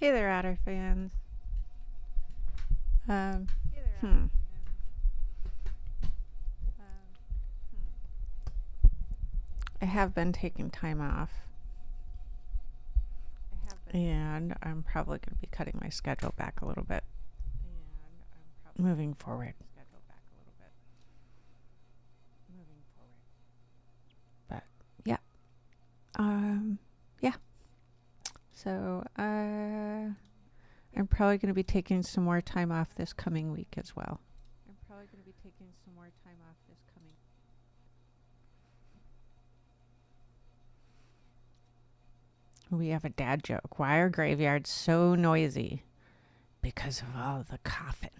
Hey there, Otter fans. Um, hmm. I have been taking time off, and I'm probably going to be cutting my schedule back a little bit moving forward. But yeah, yeah. So I'm probably going to be taking some more time off this coming week as well. We have a dad joke. Why are graveyards so noisy? Because of all the coughing.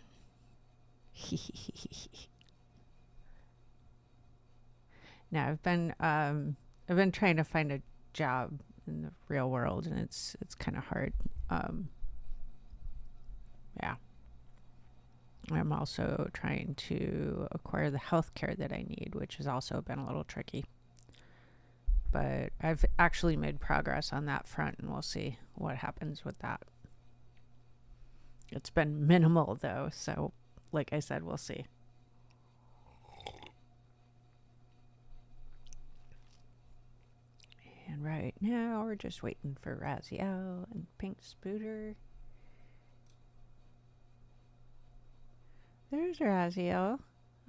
Now I've been trying to find a job in the real world, and it's kind of hard. Yeah. I'm also trying to acquire the health care that I need, which has also been a little tricky. But I've actually made progress on that front, and we'll see what happens with that. It's been minimal, though, so like I said, we'll see. And right now, we're just waiting for Raziel and Pink Spooter. There's Raziel.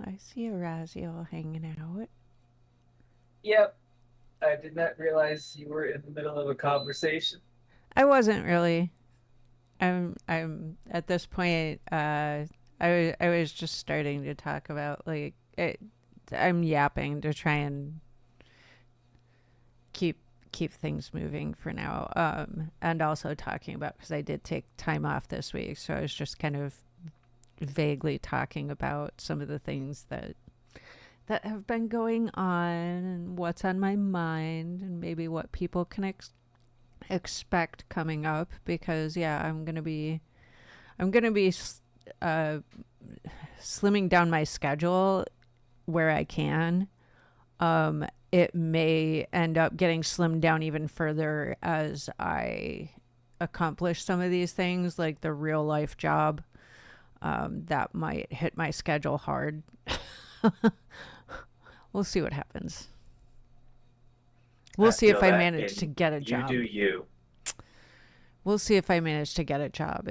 I see a Raziel hanging out. Yep. I did not realize you were in the middle of a conversation. I wasn't really. I'm at this point. I was just starting to talk about like it. I'm yapping to try and keep things moving for now. And also talking about, because I did take time off this week, so I was just kind of vaguely talking about some of the things that have been going on and what's on my mind, and maybe what people can expect coming up. Because yeah, I'm gonna be slimming down my schedule where I can. It may end up getting slimmed down even further as I accomplish some of these things, like the real life job. That might hit my schedule hard. We'll see what happens. We'll see if I manage to get a job. You do you. We'll see if I manage to get a job.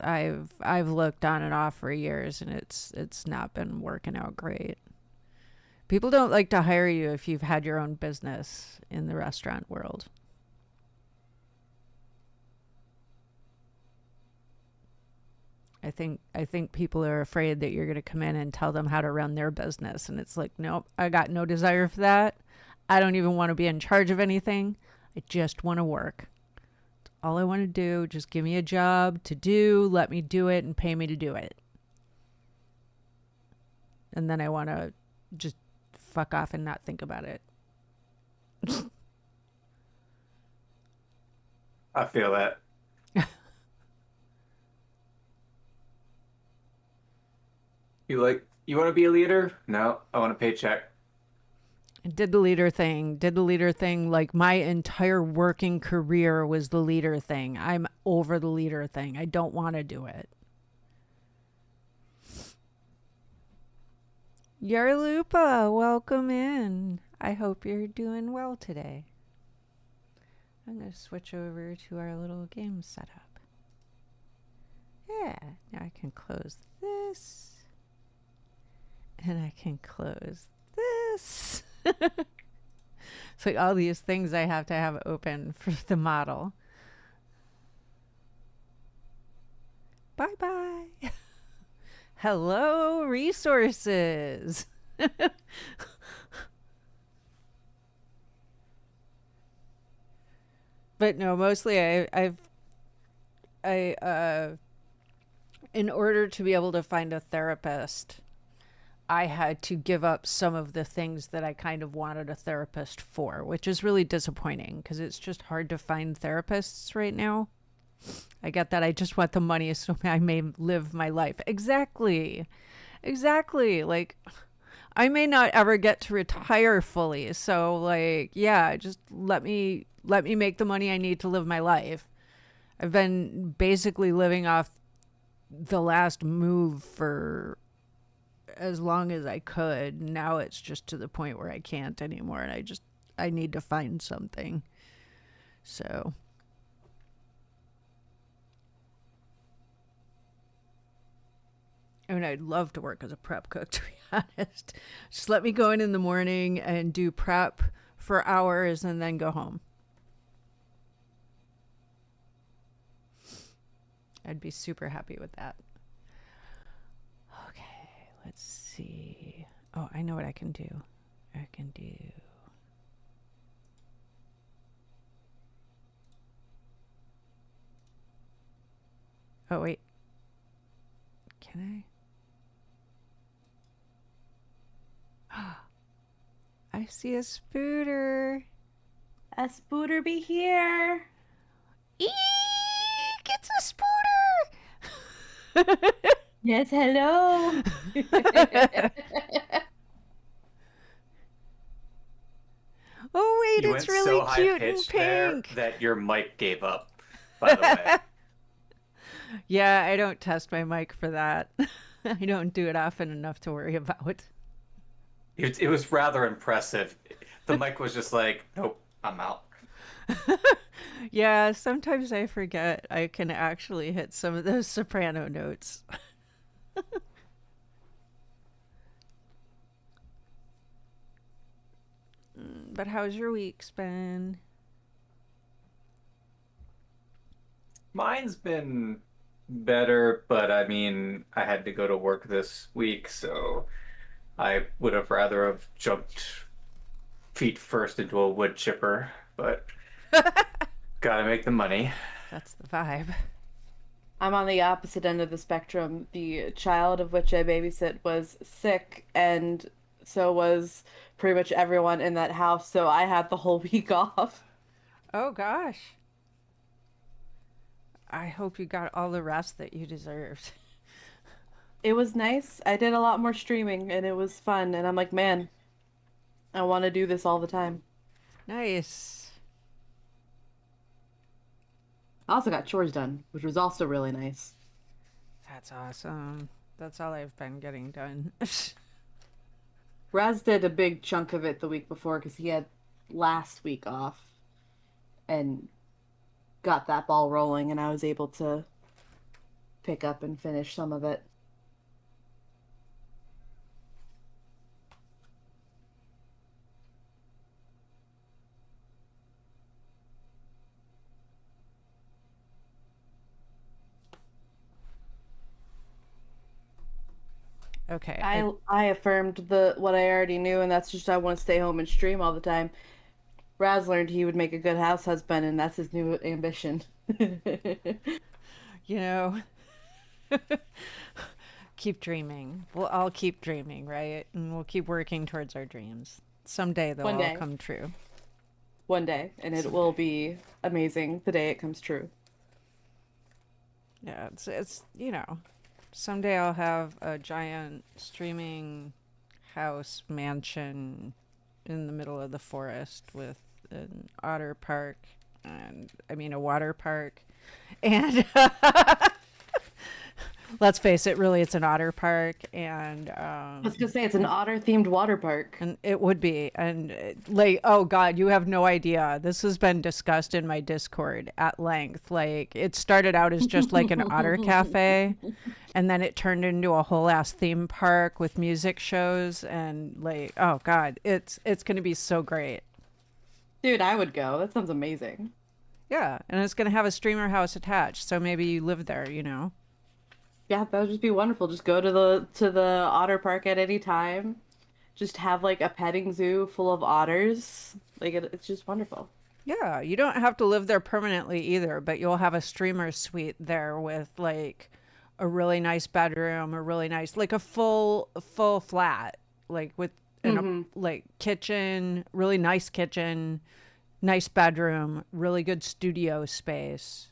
I've looked on and off for years, and it's not been working out great. People don't like to hire you if you've had your own business in the restaurant world. I think people are afraid that you're going to come in and tell them how to run their business, and it's like, nope, I got no desire for that. I don't even want to be in charge of anything. I just want to work. That's all I want to do. Just give me a job to do, let me do it, and pay me to do it. And then I want to just fuck off and not think about it. I feel that. You want to be a leader? No, I want a paycheck. Did the leader thing. Like my entire working career was the leader thing. I'm over the leader thing. I don't want to do it. Yarlupa, welcome in. I hope you're doing well today. I'm going to switch over to our little game setup. Yeah, now I can close this. And I can close this. So like all these things I have to have open for the model. Bye-bye. Hello, resources. But no, mostly in order to be able to find a therapist, I had to give up some of the things that I kind of wanted a therapist for, which is really disappointing because it's just hard to find therapists right now. I get that. I just want the money so I may live my life. Exactly. Like, I may not ever get to retire fully. So, like, yeah, just let me make the money I need to live my life. I've been basically living off the last move for as long as I could. Now it's just to the point where I can't anymore, and I need to find something. So I mean, I'd love to work as a prep cook, to be honest. Just let me go in the morning and do prep for hours and then go home. I'd be super happy with that. Okay, let's see. Oh, I know what I can do. I can do... Oh, wait. Can I? I see a spooter. A spooter be here. Eek! It's a spooter! Yes, hello. Oh, wait, You it's went really so cute and high-pitched there pink. that your mic gave up, by the way. Yeah, I don't test my mic for that. I don't do it often enough to worry about. It was rather impressive. The mic was just like, nope, I'm out. Yeah, sometimes I forget I can actually hit some of those soprano notes. But how's your week been? Mine's been better, but I mean, I had to go to work this week, so I would have rather have jumped feet first into a wood chipper, but gotta make the money. That's the vibe. I'm on the opposite end of the spectrum. The child of which I babysit was sick, and so was pretty much everyone in that house, so I had the whole week off. Oh gosh. I hope you got all the rest that you deserved. It was nice. I did a lot more streaming, and it was fun, and I'm like, man, I want to do this all the time. Nice. I also got chores done, which was also really nice. That's awesome. That's all I've been getting done. Raz did a big chunk of it the week before because he had last week off and got that ball rolling, and I was able to pick up and finish some of it. Okay. I affirmed what I already knew, and that's just I want to stay home and stream all the time. Raz learned he would make a good house husband, and that's his new ambition. You know, keep dreaming. We'll all keep dreaming, right? And we'll keep working towards our dreams. Someday they'll One all day. come true. One day, and it will be amazing the day it comes true. Yeah, it's someday I'll have a giant streaming house mansion in the middle of the forest with an otter park and a water park and let's face it, really it's an otter park and I was gonna say it's an otter-themed water park. and it would be. And like, oh God, you have no idea. This has been discussed in my Discord at length. Like, it started out as just like an otter cafe, and then it turned into a whole ass theme park with music shows. And like, oh God, it's going to be so great. Dude, I would go. That sounds amazing. Yeah. And it's going to have a streamer house attached. So maybe you live there, you know? Yeah, that would just be wonderful. Just go to the otter park at any time. Just have like a petting zoo full of otters. Like it's just wonderful. Yeah. You don't have to live there permanently either, but you'll have a streamer suite there with like a really nice bedroom, a really nice, like a full flat, like with like kitchen, really nice kitchen, nice bedroom, really good studio space.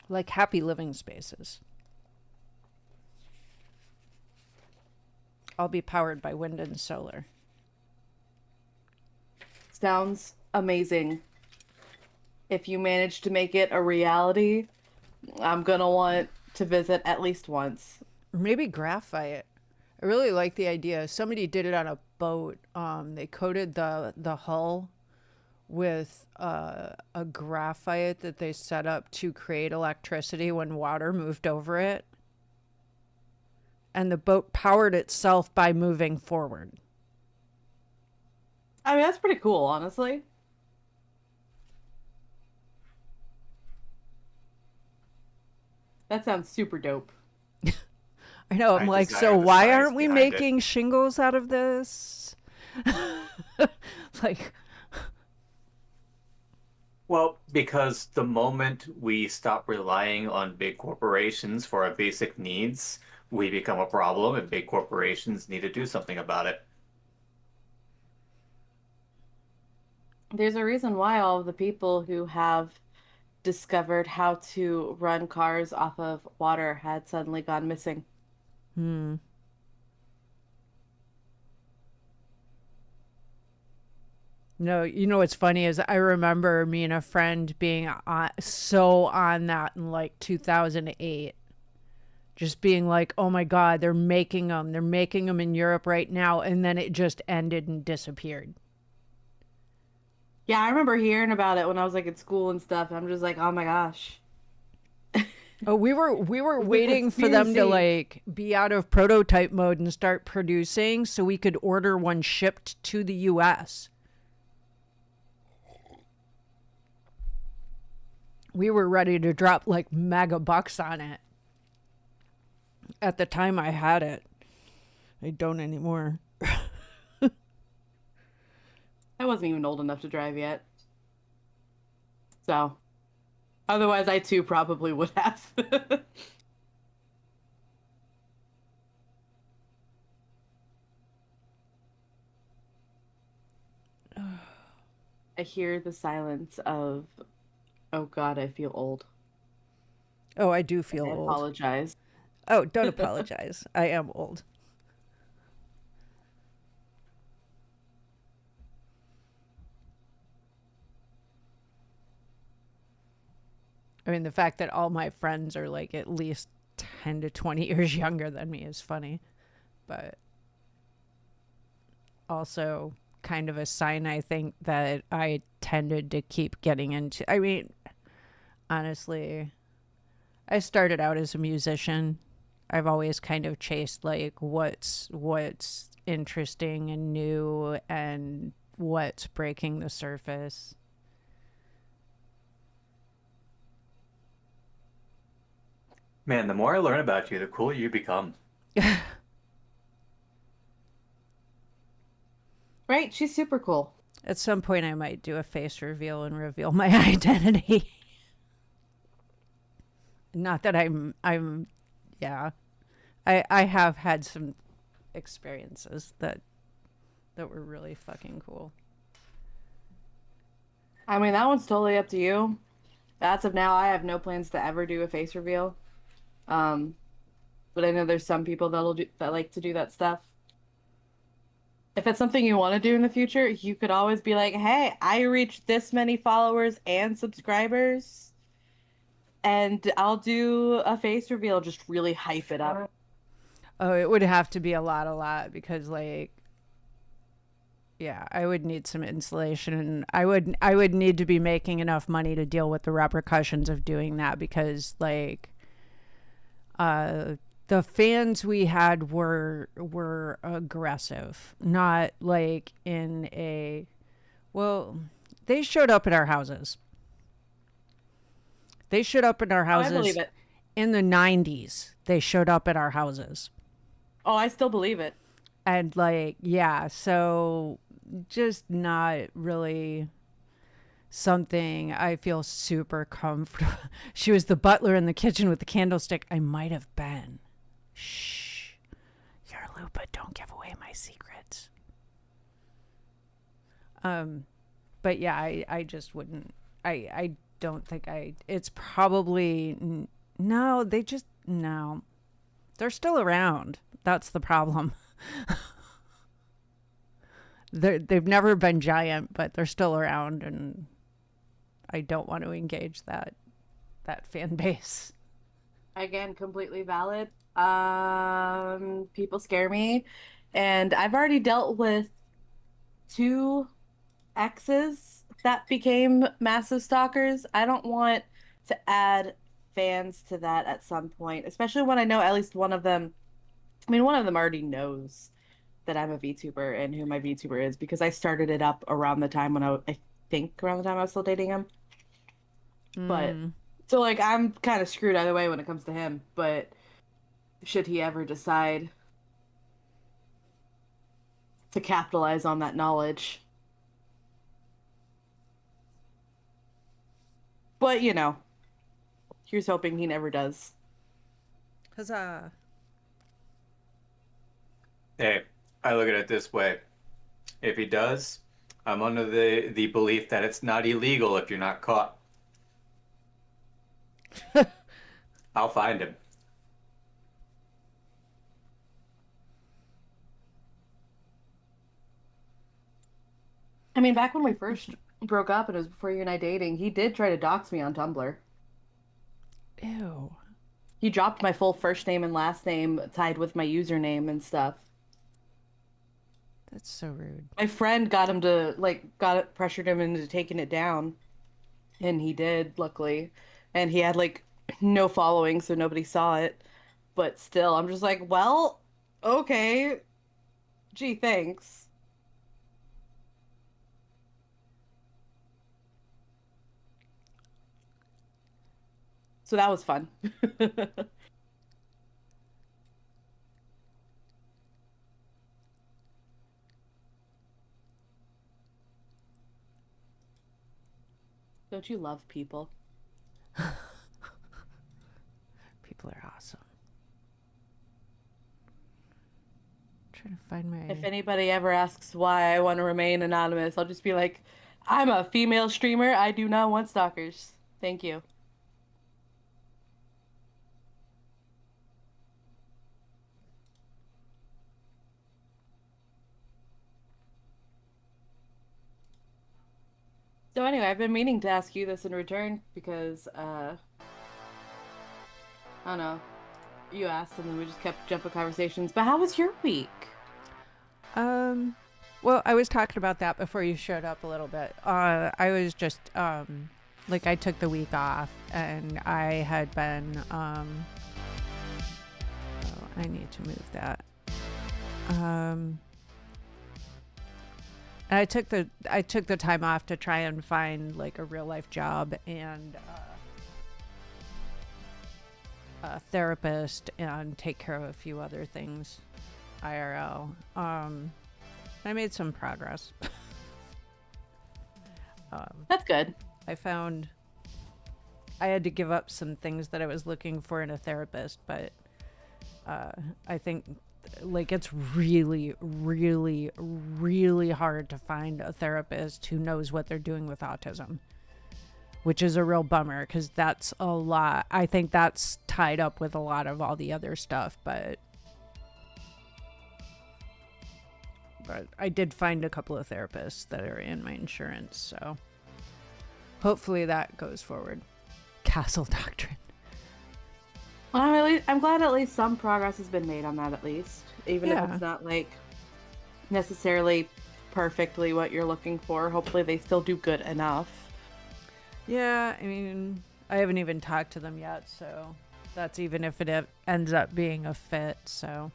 Like happy living spaces. I'll be powered by wind and solar. Sounds amazing. if you manage to make it a reality, I'm gonna want to visit at least once. Or maybe graphite. I really like the idea. Somebody did it on a boat. They coated the hull with a graphite that they set up to create electricity when water moved over it. And the boat powered itself by moving forward. I mean, that's pretty cool, honestly. That sounds super dope. I know. I'm I like, desire so the why science aren't we behind it. making shingles out of this? Like, Well, because the moment we stop relying on big corporations for our basic needs, we become a problem, and big corporations need to do something about it. There's a reason why all of the people who have discovered how to run cars off of water had suddenly gone missing. hmm. No, you know what's funny is I remember me and a friend being so on that in like 2008. Just being like, oh my God, they're making them. They're making them in Europe right now. And then it just ended and disappeared. Yeah, I remember hearing about it when I was like in school and stuff. And I'm just like, oh my gosh. Oh, we were waiting for them to like be out of prototype mode and start producing so we could order one shipped to the US. We were ready to drop like mega bucks on it. At the time I had it. I don't anymore. I wasn't even old enough to drive yet. So, otherwise, I too probably would have. I hear the silence of, oh God, I feel old. Oh, I do feel I old. apologize. Oh, don't apologize. I am old. I mean, the fact that all my friends are like at least 10 to 20 years younger than me is funny. But also kind of a sign, I think, that I tended to keep getting into. I mean, honestly, I started out as a musician. I've always kind of chased like what's interesting and new and what's breaking the surface. Man, the more I learn about you, the cooler you become. Right? She's super cool. At some point, I might do a face reveal and reveal my identity. Not that yeah. I have had some experiences that were really fucking cool. I mean, that one's totally up to you. As of now, I have no plans to ever do a face reveal. But I know there's some people that like to do that stuff. If it's something you want to do in the future, you could always be like, "Hey, I reached this many followers and subscribers, and I'll do a face reveal." Just really hype it up. Oh, it would have to be a lot because like yeah, I would need some insulation and I would need to be making enough money to deal with the repercussions of doing that because like the fans we had were aggressive, not like in a well, they showed up at our houses. They showed up at our Oh, I houses believe it. in the 90s. They showed up at our houses. Oh, I still believe it. And like, yeah, so just not really something I feel super comfortable. She was the butler in the kitchen with the candlestick. I might have been. Shh. You're Lupa. Don't give away my secrets. But yeah, I just wouldn't. I don't think it's probably, no, no. They're still around. That's the problem. They've never been giant, but they're still around, and I don't want to engage that fan base. Again, completely valid. People scare me, and I've already dealt with two exes that became massive stalkers. I don't want to add fans to that at some point, especially when I know at least one of them. I mean, one of them already knows that I'm a VTuber and who my VTuber is because I started it up around the time when I think around the time I was still dating him. But so like I'm kind of screwed either way when it comes to him, but should he ever decide to capitalize on that knowledge. But, you know, here's hoping he never does. Huzzah. Hey, I look at it this way. If he does, I'm under the belief that it's not illegal if you're not caught. I'll find him. I mean, back when we first broke up and it was before you and I dating, he did try to dox me on Tumblr. Ew. He dropped my full first name and last name tied with my username and stuff. That's so rude. My friend got him to, pressured him into taking it down. And he did, luckily. And he had, no following, so nobody saw it. But still, I'm just like, well, okay. Gee, thanks. So that was fun. Don't you love people? People are awesome. I'm trying to find my... If anybody ever asks why I want to remain anonymous, I'll just be like, I'm a female streamer. I do not want stalkers. Thank you. So anyway, I've been meaning to ask you this in return because, I don't know, you asked and then we just kept jumping conversations. But how was your week? Well, I was talking about that before you showed up a little bit. I was just, I took the week off and I had been, I need to move that. And I took the time off to try and find a real life job and a therapist and take care of a few other things IRL. I made some progress. That's good. I found I had to give up some things that I was looking for in a therapist, but I think it's really, really, really hard to find a therapist who knows what they're doing with autism, which is a real bummer because that's a lot. I think that's tied up with a lot of all the other stuff, but I did find a couple of therapists that are in my insurance, so hopefully that goes forward. Castle Doctrine. Well, I'm glad at least some progress has been made on that, at least. Even if it's not, necessarily perfectly what you're looking for. Hopefully they still do good enough. Yeah, I mean, I haven't even talked to them yet, so that's even if it ends up being a fit, so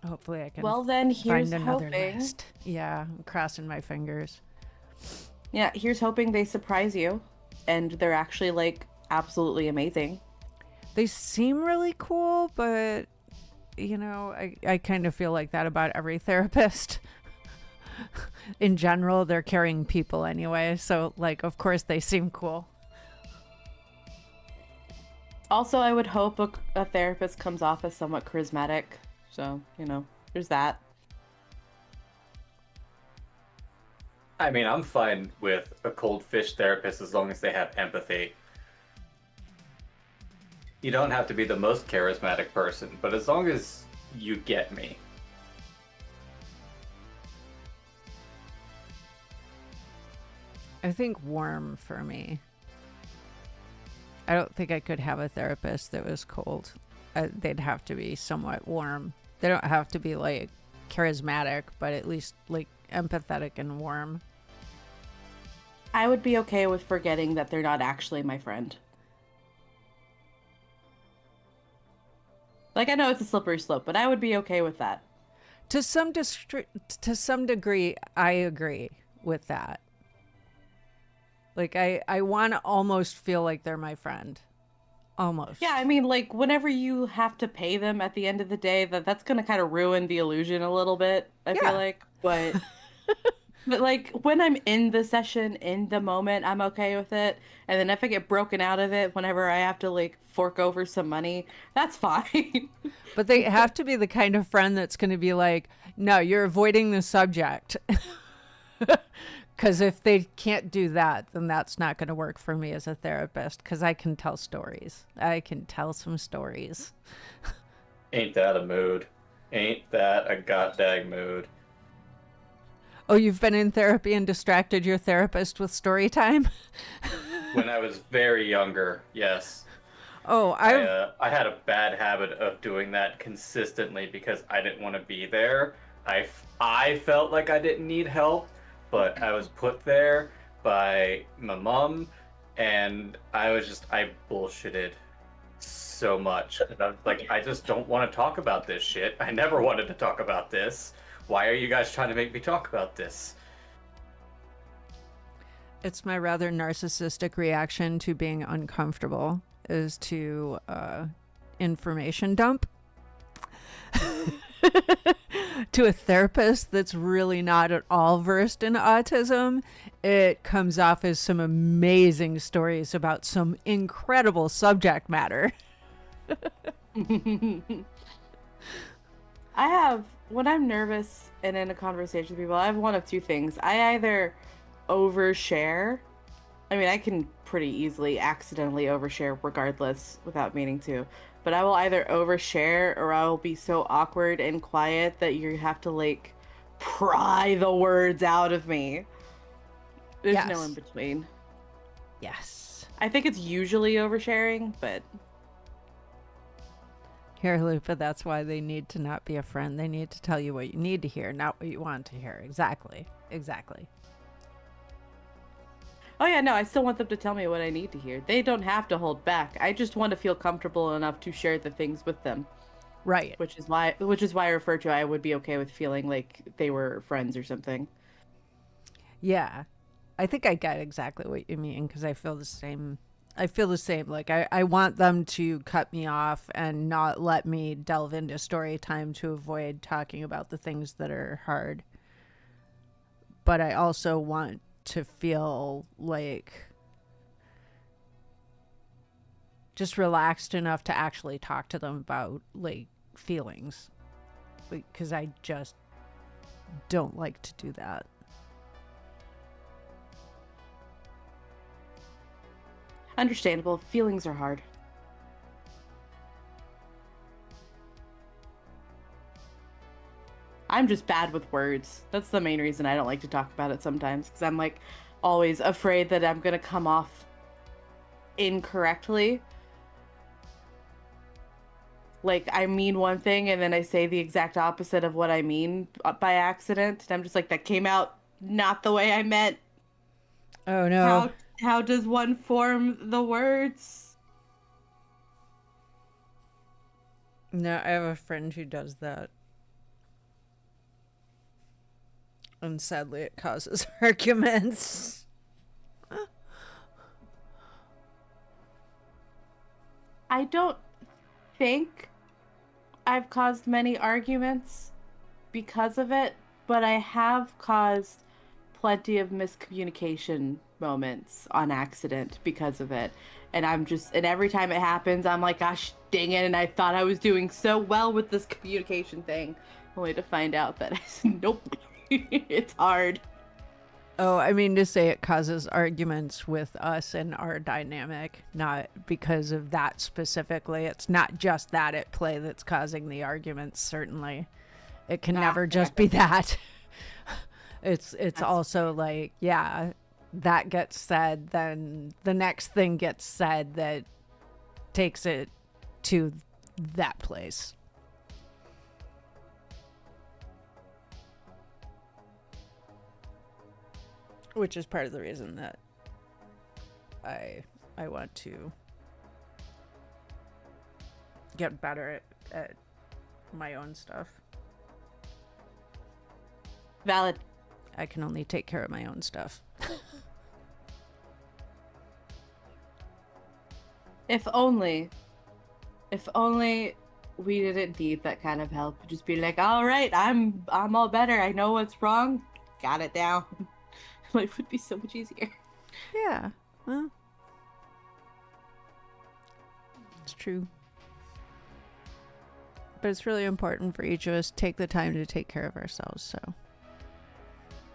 hopefully I can here's find another hoping. list. Yeah, I'm crossing my fingers. Yeah, here's hoping they surprise you. And they're actually, absolutely amazing. They seem really cool, but, I kind of feel like that about every therapist. In general, they're carrying people anyway, so, of course they seem cool. Also, I would hope a therapist comes off as somewhat charismatic. So, there's that. I mean, I'm fine with a cold fish therapist as long as they have empathy. You don't have to be the most charismatic person, but as long as you get me. I think warm for me. I don't think I could have a therapist that was cold. They'd have to be somewhat warm. They don't have to be like charismatic, but at least like empathetic and warm. I would be okay with forgetting that they're not actually my friend. Like, I know it's a slippery slope, but I would be okay with that. To some degree, I agree with that. Like, I want to almost feel like they're my friend. Almost. Yeah, I mean, like, whenever you have to pay them at the end of the day, that's going to kind of ruin the illusion a little bit, I feel like. But, but, like, when I'm in the session, in the moment, I'm okay with it. And then if I get broken out of it, whenever I have to, like, fork over some money, that's fine. But they have to be the kind of friend that's going to be like, no, you're avoiding the subject. Because if they can't do that, then that's not going to work for me as a therapist, because I can tell stories. I can tell some stories. Ain't that a mood? Ain't that a goddamn mood? Oh, you've been in therapy and distracted your therapist with story time? When I was very younger, yes. Oh, I had a bad habit of doing that consistently because I didn't want to be there. I felt like I didn't need help, but I was put there by my mom, and I bullshitted so much. And I was like, I just don't want to talk about this shit. I never wanted to talk about this. Why are you guys trying to make me talk about this? It's my rather narcissistic reaction to being uncomfortable is to information dump to a therapist that's really not at all versed in autism. It comes off as some amazing stories about some incredible subject matter. When I'm nervous and in a conversation with people, I have one of two things. I either overshare. I mean, I can pretty easily accidentally overshare regardless without meaning to. But I will either overshare or I will be so awkward and quiet that you have to, like, pry the words out of me. There's no in between. Yes. I think it's usually oversharing, but... Here, Lupa, that's why they need to not be a friend. They need to tell you what you need to hear, not what you want to hear. Exactly. Exactly. Oh yeah, no, I still want them to tell me what I need to hear. They don't have to hold back. I just want to feel comfortable enough to share the things with them. Right. Which is why I refer to I would be okay with feeling like they were friends or something. Yeah. I think I get exactly what you mean, because I feel the same. Like, I want them to cut me off and not let me delve into story time to avoid talking about the things that are hard. But I also want to feel like just relaxed enough to actually talk to them about, like, feelings, because I just don't like to do that. Understandable. Feelings are hard. I'm just bad with words. That's the main reason I don't like to talk about it sometimes, because I'm, like, always afraid that I'm gonna come off incorrectly. Like, I mean one thing and then I say the exact opposite of what I mean by accident, and I'm just like, that came out not the way I meant. Oh no. How does one form the words? No, I have a friend who does that. And sadly, it causes arguments. I don't think I've caused many arguments because of it, but I have caused plenty of miscommunication moments on accident because of it. And every time it happens, I'm like, gosh dang it, and I thought I was doing so well with this communication thing, only to find out that nope. It's hard. Oh, I mean to say it causes arguments with us and our dynamic, not because of that specifically. It's not just that at play that's causing the arguments, certainly. It can never just be that. It's also like, yeah, that gets said, then the next thing gets said that takes it to that place. Which is part of the reason that I want to get better at my own stuff. Valid. I can only take care of my own stuff. If only we didn't need that kind of help. Just be like, all right, I'm all better. I know what's wrong. Got it down. Life would be so much easier. Yeah, well, it's true. But it's really important for each of us to take the time to take care of ourselves, so.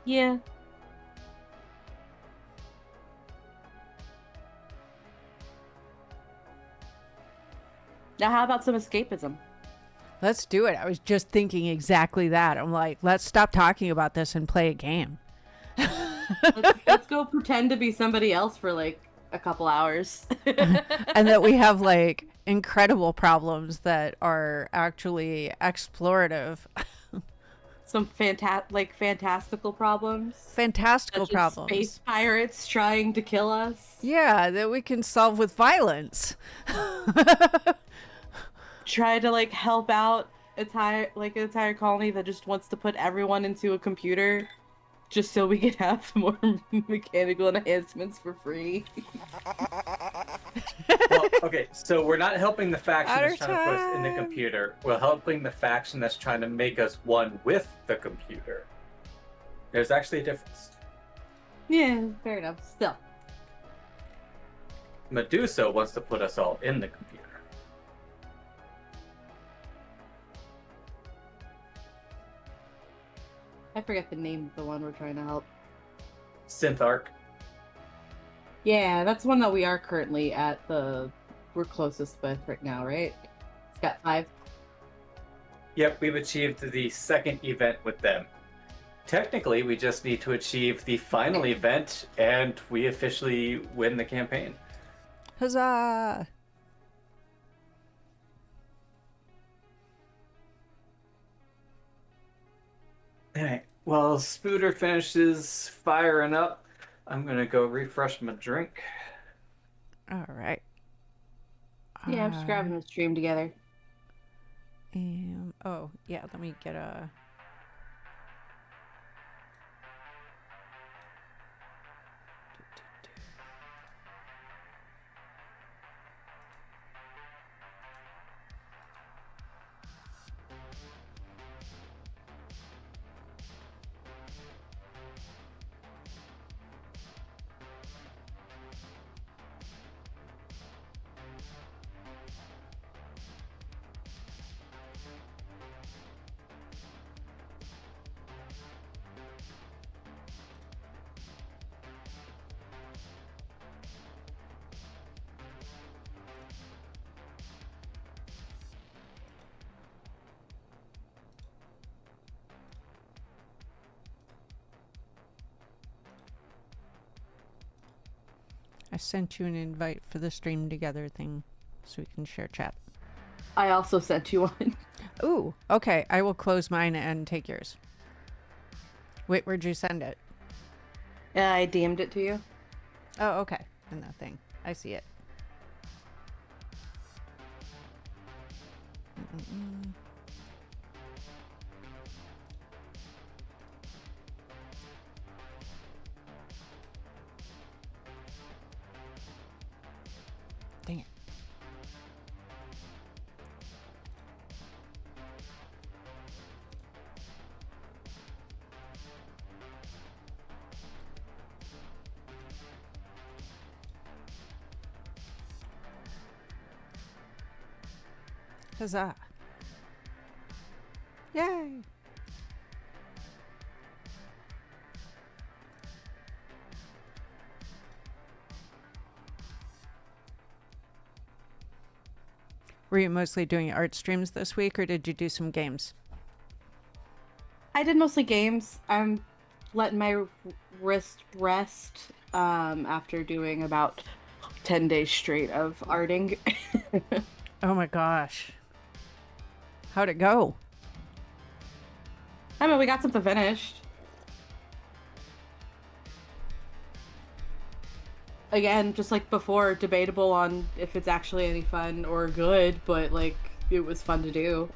Yeah. Now, how about some escapism? Let's do it. I was just thinking exactly that. I'm like, let's stop talking about this and play a game. Let's go pretend to be somebody else for like a couple hours. And that we have like incredible problems that are actually explorative. Some fantastical problems. Fantastical Such as problems. Space pirates trying to kill us. Yeah, that we can solve with violence. Try to like help out an entire colony that just wants to put everyone into a computer just so we can have more mechanical enhancements for free. Well, okay, so we're not helping the faction Outer that's trying to put us in the time. computer. We're helping the faction that's trying to make us one with the computer. There's actually a difference. Yeah, fair enough. Still. Medusa wants to put us all in the computer. I forget the name of the one we're trying to help. Synth Arc. Yeah, that's one that we are currently we're closest with right now, right? It's got 5. Yep, we've achieved the second event with them. Technically, we just need to achieve the final event, and we officially win the campaign. Huzzah! Alright, while Spooter finishes firing up, I'm gonna go refresh my drink. All right. Yeah, I'm just grabbing the stream together. Oh, yeah, let me get a... I sent you an invite for the stream together thing so we can share chat. I also sent you one. Ooh, okay. I will close mine and take yours. Wait, where'd you send it? I DM'd it to you. Oh, okay. In that thing. I see it. Mm-mm-mm. Dang it. Huzzah. Yay. Were you mostly doing art streams this week, or did you do some games? I did mostly games. I'm letting my wrist rest after doing about 10 days straight of arting. Oh my gosh. How'd it go? I mean, we got something finished. Again, just like before, debatable on if it's actually any fun or good, but like, it was fun to do.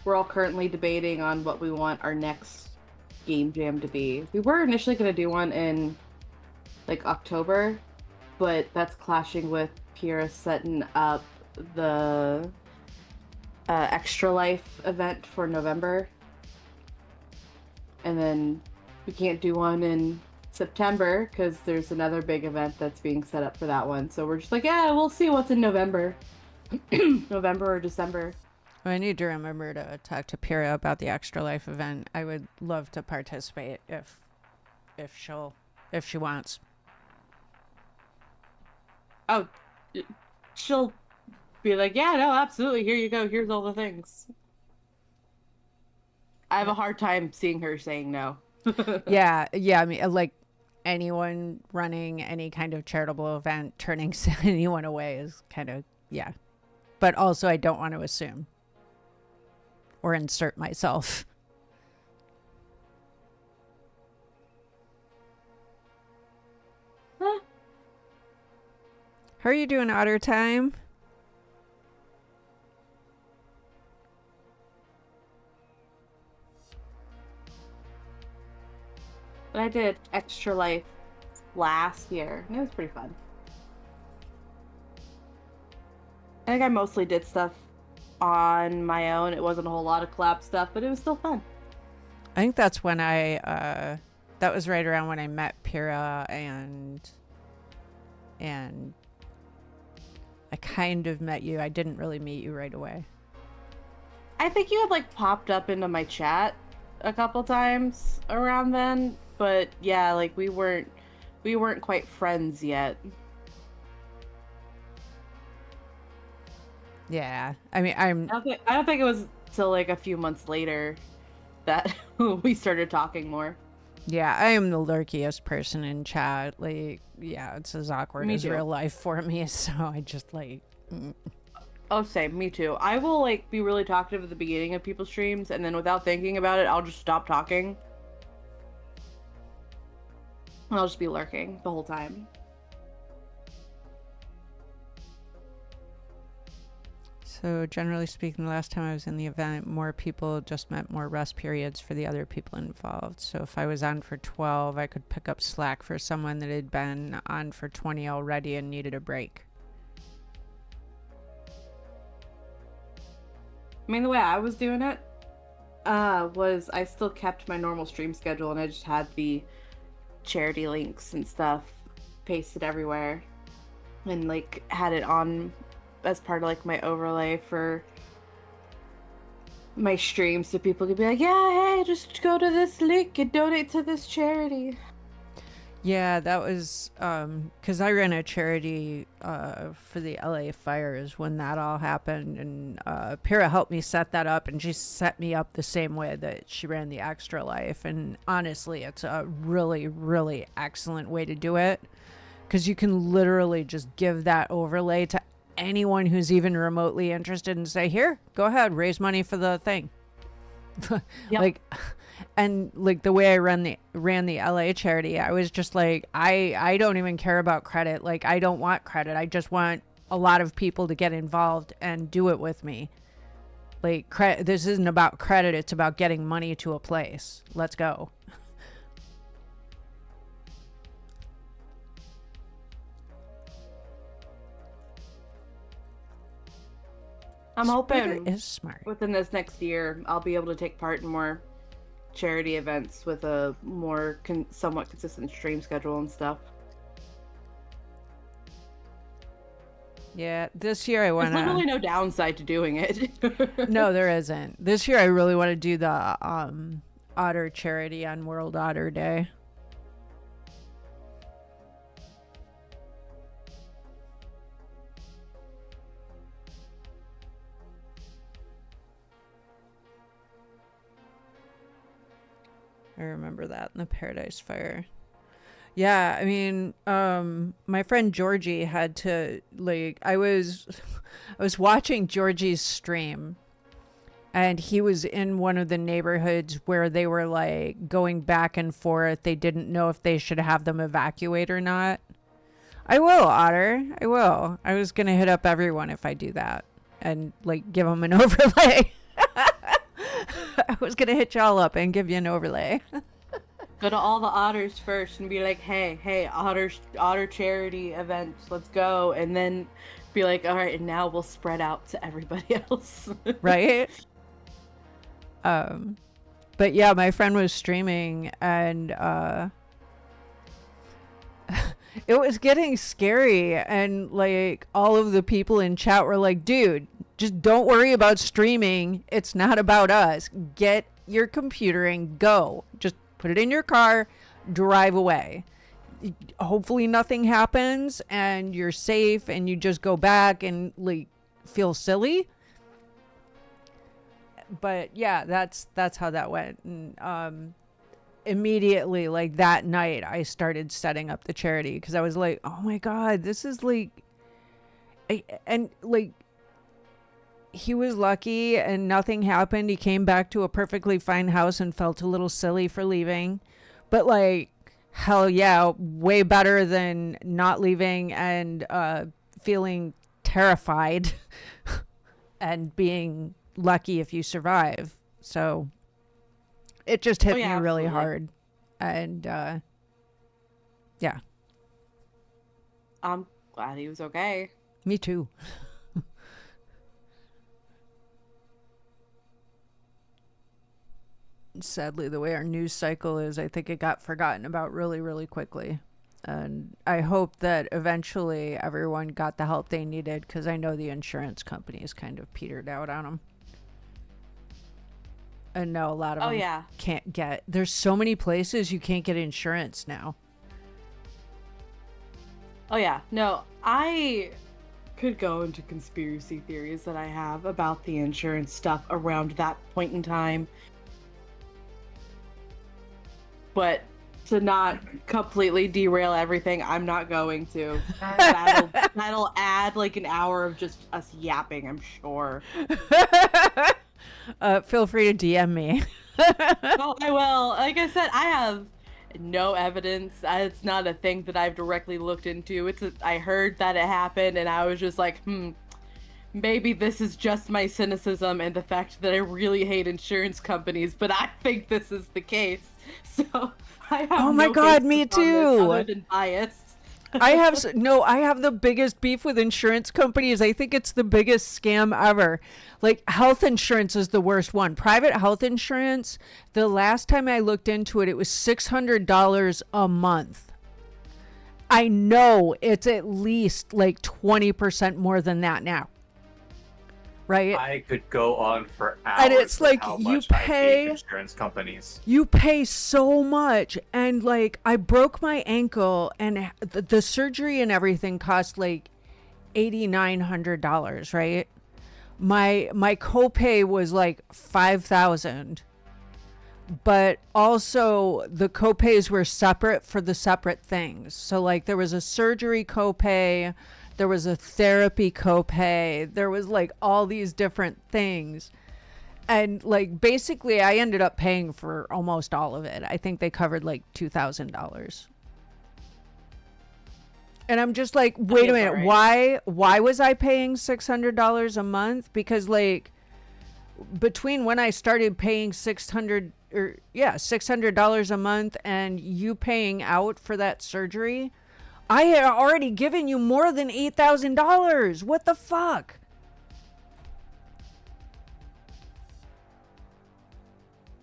We're all currently debating on what we want our next game jam to be. We were initially going to do one in like October, but that's clashing with Kira setting up the Extra Life event for November. And then we can't do one in September because there's another big event that's being set up for that one. So we're just like, yeah, we'll see what's in November. November or December. I need to remember to talk to Pyrrha about the Extra Life event. I would love to participate if she wants. Oh, she'll be like, yeah, no, absolutely. Here you go. Here's all the things. I have a hard time seeing her saying no. Yeah. I mean, like anyone running any kind of charitable event, turning anyone away is kind of, yeah. But also, I don't want to assume or insert myself. Huh? How are you doing, Otter Time? But I did Extra Life last year, and it was pretty fun. I think I mostly did stuff on my own. It wasn't a whole lot of collab stuff, but it was still fun. I think that's when that was right around when I met Pyrrha and I kind of met you. I didn't really meet you right away. I think you had like popped up into my chat a couple times around then, but yeah, like we weren't quite friends yet. Yeah. I mean, I don't think it was till like a few months later that we started talking more. yeah, I am the lurkiest person in chat. Like, yeah, it's as awkward Me as too. real life for me. So I just like, Oh, same, me too. I will like be really talkative at the beginning of people's streams, and then without thinking about it, I'll just stop talking. And I'll just be lurking the whole time. So generally speaking, the last time I was in the event, more people just meant more rest periods for the other people involved. So if I was on for 12, I could pick up slack for someone that had been on for 20 already and needed a break. I mean, the way I was doing it was I still kept my normal stream schedule, and I just had the charity links and stuff pasted everywhere, and like had it on as part of like my overlay for my stream, so people could be like, yeah, hey, just go to this link and donate to this charity. Yeah, that was because I ran a charity for the LA fires when that all happened, and Pyrrha helped me set that up, and she set me up the same way that she ran the Extra Life. And honestly, it's a really, really excellent way to do it because you can literally just give that overlay to anyone who's even remotely interested and say, here, go ahead, raise money for the thing. Yep. Like, and like the way I ran the LA charity, I was just like, I don't even care about credit. Like, I don't want credit. I just want a lot of people to get involved and do it with me. Like, this isn't about credit. It's about getting money to a place. Let's go. I'm hoping is smart. within this next year I'll be able to take part in more charity events with a more somewhat consistent stream schedule and stuff. Yeah, this year I want There's literally no downside to doing it. No, there isn't. This year I really want to do the otter charity on World Otter Day. I remember that in the Paradise Fire. Yeah, I mean, my friend Georgie had to, like, I was watching Georgie's stream, and he was in one of the neighborhoods where they were like going back and forth. They didn't know if they should have them evacuate or not. I will, Otter. I will. I was gonna hit up everyone if I do that and like give them an overlay. I was gonna hit y'all up and give you an overlay. Go to all the otters first and be like, hey, otter charity events, let's go. And then be like, all right, and now we'll spread out to everybody else. Right? But yeah, my friend was streaming and it was getting scary, and like all of the people in chat were like, dude, just don't worry about streaming. It's not about us. Get your computer and go. Just put it in your car, drive away. Hopefully nothing happens and you're safe and you just go back and like feel silly. But yeah, that's how that went. And immediately, like that night, I started setting up the charity because I was like, oh my God, this is like, and like, he was lucky and nothing happened. He came back to a perfectly fine house and felt a little silly for leaving. But like, hell yeah, way better than not leaving and feeling terrified and being lucky if you survive. So it just hit me really hard. And yeah. I'm glad he was okay. Me too. Sadly, the way our news cycle is, I think it got forgotten about really, really quickly. And I hope that eventually everyone got the help they needed, because I know the insurance companies kind of petered out on them. And now a lot of them can't get. There's so many places you can't get insurance now. Oh yeah, no, I could go into conspiracy theories that I have about the insurance stuff around that point in time. But to not completely derail everything, I'm not going to. That'll add like an hour of just us yapping, I'm sure. Feel free to DM me. Oh, I will. Like I said, I have no evidence. It's not a thing that I've directly looked into. I heard that it happened, and I was just like, maybe this is just my cynicism and the fact that I really hate insurance companies, but I think this is the case. So I have oh my God, me too. Other than bias. I have the biggest beef with insurance companies. I think it's the biggest scam ever. Like, health insurance is the worst one. Private health insurance, the last time I looked into it, it was $600 a month. I know it's at least like 20% more than that now. Right? I could go on for hours. And it's like you pay insurance companies. You pay so much, and like I broke my ankle, and the surgery and everything cost like $8,900. Right? My copay was like $5,000, but also the copays were separate for the separate things. So like there was a surgery copay. There was a therapy copay. There was like all these different things. And like basically I ended up paying for almost all of it. I think they covered like $2,000. And I'm just like, wait a minute, right. Why was I paying $600 a month? Because like between when I started paying $600 a month and you paying out for that surgery, I had already given you more than $8,000. What the fuck?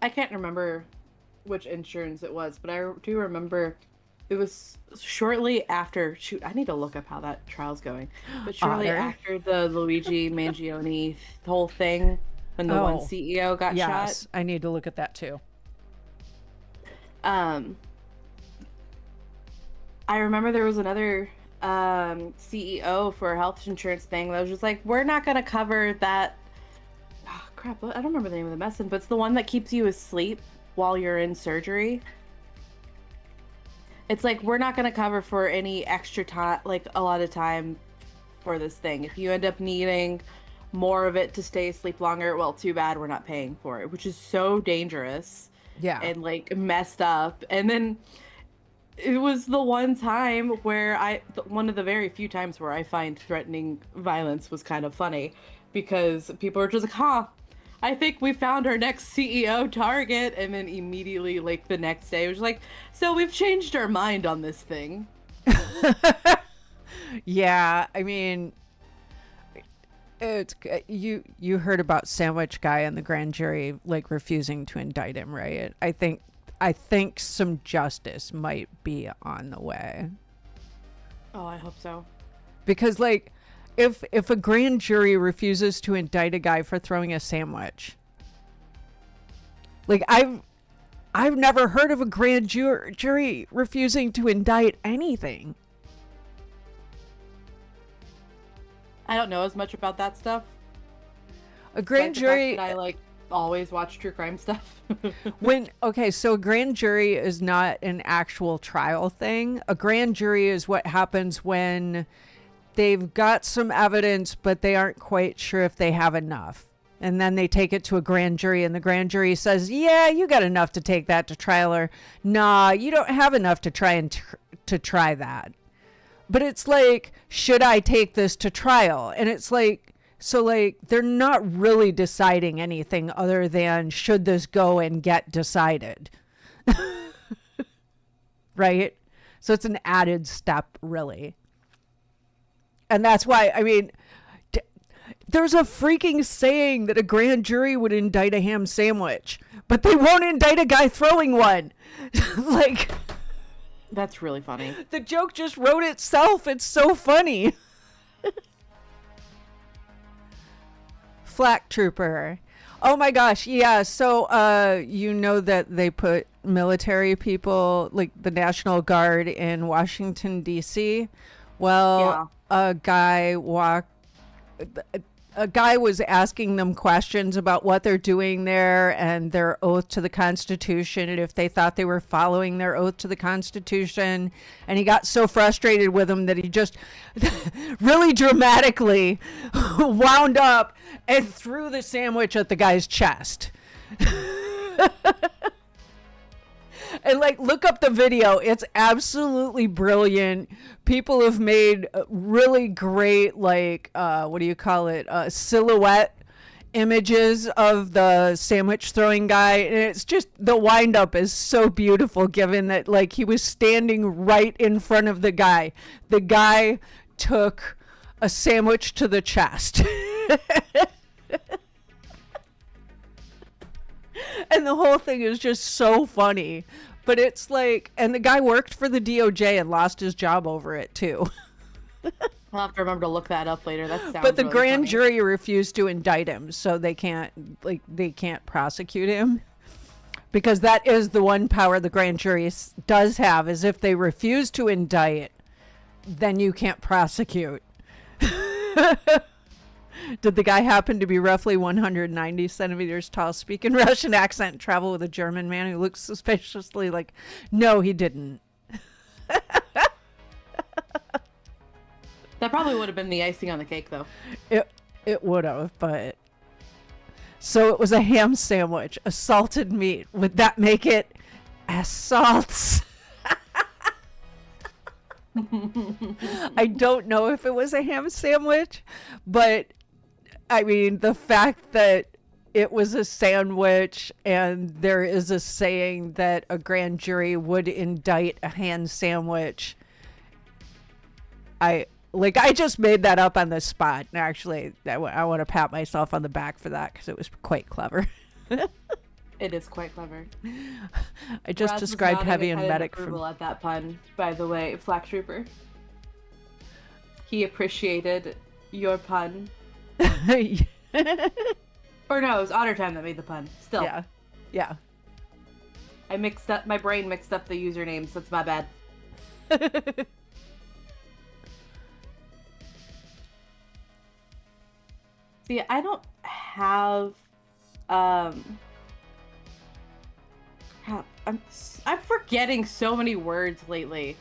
I can't remember which insurance it was, but I do remember it was shortly after. Shoot, I need to look up how that trial's going. But shortly after the Luigi Mangione whole thing, when the one CEO got shot. Yes, I need to look at that too. I remember there was another CEO for a health insurance thing that was just like, we're not going to cover that. Oh, crap. I don't remember the name of the medicine, but it's the one that keeps you asleep while you're in surgery. It's like, we're not going to cover for any extra time, like a lot of time for this thing. If you end up needing more of it to stay asleep longer, well, too bad, we're not paying for it, which is so dangerous. Yeah. And like messed up. And then it was the one time where one of the very few times where I find threatening violence was kind of funny, because people are just like, huh, I think we found our next CEO target. And then immediately, like the next day, it was like, so we've changed our mind on this thing. Yeah, I mean, it's you heard about Sandwich Guy and the grand jury like refusing to indict him, right? I think some justice might be on the way. Oh, I hope so. Because like if a grand jury refuses to indict a guy for throwing a sandwich, like I've never heard of a grand jury refusing to indict anything. I don't know as much about that stuff. A grand jury, I like always watch true crime stuff. so a grand jury is not an actual trial thing. A grand jury is what happens when they've got some evidence, but they aren't quite sure if they have enough. And then they take it to a grand jury, and the grand jury says, yeah, you got enough to take that to trial, or nah, you don't have enough to try that. But it's like, should I take this to trial? And it's like, so like, they're not really deciding anything other than should this go and get decided. Right? So it's an added step, really. And that's why, I mean, there's a freaking saying that a grand jury would indict a ham sandwich, but they won't indict a guy throwing one. Like, that's really funny. The joke just wrote itself. It's so funny. Flak Trooper. Oh my gosh, yeah. So, you know that they put military people, like the National Guard, in Washington, D.C.? Well, yeah. A guy was asking them questions about what they're doing there and their oath to the Constitution, and if they thought they were following their oath to the Constitution. And he got so frustrated with them that he just really dramatically wound up and threw the sandwich at the guy's chest. And like, look up the video. It's absolutely brilliant. People have made really great, like, what do you call it? Silhouette images of the sandwich throwing guy. And it's just, the wind up is so beautiful, given that like he was standing right in front of the guy. The guy took a sandwich to the chest. And the whole thing is just so funny. But it's like, and the guy worked for the DOJ and lost his job over it too. I'll have to remember to look that up later. That sounds But the really grand funny. jury refused to indict him, so they can't prosecute him. Because that is the one power the grand jury does have, is if they refuse to indict, then you can't prosecute. Did the guy happen to be roughly 190 centimeters tall, speak in Russian accent, and travel with a German man who looks suspiciously like... No, he didn't. That probably would have been the icing on the cake, though. It would have, but... So it was a ham sandwich, a salted meat. Would that make it assaults? I don't know if it was a ham sandwich, but I mean, the fact that it was a sandwich, and there is a saying that a grand jury would indict a ham sandwich. I just made that up on the spot. And actually, I want to pat myself on the back for that, because it was quite clever. It is quite clever. I just Raz described was Heavy nodding and a Medic approval from... at that pun, by the way, Flak Trooper. He appreciated your pun. Or no, it was Otter Time that made the pun. Still. Yeah. My brain mixed up the usernames, that's my bad. See, I don't have I'm forgetting so many words lately.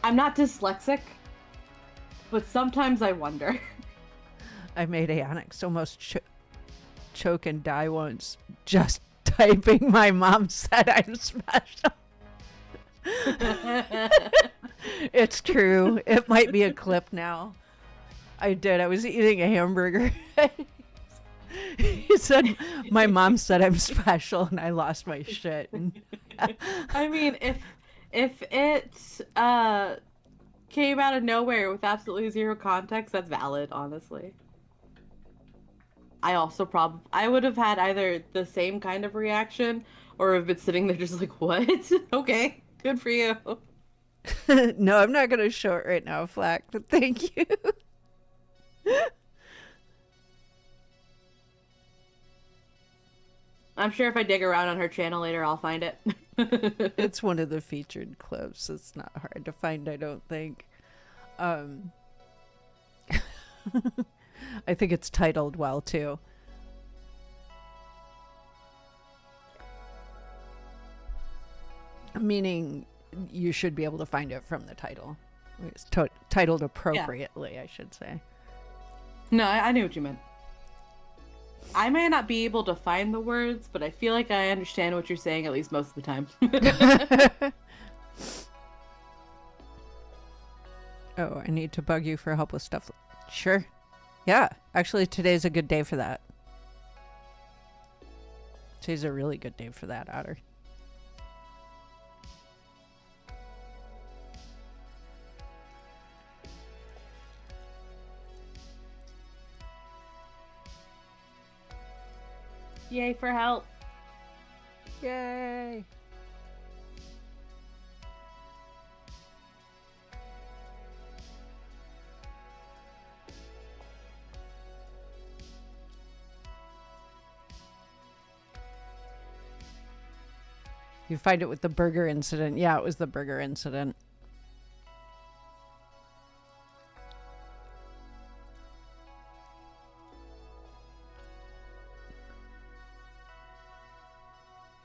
I'm not dyslexic, but sometimes I wonder. I made Aonyx almost choke and die once just typing my mom said I'm special. It's true. It might be a clip now. I did. I was eating a hamburger. He said, my mom said I'm special, and I lost my shit. I mean, if it came out of nowhere with absolutely zero context, that's valid, honestly. I also I would have had either the same kind of reaction or have been sitting there just like, what? Okay, good for you. No, I'm not going to show it right now, Flack, but thank you. I'm sure if I dig around on her channel later, I'll find it. It's one of the featured clips. It's not hard to find, I don't think. I think it's titled well, too. Meaning you should be able to find it from the title. It's titled appropriately, yeah. I should say. No, I knew what you meant. I may not be able to find the words, but I feel like I understand what you're saying at least most of the time. Oh, I need to bug you for help with stuff. Sure. Yeah, actually today's a good day for that. Today's a really good day for that, Otter. Yay for help. Yay. You find it with the burger incident. Yeah, it was the burger incident.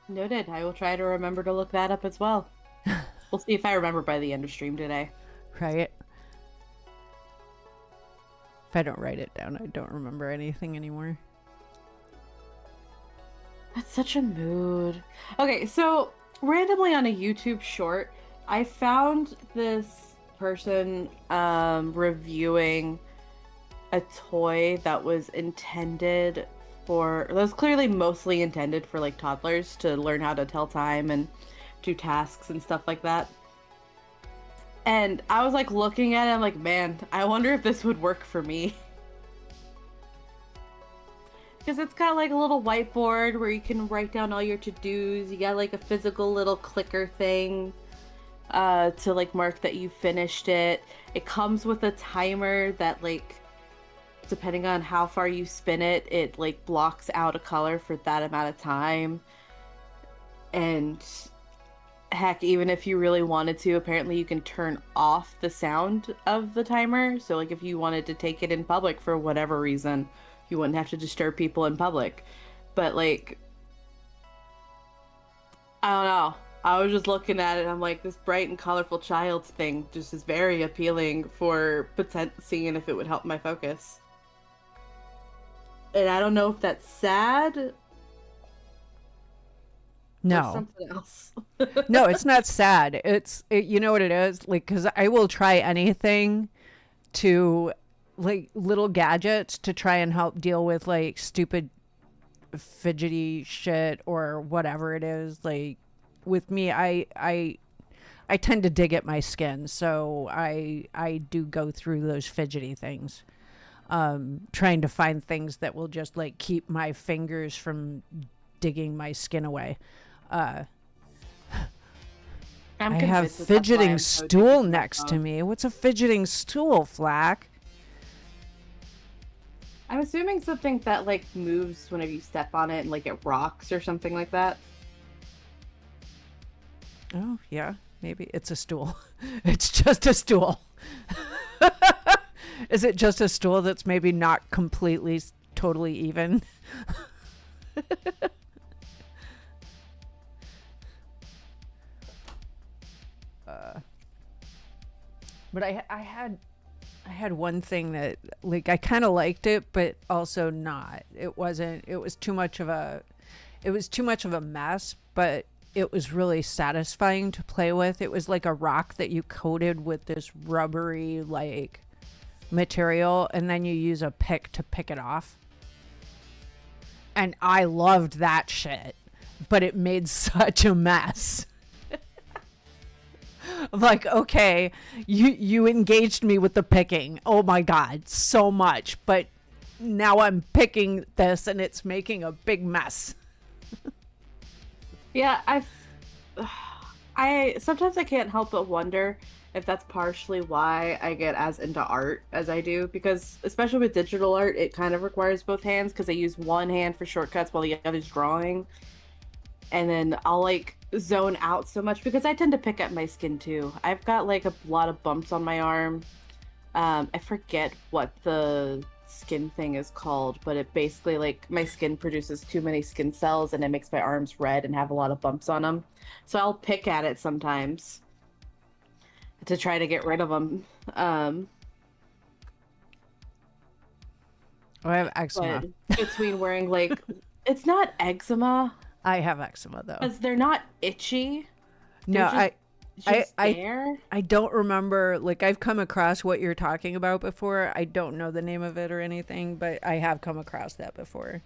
Noted. I will try to remember to look that up as well. We'll see if I remember by the end of stream today. Right. If I don't write it down, I don't remember anything anymore. That's such a mood. Okay, so randomly on a YouTube short, I found this person reviewing a toy that was intended that was clearly mostly intended for like toddlers to learn how to tell time and do tasks and stuff like that. And I was like looking at it, I'm like, man, I wonder if this would work for me. Because it's got like a little whiteboard where you can write down all your to-dos. You got like a physical little clicker thing to like mark that you finished it. It comes with a timer that like, depending on how far you spin it, it like blocks out a color for that amount of time. And heck, even if you really wanted to, apparently you can turn off the sound of the timer. So like if you wanted to take it in public for whatever reason, you wouldn't have to disturb people in public. But like, I don't know. I was just looking at it and I'm like, this bright and colorful child's thing just is very appealing for seeing if it would help my focus. And I don't know if that's sad. No. Or something else. No, it's not sad. You know what it is? Like, because I will try anything to, like, little gadgets to try and help deal with, like, stupid fidgety shit or whatever it is. Like, with me, I tend to dig at my skin, so I do go through those fidgety things. Trying to find things that will just like keep my fingers from digging my skin away. I have fidgeting stool next to me. What's a fidgeting stool, Flack? I'm assuming something that like moves whenever you step on it and like it rocks or something like that. Oh, yeah, maybe it's a stool. It's just a stool. Is it just a stool that's maybe not completely, totally even? But I had one thing that like I kind of liked it, but also not. It wasn't. It was too much of a. It was too much of a mess, but it was really satisfying to play with. It was like a rock that you coated with this rubbery like material, and then you use a pick to pick it off. And I loved that shit, but it made such a mess. I'm like, okay, you engaged me with the picking. Oh my God, so much. But now I'm picking this and it's making a big mess. Yeah, I sometimes I can't help but wonder if that's partially why I get as into art as I do, because especially with digital art, it kind of requires both hands because I use one hand for shortcuts while the other's drawing. And then I'll like zone out so much because I tend to pick at my skin too. I've got like a lot of bumps on my arm. I forget what the skin thing is called, but it basically like my skin produces too many skin cells and it makes my arms red and have a lot of bumps on them. So I'll pick at it sometimes to try to get rid of them. I have eczema. But between wearing like, it's not eczema. I have eczema though. Because they're not itchy. No, There. I don't remember. Like I've come across what you're talking about before. I don't know the name of it or anything, but I have come across that before.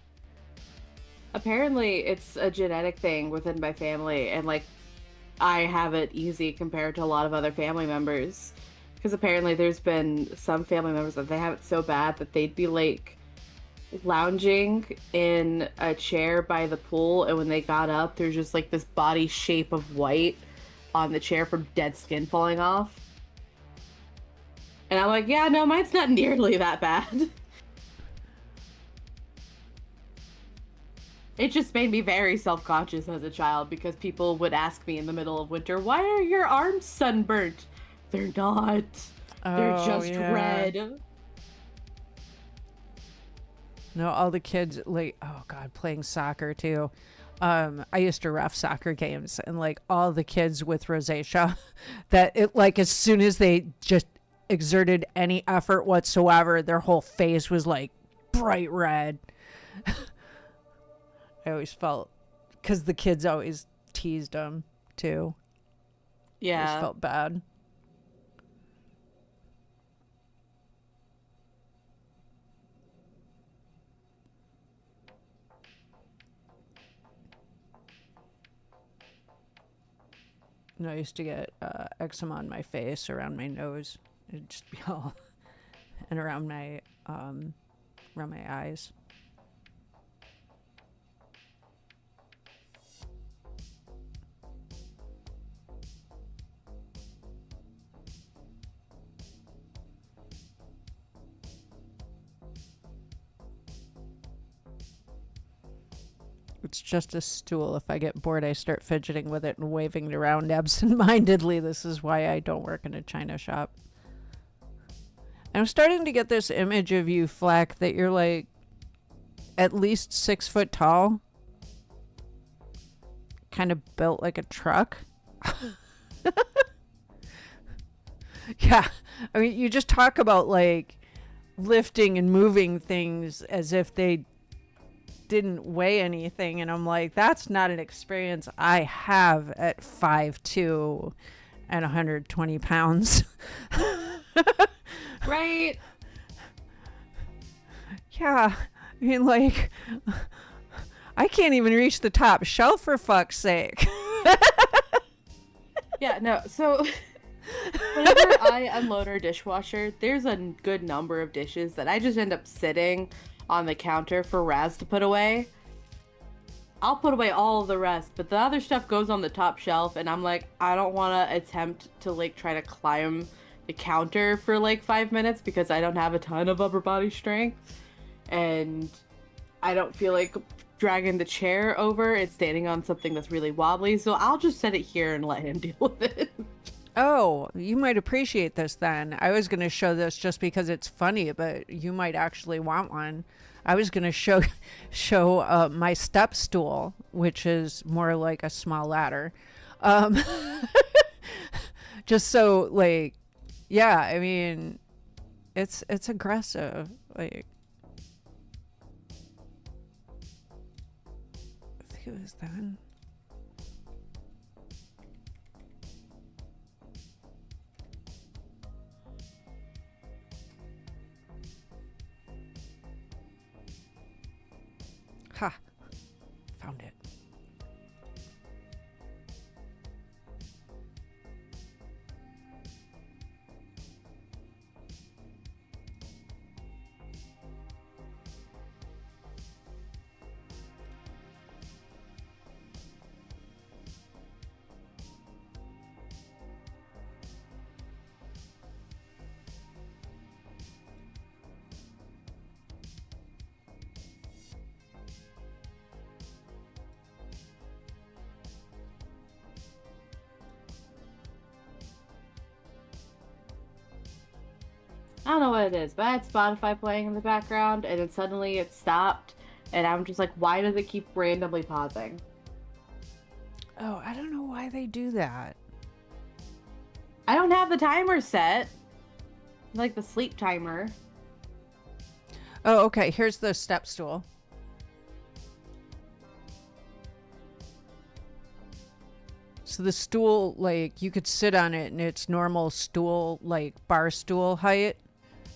Apparently, it's a genetic thing within my family, and like, I have it easy compared to a lot of other family members. Because apparently, there's been some family members that they have it so bad that they'd be like lounging in a chair by the pool, and when they got up, there's just like this body shape of white on the chair from dead skin falling off. And I'm like, yeah, no, mine's not nearly that bad. It just made me very self-conscious as a child because people would ask me in the middle of winter, why are your arms sunburnt? They're not. They're just red. No, all the kids like, oh God, playing soccer too. I used to ref soccer games, and like all the kids with rosacea, that it like as soon as they just exerted any effort whatsoever, their whole face was like bright red. I always felt, because the kids always teased them too. Yeah. I always felt bad. No, I used to get eczema on my face, around my nose. It'd just be all, and around my eyes. It's just a stool. If I get bored, I start fidgeting with it and waving it around absent-mindedly. This is why I don't work in a china shop. I'm starting to get this image of you, Flack, that you're like at least 6 foot tall. Kind of built like a truck. Yeah. I mean, you just talk about like lifting and moving things as if they didn't weigh anything, and I'm like, that's not an experience I have at 5'2" and 120 pounds. Right. Yeah, I mean, like, I can't even reach the top shelf, for fuck's sake. Yeah, no, so whenever I unload our dishwasher, there's a good number of dishes that I just end up sitting on the counter for Raz to put away. I'll put away all of the rest, but the other stuff goes on the top shelf, and I'm like, I don't want to attempt to like try to climb the counter for like 5 minutes because I don't have a ton of upper body strength, and I don't feel like dragging the chair over and standing on something that's really wobbly, so I'll just set it here and let him deal with it. Oh, you might appreciate this then. I was going to show this just because it's funny, but you might actually want one. I was gonna show my step stool, which is more like a small ladder. Um, just so like, yeah, I mean, it's aggressive. Like, I think it was then. Ha! Found it. I don't know what it is, but I had Spotify playing in the background, and then suddenly it stopped, and I'm just like, why does it keep randomly pausing? Oh, I don't know why they do that. I don't have the timer set. Like the sleep timer. Oh, okay. Here's the step stool. So the stool, like, you could sit on it and it's normal stool, like bar stool height.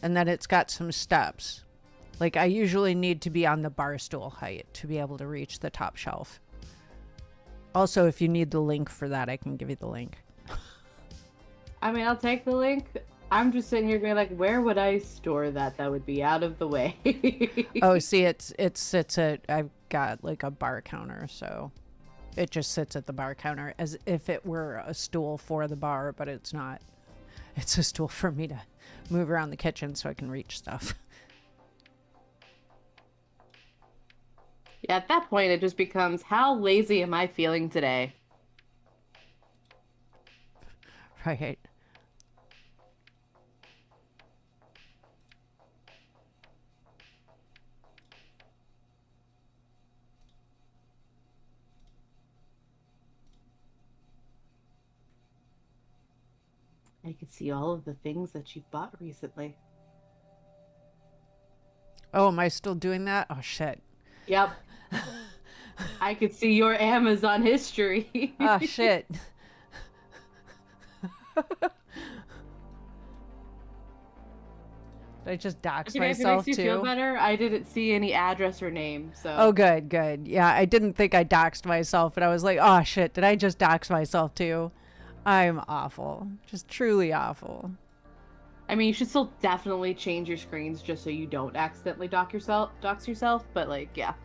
And then it's got some steps. Like, I usually need to be on the bar stool height to be able to reach the top shelf. Also, if you need the link for that, I can give you the link. I mean, I'll take the link. I'm just sitting here being like, where would I store that would be out of the way? Oh, see, it sits at, I've got like a bar counter, so it just sits at the bar counter as if it were a stool for the bar, but it's not. It's a stool for me to move around the kitchen so I can reach stuff. Yeah, at that point, it just becomes, how lazy am I feeling today? Right. I can see all of the things that you've bought recently. Oh, am I still doing that? Oh, shit. Yep. I could see your Amazon history. Oh, shit. Did I just dox Okay, if it myself makes you too? feel better, I didn't see any address or name, so. Oh, good, good. Yeah, I didn't think I doxed myself, but I was like, oh, shit, did I just dox myself too? I'm awful. Just truly awful. I mean, you should still definitely change your screens just so you don't accidentally dox yourself, but like, yeah.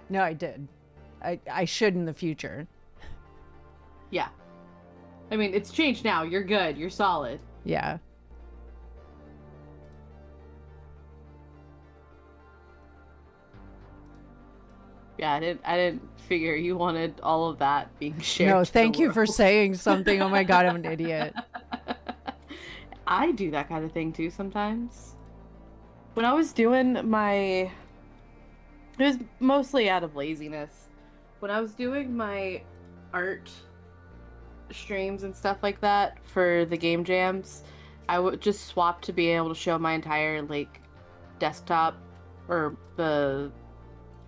No, I did. I should in the future. Yeah. I mean, it's changed now. You're good. You're solid. Yeah. Yeah, I didn't figure you wanted all of that being shared. No, to the thank you for world. saying something. Oh my god, I'm an idiot. I do that kind of thing too sometimes. When I was doing my... It was mostly out of laziness. When I was doing my art streams and stuff like that for the game jams, I would just swap to be able to show my entire, like, desktop or the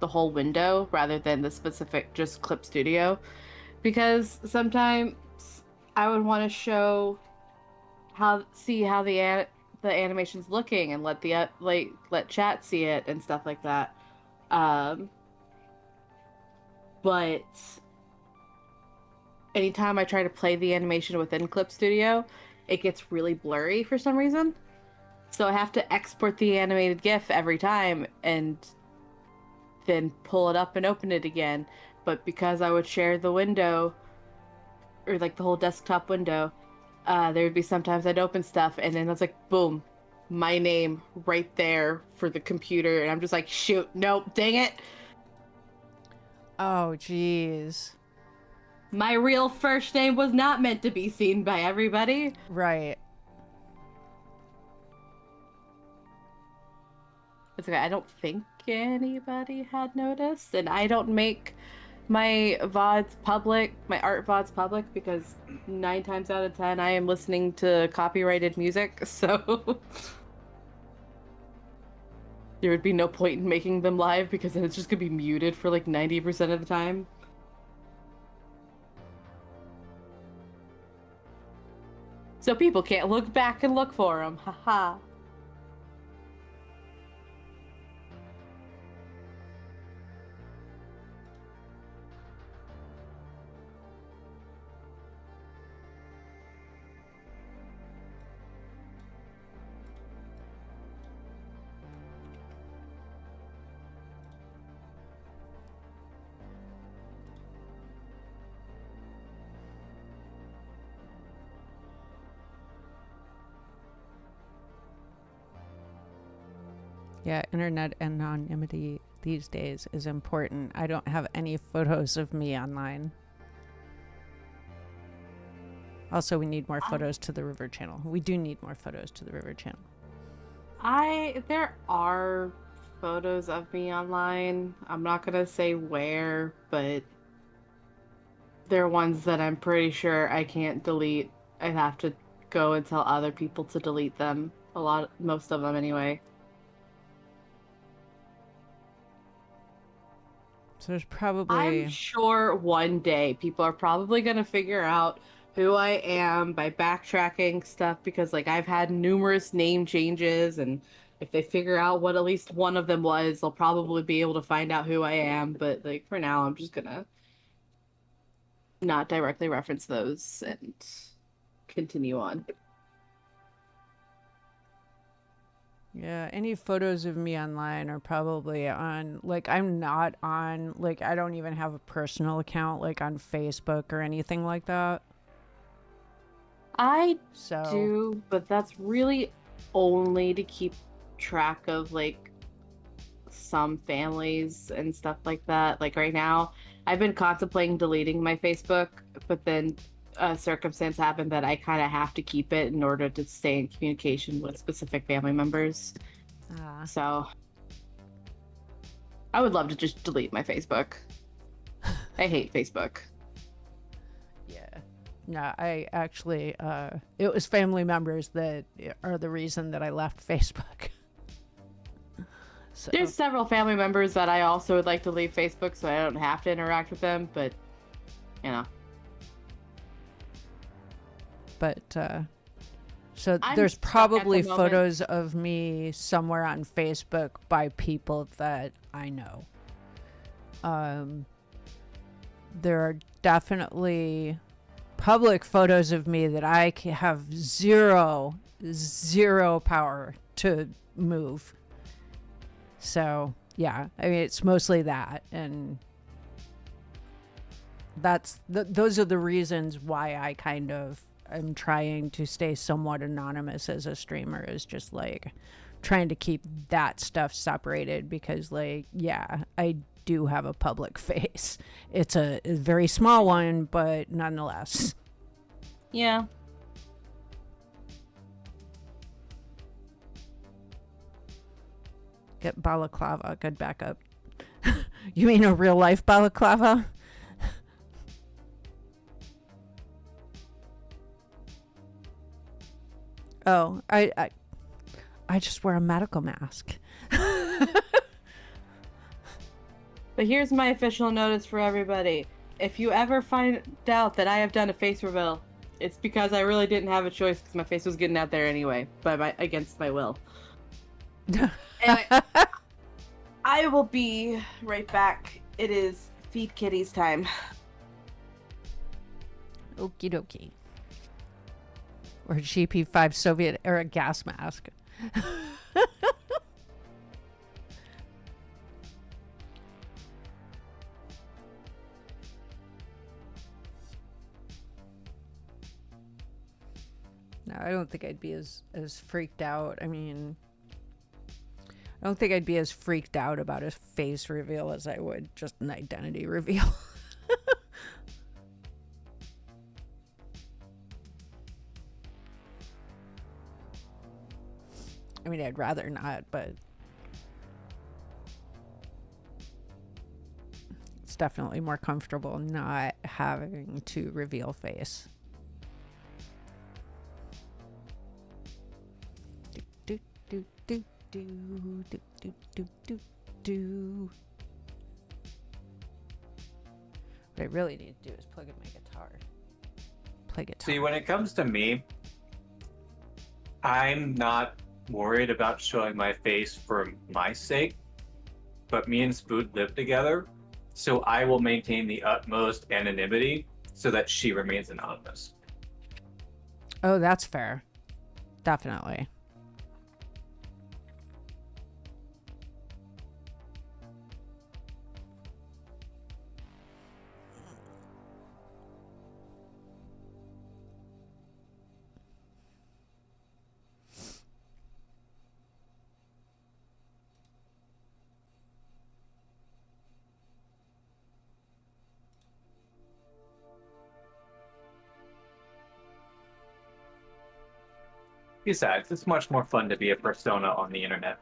whole window rather than the specific just Clip Studio. Because sometimes I would want to show see how the animation's looking and let the let chat see it and stuff like that. But anytime I try to play the animation within Clip Studio, it gets really blurry for some reason. So I have to export the animated GIF every time and then pull it up and open it again. But because I would share the window, or like the whole desktop window, there would be sometimes I'd open stuff and then it's like, boom, my name right there for the computer. And I'm just like, shoot, nope, dang it. Oh, jeez. My real first name was not meant to be seen by everybody. Right. It's okay, I don't think anybody had noticed. And I don't make my VODs public, my art VODs public, because 9 times out of 10 I am listening to copyrighted music, so there would be no point in making them live because then it's just gonna be muted for like 90% of the time. So people can't look back and look for them. Haha. Yeah, internet anonymity these days is important. I don't have any photos of me online. Also, we need more photos to the River Channel. We do need more photos to the River Channel. There are photos of me online. I'm not gonna say where, but they're ones that I'm pretty sure I can't delete. I have to go and tell other people to delete them. Most of them anyway. So there's probably... I'm sure one day people are probably gonna figure out who I am by backtracking stuff, because like I've had numerous name changes, and if they figure out what at least one of them was, they'll probably be able to find out who I am. But like for now, I'm just gonna not directly reference those and continue on. Yeah, any photos of me online are probably on, like, I'm not on, like, I don't even have a personal account, like, on Facebook or anything like that. I So... do, but that's really only to keep track of, like, some families and stuff like that. Like, right now, I've been contemplating deleting my Facebook, but then a circumstance happened that I kind of have to keep it in order to stay in communication with specific family members. So I would love to just delete my Facebook. I hate Facebook. Yeah. No, I actually, it was family members that are the reason that I left Facebook. So. There's several family members that I also would like to leave Facebook so I don't have to interact with them, but, you know. But, so there's probably the photos of me somewhere on Facebook by people that I know. There are definitely public photos of me that I have zero power to move. So, yeah, I mean, it's mostly that. And those are the reasons why I kind of am trying to stay somewhat anonymous as a streamer, is just like trying to keep that stuff separated, because like, yeah, I do have a public face. It's a very small one, but nonetheless. Yeah. Get balaclava, good backup. You mean a real life balaclava? Oh, I just wear a medical mask. But here's my official notice for everybody. If you ever find out that I have done a face reveal, it's because I really didn't have a choice, because my face was getting out there anyway, against my will. Anyway, I will be right back. It is feed kitties time. Okie dokie. Or GP5 Soviet era gas mask. No, I don't think I'd be as freaked out. I mean, I don't think I'd be as freaked out about a face reveal as I would just an identity reveal. I mean, I'd rather not, but it's definitely more comfortable not having to reveal face. Do, do, do, do, do, do, do, do, do. What I really need to do is plug in my guitar. Play guitar. See, when it comes to me, I'm not worried about showing my face for my sake, but me and Spoot live together, so I will maintain the utmost anonymity so that she remains anonymous. Oh, that's fair. Definitely. Besides, it's much more fun to be a persona on the internet.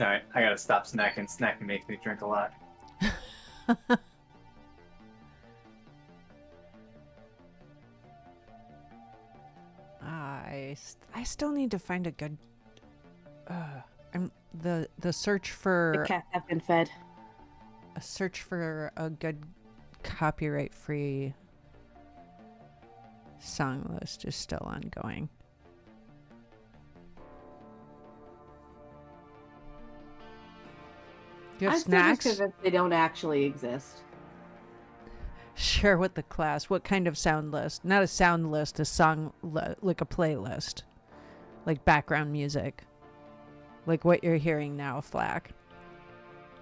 Alright, I gotta stop snacking. Snacking makes me drink a lot. I still need to find a good. The search for The cats have been fed. a search for a good copyright-free song list is still ongoing. Do you have I'm still just snacks? convinced they don't actually exist. Share with the class. What kind of sound list? Not a sound list, a song, like a playlist. Like background music. Like what you're hearing now, Flack.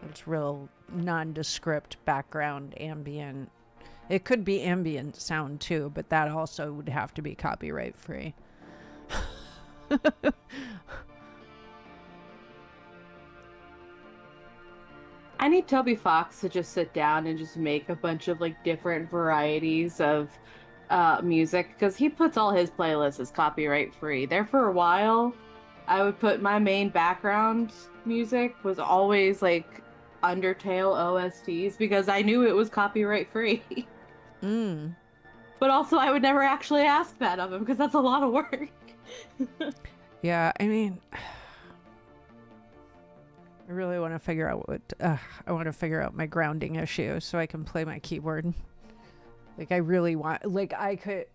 It's real nondescript background ambient. It could be ambient sound too, but that also would have to be copyright free. I need Toby Fox to just sit down and just make a bunch of like different varieties of music, because he puts all his playlists as copyright free. There for a while, I would put my main background music was always like Undertale OSTs because I knew it was copyright free. But also I would never actually ask that of him because that's a lot of work. Yeah, I mean, I really want to figure out what I want to figure out my grounding issue so I can play my keyboard. Like I really want, like I could,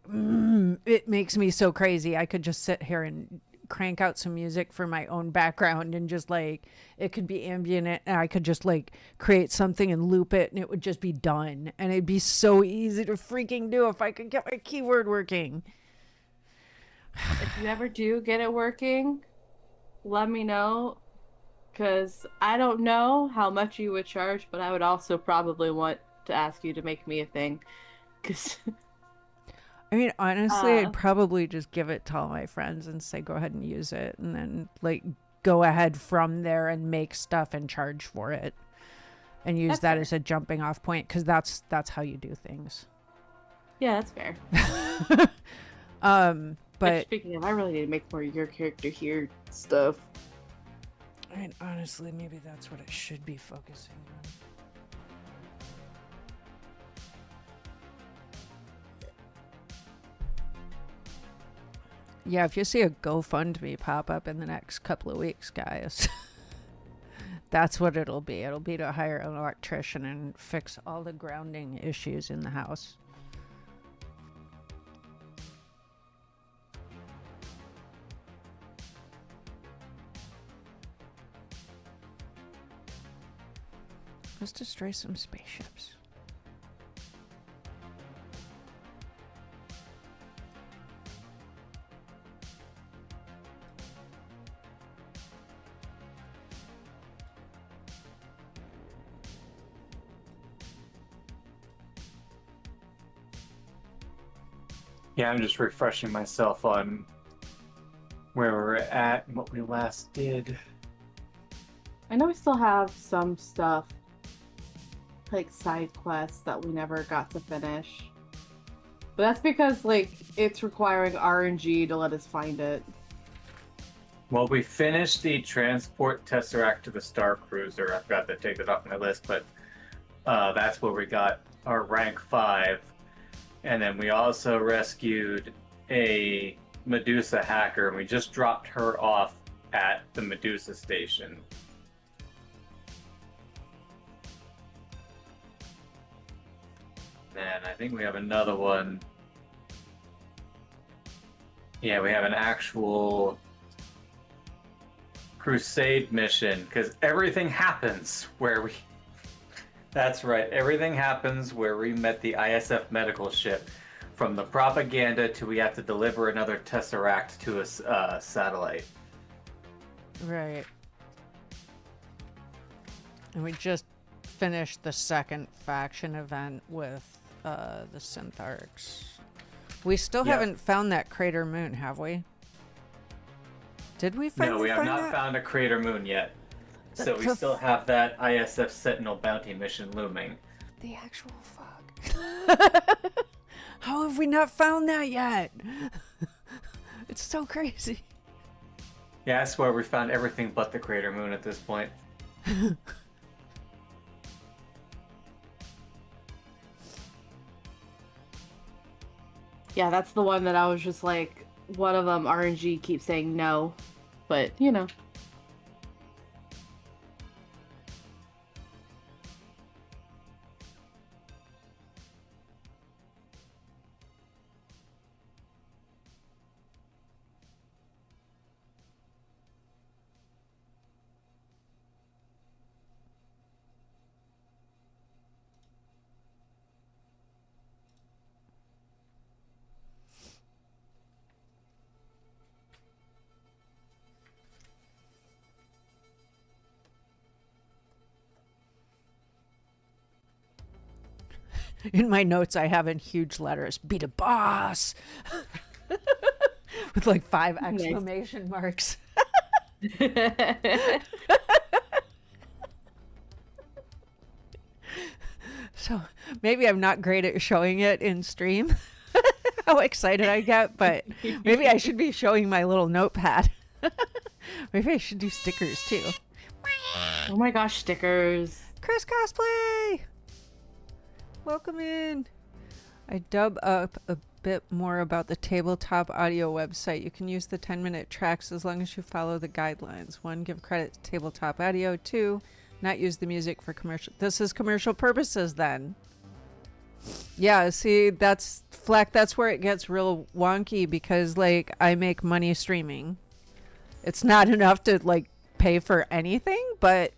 it makes me so crazy. I could just sit here and crank out some music for my own background and just like, it could be ambient and I could just like create something and loop it and it would just be done. And it'd be so easy to freaking do if I could get my keyboard working. If you ever do get it working, let me know. Because I don't know how much you would charge, but I would also probably want to ask you to make me a thing. 'Cause I mean, honestly, Uh. I'd probably just give it to all my friends and say, go ahead and use it. And then, like, go ahead from there and make stuff and charge for it. And use That's that fair. as a jumping off point, because that's how you do things. Yeah, that's fair. But Speaking of, I really need to make more your character here stuff. I mean, honestly, maybe that's what I should be focusing on. Yeah, if you see a GoFundMe pop up in the next couple of weeks, guys, that's what it'll be. It'll be to hire an electrician and fix all the grounding issues in the house. Let's destroy some spaceships. Yeah, I'm just refreshing myself on where we're at and what we last did. I know we still have some stuff, like side quests that we never got to finish. But that's because, like, it's requiring RNG to let us find it. Well, we finished the transport tesseract to the Star Cruiser. I forgot to take that off my list, but that's where we got our rank 5. And then we also rescued a Medusa hacker, and we just dropped her off at the Medusa station. And I think we have another one. Yeah, we have an actual crusade mission, because everything happens where we... That's right, everything happens where we met the ISF medical ship. From the propaganda to we have to deliver another tesseract to a satellite. Right. And we just finished the second faction event with the Syntharks. We still Yep. haven't found that crater moon, have we? Did we finally No, we have find not that? found a crater moon yet. So we The still have that ISF Sentinel bounty mission looming. The actual fuck. How have we not found that yet? It's so crazy. Yeah, I swear we found everything but the crater moon at this point. Yeah, that's the one that I was just like, one of them, RNG, keeps saying no. But, you know. In my notes, I have in huge letters, "Be the boss," with like 5 exclamation marks. So maybe I'm not great at showing it in stream, how excited I get, but maybe I should be showing my little notepad. Maybe I should do stickers too. Oh my gosh, stickers. Chris Cosplay! Welcome in. I dub up a bit more about the tabletop audio website. You can use the 10-minute tracks as long as you follow the guidelines. 1, give credit to tabletop audio. 2, not use the music for commercial. This is commercial purposes then. Yeah, see, that's Fleck, that's where it gets real wonky because like I make money streaming. It's not enough to like pay for anything, but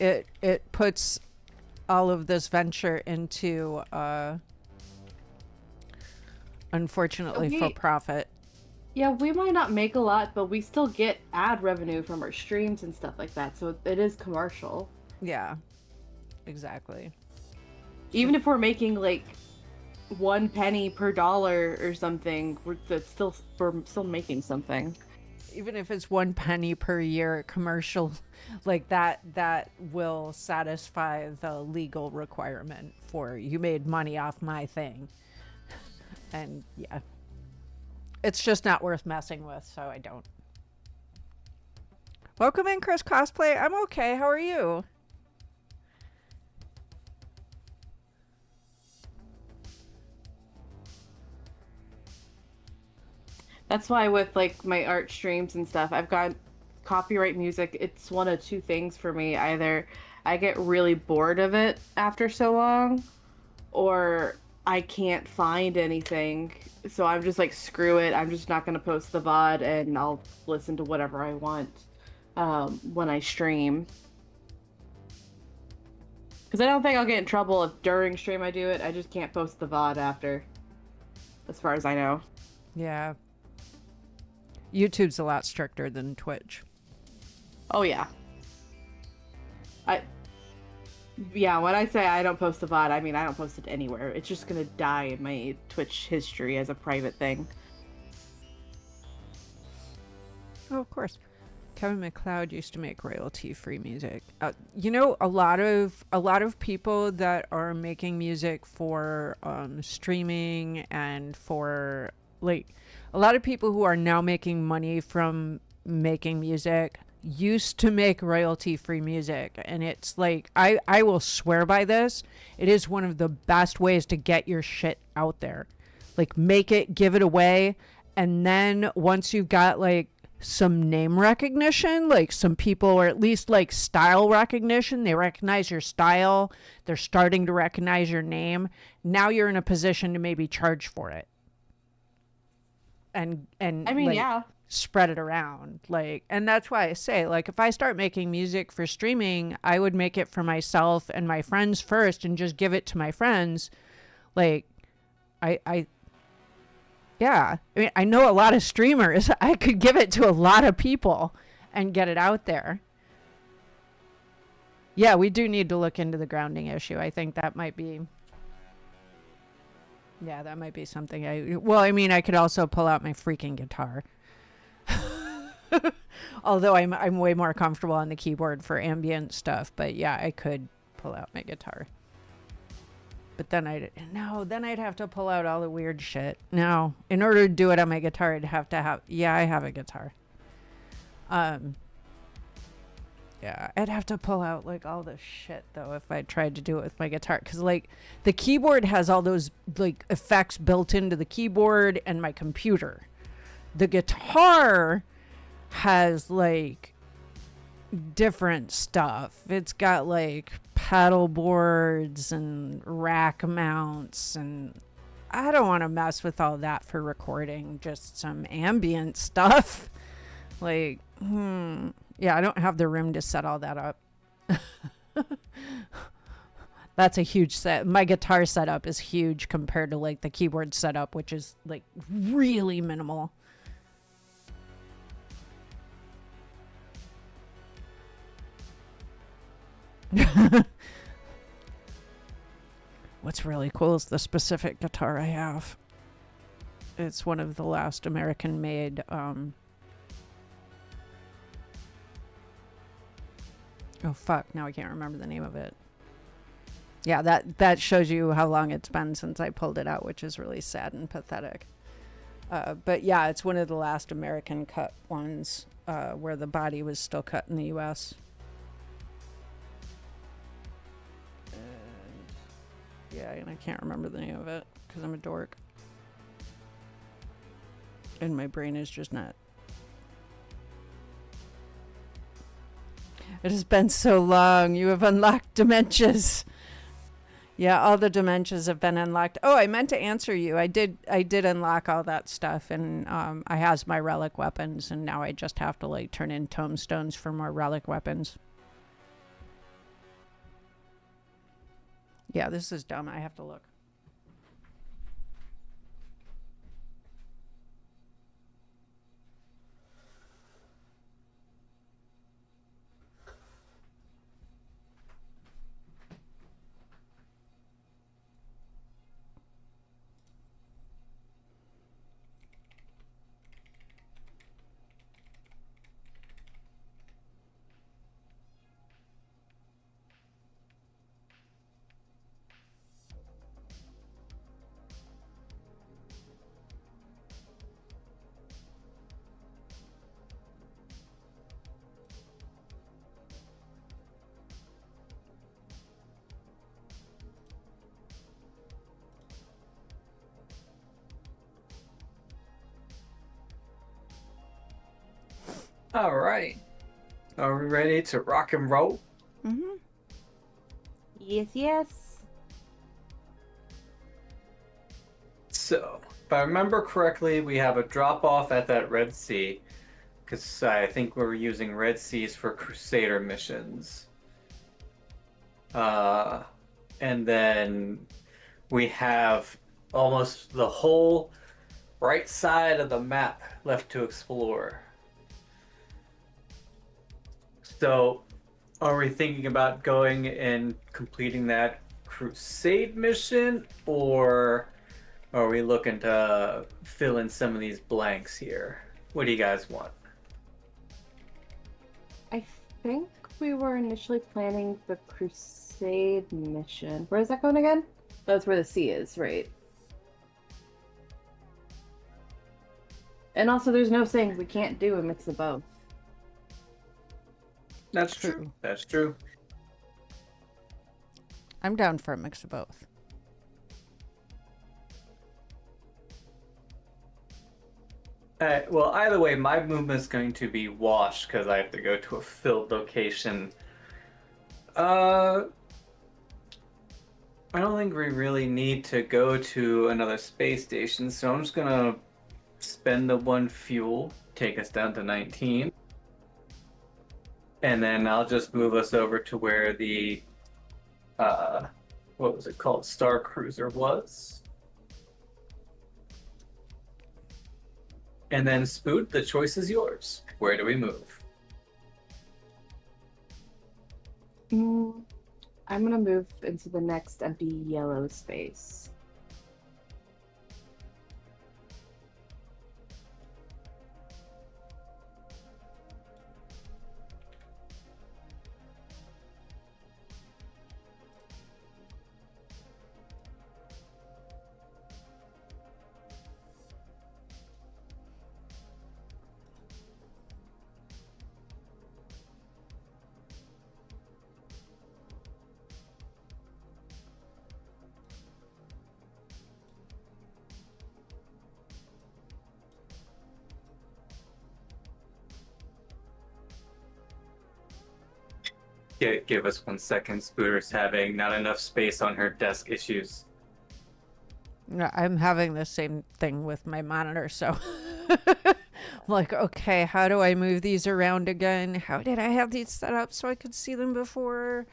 it puts all of this venture into unfortunately for profit. Yeah, we might not make a lot, but we still get ad revenue from our streams and stuff like that, so it is commercial. Yeah, exactly. Even if we're making like 1 penny per dollar or something, we're still making something. Even if it's 1 penny per year commercial, like that will satisfy the legal requirement for you made money off my thing. And yeah, it's just not worth messing with, so I don't. Welcome in, Chris Cosplay. I'm okay. How are you? That's why with like my art streams and stuff, I've got copyright music. It's one of two things for me. Either I get really bored of it after so long, or I can't find anything. So I'm just like, screw it. I'm just not going to post the VOD and I'll listen to whatever I want when I stream. Because I don't think I'll get in trouble if during stream I do it. I just can't post the VOD after, as far as I know. Yeah. YouTube's a lot stricter than Twitch. Oh yeah. When I say I don't post the VOD, I mean I don't post it anywhere. It's just gonna die in my Twitch history as a private thing. Oh, of course. Kevin MacLeod used to make royalty-free music. You know, a lot of people that are making music for streaming and for like a lot of people who are now making money from making music used to make royalty-free music, and it's like I will swear by this. It is one of the best ways to get your shit out there. Like, make it, give it away, and then once you've got like some name recognition, like some people, or at least like style recognition, they recognize your style, they're starting to recognize your name, now you're in a position to maybe charge for it. And I mean, like, yeah. spread it around, like, and that's why I say, like, if I start making music for streaming, I would make it for myself and my friends first and just give it to my friends. Like, yeah, I mean, I know a lot of streamers. I could give it to a lot of people and get it out there. Yeah, we do need to look into the grounding issue. I think that might be, yeah, that might be something well, I mean, I could also pull out my freaking guitar. Although I'm way more comfortable on the keyboard for ambient stuff, but yeah, I could pull out my guitar. But then I'd have to pull out all the weird shit. No, in order to do it on my guitar, I'd have to have, yeah, I have a guitar. Yeah, I'd have to pull out like all the shit though if I tried to do it with my guitar, because like the keyboard has all those like effects built into the keyboard and my computer. The guitar has like different stuff. It's got like pedal boards and rack mounts, and I don't want to mess with all that for recording just some ambient stuff. Like, yeah, I don't have the room to set all that up. That's a huge set. My guitar setup is huge compared to like the keyboard setup, which is like really minimal. What's really cool is the specific guitar I have. It's one of the last American made oh fuck, now I can't remember the name of it. Yeah, that shows you how long it's been since I pulled it out, which is really sad and pathetic. But yeah, it's one of the last American cut ones where the body was still cut in the US. Yeah, and I can't remember the name of it because I'm a dork. And my brain is just not. It has been so long. You have unlocked dementias. Yeah, all the dementias have been unlocked. Oh, I meant to answer you. I did unlock all that stuff, and I has my relic weapons, and now I just have to like turn in tomestones for more relic weapons. Yeah, this is dumb. I have to look. All right. Are we ready to rock and roll? Mm-hmm. Yes, yes. So, if I remember correctly, we have a drop off at that Red Sea, because I think we're using Red Seas for Crusader missions. And then we have almost the whole right side of the map left to explore. So, are we thinking about going and completing that Crusade mission, or are we looking to fill in some of these blanks here? What do you guys want? I think we were initially planning the Crusade mission. Where is that going again? That's where the sea is, right? And also, there's no saying we can't do a mix of both. That's true. That's true. I'm down for a mix of both. Well, either way, my movement's going to be washed because I have to go to a filled location. I don't think we really need to go to another space station, so I'm just gonna spend the one fuel, take us down to 19. And then I'll just move us over to where the, what was it called? Star Cruiser was. And then Spoot, the choice is yours. Where do we move? I'm gonna move into the next empty yellow space. Give us 1 second. Spooter's having not enough space on her desk issues. No, I'm having the same thing with my monitor, so like, okay, how do I move these around again? How did I have these set up so I could see them before?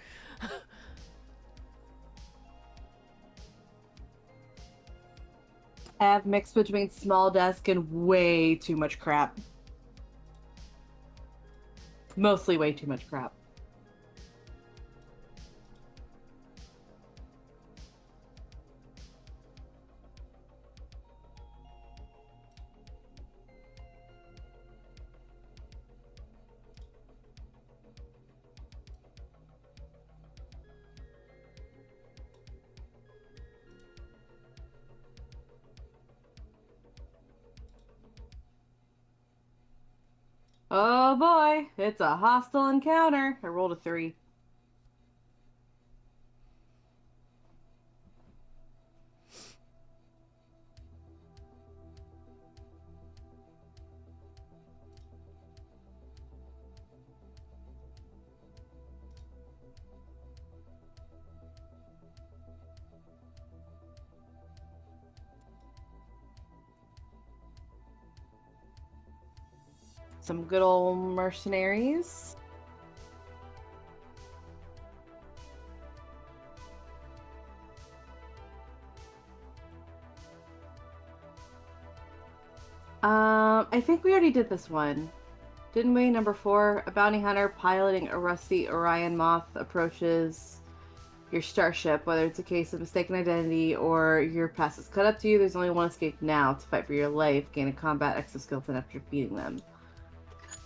I have mixed between small desk and way too much crap. Mostly way too much crap. Oh boy, it's a hostile encounter. I rolled a 3. Some good old mercenaries. I think we already did this one. Didn't we? Number 4, a bounty hunter piloting a rusty Orion moth approaches your starship, whether it's a case of mistaken identity or your past is cut up to you. There's only one escape now to fight for your life. Gain a combat exoskeleton after defeating them.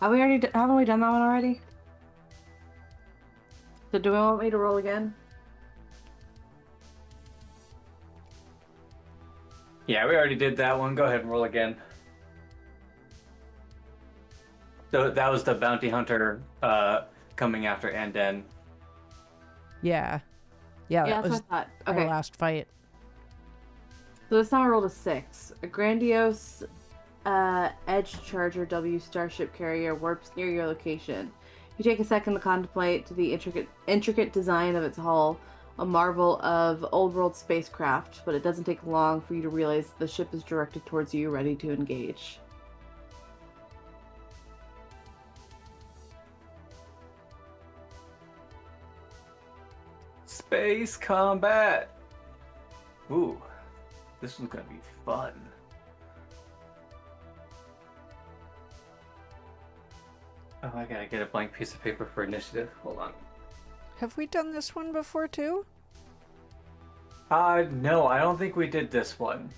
Haven't we done that one already? So do we want me to roll again? Yeah, we already did that one. Go ahead and roll again. So that was the bounty hunter coming after Anden. Yeah. Yeah, that that's was what I thought. our Okay. last fight. So this time I rolled a 6. A grandiose Edge Charger W starship carrier warps near your location. You take a second to contemplate the intricate design of its hull, a marvel of old world spacecraft, but it doesn't take long for you to realize the ship is directed towards you, ready to engage. Space combat. Ooh, this one's gonna be fun. Oh, I gotta get a blank piece of paper for initiative. Hold on. Have we done this one before too? No, I don't think we did this one.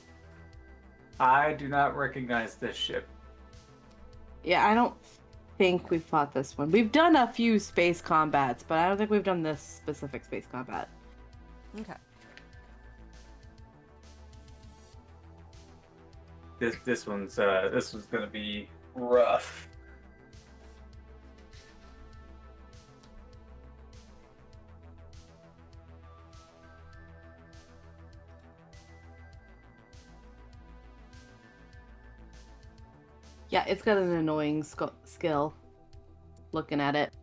I do not recognize this ship. Yeah, I don't think we've fought this one. We've done a few space combats, but I don't think we've done this specific space combat. Okay. This one's gonna be rough. Yeah, it's got an annoying skill. Looking at it.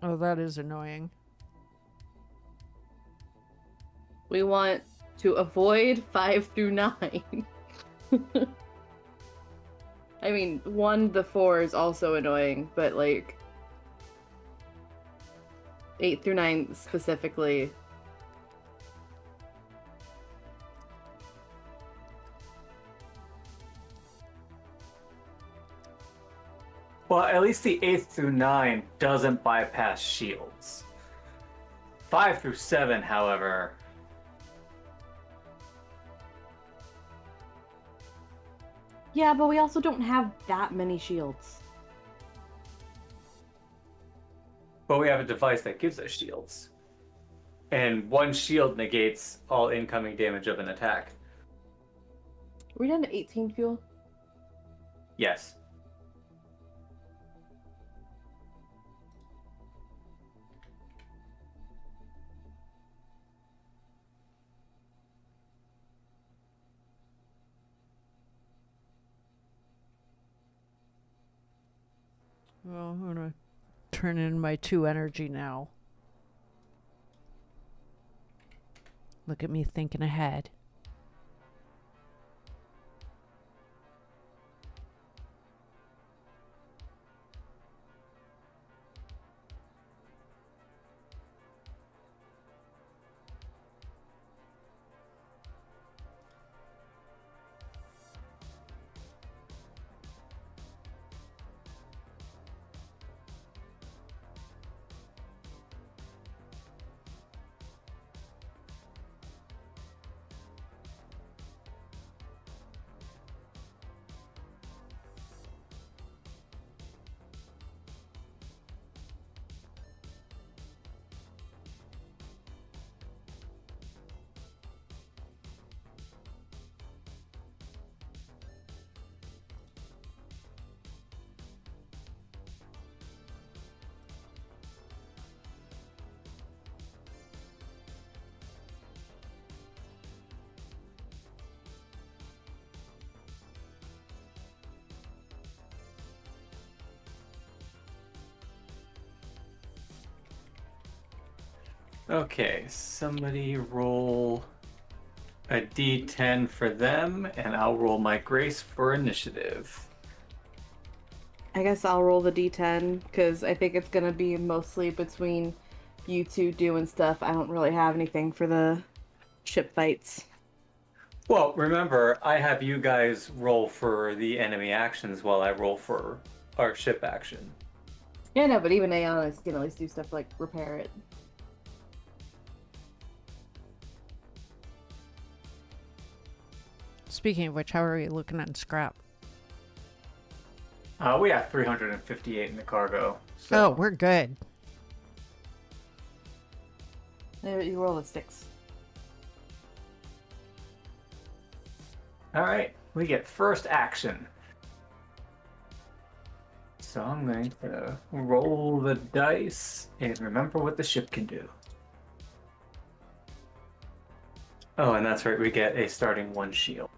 Oh, that is annoying. We want to avoid 5 through 9. I mean, 1 to 4 is also annoying, but like 8 through 9 specifically. Well, at least the 8th through 9 doesn't bypass shields. 5 through 7, however. Yeah, but we also don't have that many shields. But we have a device that gives us shields. And 1 shield negates all incoming damage of an attack. Are we down to 18 fuel? Yes. Well, I'm gonna turn in my 2 energy now. Look at me thinking ahead. Okay, somebody roll a d10 for them, and I'll roll my grace for initiative. I guess I'll roll the d10, because I think it's going to be mostly between you two doing stuff. I don't really have anything for the ship fights. Well, remember, I have you guys roll for the enemy actions while I roll for our ship action. Yeah, no, but even Aonyx can at least do stuff like repair it. Speaking of which, how are we looking at scrap? We have 358 in the cargo. So. Oh, we're good. You roll a 6. All right, we get first action. So I'm going to roll the dice and remember what the ship can do. Oh, and that's right, we get a starting 1 shield.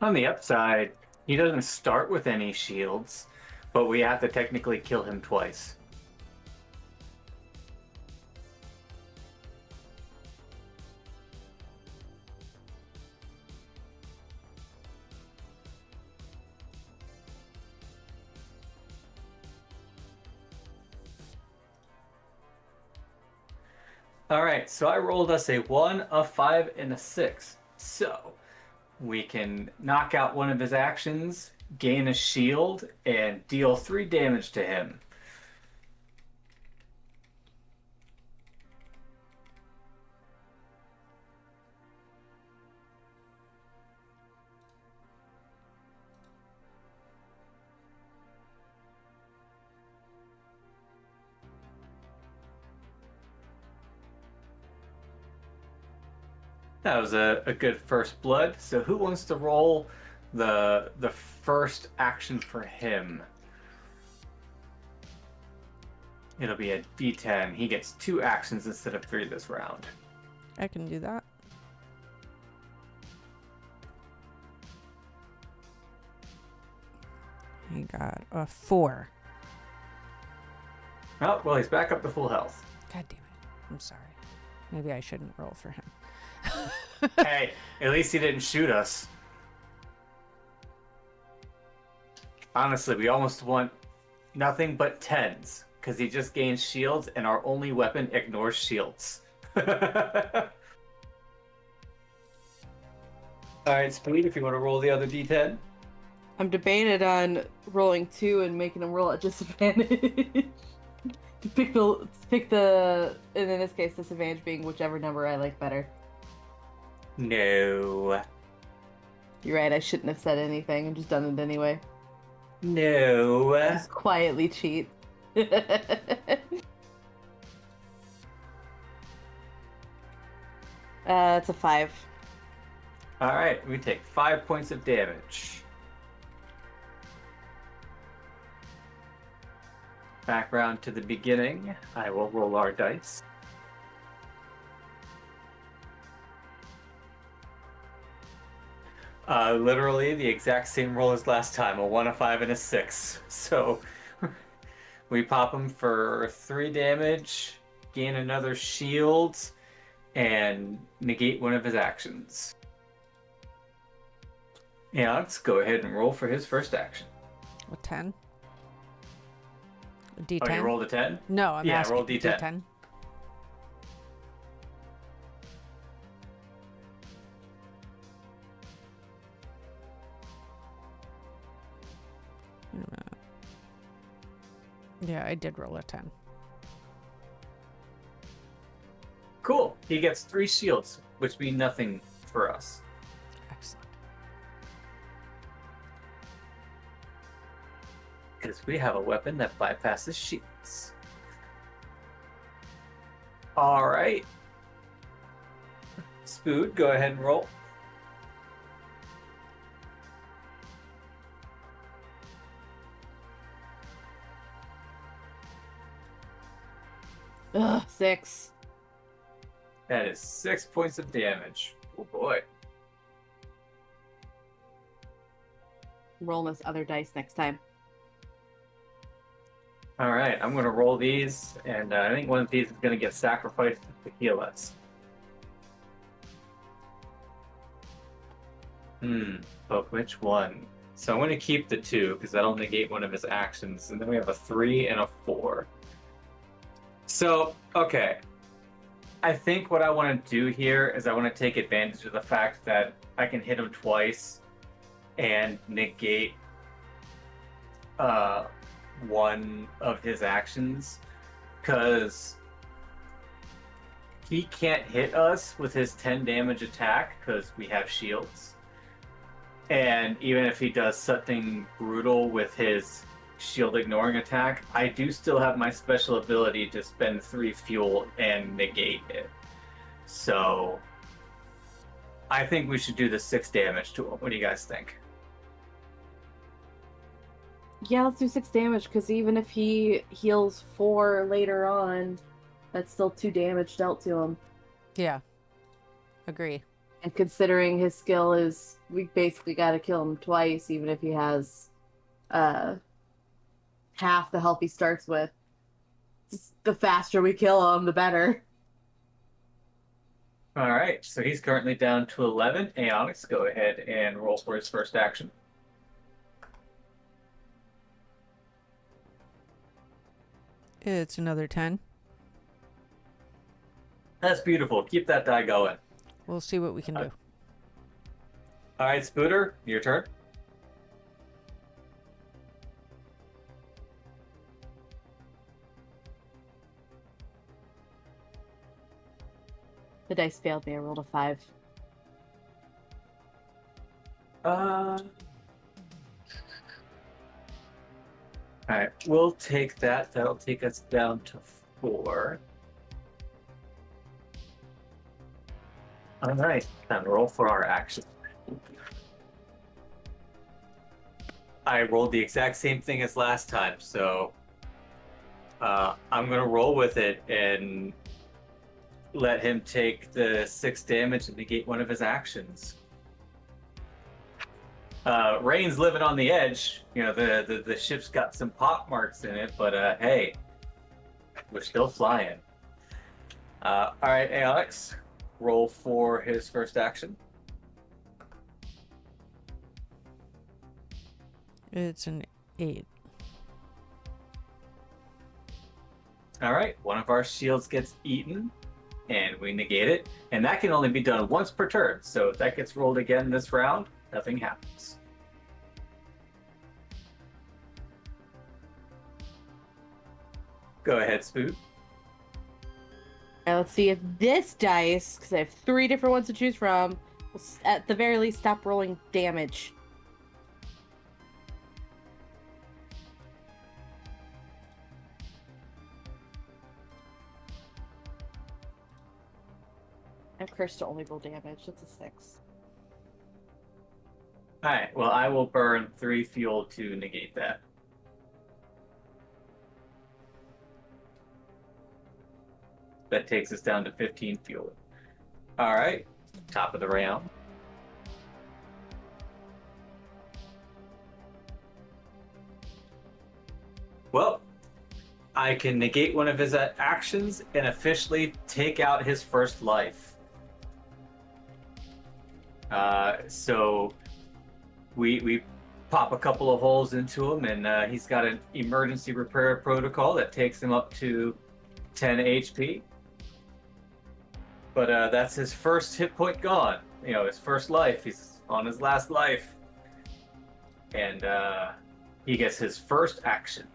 On the upside, he doesn't start with any shields, but we have to technically kill him twice. Alright, so I rolled us a 1, a 5, and a 6. So we can knock out one of his actions, gain a shield, and deal 3 damage to him. That was a good first blood. So who wants to roll the first action for him? It'll be a D10. He gets 2 actions instead of 3 this round. I can do that. He got a 4. Oh, well, he's back up to full health. God damn it. I'm sorry. Maybe I shouldn't roll for him. Hey, at least he didn't shoot us. Honestly, we almost want nothing but 10s, because he just gains shields, and our only weapon ignores shields. Alright, Speed, if you want to roll the other D10. I'm debated on rolling 2 and making him roll at disadvantage. to pick the, and in this case, disadvantage being whichever number I like better. No. You're right, I shouldn't have said anything. I've just done it anyway. No. Just quietly cheat. It's a 5. Alright, we take 5 points of damage. Back round to the beginning. I will roll our dice. Literally the exact same roll as last time, a 1, a 5, and a 6. So we pop him for 3 damage, gain another shield, and negate one of his actions. Yeah, let's go ahead and roll for his first action. A 10. A D10. Oh, you rolled a 10? No, I'm asking. Roll D10. D10. Yeah, I did roll a 10. Cool. He gets 3 shields, which mean nothing for us. Excellent. Because we have a weapon that bypasses shields. Alright. Spood, go ahead and roll. Ugh, 6. That is 6 points of damage. Oh boy. Roll this other dice next time. Alright, I'm going to roll these, and I think one of these is going to get sacrificed to heal us. But which one? So I'm going to keep the 2, because that'll negate one of his actions, and then we have a 3 and a 4. So, okay. I think what I want to do here is I want to take advantage of the fact that I can hit him twice and negate uh, one of his actions, because he can't hit us with his 10 damage attack because we have shields. And even if he does something brutal with his shield ignoring attack, I do still have my special ability to spend 3 fuel and negate it. So I think we should do the 6 damage to him. What do you guys think? Yeah, let's do 6 damage, because even if he heals 4 later on, that's still 2 damage dealt to him. Yeah. Agree. And considering his skill is, we basically gotta kill him twice, even if he has half the health he starts with. Just the faster we kill him, the better. All right, so he's currently down to 11. Aonyx, go ahead and roll for his first action. It's another 10. That's beautiful. Keep that die going. We'll see what we can do. All right, Spooter, your turn. The dice failed me. I rolled a 5. All right, we'll take that. That'll take us down to 4. All right, time to roll for our action. I rolled the exact same thing as last time, so I'm gonna roll with it and let him take the 6 damage and negate one of his actions. Rain's living on the edge. You know, the ship's got some pock marks in it, but hey, we're still flying. All right, Aonyx, roll for his first action. It's an 8. All right, one of our shields gets eaten, and we negate it. And that can only be done once per turn, so if that gets rolled again this round, nothing happens. Go ahead, Spoot. Now let's see if this dice, because I have 3 different ones to choose from, will at the very least stop rolling damage. I'm cursed to only roll damage. That's a 6. All right, well, I will burn 3 fuel to negate that. That takes us down to 15 fuel. All right, top of the round. Well, I can negate one of his actions and officially take out his first life. So we pop a couple of holes into him, and he's got an emergency repair protocol that takes him up to 10 HP. But that's his first hit point gone. You know, his first life. He's on his last life. And he gets his first action.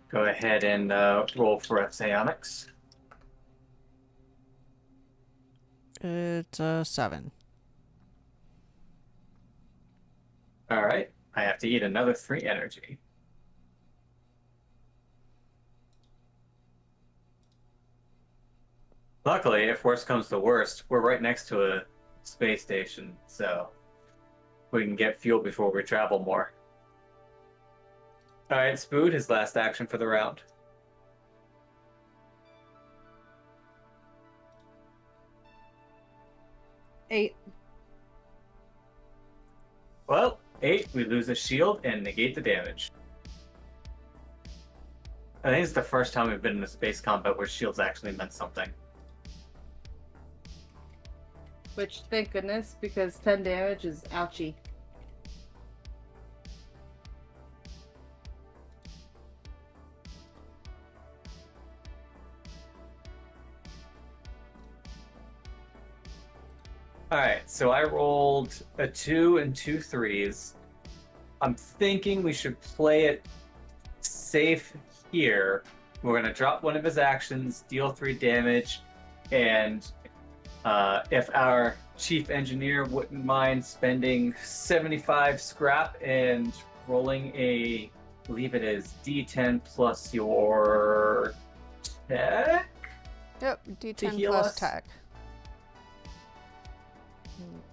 Go ahead and roll for us, Aonyx. It's a 7. All right. I have to eat another 3 energy. Luckily, if worst comes to worst, we're right next to a space station, so we can get fuel before we travel more. All right, Spood, his last action for the round. Eight. Well, 8, we lose a shield and negate the damage. I think it's the first time we've been in a space combat where shields actually meant something. Which, thank goodness, because 10 damage is ouchie. Alright, so I rolled a 2 and 2 3s. I'm thinking we should play it safe here. We're going to drop one of his actions, deal 3 damage, and if our chief engineer wouldn't mind spending 75 scrap and rolling a, I believe it is D10 plus your tech? Yep, To D10 heal plus us? tech.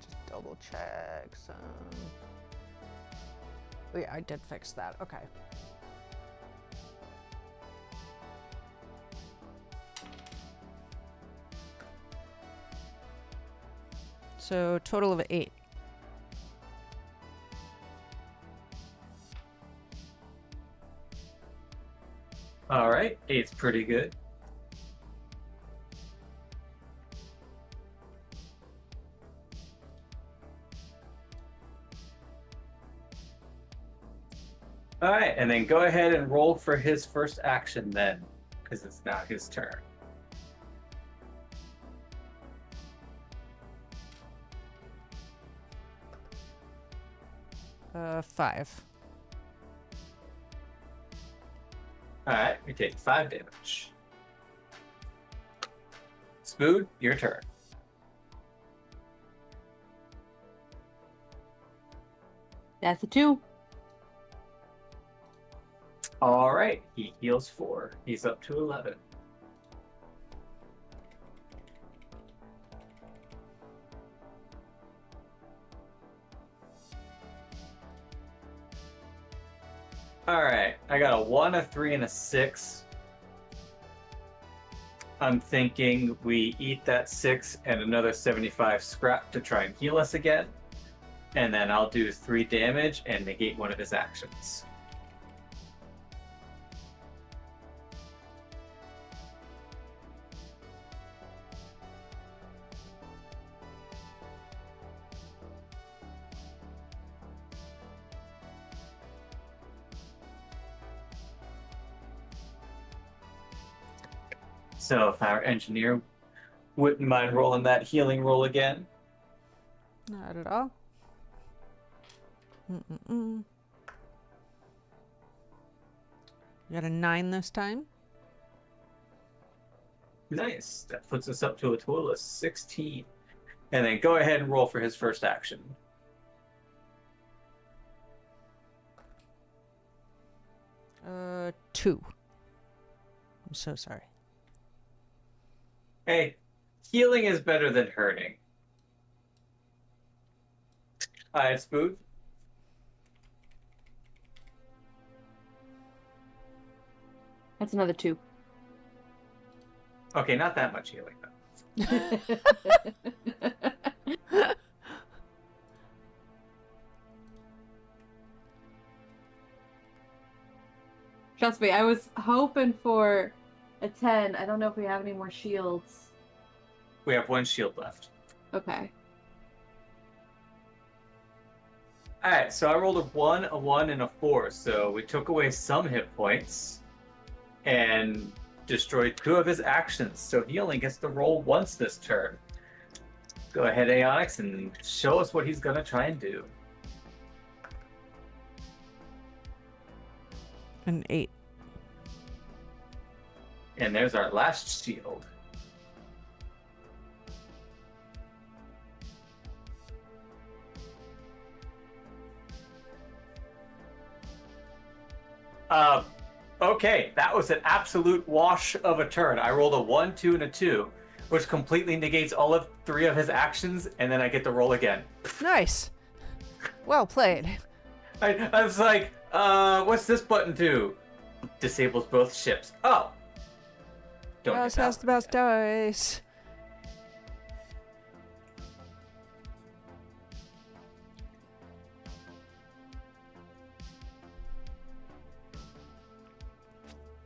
Just double check some. Oh yeah, I did fix that. Okay. So total of 8. Alright, 8's pretty good. Alright, and then go ahead and roll for his first action then, because it's now his turn. Uh, 5. Alright, we take 5 damage. Spood, your turn. That's a 2. Alright, he heals 4. He's up to 11. Alright, I got a 1, a 3, and a 6. I'm thinking we eat that 6 and another 75 scrap to try and heal us again. And then I'll do 3 damage and negate one of his actions. So if our engineer wouldn't mind rolling that healing roll again. Not at all. You got a 9 this time. Nice. That puts us up to a total of 16. And then go ahead and roll for his first action. Uh, 2. I'm so sorry. Hey, healing is better than hurting. Alright, Spood. That's another 2. Okay, not that much healing though. Trust me, I was hoping for a 10. I don't know if we have any more shields. We have 1 shield left. Okay. Alright, so I rolled a 1, and a 4, so we took away some hit points and destroyed 2 of his actions, so he only gets to roll once this turn. Go ahead, Aonyx, and show us what he's gonna try and do. An 8. And there's our last shield. Okay, that was an absolute wash of a turn. I rolled a 1, 2, and a 2, which completely negates all of 3 of his actions, and then I get to roll again. Nice. Well played. I was like, what's this button do? Disables both ships. Oh! Don't get Yes, that has the one best again. dice.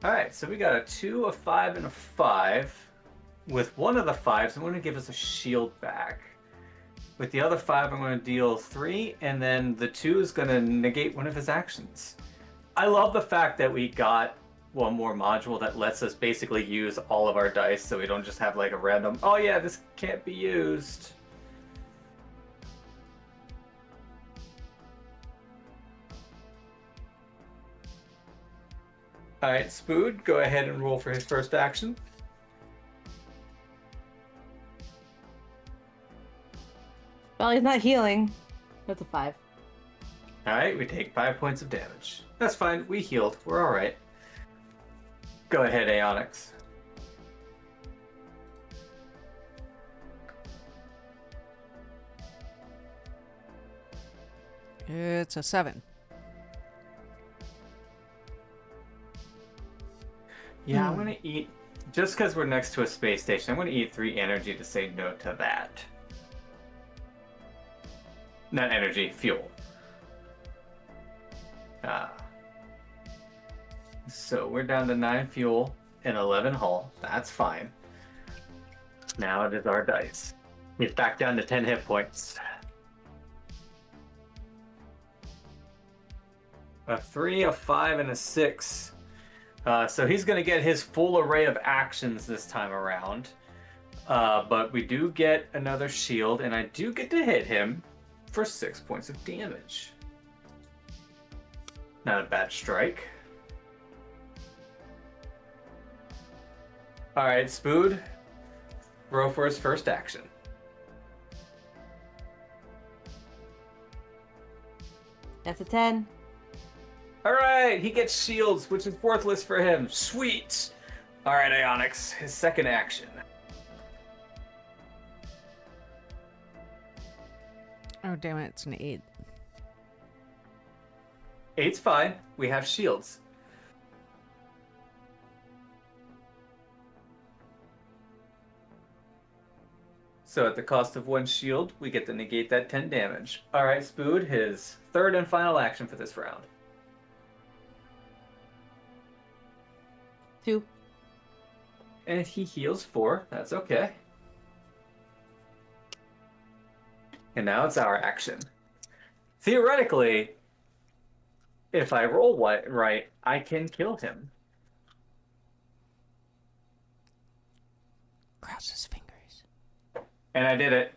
Alright, so we got a 2, a 5, and a 5. With one of the 5s, I'm going to give us a shield back. With the other 5, I'm going to deal 3, and then the 2 is going to negate one of his actions. I love the fact that we got one more module that lets us basically use all of our dice, so we don't just have like a random, oh yeah, this can't be used. All right, Spood, go ahead and roll for his first action. Well, he's not healing. That's a 5. All right, we take 5 points of damage. That's fine. We healed. We're all right. Go ahead, Aonyx. It's a 7. Yeah, I'm gonna eat, just because we're next to a space station, I'm gonna eat 3 energy to say no to that. Not energy, fuel. So we're down to 9 fuel and 11 hull. That's fine. Now it is our dice. He's back down to 10 hit points. A 3, a 5, and a 6. So he's going to get his full array of actions this time around. But we do get another shield, and I do get to hit him for 6 points of damage. Not a bad strike. Alright, Spood. Roll for his first action. That's a 10. Alright, he gets shields, which is worthless for him. Sweet! Alright, Aonyx, his second action. Oh, damn it. It's an 8. 8's fine. We have shields. So at the cost of 1 shield, we get to negate that 10 damage. Alright, Spood, his third and final action for this round. 2. And he heals 4. That's okay. And now it's our action. Theoretically, if I roll right, I can kill him. Cross his fingers. And I did it.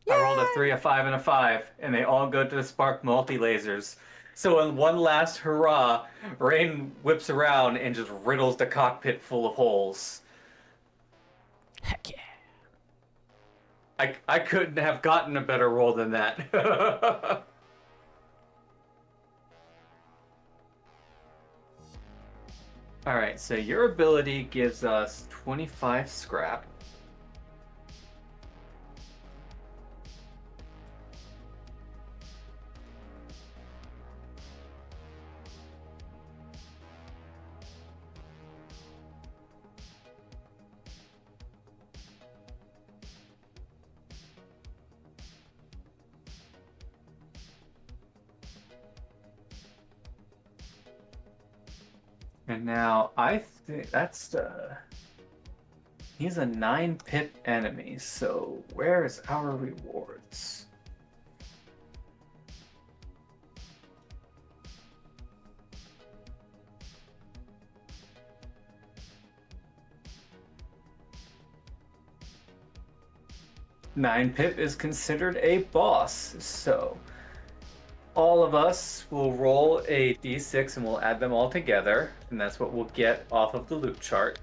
Yay! I rolled a 3, a 5, and a 5, and they all go to the spark multi-lasers. So in one last hurrah, Rain whips around and just riddles the cockpit full of holes. Heck yeah. I couldn't have gotten a better roll than that. Alright, so your ability gives us 25 scrap. And now I think that's he's a 9 pip enemy, so where is our rewards? Nine pip is considered a boss, so all of us will roll a d6 and we'll add them all together, and that's what we'll get off of the loot chart.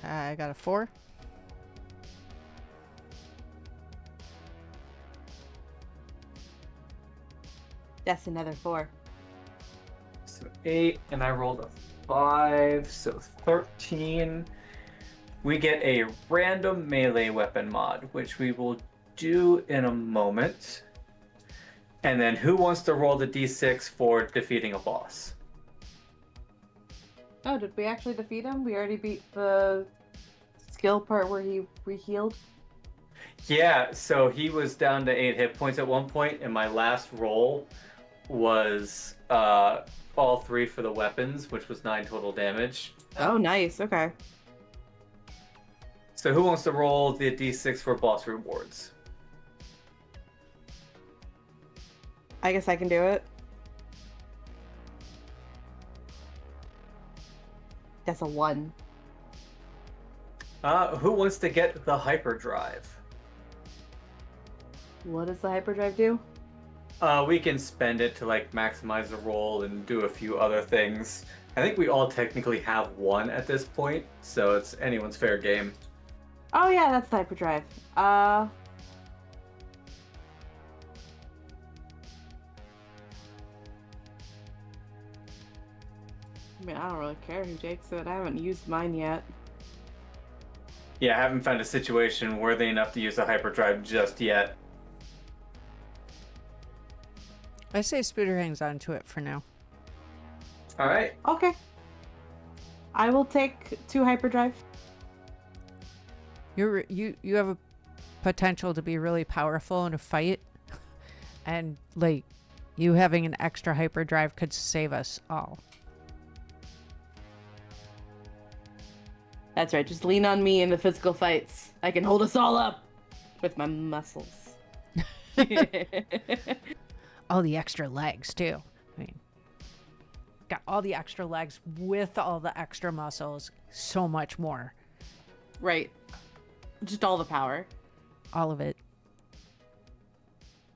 I got a 4. That's another 4. So 8, and I rolled a 5, so 13. We get a random melee weapon mod, which we will do in a moment. And then who wants to roll the d6 for defeating a boss? Oh, did we actually defeat him? We already beat the skill part where he re-healed? Yeah, so he was down to 8 hit points at one point, and my last roll was all 3 for the weapons, which was 9 total damage. Oh, nice. Okay. So who wants to roll the d6 for boss rewards? I guess I can do it. That's a 1. Who wants to get the hyperdrive? What does the hyperdrive do? We can spend it to like maximize the roll and do a few other things. I think we all technically have one at this point, so it's anyone's fair game. Oh yeah, that's the hyperdrive. I mean, I don't really care who takes it. I haven't used mine yet. Yeah, I haven't found a situation worthy enough to use a hyperdrive just yet. I say Spooter hangs on to it for now. All right. Okay. I will take 2 hyperdrive. You have a potential to be really powerful in a fight, and like you having an extra hyperdrive could save us all. That's right. Just lean on me in the physical fights. I can hold us all up with my muscles. All the extra legs too. I mean, got all the extra legs with all the extra muscles. So much more. Right. Just all the power. All of it.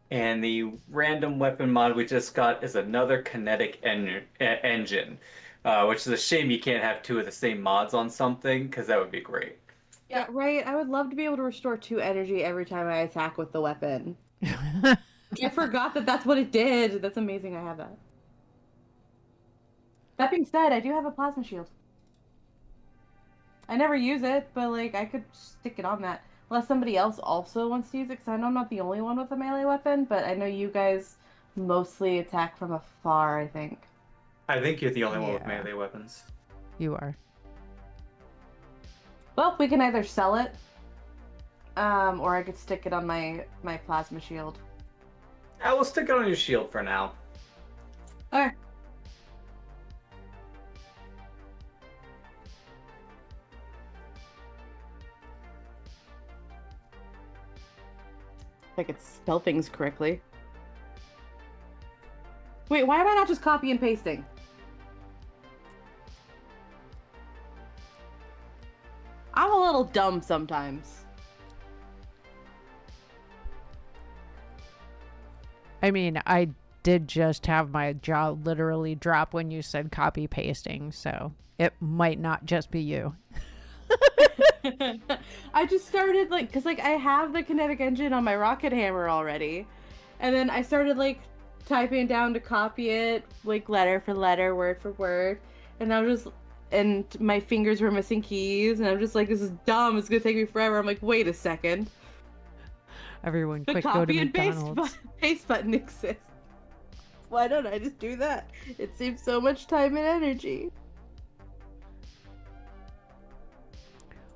And the random weapon mod we just got is another kinetic engine, which is a shame you can't have 2 of the same mods on something, because that would be great. Yeah, right. I would love to be able to restore 2 energy every time I attack with the weapon. I forgot that that's what it did. That's amazing I have that. That being said, I do have a plasma shield. I never use it, but like I could stick it on that. Unless somebody else also wants to use it, because I know I'm not the only one with a melee weapon, but I know you guys mostly attack from afar, I think. I think you're the only one with Yeah. melee weapons. You are. Well, we can either sell it, or I could stick it on my plasma shield. I will stick it on your shield for now. Okay. If I could spell things correctly. Wait, why am I not just copy and pasting? I'm a little dumb sometimes. I mean, I did just have my jaw literally drop when you said copy pasting, so it might not just be you. I just started like, because like I have the kinetic engine on my rocket hammer already, and then I started like typing down to copy it like letter for letter, word for word, and I was just, and my fingers were missing keys, and I'm just like, this is dumb, it's gonna take me forever. I'm like, wait a second, Everyone, the quick, go to copy and McDonald's. paste button exists. Why don't I just do that? It saves so much time and energy.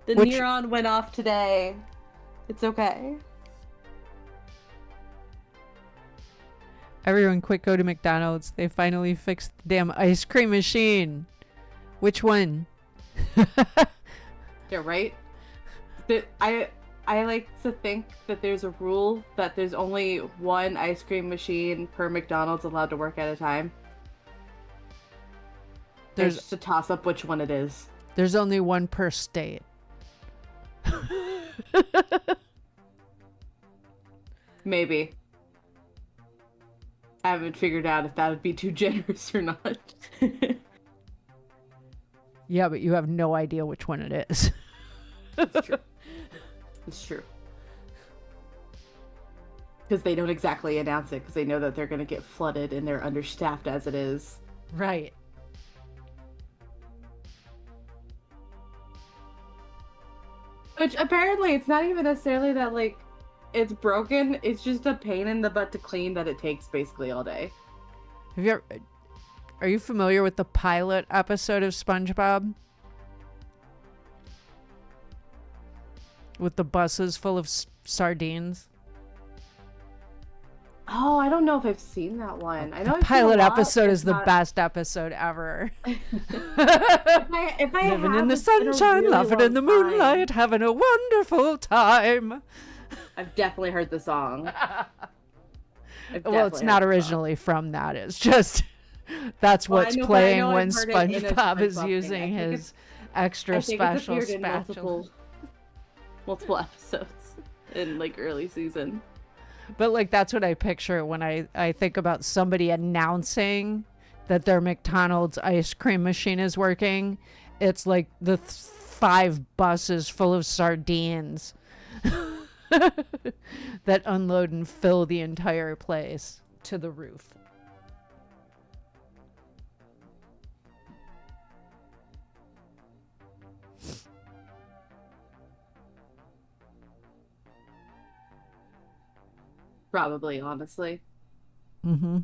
The Which- neuron went off today. It's okay. Everyone, quick, go to McDonald's. They finally fixed the damn ice cream machine. Which one? Yeah, right? I like to think that there's a rule that there's only one ice cream machine per McDonald's allowed to work at a time. There's just a toss up which one it is. There's only one per state. Maybe. I haven't figured out if that would be too generous or not. Yeah, but you have no idea which one it is. It's true. It's true. Because they don't exactly announce it, because they know that they're going to get flooded and they're understaffed as it is. Right. Which apparently it's not even necessarily that like it's broken, it's just a pain in the butt to clean that it takes basically all day. Have you ever, are you familiar with the pilot episode of SpongeBob? With the buses full of sardines? Oh, I don't know if I've seen that one. I know The I've seen a pilot lot, episode but is the not- best episode ever. If I Living in have, the it's been a sunshine, really laughing in the long time. moonlight, having a wonderful time. I've definitely heard the song. Well, it's not originally from that. It's just that's Well, I what's know, but I playing know when I've heard it in a SpongeBob is SpongeBob thing. using I think his extra I think it's special appeared in spatula. multiple episodes in like early season. But like that's what I picture when I think about somebody announcing that their McDonald's ice cream machine is working. It's like the 5 buses full of sardines that unload and fill the entire place to the roof. Probably, honestly. Mm-hmm.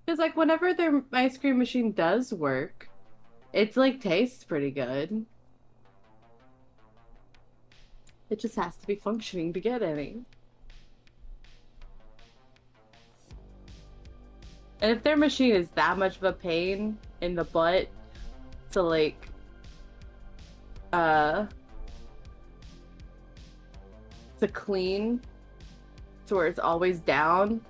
Because, like, whenever their ice cream machine does work, it's, like, tastes pretty good. It just has to be functioning to get any. And if their machine is that much of a pain in the butt to, like, to clean to where it's always down,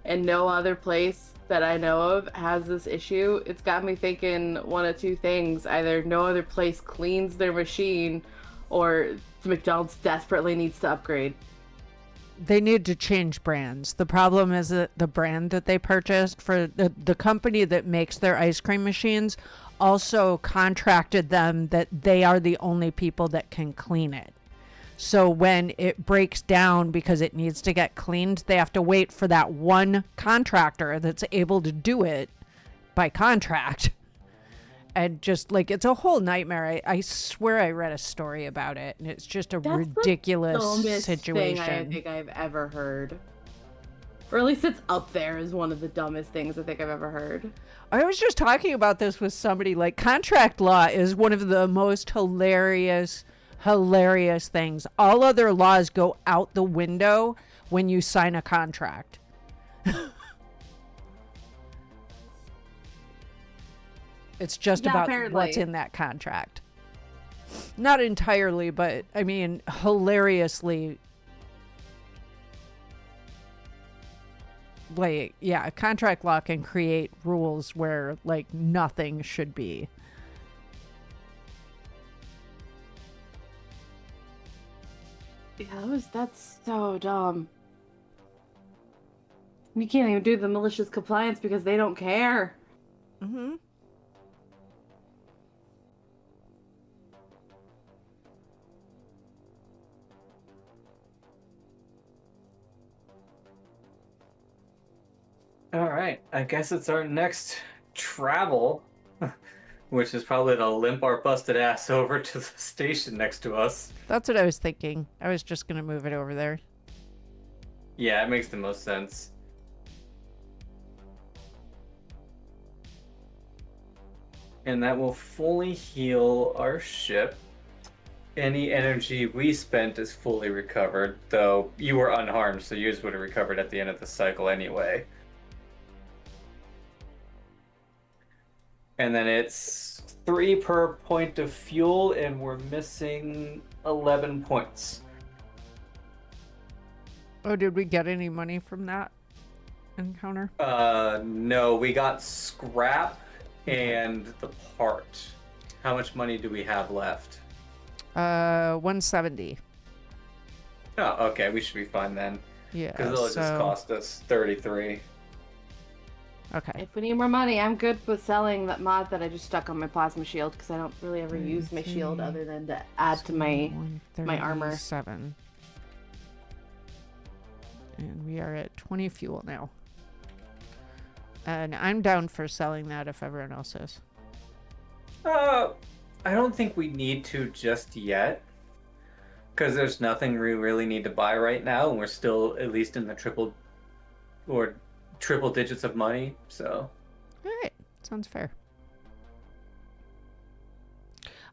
and no other place that I know of has this issue, it's got me thinking one of two things. Either no other place cleans their machine, or McDonald's desperately needs to upgrade. They need to change brands. The problem is that the brand that they purchased for the company that makes their ice cream machines also contracted them that they are the only people that can clean it. So when it breaks down because it needs to get cleaned, they have to wait for that one contractor that's able to do it by contract. And just like, it's a whole nightmare. I swear I read a story about it, and it's just a ridiculous dumbest situation. Thing I think I've ever heard. Or at least it's up there as one of the dumbest things I think I've ever heard. I was just talking about this with somebody. Like, contract law is one of the most hilarious things. All other laws go out the window when you sign a contract. It's just about apparently. What's in that contract. Not entirely, but I mean, hilariously. Like, yeah, contract law can create rules where, like, nothing should be. Yeah, that's so dumb. You can't even do the malicious compliance because they don't care. Mm-hmm. All right, I guess it's our next travel, which is probably to limp our busted ass over to the station next to us. That's what I was thinking. I was just going to move it over there. Yeah, it makes the most sense. And that will fully heal our ship. Any energy we spent is fully recovered, though you were unharmed, so yours would have recovered at the end of the cycle anyway. And then it's 3 per point of fuel, and we're missing 11 points. Oh, did we get any money from that encounter? No, we got scrap and the part. How much money do we have left? 170. Oh, okay, we should be fine then. Yeah, Because it'll just cost us 33. Okay. If we need more money, I'm good with selling that mod that I just stuck on my plasma shield because I don't really ever use my shield other than to add to my armor. 7. And we are at 20 fuel now. And I'm down for selling that if everyone else is. I don't think we need to just yet. Because there's nothing we really need to buy right now, and we're still at least in the triple digits of money, so. Alright, sounds fair.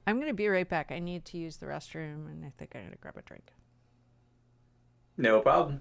I'm going to be right back. I need to use the restroom, and I think I'm going to grab a drink. No problem.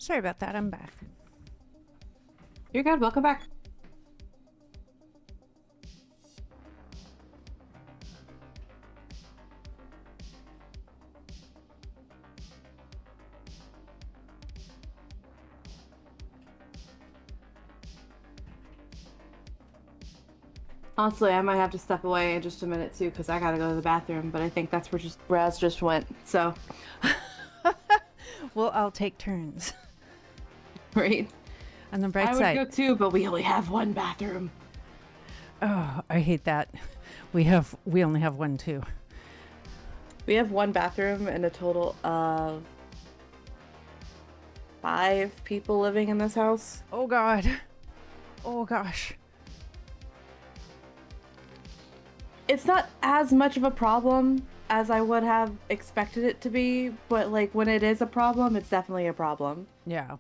Sorry about that. I'm back. You're good. Welcome back. Honestly, I might have to step away in just a minute too, because I gotta go to the bathroom. But I think that's where Raz just went. So, Well, I'll take turns. right. On the bright I would side. go too, but we only have one bathroom. Oh, I hate that. We only have one too. We have one bathroom and a total of 5 people living in this house. Oh God. Oh gosh. It's not as much of a problem as I would have expected it to be, but like when it is a problem, it's definitely a problem. Yeah.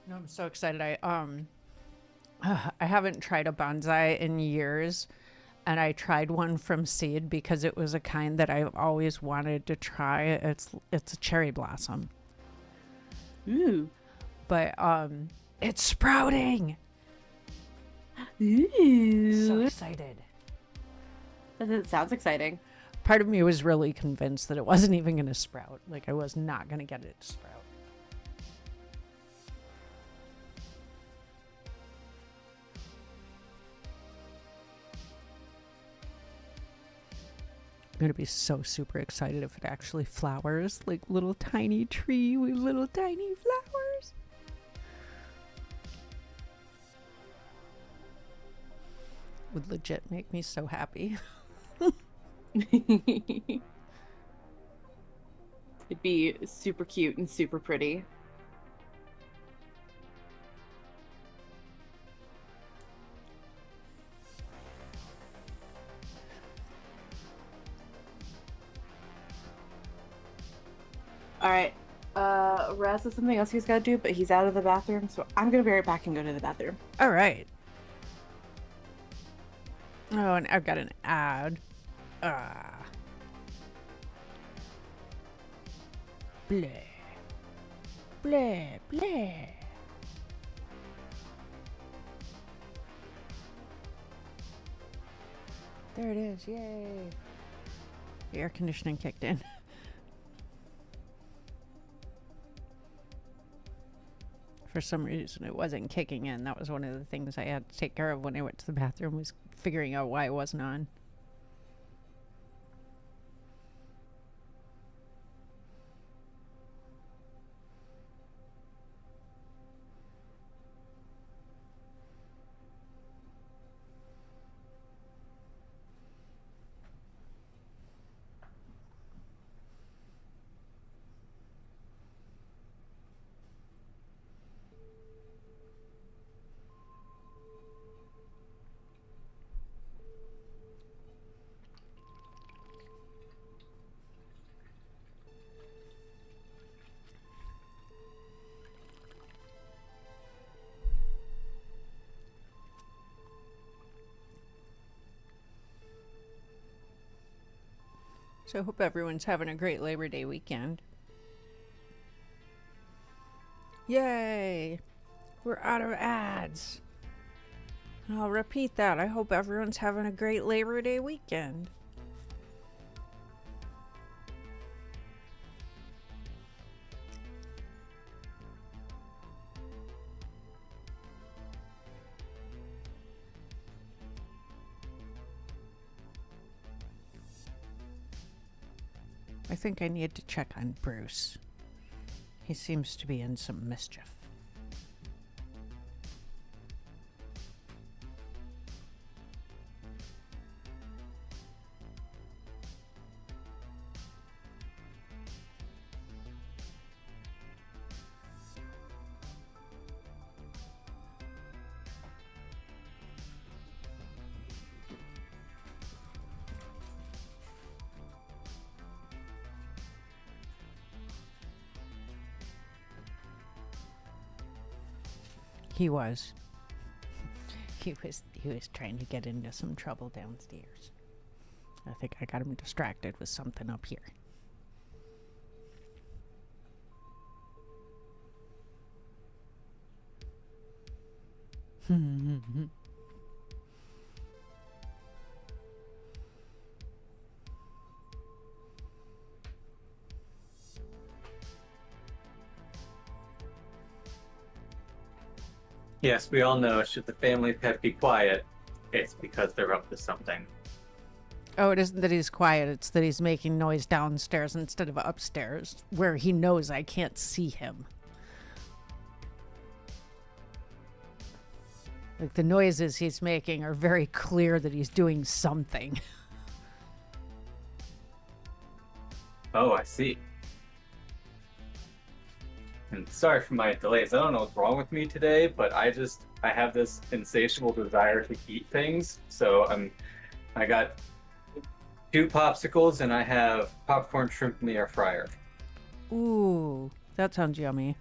No, I'm so excited. I haven't tried a bonsai in years, and I tried one from seed because it was a kind that I've always wanted to try. It's a cherry blossom. Ooh. But it's sprouting. Ooh. So excited. It sounds exciting. Part of me was really convinced that it wasn't even going to sprout. Like I was not going to get it to sprout. I'm going to be so super excited if it actually flowers. Like little tiny tree with little tiny flowers. Would legit make me so happy. It'd be super cute and super pretty. Alright. Raz has something else he's got to do, but he's out of the bathroom, so I'm gonna be right back and go to the bathroom. All right. Oh, and I've got an ad. Bleh. Bleh, bleh. There it is. Yay. The air conditioning kicked in. For some reason, it wasn't kicking in. That was one of the things I had to take care of when I went to the bathroom, was figuring out why it wasn't on. So I hope everyone's having a great Labor Day weekend. Yay! We're out of ads. I'll repeat that. I hope everyone's having a great Labor Day weekend. I think I need to check on Bruce. He seems to be in some mischief. He was. He was trying to get into some trouble downstairs. I think I got him distracted with something up here. Yes, we all know, should the family pet be quiet, it's because they're up to something. Oh, it isn't that he's quiet. It's that he's making noise downstairs instead of upstairs, where he knows I can't see him. Like, the noises he's making are very clear that he's doing something. Oh, I see. And sorry for my delays. I don't know what's wrong with me today, but I have this insatiable desire to eat things. So I got 2 popsicles and I have popcorn shrimp in the air fryer. Ooh, that sounds yummy.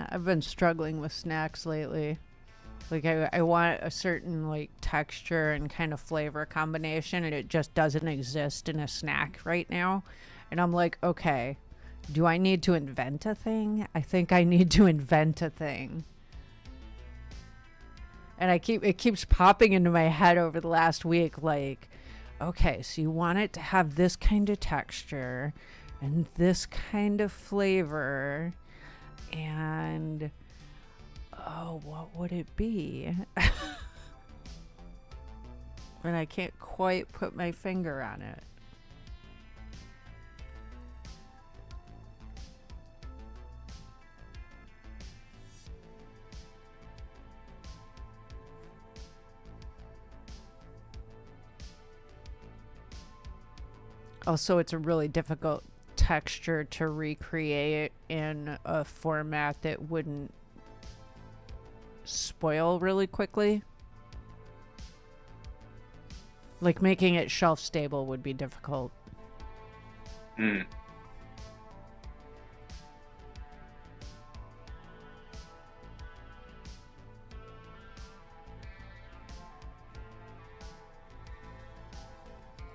I've been struggling with snacks lately. Like, I want a certain, like, texture and kind of flavor combination, and it just doesn't exist in a snack right now. And I'm like, okay, do I need to invent a thing? I think I need to invent a thing. And it keeps popping into my head over the last week, like, okay, so you want it to have this kind of texture and this kind of flavor, and oh, what would it be? And I can't quite put my finger on it. Also, it's a really difficult texture to recreate in a format that wouldn't spoil really quickly. Like, making it shelf stable would be difficult.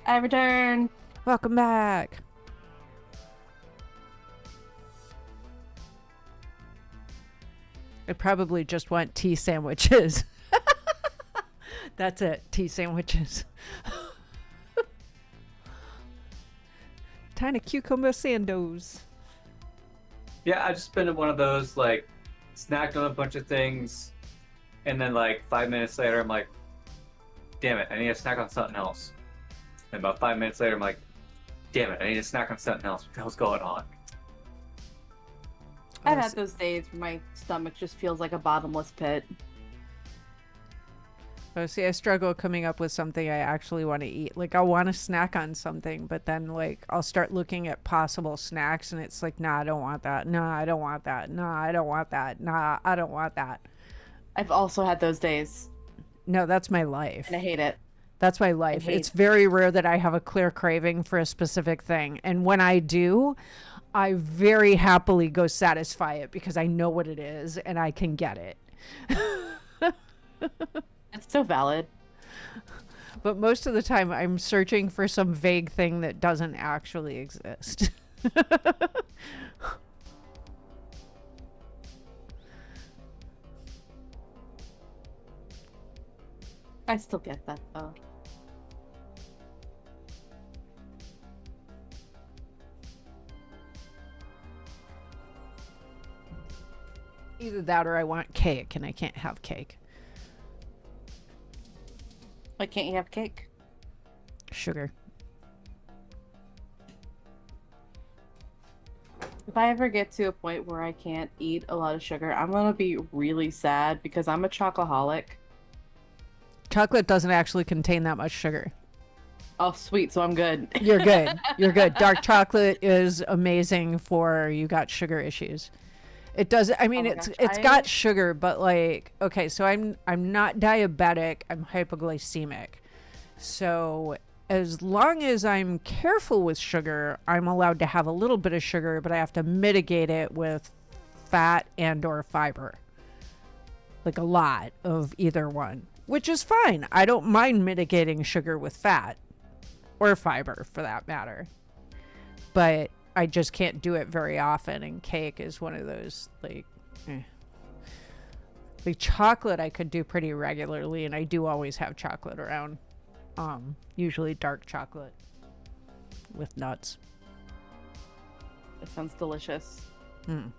I return. Welcome back. I probably just want tea sandwiches. That's it. Tea sandwiches. Tiny cucumber sandos. Yeah, I've just been in one of those, like, snacked on a bunch of things, and then, like, 5 minutes later, I'm like, damn it, I need to snack on something else. And about 5 minutes later, I'm like, damn it, I need to snack on something else. What the hell's going on? I've had those days where my stomach just feels like a bottomless pit. Oh, see, I struggle coming up with something I actually want to eat. Like, I want to snack on something, but then, like, I'll start looking at possible snacks, and it's like, nah, I don't want that. Nah, I don't want that. Nah, I don't want that. Nah, I don't want that. I've also had those days. No, that's my life. And I hate it. That's my life. It's very rare that I have a clear craving for a specific thing. And when I do, I very happily go satisfy it because I know what it is and I can get it. It's so valid. But most of the time, I'm searching for some vague thing that doesn't actually exist. I still get that, though. Either that or I want cake, and I can't have cake. Why can't you have cake? Sugar. If I ever get to a point where I can't eat a lot of sugar, I'm gonna be really sad because I'm a chocoholic. Chocolate doesn't actually contain that much sugar. Oh, sweet, so I'm good. You're good. You're good. Dark chocolate is amazing for you got sugar issues. It does. I mean, it's got sugar, but like, okay, so I'm not diabetic. I'm hypoglycemic. So as long as I'm careful with sugar, I'm allowed to have a little bit of sugar, but I have to mitigate it with fat and or fiber. Like a lot of either one. which is fine. I don't mind mitigating sugar with fat or fiber for that matter. But I just can't do it very often, and cake is one of those, like, Like chocolate I could do pretty regularly, and I do always have chocolate around. Usually dark chocolate with nuts. That sounds delicious. God,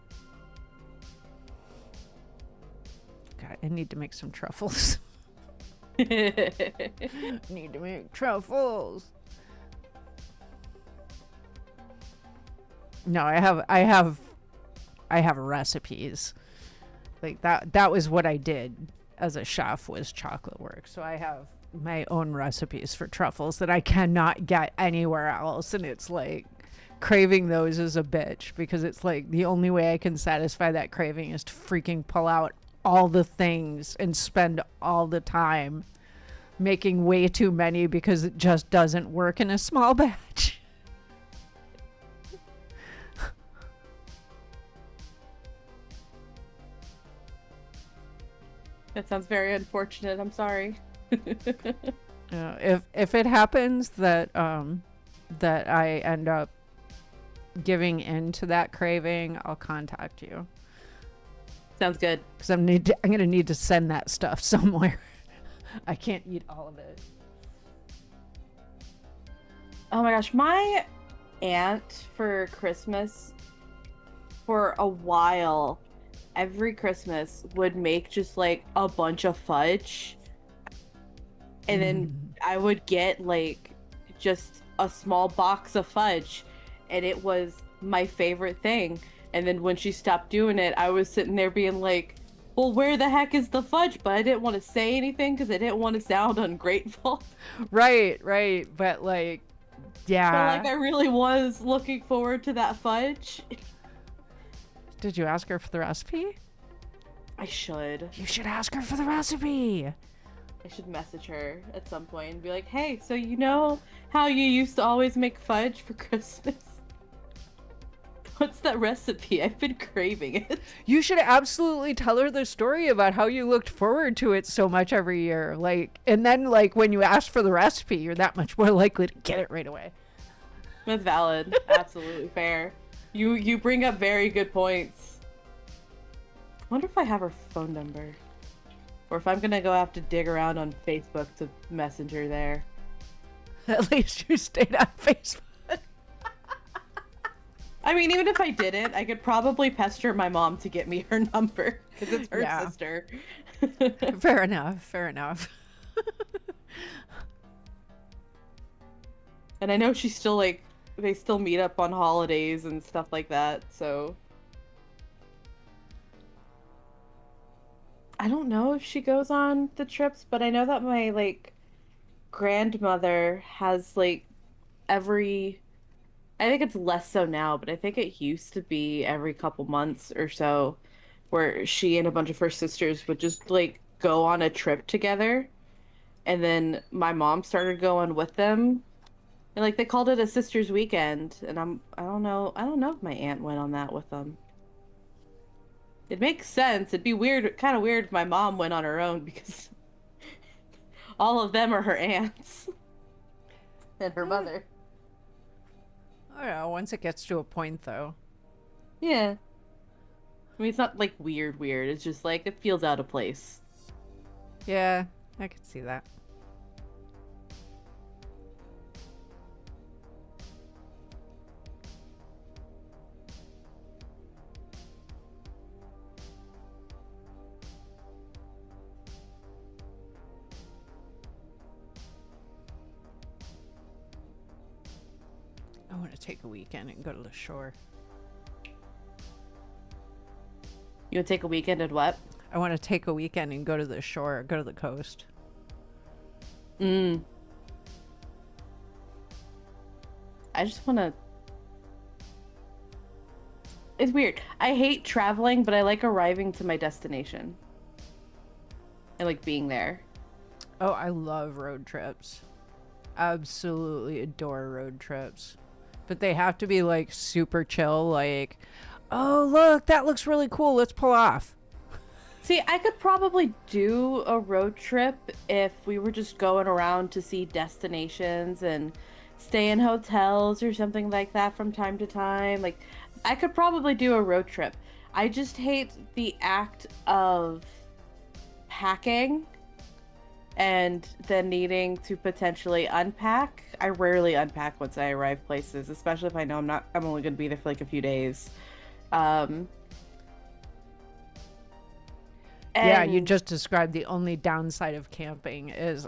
I need to make some truffles. Need to make truffles. No, I have recipes. Like that was what I did as a chef, was chocolate work. So I have my own recipes for truffles that I cannot get anywhere else, and it's like craving those is a bitch, because it's like the only way I can satisfy that craving is to freaking pull out all the things and spend all the time making way too many, because it just doesn't work in a small batch. That sounds very unfortunate. I'm sorry. If it happens that that I end up giving in to that craving, I'll contact you. Sounds good. Because I'm gonna need to send that stuff somewhere. I can't eat all of it. Oh my gosh, my aunt for Christmas, for a while, every Christmas would make just like a bunch of fudge, and then I would get like just a small box of fudge, and it was my favorite thing. And then when she stopped doing it, I was sitting there being like, well, where the heck is the fudge? But I didn't want to say anything because I didn't want to sound ungrateful. Right. But like, yeah. But like, I really was looking forward to that fudge. Did you ask her for the recipe? I should. You should ask her for the recipe. I should message her at some point and be like, hey, so you know how you used to always make fudge for Christmas? What's that recipe? I've been craving it. You should absolutely tell her the story about how you looked forward to it so much every year. Like, and then like when you ask for the recipe, you're that much more likely to get it right away. That's valid. Absolutely fair. You bring up very good points. I wonder if I have her phone number. Or if I'm gonna go have to dig around on Facebook to message her there. At least you stayed on Facebook. I mean, even if I didn't, I could probably pester my mom to get me her number, because it's her sister. Fair enough. And I know she's still like, they still meet up on holidays and stuff like that, so. I don't know if she goes on the trips, but I know that my like grandmother has like every, I think it's less so now, but I think it used to be every couple months or so, where she and a bunch of her sisters would just like go on a trip together. And then my mom started going with them. And like they called it a sisters weekend. And I don't know if my aunt went on that with them. It makes sense. It'd be weird, kind of weird if my mom went on her own, because all of them are her aunts. And her mother. I don't know, once it gets to a point though. Yeah. I mean, it's not like weird. It's just like, it feels out of place. Yeah, I could see that. I want to take a weekend and go to the shore. You would take a weekend and what? I want to take a weekend and go to the shore, go to the coast. I just want to... It's weird. I hate traveling, but I like arriving to my destination. I like being there. Oh, I love road trips. Absolutely adore road trips. But they have to be like super chill, like, oh look, that looks really cool, let's pull off. See, I could probably do a road trip if we were just going around to see destinations and stay in hotels or something like that from time to time. Like, I could probably do a road trip. I just hate the act of packing and then needing to potentially unpack. I rarely unpack once I arrive places, especially if I know I'm only going to be there for like a few days. Yeah, you And just described the only downside of camping is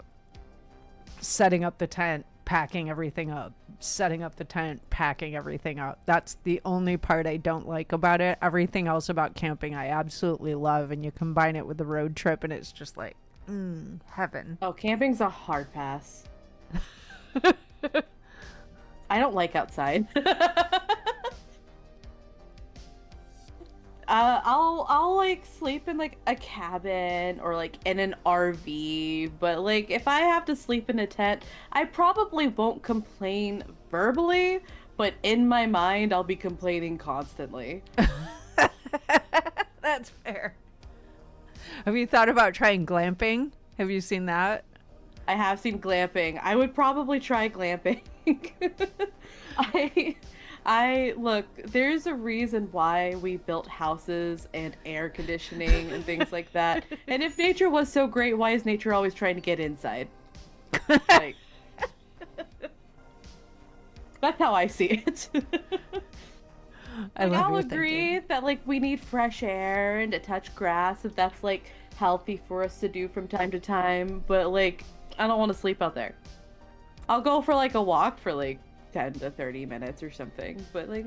setting up the tent, packing everything up, setting up the tent, packing everything up. That's the only part I don't like about it. Everything else about camping I absolutely love, and you combine it with the road trip and it's just like, heaven. oh, camping's a hard pass. I don't like outside. I'll like sleep in like a cabin or like in an RV, but like if I have to sleep in a tent, I probably won't complain verbally, but in my mind I'll be complaining constantly. That's fair. Have you thought about trying glamping? Have you seen that? I have seen glamping. I would probably try glamping. I look, there's a reason why we built houses and air conditioning and things like that. And if nature was so great, why is nature always trying to get inside? Like, that's how I see it. I Like, love I'll your agree thinking. that like we need fresh air and to touch grass if that's like healthy for us to do from time to time, but like I don't want to sleep out there. I'll go for like a walk for like 10 to 30 minutes or something, but like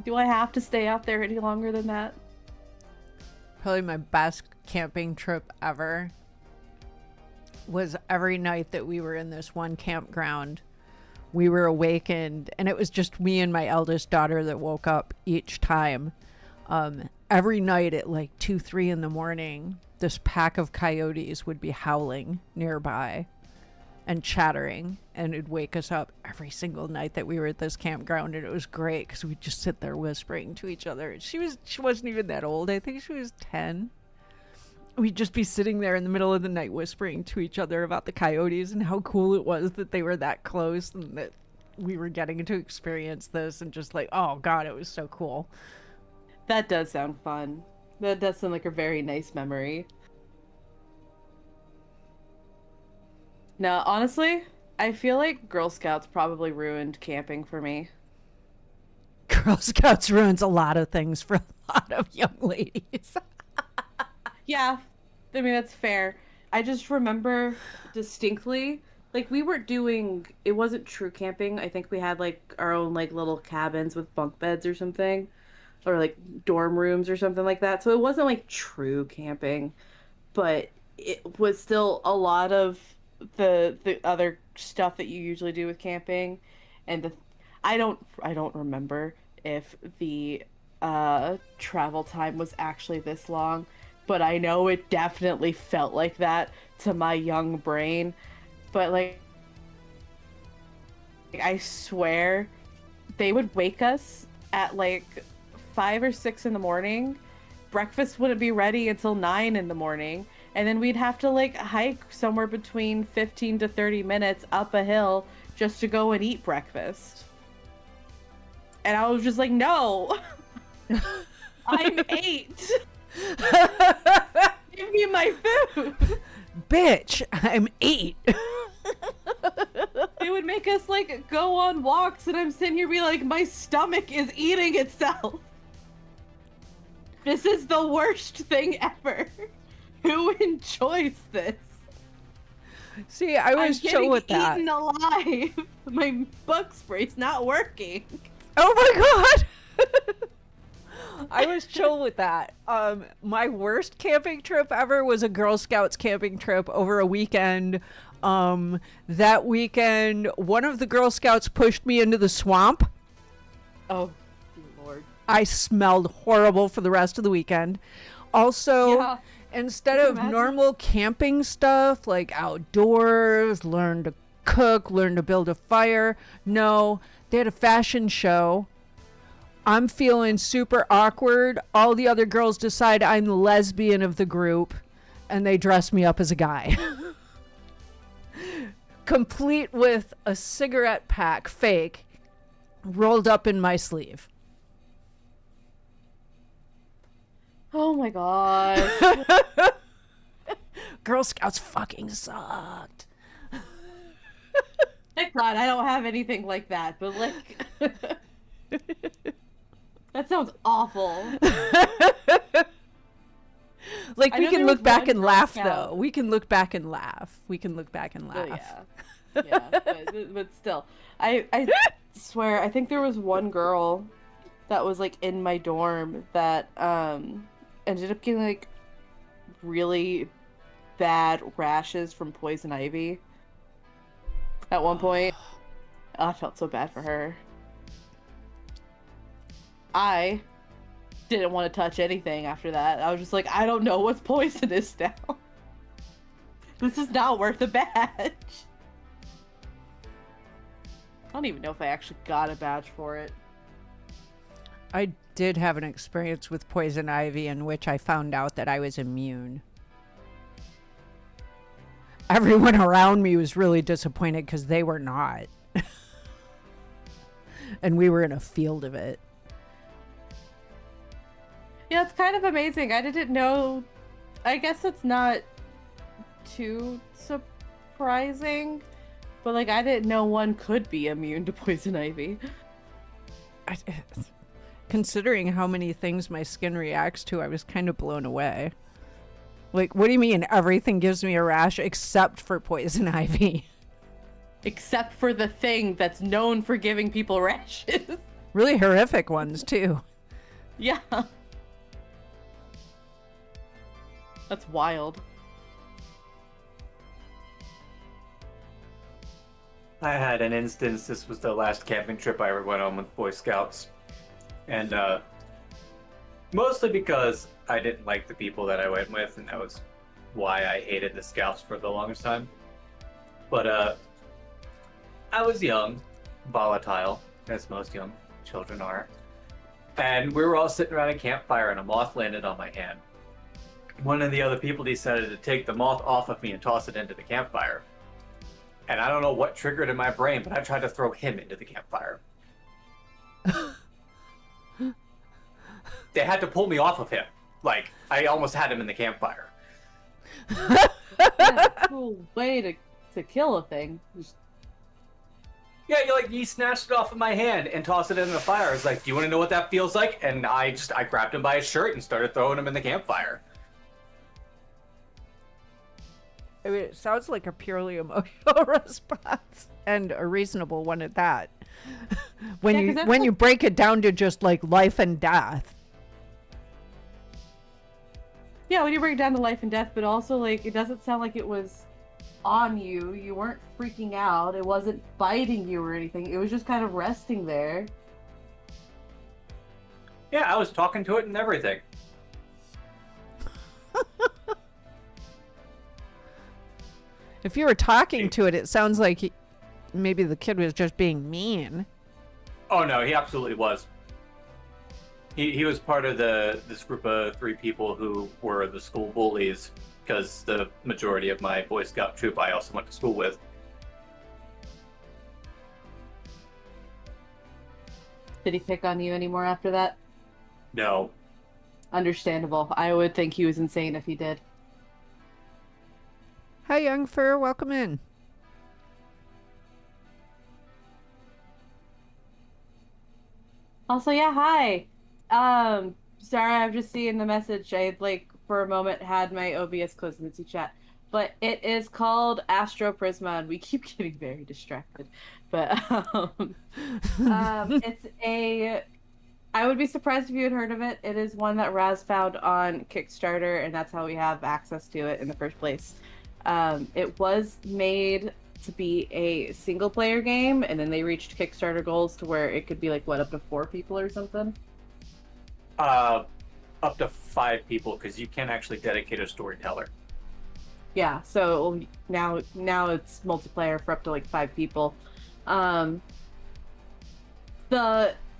do I have to stay out there any longer than that? Probably my best camping trip ever was every night that we were in this one campground. We were awakened, and it was just me and my eldest daughter that woke up each time. Every night at like 2, 3 in the morning, this pack of coyotes would be howling nearby and chattering, and it'd wake us up every single night that we were at this campground. And it was great because we'd just sit there whispering to each other. She wasn't even that old. I think she was 10. We'd just be sitting there in the middle of the night whispering to each other about the coyotes and how cool it was that they were that close and that we were getting to experience this, and just like, oh god, it was so cool. That does sound fun. That does sound like a very nice memory. Now, honestly, I feel like Girl Scouts probably ruined camping for me. Girl Scouts ruins a lot of things for a lot of young ladies. Yeah, I mean, that's fair. I just remember distinctly, like, we weren't doing, it wasn't true camping. I think we had, like, our own, like, little cabins with bunk beds or something, or, like, dorm rooms or something like that. So it wasn't, like, true camping, but it was still a lot of the other stuff that you usually do with camping. And I don't remember if the travel time was actually this long, but I know it definitely felt like that to my young brain. But like I swear they would wake us at like 5 or 6 in the morning. Breakfast wouldn't be ready until 9 in the morning, and then we'd have to like hike somewhere between 15 to 30 minutes up a hill just to go and eat breakfast. And I was just like, no. I'm 8. Give me my food. Bitch, I'm 8. They would make us like go on walks, and I'm sitting here being like, my stomach is eating itself. This is the worst thing ever. Who enjoys this? See, I was I'm chill with getting that. eaten alive. My bug spray's not working. Oh my god! I was chill with that. My worst camping trip ever was a Girl Scouts camping trip over a weekend. That weekend, one of the Girl Scouts pushed me into the swamp. Oh, dear Lord. I smelled horrible for the rest of the weekend. Also, Yeah. instead Can you of imagine? normal camping stuff like outdoors, learn to cook, learn to build a fire, no, they had a fashion show I'm feeling super awkward. All the other girls decide I'm the lesbian of the group, and they dress me up as a guy. Complete with a cigarette pack, fake, rolled up in my sleeve. Oh my god. Girl Scouts fucking sucked. Thank God I don't have anything like that, but like... That sounds awful. Like, I we know can there look was back one and Girl laugh, Scout. though. We can look back and laugh. We can look back and Oh, laugh. yeah. But still. I swear, I think there was one girl that was like in my dorm that ended up getting like really bad rashes from poison ivy at one point. I felt so bad for her. I didn't want to touch anything after that. I was just like, I don't know what's poisonous now. This is not worth a badge. I don't even know if I actually got a badge for it. I did have an experience with poison ivy in which I found out that I was immune. Everyone around me was really disappointed because they were not. And we were in a field of it. Yeah, it's kind of amazing. I didn't know. I guess it's not too surprising, but like I didn't know one could be immune to poison ivy. Considering how many things my skin reacts to, I was kind of blown away. Like, what do you mean everything gives me a rash except for poison ivy? Except for the thing that's known for giving people rashes. Really horrific ones, too. Yeah. That's wild. I had an instance. This was the last camping trip I ever went on with Boy Scouts, and mostly because I didn't like the people that I went with, and that was why I hated the Scouts for the longest time. But I was young, volatile, as most young children are, and we were all sitting around a campfire, and a moth landed on my hand. One of the other people decided to take the moth off of me and toss it into the campfire. And I don't know what triggered in my brain, but I tried to throw him into the campfire. They had to pull me off of him. Like, I almost had him in the campfire. That's a cool way to kill a thing. Yeah, he snatched it off of my hand and tossed it in the fire. I was like, do you want to know what that feels like? And I grabbed him by his shirt and started throwing him in the campfire. I mean, it sounds like a purely emotional response, and a reasonable one at that. When you break it down to just like life and death. Yeah, when you bring it down to life and death, but also like it doesn't sound like it was on you. You weren't freaking out. It wasn't biting you or anything. It was just kind of resting there. Yeah, I was talking to it and everything. If you were talking to it, it sounds like maybe the kid was just being mean. Oh no, he absolutely was. He was part of this group of 3 people who were the school bullies, because the majority of my Boy Scout troop I also went to school with. Did he pick on you anymore after that? No. Understandable. I would think he was insane if he did. Hi, Young Fur. Welcome in. Also, yeah, hi. Sorry, I'm just seeing the message. I for a moment had my OBS closed in the chat, but it is called AstroPrisma, and we keep getting very distracted. But it's a. I would be surprised if you had heard of it. It is one that Raz found on Kickstarter, and that's how we have access to it in the first place. It was made to be a single player game, and then they reached Kickstarter goals to where it could be up to 4 people or something. Up to 5 people, because you can actually dedicate a storyteller. Yeah, so now it's multiplayer for up to 5 people.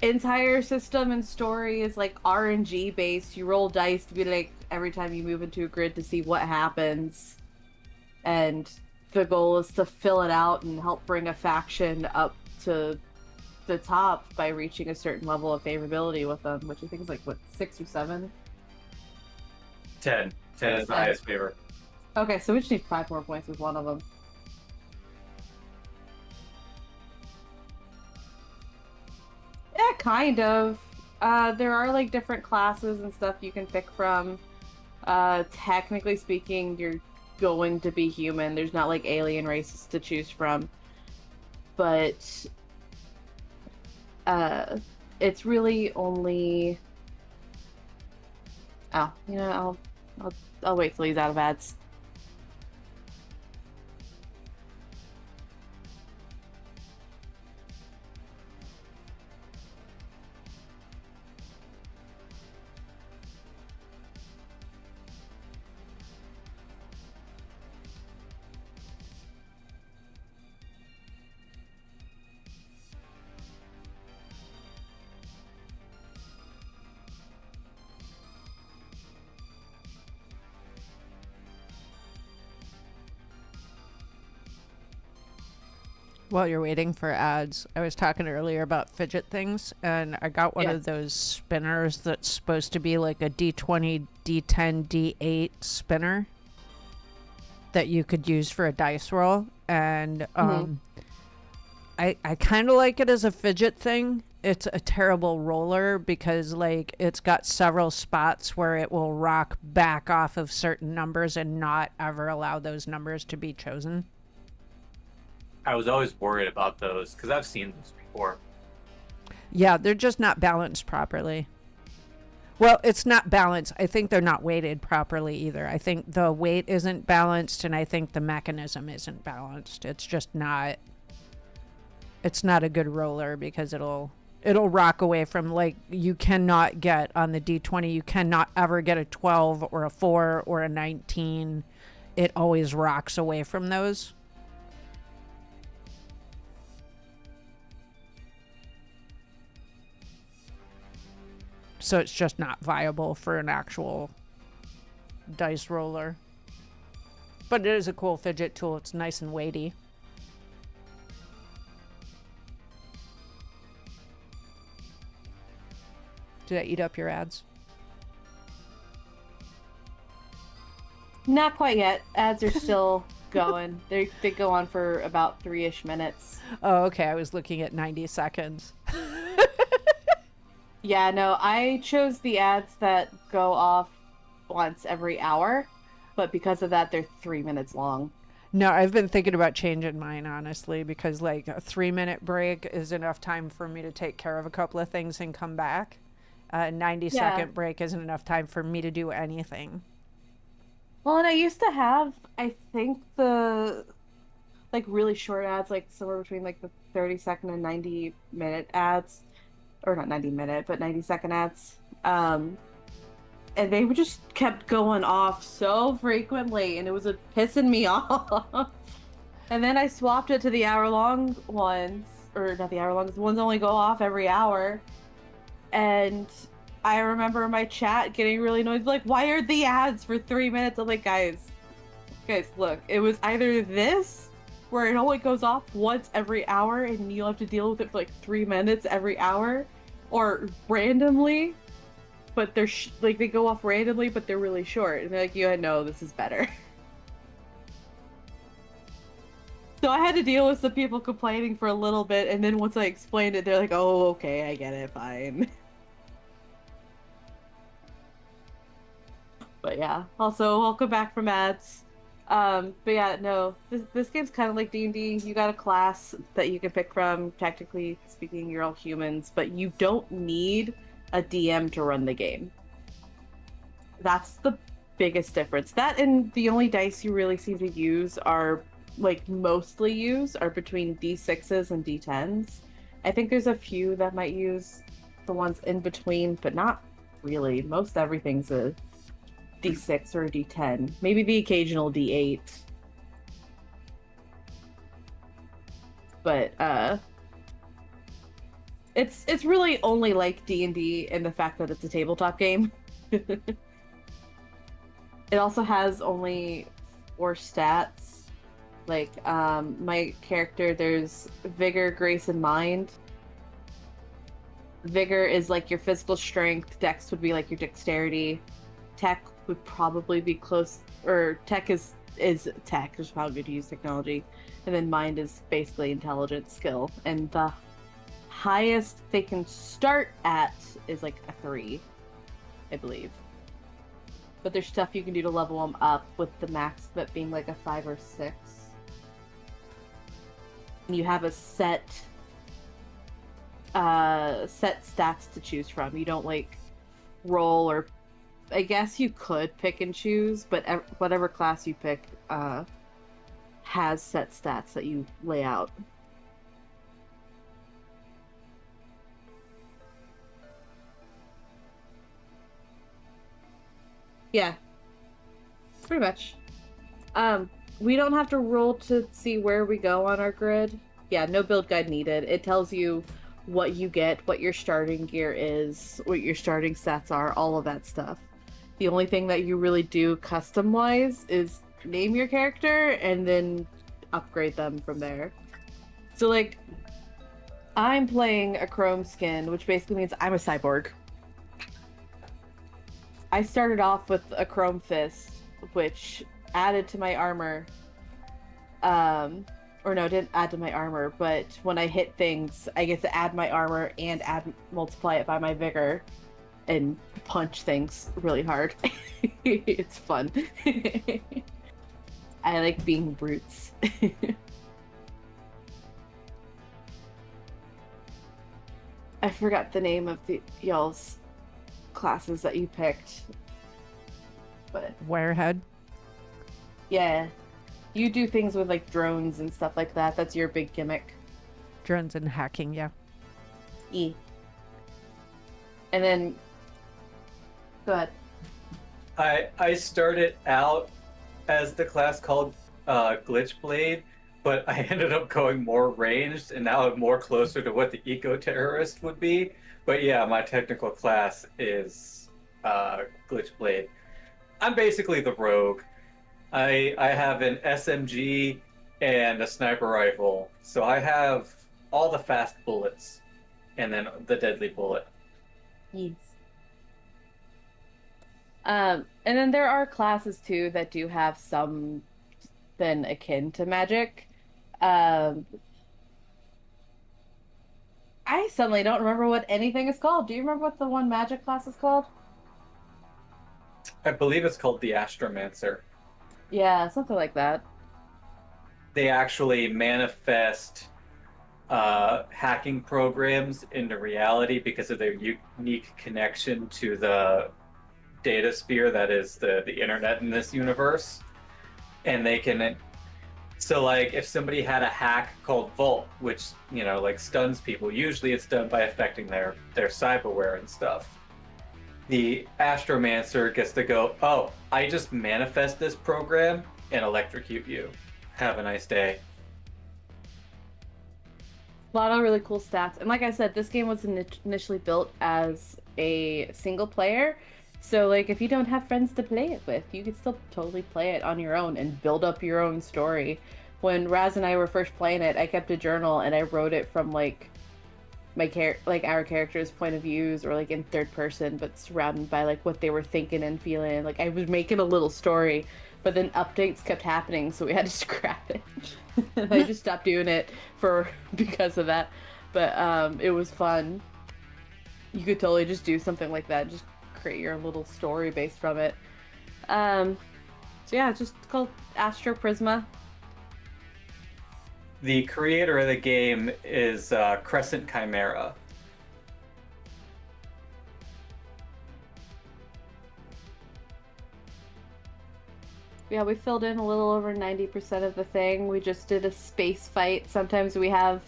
It entire system and story is like RNG based. You roll dice to be like every time you move into a grid to see what happens. And the goal is to fill it out and help bring a faction up to the top by reaching a certain level of favorability with them, which I think is like, what, 6 or 7? 10. 10 is the highest favor. Okay, so we just need 5 more points with one of them. Yeah, kind of. There are like different classes and stuff you can pick from. Technically speaking, you're going to be human. There's not like alien races to choose from. But it's really only. Oh, you know, I'll wait till he's out of ads. While you're waiting for ads, I was talking earlier about fidget things, and I got one of those spinners that's supposed to be like a D20, D10, D8 spinner that you could use for a dice roll. And I kind of like it as a fidget thing. It's a terrible roller because like it's got several spots where it will rock back off of certain numbers and not ever allow those numbers to be chosen. I was always worried about those because I've seen those before. Yeah, they're just not balanced properly. Well, it's not balanced. I think they're not weighted properly either. I think the weight isn't balanced, and I think the mechanism isn't balanced. It's just not. It's not a good roller because it'll rock away from, like, you cannot get on the D20. You cannot ever get a 12 or a 4 or a 19. It always rocks away from those. So it's just not viable for an actual dice roller. But it is a cool fidget tool. It's nice and weighty. Did I eat up your ads? Not quite yet. Ads are still going. They go on for about 3-ish minutes. Oh, okay. I was looking at 90 seconds. Yeah, no, I chose the ads that go off once every hour, but because of that, they're 3 minutes long. No, I've been thinking about changing mine, honestly, because like a 3-minute break is enough time for me to take care of a couple of things and come back. A 90-second break isn't enough time for me to do anything. Well, and I used to have, I think, the like really short ads, like somewhere between like the 30-second and 90-minute ads. Or not 90-minute, but 90-second ads. And they just kept going off so frequently, and it was pissing me off. And then I swapped it to the hour-long ones, or not the hour-long, the ones only go off every hour. And I remember my chat getting really annoyed, like, why are the ads for 3 minutes? I'm like, guys, look, it was either this, where it only goes off once every hour, and you'll have to deal with it for like 3 minutes every hour, or randomly, but they're like they go off randomly, but they're really short, and they're like, yeah, no, this is better. So I had to deal with some people complaining for a little bit, and then once I explained it, they're like, oh, okay, I get it, fine. But yeah, also welcome back from ads. But yeah, no, this game's kind of like D&D. You got a class that you can pick from. Technically speaking, you're all humans, but you don't need a DM to run the game. That's the biggest difference. That and the only dice you really seem to use are, like, mostly use are between D6s and D10s. I think there's a few that might use the ones in between, but not really. Most everything's a D6 or a D10. Maybe the occasional D8. But, It's really only like D&D in the fact that it's a tabletop game. It also has only 4 stats. Like, my character, there's Vigor, Grace, and Mind. Vigor is like your physical strength. Dex would be like your dexterity. Tech would probably be close, or tech is tech. There's how good to use technology. And then mind is basically intelligence, skill. And the highest they can start at is like a 3, I believe. But there's stuff you can do to level them up, with the max of it being like a 5 or 6. And you have a set stats to choose from. You don't like roll, or I guess you could pick and choose, but whatever class you pick has set stats that you lay out. Yeah, pretty much. We don't have to roll to see where we go on our grid. Yeah, no build guide needed. It tells you what you get, what your starting gear is, what your starting stats are, all of that stuff. The only thing that you really do custom-wise is name your character and then upgrade them from there. So, like, I'm playing a chrome skin, which basically means I'm a cyborg. I started off with a chrome fist, which added to my armor. Or no, it didn't add to my armor, but when I hit things, I get to add my armor and multiply it by my vigor and punch things really hard. It's fun. I like being brutes. I forgot the name of y'all's classes that you picked. But Wirehead. yeah. You do things with like drones and stuff like that. That's your big gimmick. Drones and hacking, yeah. E. And then go ahead. I started out as the class called Glitchblade, but I ended up going more ranged, and now I'm more closer to what the eco-terrorist would be. But yeah, my technical class is Glitchblade. I'm basically the rogue. I have an SMG and a sniper rifle, so I have all the fast bullets, and then the deadly bullet. Yes. And then there are classes too that do have something akin to magic. I suddenly don't remember what anything is called. Do you remember what the one magic class is called? I believe it's called the Astromancer. Yeah, something like that. They actually manifest hacking programs into reality because of their unique connection to the data sphere that is the internet in this universe. And they can, so like if somebody had a hack called Vault, which, you know, like stuns people, usually it's done by affecting their cyberware and stuff. The Astromancer gets to go, oh, I just manifest this program and electrocute you. Have a nice day. A lot of really cool stats. And like I said, this game was initially built as a single player. So like if you don't have friends to play it with, you could still totally play it on your own and build up your own story. When Raz and I were first playing it, I kept a journal and I wrote it from like our characters' point of views, or like in third person, but surrounded by like what they were thinking and feeling. Like I was making a little story, but then updates kept happening, so we had to scrap it. And I just stopped doing it because of that. But it was fun. You could totally just do something like that, just create your own little story based from it. So yeah, it's just called AstroPrisma. The creator of the game is Crescent Chimera. Yeah, we filled in a little over 90% of the thing. We just did a space fight. Sometimes we have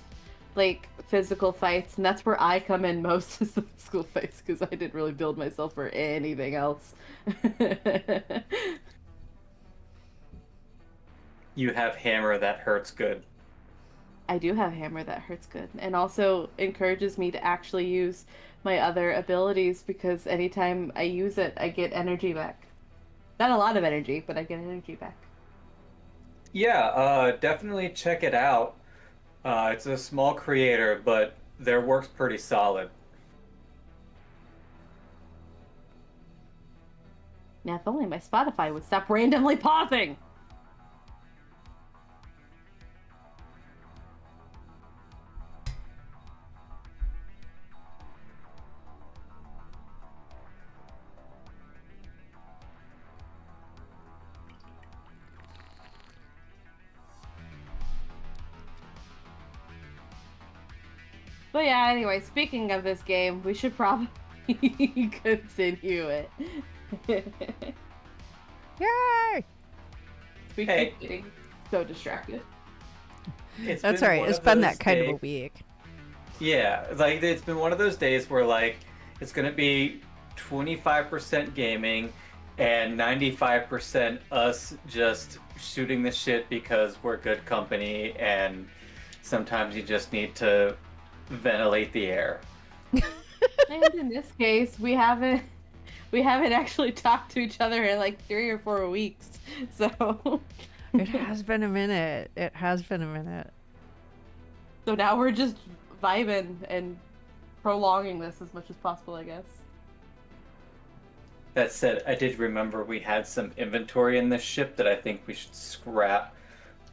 like physical fights, and that's where I come in most, is the physical fights, because I didn't really build myself for anything else. You have hammer that hurts good. I do have hammer that hurts good, and also encourages me to actually use my other abilities because anytime I use it, I get energy back. Not a lot of energy, but I get energy back. Yeah, definitely check it out. It's a small creator, but their work's pretty solid. Now, if only my Spotify would stop randomly pausing. But yeah, anyway, speaking of this game, we should probably continue it. Yay! We Hey. keep getting so distracted. It's That's been all right. one It's of been those that kind of days- a week. Yeah, like it's been one of those days where like it's gonna be 25% gaming and 95% us just shooting the shit because we're good company and sometimes you just need to ventilate the air. And in this case, we haven't actually talked to each other in like 3 or 4 weeks. So It has been a minute. It has been a minute. so now we're just vibing and prolonging this as much as possible, I guess. That said, I did remember we had some inventory in this ship that I think we should scrap.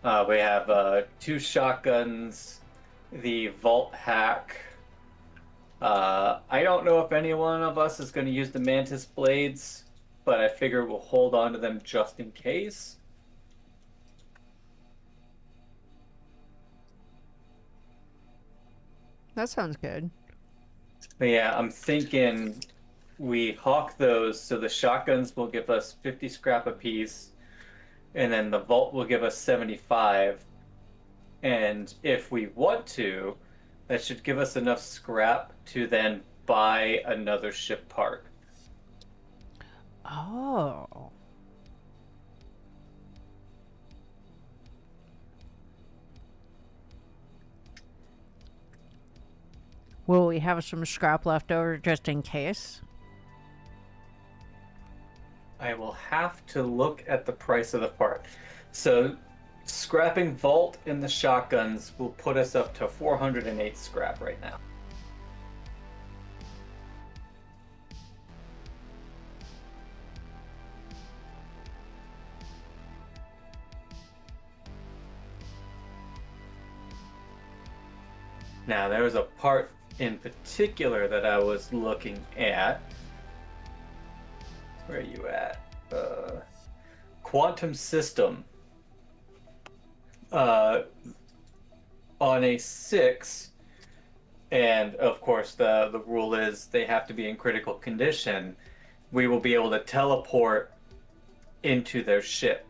We have 2 shotguns, the vault hack. I don't know if any one of us is going to use the mantis blades, but I figure we'll hold on to them just in case. That sounds good. But yeah, I'm thinking we hawk those so the shotguns will give us 50 scrap apiece, and then the vault will give us 75. And if we want to, that should give us enough scrap to then buy another ship part. Oh. Will we have some scrap left over just in case? I will have to look at the price of the part. So, scrapping vault and the shotguns will put us up to 408 scrap right now. Now, there was a part in particular that I was looking at. Where are you at? Quantum system. On a 6, and of course the rule is they have to be in critical condition, we will be able to teleport into their ship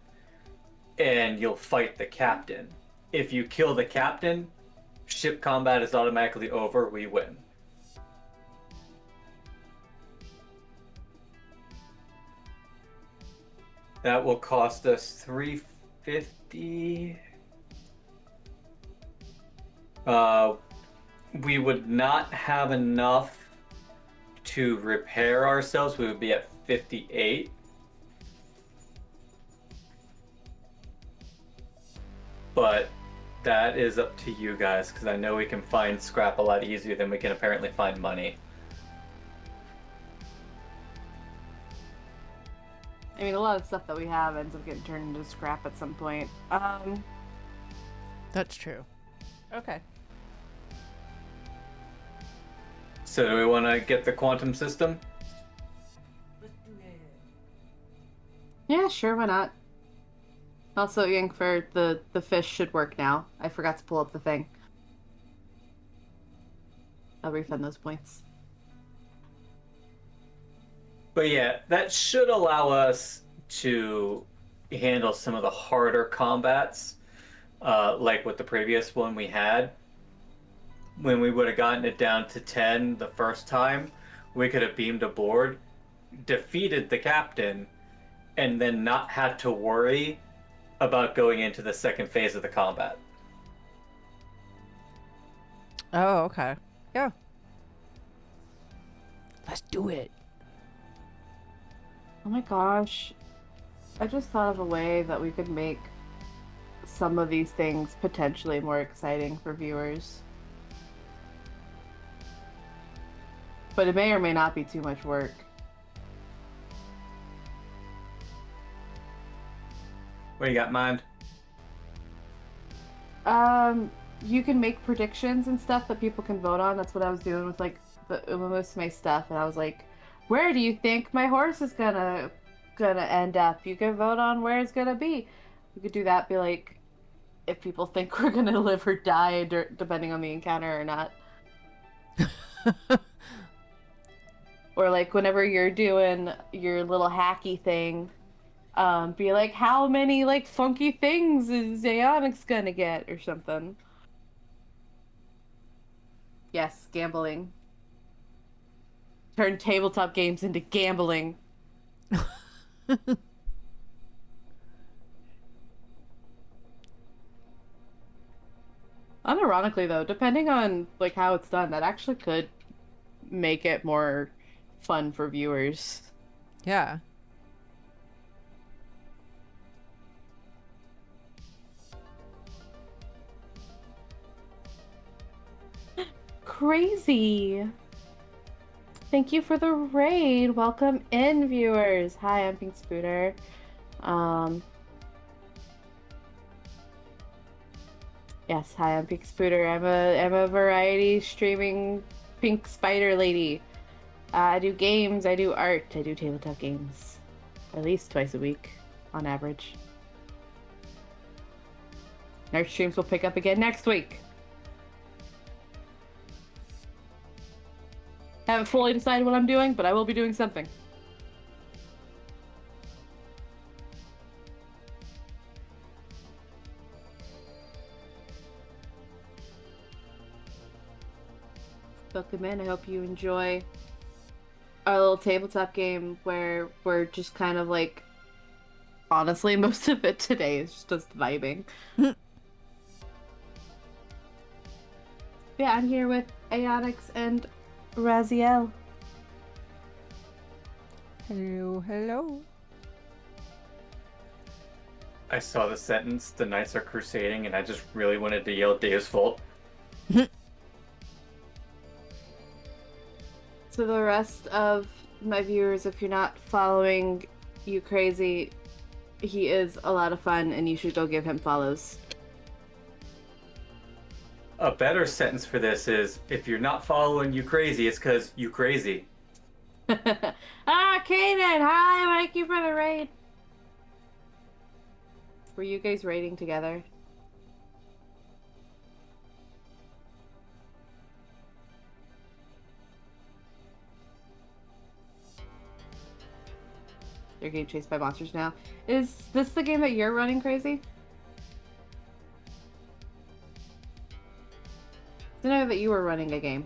and you'll fight the captain. If you kill the captain, ship combat is automatically over, we win. That will cost us 350. We would not have enough to repair ourselves. We would be at 58. But that is up to you guys, because I know we can find scrap a lot easier than we can apparently find money. I mean, a lot of stuff that we have ends up getting turned into scrap at some point. That's true. Okay. So do we want to get the quantum system? Yeah, sure, why not? Also, Yankford, the fish should work now. I forgot to pull up the thing. I'll refund those points. But yeah, that should allow us to handle some of the harder combats, like with the previous one we had. When we would have gotten it down to 10 the first time, we could have beamed aboard, defeated the captain, and then not had to worry about going into the second phase of the combat. Oh, okay. Yeah. Let's do it. Oh my gosh. I just thought of a way that we could make some of these things potentially more exciting for viewers. But it may or may not be too much work. What do you got in mind? You can make predictions and stuff that people can vote on. That's what I was doing with like most of my stuff, and I was like, where do you think my horse is gonna end up? You can vote on where it's gonna be. We could do that, be like, if people think we're gonna live or die depending on the encounter or not. Or like whenever you're doing your little hacky thing, be like, how many like funky things is Aonyx gonna get or something. Yes, gambling. Turn tabletop games into gambling. Unironically though, depending on like how it's done, that actually could make it more fun for viewers. Yeah. Crazy. Thank you for the raid. Welcome in, viewers. Hi, I'm Pink Scooter. Yes, hi, I'm Pink Scooter. I'm a variety streaming pink spider lady. I do games, I do art, I do tabletop games. At least twice a week, on average. Our streams will pick up again next week. Haven't fully decided what I'm doing, but I will be doing something. Welcome in. I hope you enjoy our little tabletop game where we're just kind of like, honestly, most of it today is just us vibing. Yeah, I'm here with Aonyx and Raziel. Hello, hello. I saw the sentence, the knights are crusading, and I just really wanted to yell Deus Vult. So the rest of my viewers, if you're not following You Crazy, he is a lot of fun and you should go give him follows. A better sentence for this is, if you're not following You Crazy, it's because you crazy. Kaden! Hi, thank you for the raid. Were you guys raiding together? You're getting chased by monsters now. Is this the game that you're running, Crazy? I know that you were running a game.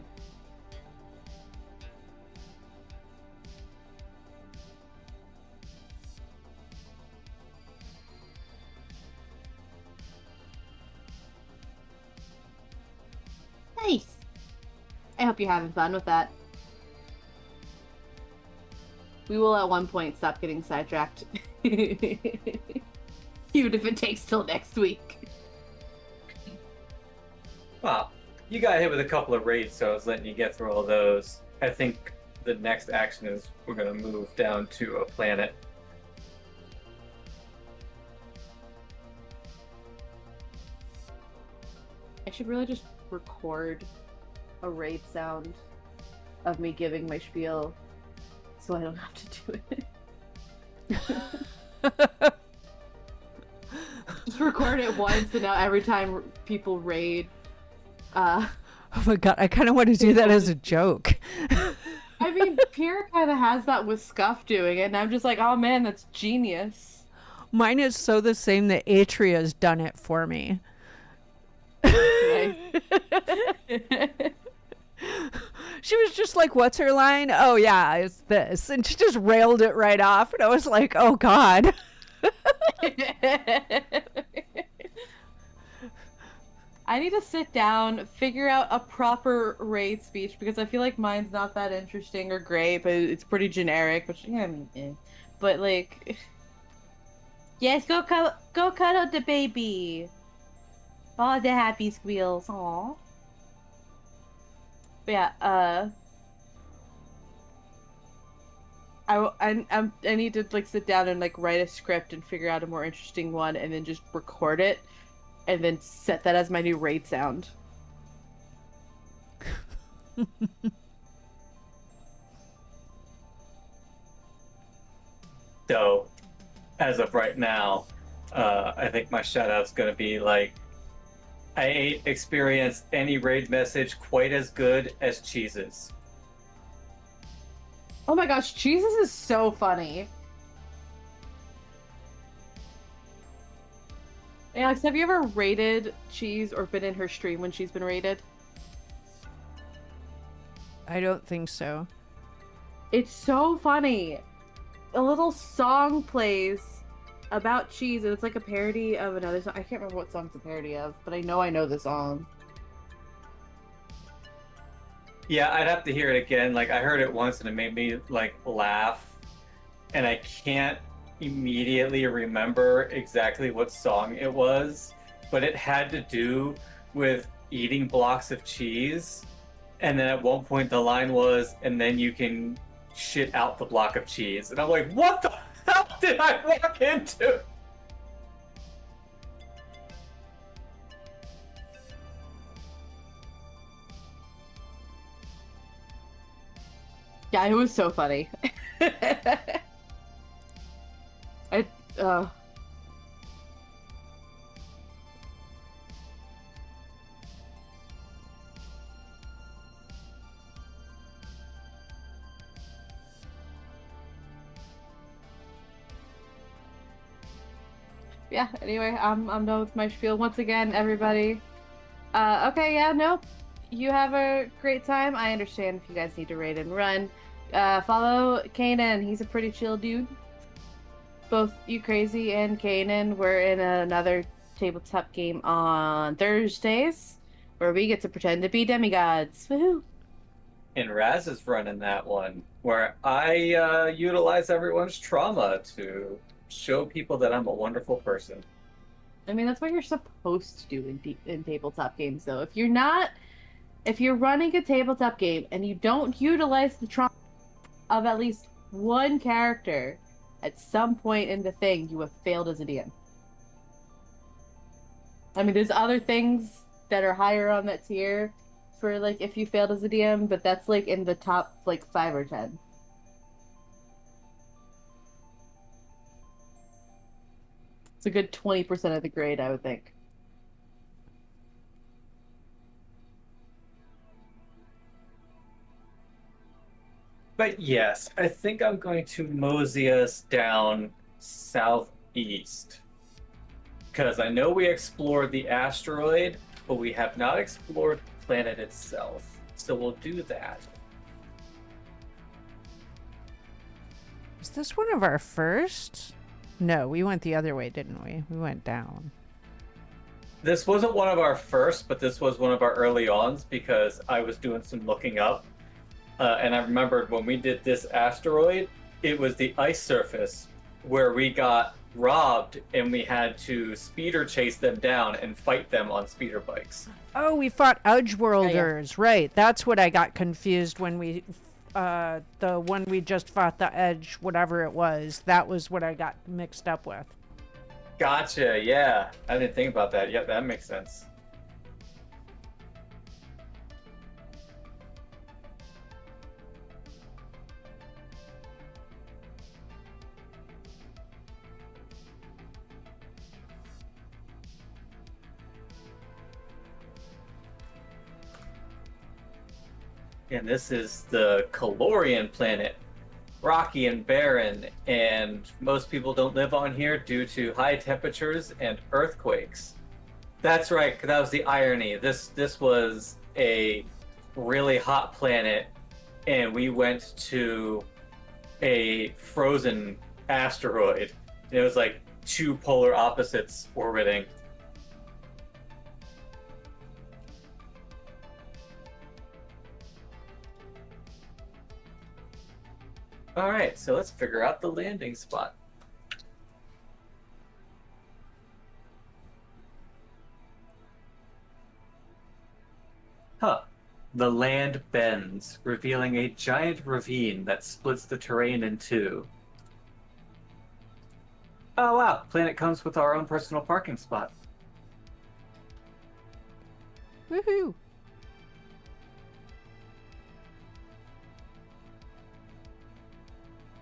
Nice! I hope you're having fun with that. We will at one point stop getting sidetracked. Even if it takes till next week. Wow, you got hit with a couple of raids, so I was letting you get through all those. I think the next action is we're going to move down to a planet. I should really just record a raid sound of me giving my spiel so I don't have to do it. Just record it once and now every time people raid. Oh my god, I kind of want to do that as a joke. I mean, Pierre kind of has that with Scuff doing it, and I'm just like, oh man, that's genius. Mine is so the same that Atria's done it for me. She was just like, what's her line? Oh yeah, it's this. And she just railed it right off. And I was like, oh god. I need to sit down, figure out a proper raid speech because I feel like mine's not that interesting or great, but it's pretty generic. Which yeah, I mean, but like, yes, go cuddle the baby. Oh, the happy squeals. Aw. But yeah, I need to like sit down and like write a script and figure out a more interesting one, and then just record it, and then set that as my new raid sound. So, as of right now, I think my shout out's going to be like, I ain't experienced any raid message quite as good as Cheeses. Oh my gosh, Jesus is so funny. Alex, have you ever raided Cheese or been in her stream when she's been raided? I don't think so. It's so funny. A little song plays about cheese, and it's like a parody of another song. I can't remember what song it's a parody of, but I know the song. Yeah, I'd have to hear it again. Like, I heard it once and it made me like laugh, and I can't immediately remember exactly what song it was, but it had to do with eating blocks of cheese. And then at one point the line was, and then you can shit out the block of cheese. And I'm like, what the hell did I walk into? Yeah, it was so funny. I, yeah, anyway, I'm done with my spiel. Once again, everybody. Okay, yeah, no. You have a great time. I understand if you guys need to raid and run. Follow Kanan. He's a pretty chill dude. Both you crazy and Kanan were in another tabletop game on Thursdays where we get to pretend to be demigods. Woohoo! And Raz is running that one where I utilize everyone's trauma to show people that I'm a wonderful person. I mean, that's what you're supposed to do in tabletop games, though. If you're running a tabletop game and you don't utilize the trauma of at least one character at some point in the thing, you have failed as a DM. I mean, there's other things that are higher on that tier for, like, if you failed as a DM, but that's, like, in the top, like, 5 or 10. It's a good 20% of the grade, I would think. But yes, I think I'm going to mosey us down southeast. Because I know we explored the asteroid, but we have not explored the planet itself. So we'll do that. Is this one of our first? No, we went the other way, didn't we? We went down. This wasn't one of our first, but this was one of our early ons because I was doing some looking up. And I remembered when we did this asteroid, it was the ice surface where we got robbed and we had to speeder chase them down and fight them on speeder bikes. Oh, we fought Edgeworlders, right. That's what I got confused when we, the one we just fought, the Edge, whatever it was. That was what I got mixed up with. Gotcha, yeah. I didn't think about that. Yep, that makes sense. And this is the Calorian planet, rocky and barren, and most people don't live on here due to high temperatures and earthquakes. That's right, that was the irony. This was a really hot planet, and we went to a frozen asteroid. It was like two polar opposites orbiting. All right, so let's figure out the landing spot. Huh. The land bends, revealing a giant ravine that splits the terrain in two. Oh wow, planet comes with our own personal parking spot. Woohoo!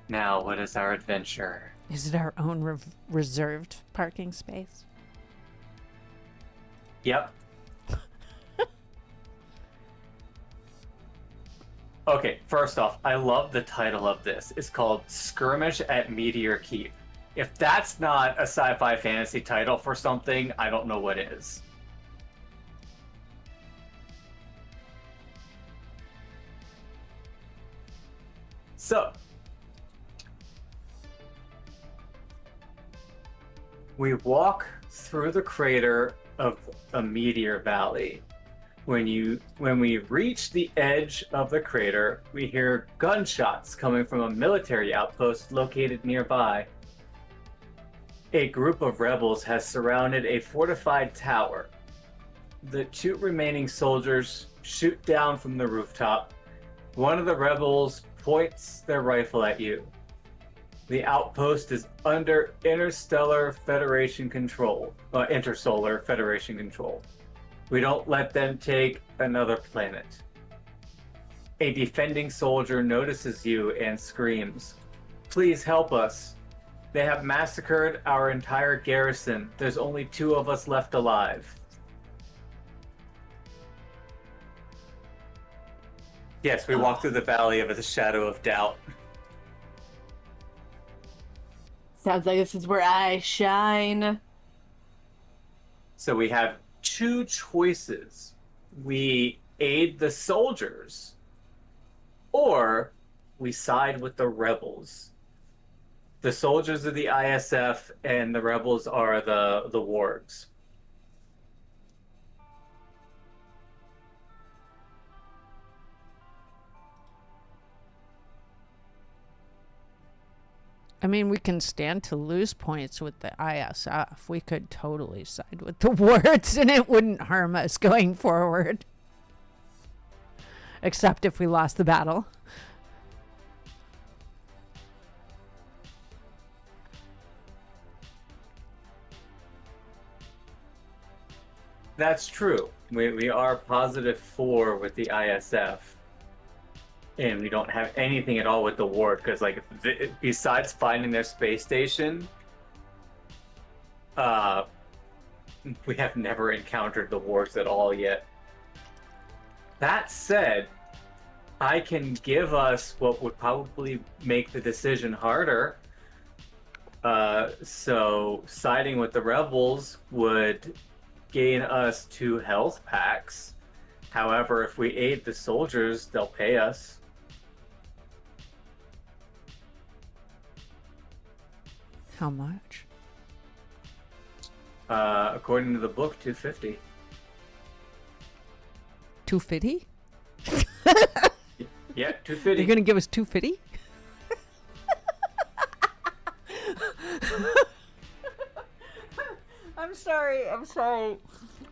Now, what is our adventure? Is it our own reserved parking space? Yep. Okay, first off, I love the title of this. It's called Skirmish at Meteor Keep. If that's not a sci-fi fantasy title for something, I don't know what is. So, we walk through the crater of a meteor valley. When we reach the edge of the crater, we hear gunshots coming from a military outpost located nearby. A group of rebels has surrounded a fortified tower. The two remaining soldiers shoot down from the rooftop. One of the rebels points their rifle at you. The outpost is under Intersolar Federation control. We don't let them take another planet. A defending soldier notices you and screams, "Please help us. They have massacred our entire garrison. There's only 2 of us left alive." Yes, we walk through the valley of the shadow of doubt. Sounds like this is where I shine. So we have 2 choices. We aid the soldiers, or we side with the rebels. The soldiers are the ISF, and the rebels are the wargs. I mean, we can stand to lose points with the ISF. We could totally side with the wards and it wouldn't harm us going forward. Except if we lost the battle. That's true. We are +4 with the ISF. And we don't have anything at all with the ward, because like besides finding their space station, we have never encountered the wards at all yet. That said, I can give us what would probably make the decision harder. So siding with the rebels would gain us 2 health packs. However, if we aid the soldiers, they'll pay us. How much? According to the book, 250. 250? Yeah, 250. You're gonna give us 250? I'm sorry.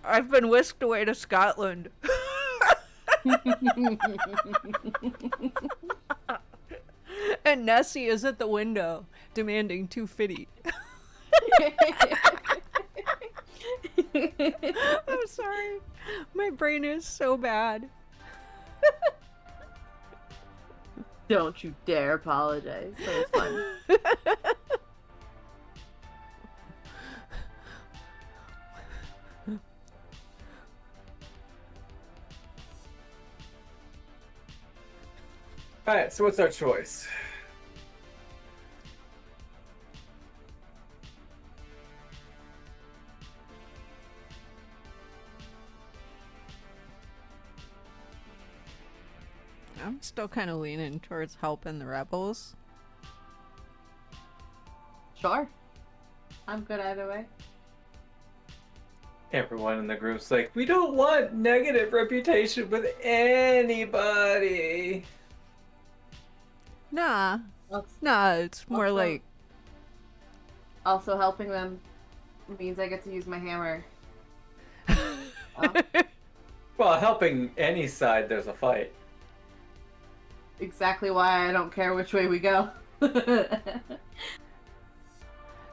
I've been whisked away to Scotland. And Nessie is at the window demanding 250. I'm sorry. My brain is so bad. Don't you dare apologize. That was fun. Alright, so what's our choice? I'm still kind of leaning towards helping the rebels. Sure. I'm good either way. Everyone in the group's like, we don't want negative reputation with anybody. Nah. Nah, it's more Also- like Also, helping them means I get to use my hammer. Well, helping any side, there's a fight. Exactly why I don't care which way we go.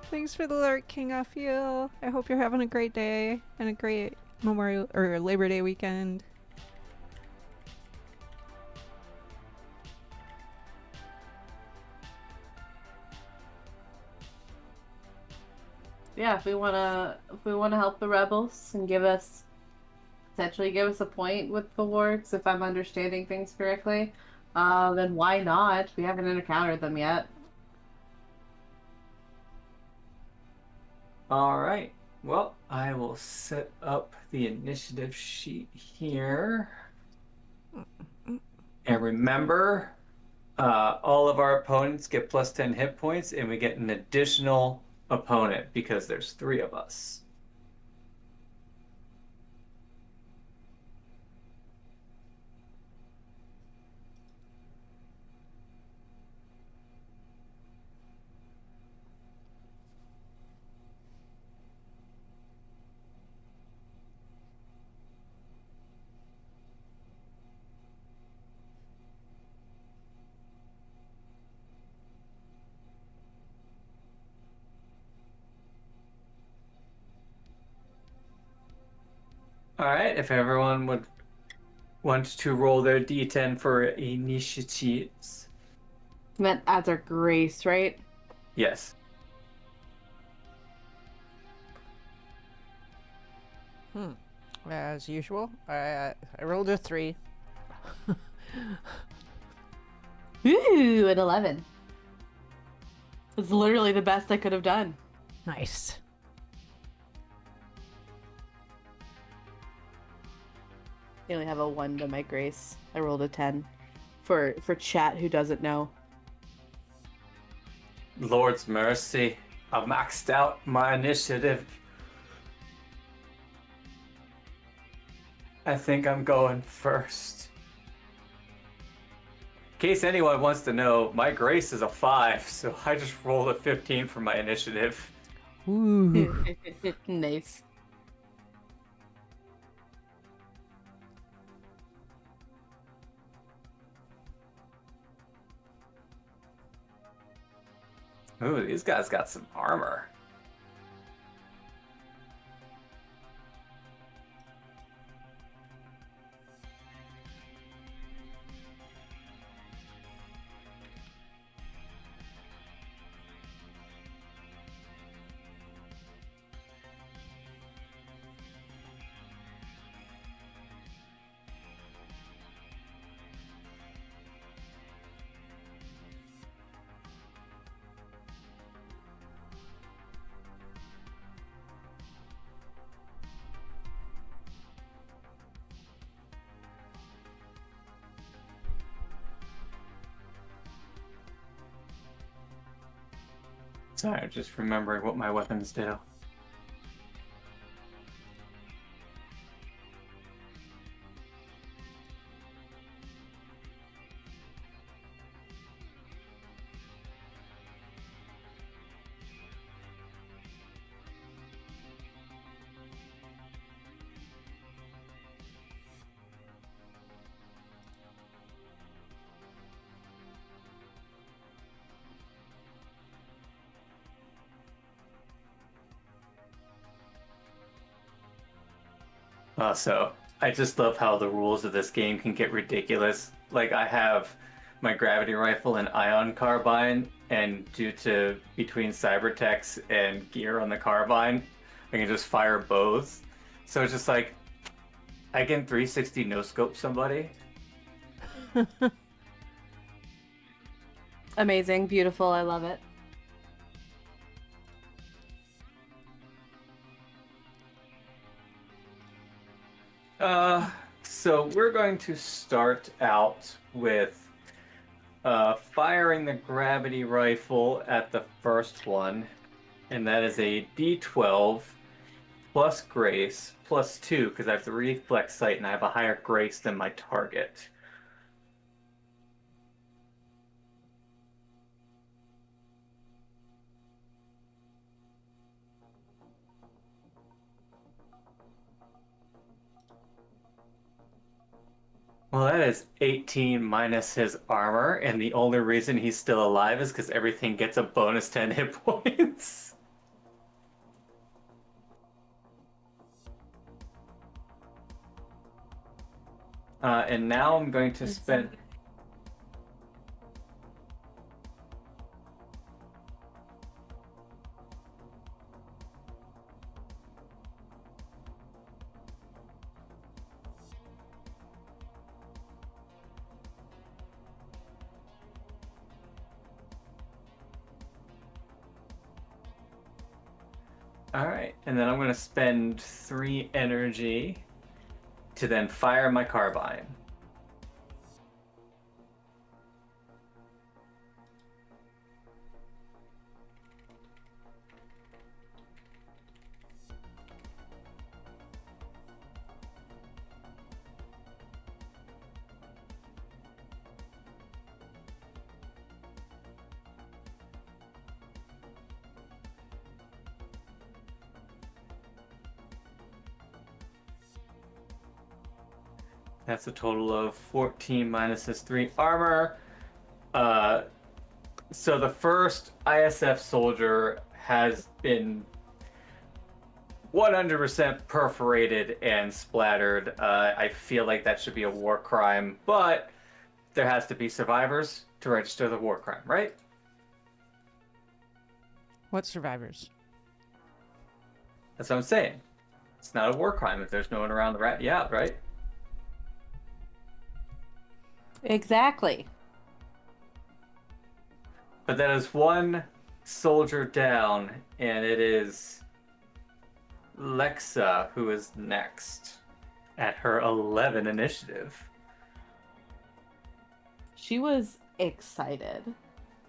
thanks for the alert, King Afiel. I hope you're having a great day and a great Memorial or Labor Day weekend. Yeah, if we wanna help the rebels and potentially give us a point with the wargs, if I'm understanding things correctly, then why not? We haven't encountered them yet. All right. Well, I will set up the initiative sheet here. And remember, all of our opponents get plus 10 hit points, and we get an additional opponent because there's 3 of us. All right, if everyone would want to roll their d10 for initiatives. That adds our grace, right? Yes. As usual, I rolled a 3. Ooh, an 11. It's literally the best I could have done. Nice. I only have a 1 to my grace. I rolled a 10. For chat who doesn't know. Lord's mercy. I maxed out my initiative. I think I'm going first. In case anyone wants to know, my grace is a 5, so I just rolled a 15 for my initiative. Ooh. Nice. Ooh, these guys got some armor. Sorry, I'm just remembering what my weapons do. So I just love how the rules of this game can get ridiculous. Like I have my gravity rifle and ion carbine, and due to between cybertex and gear on the carbine, I can just fire both. So it's just like I can 360 no scope somebody. Amazing, beautiful, I love it. So we're going to start out with firing the gravity rifle at the first one, and that is a D12 plus grace plus 2 because I have the reflex sight and I have a higher grace than my target. Well, that is 18 minus his armor, and the only reason he's still alive is because everything gets a bonus 10 hit points. And now I'm going to spend... All right, and then I'm going to spend 3 energy to then fire my carbine. That's a total of 14 minus his 3 armor. So the first ISF soldier has been 100% perforated and splattered. I feel like that should be a war crime, but there has to be survivors to register the war crime, right? What survivors? That's what I'm saying. It's not a war crime if there's no one around to rat you out, right? Exactly. But that is 1 soldier down, and it is Lexa who is next at her 11 initiative. She was excited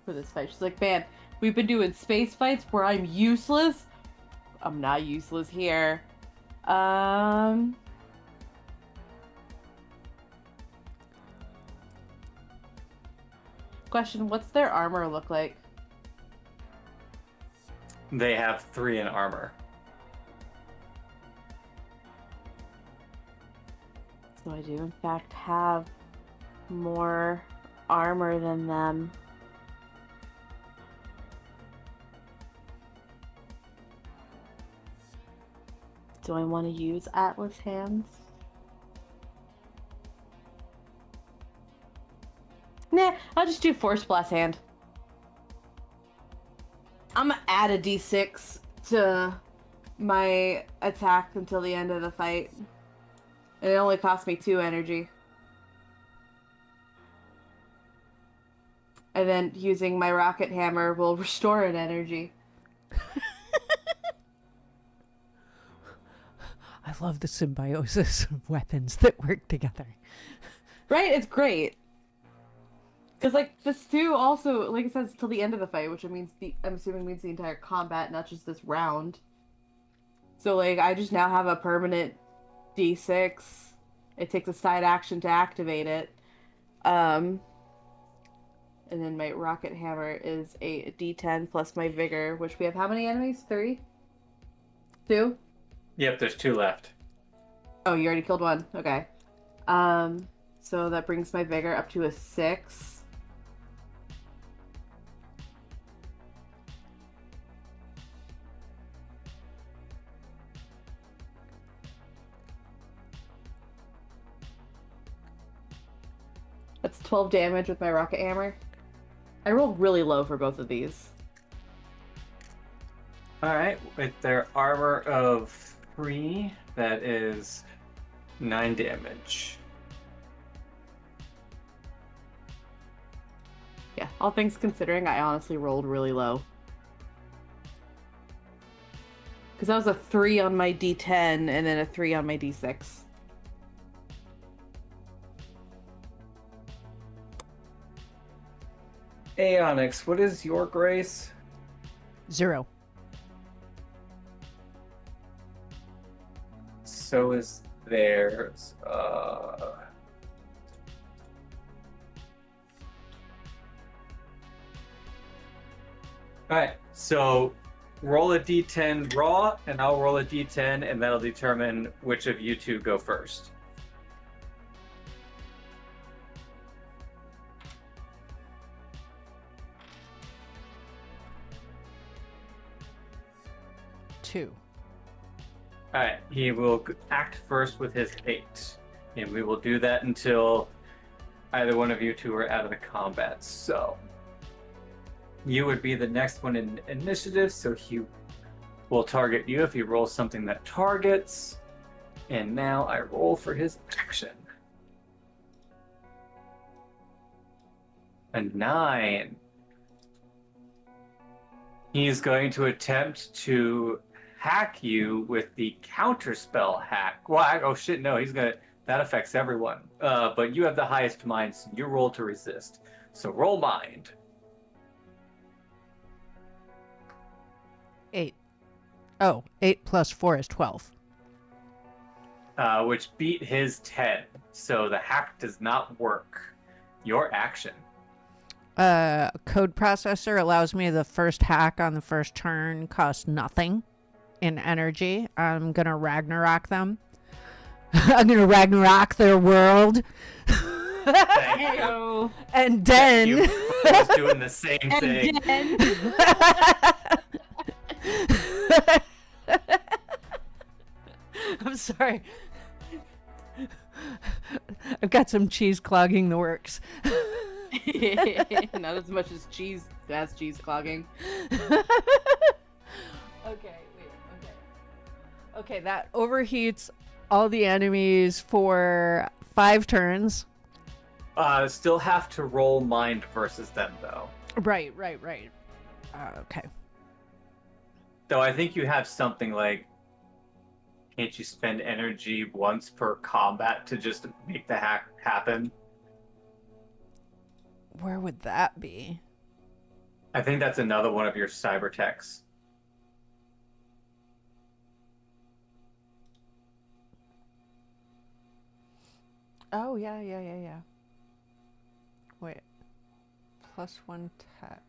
for this fight. She's like, man, we've been doing space fights where I'm useless. I'm not useless here. Question, what's their armor look like? They have 3 in armor. So I do, in fact, have more armor than them. Do I want to use Atlas hands? Nah, I'll just do Force Blast hand. I'm gonna add a d6 to my attack until the end of the fight. And it only cost me 2 energy. And then using my rocket hammer will restore an energy. I love the symbiosis of weapons that work together. Right? It's great. Because, like, this too also, like it says, till the end of the fight, which means I'm assuming means the entire combat, not just this round. So, like, I just now have a permanent D6. It takes a side action to activate it. And then my rocket hammer is a D10 plus my vigor, which we have how many enemies? 3? 2? Yep, there's 2 left. Oh, you already killed 1. Okay. So that brings my vigor up to a 6. That's 12 damage with my rocket hammer. I rolled really low for both of these. Alright, with their armor of 3, that is 9 damage. Yeah, all things considering, I honestly rolled really low. Because that was a 3 on my D10 and then a 3 on my D6. Aonyx, what is your grace? 0. So is theirs. Alright, so roll a d10 raw, and I'll roll a d10, and that'll determine which of you two go first. 2. Alright, he will act first with his hate. And we will do that until either one of you two are out of the combat. So, you would be the next one in initiative, so he will target you if he rolls something that targets. And now I roll for his action. A 9. He's going to attempt to hack you with the counterspell hack. Well, oh shit, no, he's gonna. That affects everyone. But you have the highest mind, so you roll to resist. So roll mind. 8. Oh, 8 plus 4 is 12. Which beat his 10. So the hack does not work. Your action. Code processor allows me the first hack on the first turn costs nothing in energy. I'm gonna Ragnarok them. I'm gonna Ragnarok their world. Thank you. Ew. And then I was doing the same thing. And I'm sorry. I've got some cheese clogging the works. not as much as cheese. That's cheese clogging. Okay, that overheats all the enemies for 5 turns. Still have to roll mind versus them, though. Right. Okay. Though I think you have something like, can't you spend energy once per combat to just make the hack happen? Where would that be? I think that's another one of your cyber techs. Oh, yeah. Wait. +1 tech.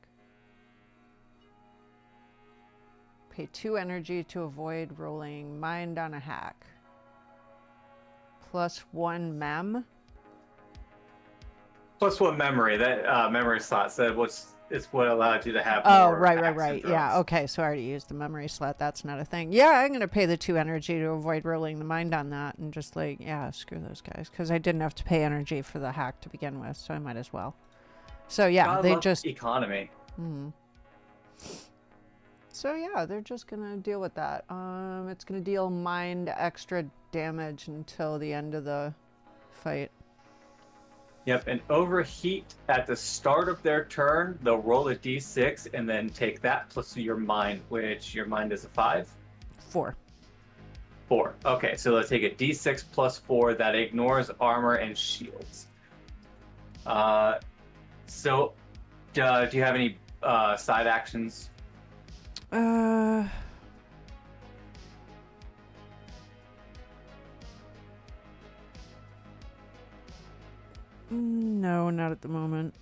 Pay 2 energy to avoid rolling mind on a hack. +1 mem. +1 memory. That memory slot said it's what allowed you to have Oh, more right. hacks and Yeah, drugs. okay, so I already used the memory slot. That's not a thing. Yeah, I'm going to pay the 2 energy to avoid rolling the mind on that and just like, yeah, screw those guys. Because I didn't have to pay energy for the hack to begin with, so I might as well. So yeah, God, they love just... economy. So yeah, they're just going to deal with that. It's going to deal mind extra damage until the end of the fight. Yep, and overheat at the start of their turn, they'll roll a d6 and then take that plus your mind, which your mind is a 5? 4. 4. Okay, so let's take a d6 plus 4 that ignores armor and shields. So, do you have any side actions? No, not at the moment.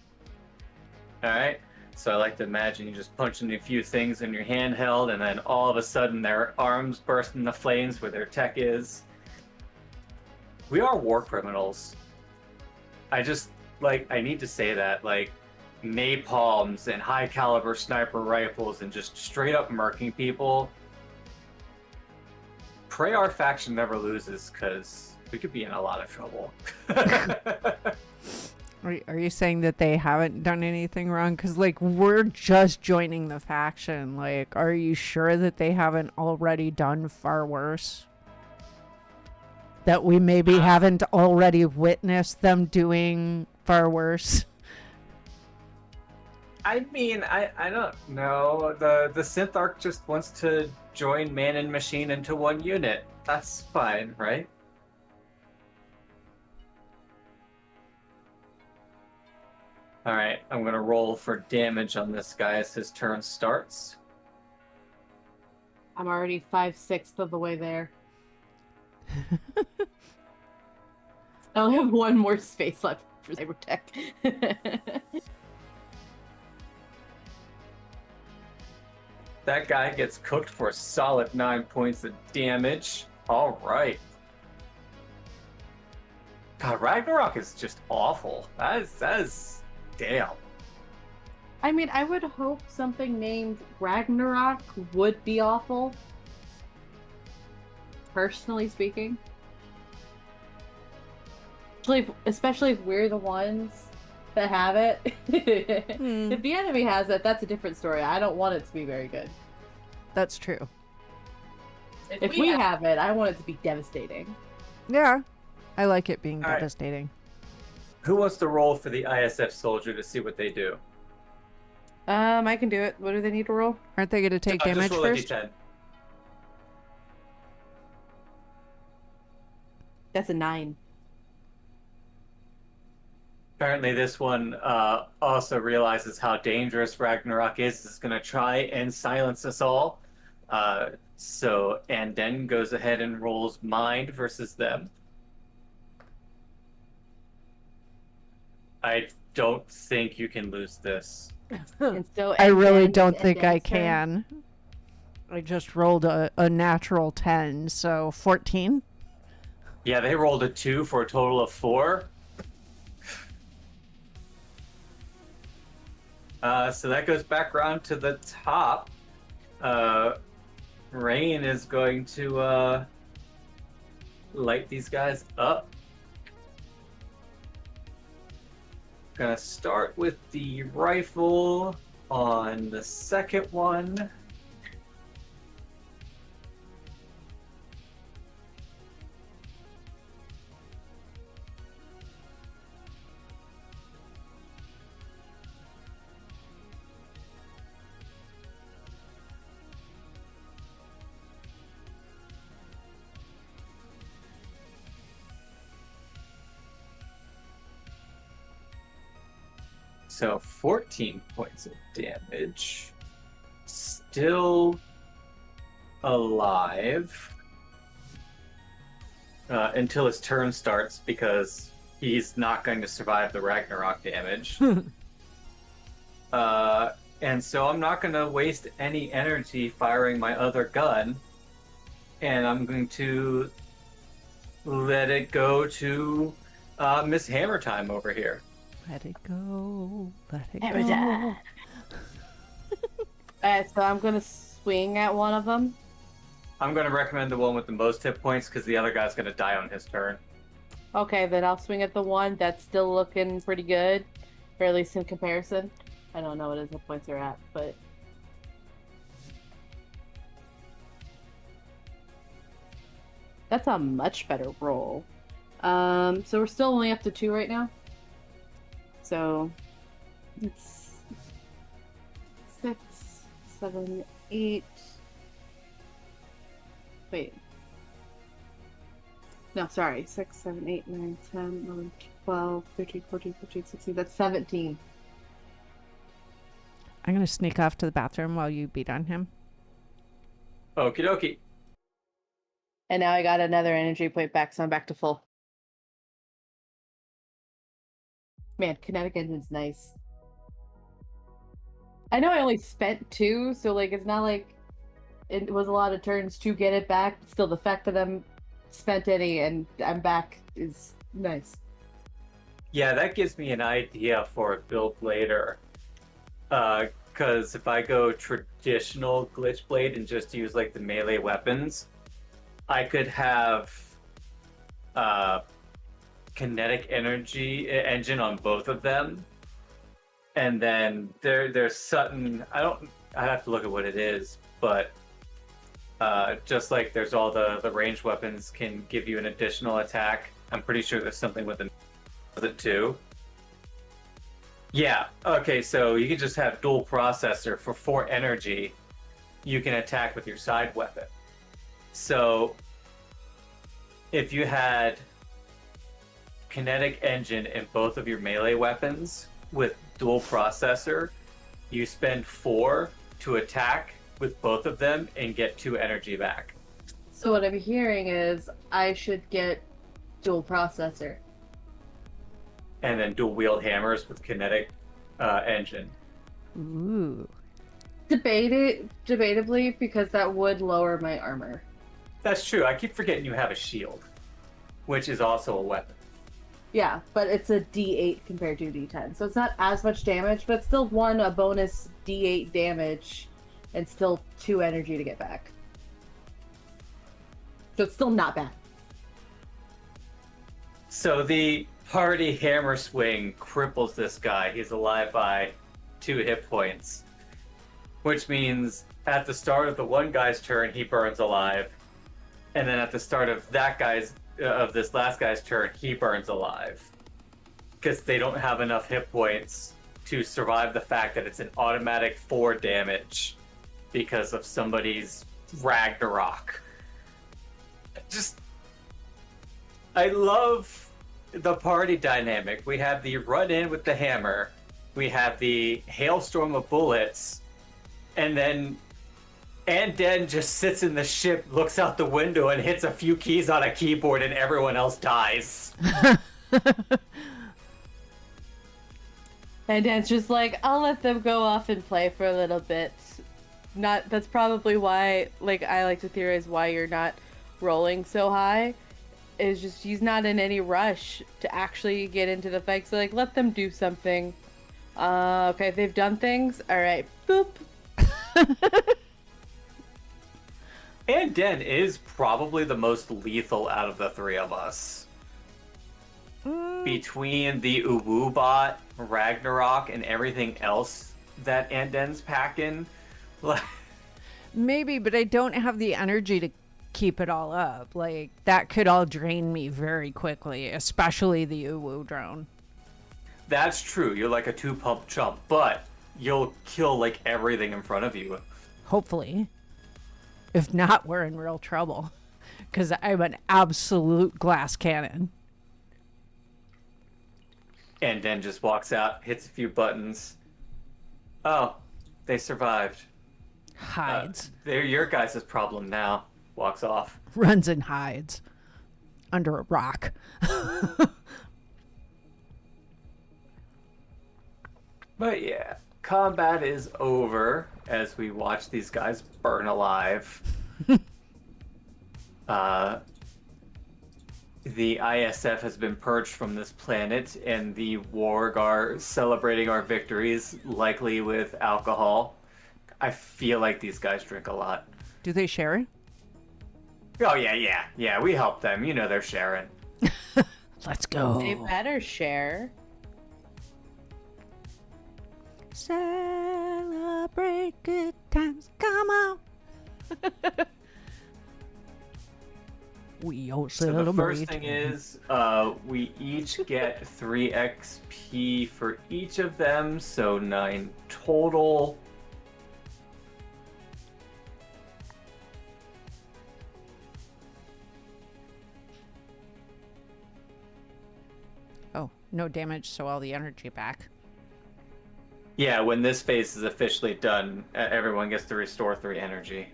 Alright, so I like to imagine you just punching a few things in your handheld, and then all of a sudden their arms burst into flames where their tech is. We are war criminals. I need to say that, like, napalms and high caliber sniper rifles and just straight up murking people. Pray our faction never loses, because we could be in a lot of trouble. Are you saying that they haven't done anything wrong? Because, like, we're just joining the faction. Like, are you sure that they haven't already done far worse? That we maybe haven't already witnessed them doing far worse? I mean, I don't know. The synth arc just wants to join man and machine into one unit. That's fine, right? Alright, I'm gonna roll for damage on this guy as his turn starts. I'm already 5/6 of the way there. I only have 1 more space left for cyber tech. That guy gets cooked for a solid 9 points of damage. Alright. God, Ragnarok is just awful. That is damn. I mean, I would hope something named Ragnarok would be awful. personally speaking. Especially if we're the ones that have it. If the enemy has it, that's a different story. I don't want it to be very good. That's true. If we have it, I want it to be devastating. Yeah. I like it being All right. devastating. Who wants to roll for the ISF soldier to see what they do? I can do it. What do they need to roll? Aren't they going to take damage just roll first? a d10. That's a 9. Apparently this one also realizes how dangerous Ragnarok is. It's going to try and silence us all. And then goes ahead and rolls Mind versus them. I don't think you can lose this. And so I really Enden- don't think I Enden's turn. can. I just rolled a natural 10, so 14. Yeah, they rolled a 2 for a total of 4. So that goes back around to the top. Rain is going to light these guys up. Gonna start with the rifle on the second one. So 14 points of damage. Still alive. Until his turn starts, because he's not going to survive the Ragnarok damage. And so I'm not going to waste any energy firing my other gun. And I'm going to let it go to Miss Hammer Time over here. Let it go. Let it Hammer go. time. Alright, so I'm gonna swing at one of them. I'm going to recommend the one with the most hit points because the other guy's going to die on his turn. Okay, then I'll swing at the one that's still looking pretty good, or at least in comparison. I don't know what his hit points are at, but that's a much better roll. So we're still only up to 2 right now. So it's 6, 7, 8. Wait. No, sorry. 6, 7, 8, 9, 10, 11, 12, 13, 14, 15, 16. That's 17. I'm going to sneak off to the bathroom while you beat on him. Okie dokie. And now I got another energy point back, so I'm back to full. Man, kinetic engine's nice. I know I only spent 2, so like it's not like it was a lot of turns to get it back. But still, the fact that I'm spent any and I'm back is nice. Yeah, that gives me an idea for a build later. Because if I go traditional Glitch Blade and just use like the melee weapons, I could have kinetic energy engine on both of them, and then there's something I have to look at what it is, but just like there's all the ranged weapons can give you an additional attack. I'm pretty sure there's something with it too. Yeah. Okay. So you can just have dual processor for 4 energy. You can attack with your side weapon. So if you had kinetic engine in both of your melee weapons with dual processor, you spend 4 to attack with both of them and get 2 energy back. So what I'm hearing is I should get dual processor. And then dual wield hammers with kinetic engine. Ooh. Debatably, because that would lower my armor. That's true. I keep forgetting you have a shield, which is also a weapon. Yeah, but it's a D8 compared to a D10. So it's not as much damage, but still a bonus D8 damage and still 2 energy to get back. So it's still not bad. So the party hammer swing cripples this guy. He's alive by 2 hit points, which means at the start of the one guy's turn, he burns alive, and then at the start of this last guy's turn, he burns alive, because they don't have enough hit points to survive the fact that it's an automatic 4 damage because of somebody's Ragnarok. I love the party dynamic. We have the run in with the hammer, we have the hailstorm of bullets, and then Anden just sits in the ship, looks out the window, and hits a few keys on a keyboard, and everyone else dies. And Dan's just like, I'll let them go off and play for a little bit. That's probably why, like, I like to theorize why you're not rolling so high. Is just he's not in any rush to actually get into the fight. So, like, let them do something. Okay, they've done things. All right, boop. Anden is probably the most lethal out of the 3 of us. Between the Uwu bot, Ragnarok, and everything else that Anden's packing. Maybe, but I don't have the energy to keep it all up. Like, that could all drain me very quickly, especially the Uwu drone. That's true. You're like a 2-pump chump, but you'll kill like everything in front of you. Hopefully. If not, we're in real trouble. Because I'm an absolute glass cannon. And then just walks out, hits a few buttons. Oh, they survived. Hides. They're your guys' problem now. Walks off. Runs and hides. Under a rock. But yeah, combat is over as we watch these guys burn alive. The ISF has been purged from this planet, and the Warg are celebrating our victories, likely with alcohol. I feel like these guys drink a lot. Do they share it? Oh, yeah, we help them. You know they're sharing. Let's go. They better share. Celebrate good times. Come on. We all So celebrate. the first thing is, we each get 3 XP for each of them, so 9 total. Oh, no damage, so all the energy back. Yeah, when this phase is officially done, everyone gets to restore 3 energy.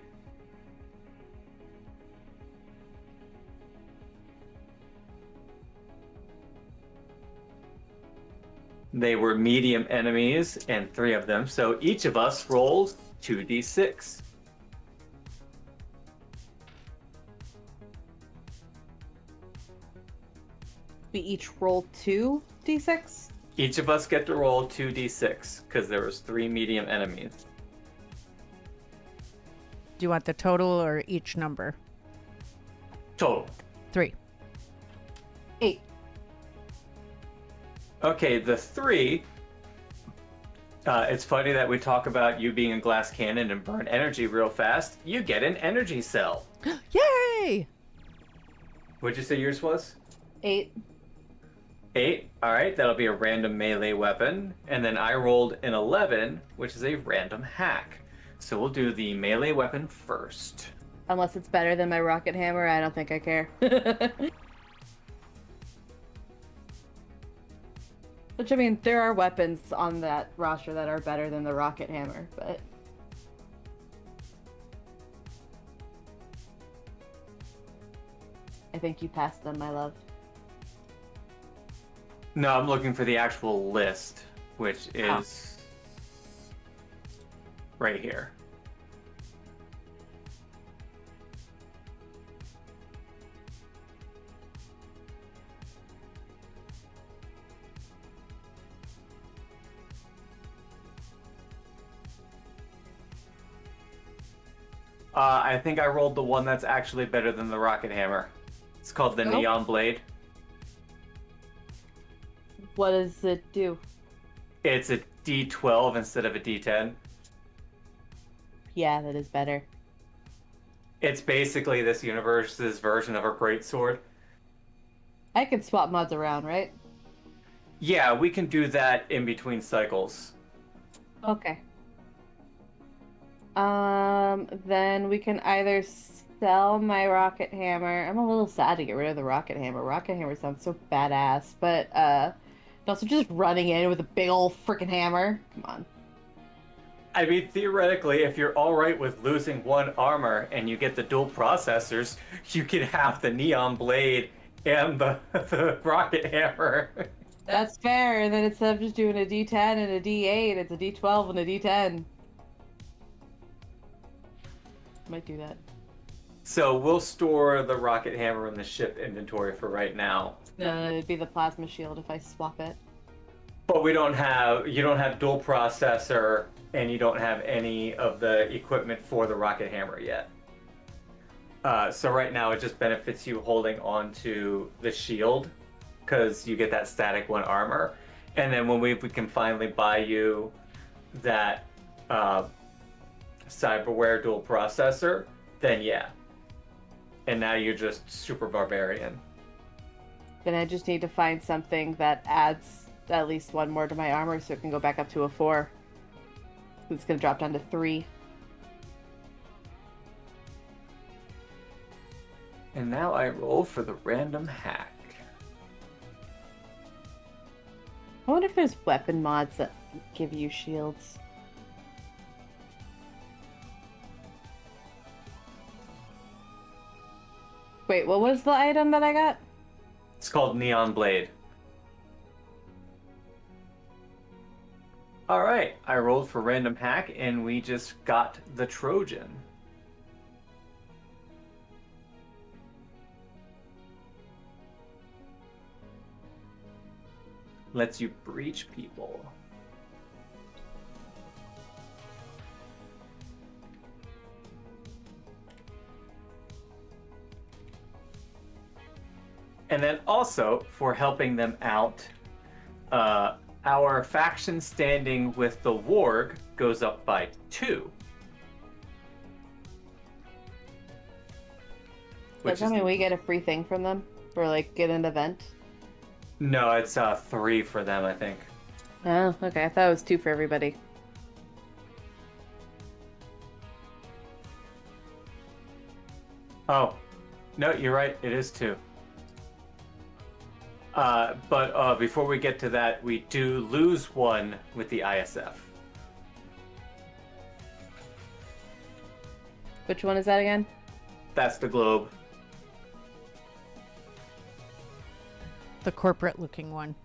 They were medium enemies, and 3 of them, so each of us rolls 2d6. We each roll 2d6. Each of us get to roll 2d6, because there was 3 medium enemies. Do you want the total or each number? Total. 3. 8. Okay, the 3... it's funny that we talk about you being a glass cannon and burn energy real fast. You get an energy cell. Yay! What'd you say yours was? 8. 8. Alright, that'll be a random melee weapon. And then I rolled an 11, which is a random hack. So we'll do the melee weapon first. Unless it's better than my rocket hammer, I don't think I care. Which, I mean, there are weapons on that roster that are better than the rocket hammer, but... I think you passed them, my love. No, I'm looking for the actual list, which is right here. I think I rolled the one that's actually better than the rocket hammer. It's called the Nope. Neon Blade. What does it do? It's a D12 instead of a D10. Yeah, that is better. It's basically this universe's version of a greatsword. I can swap mods around, right? Yeah, we can do that in between cycles. Okay. Then we can either sell my rocket hammer. I'm a little sad to get rid of the rocket hammer. Rocket hammer sounds so badass, but and also just running in with a big old freaking hammer. Come on. I mean, theoretically, if you're alright with losing one armor and you get the dual processors, you can have the Neon Blade and the rocket hammer. That's fair. And then instead of just doing a D10 and a D8, it's a D12 and a D10. Might do that. So we'll store the rocket hammer in the ship inventory for right now. No, it'd be the plasma shield if I swap it. But you don't have dual processor, and you don't have any of the equipment for the rocket hammer yet. So right now it just benefits you holding on to the shield, because you get that static 1 armor. And then when we can finally buy you that cyberware dual processor, then yeah. And now you're just super barbarian. Then I just need to find something that adds at least 1 more to my armor so it can go back up to a 4. It's gonna drop down to 3. And now I roll for the random hack. I wonder if there's weapon mods that give you shields. Wait, what was the item that I got? It's called Neon Blade. Alright, I rolled for random hack and we just got the Trojan. Lets you breach people. And then also, for helping them out, our faction standing with the Warg goes up by 2. Does that mean we get a free thing from them? Or like get an event? No, it's 3 for them, I think. Oh, okay. I thought it was 2 for everybody. Oh, no, you're right. It is 2. But before we get to that, we do lose 1 with the ISF. Which one is that again? That's the globe. The corporate looking one.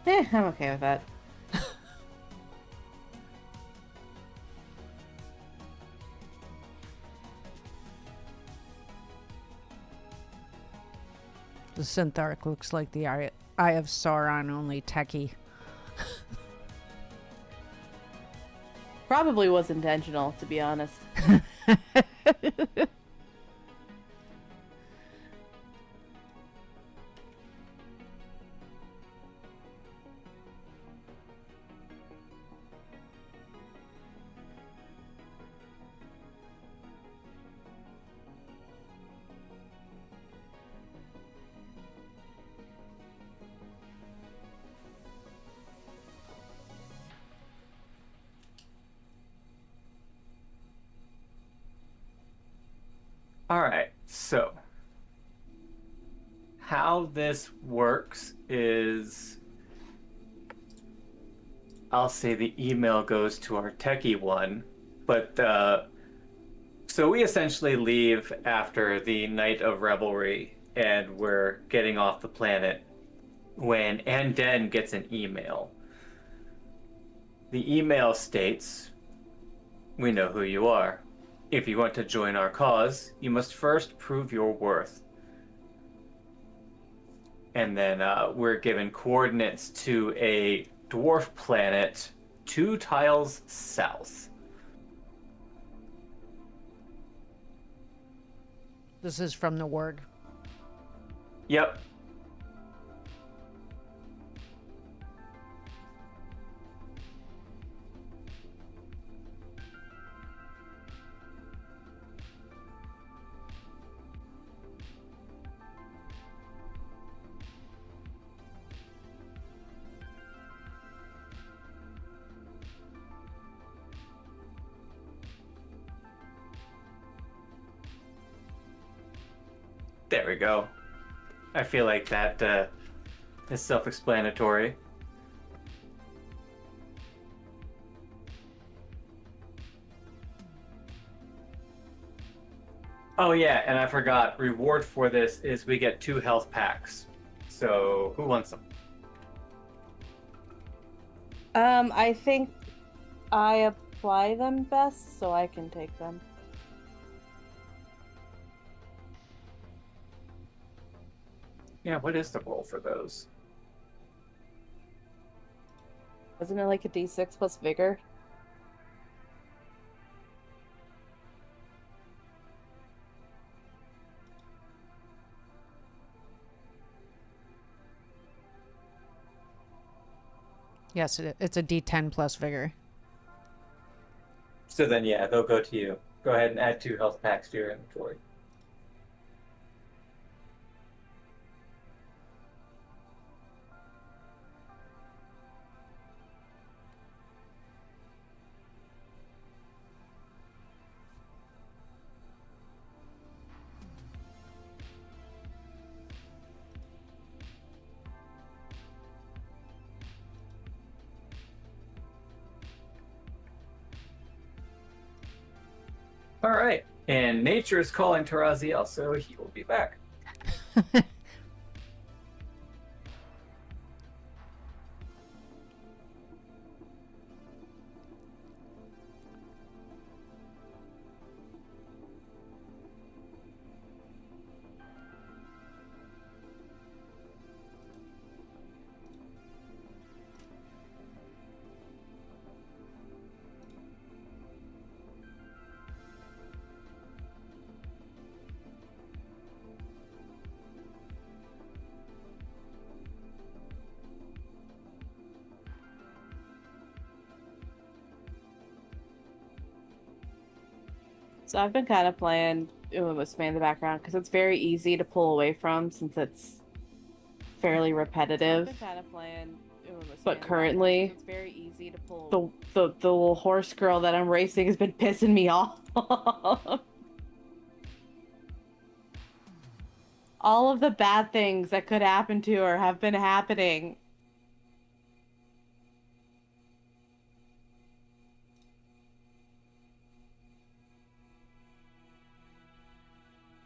I'm okay with that. The Synthark looks like the Eye of Sauron, only techie. Probably was intentional, to be honest. Alright, so how this works is I'll say the email goes to our techie one, but so we essentially leave after the night of revelry and we're getting off the planet when Anden gets an email. The email states, "We know who you are. If you want to join our cause, you must first prove your worth." And then we're given coordinates to a dwarf planet 2 tiles south. This is from the ward. Yep. There we go. I feel like that is self-explanatory. Oh yeah, and I forgot. Reward for this is we get 2 health packs. So who wants them? I think I apply them best, so I can take them. Yeah, what is the roll for those? Isn't it like a D6 plus vigor? Yes, it's a D10 plus vigor. So then, yeah, they'll go to you. Go ahead and add 2 health packs to your inventory. All right. And nature is calling to Raziel, so he will be back. So I've been kind of playing with Sway in the background because it's very easy to pull away from since it's fairly repetitive. But currently, it's very easy to pull. The little horse girl that I'm racing has been pissing me off. All of the bad things that could happen to her have been happening.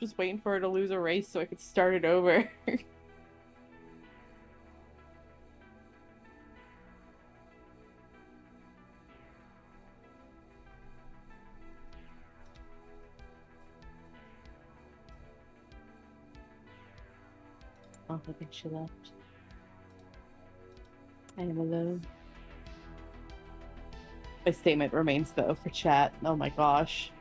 Just waiting for her to lose a race so I could start it over. Oh, I think she left. I am alone. My statement remains though for chat. Oh my gosh.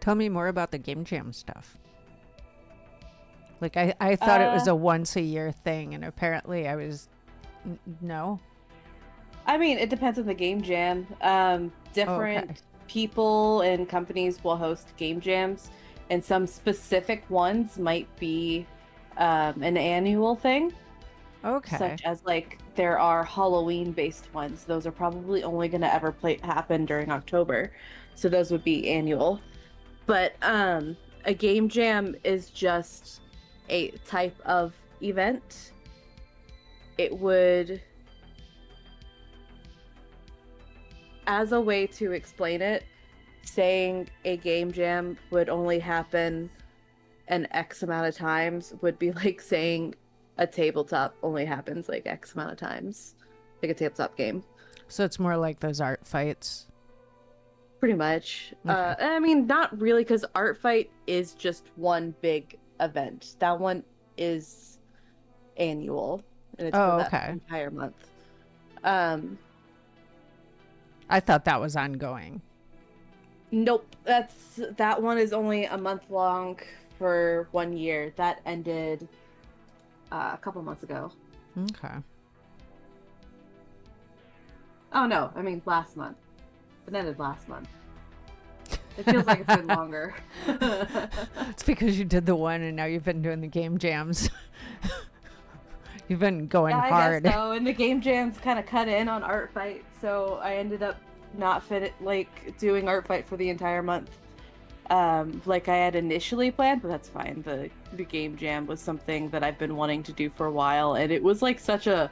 Tell me more about the game jam stuff. Like, I thought it was a once a year thing, and apparently I was... no? I mean, it depends on the game jam. Different people and companies will host game jams, and some specific ones might be an annual thing. Okay. Such as, like, there are Halloween-based ones. Those are probably only going to ever happen during October. So those would be annual. But a game jam is just a type of event. It would, as a way to explain it, saying a game jam would only happen an X amount of times would be like saying a tabletop only happens like X amount of times, like a tabletop game. So it's more like those art fights. Pretty much. Okay. I mean, not really, because Art Fight is just one big event. That one is annual, and it's for that entire month. I thought that was ongoing. Nope, that one is only a month long for 1 year. That ended a couple months ago. Okay. Oh no, I mean last month. It ended last month. It feels like it's been longer. It's because you did the one and now you've been doing the game jams. You've been going hard. I guess so, and the game jams kind of cut in on Art Fight, so I ended up not doing Art Fight for the entire month, like I had initially planned. But that's fine. The game jam was something that I've been wanting to do for a while, and it was like such a,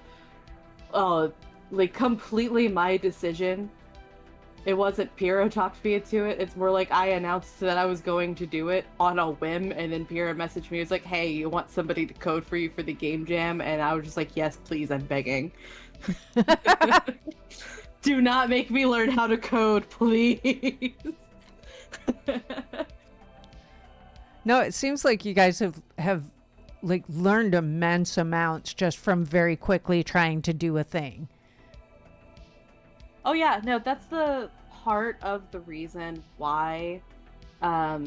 like completely my decision. It wasn't Piero talked me into it. It's more like I announced that I was going to do it on a whim, and then Piero messaged me. He was like, "Hey, you want somebody to code for you for the game jam?" And I was just like, "Yes, please, I'm begging." Do not make me learn how to code, please. No, it seems like you guys have like learned immense amounts just from very quickly trying to do a thing. Oh yeah, no, that's the part of the reason why I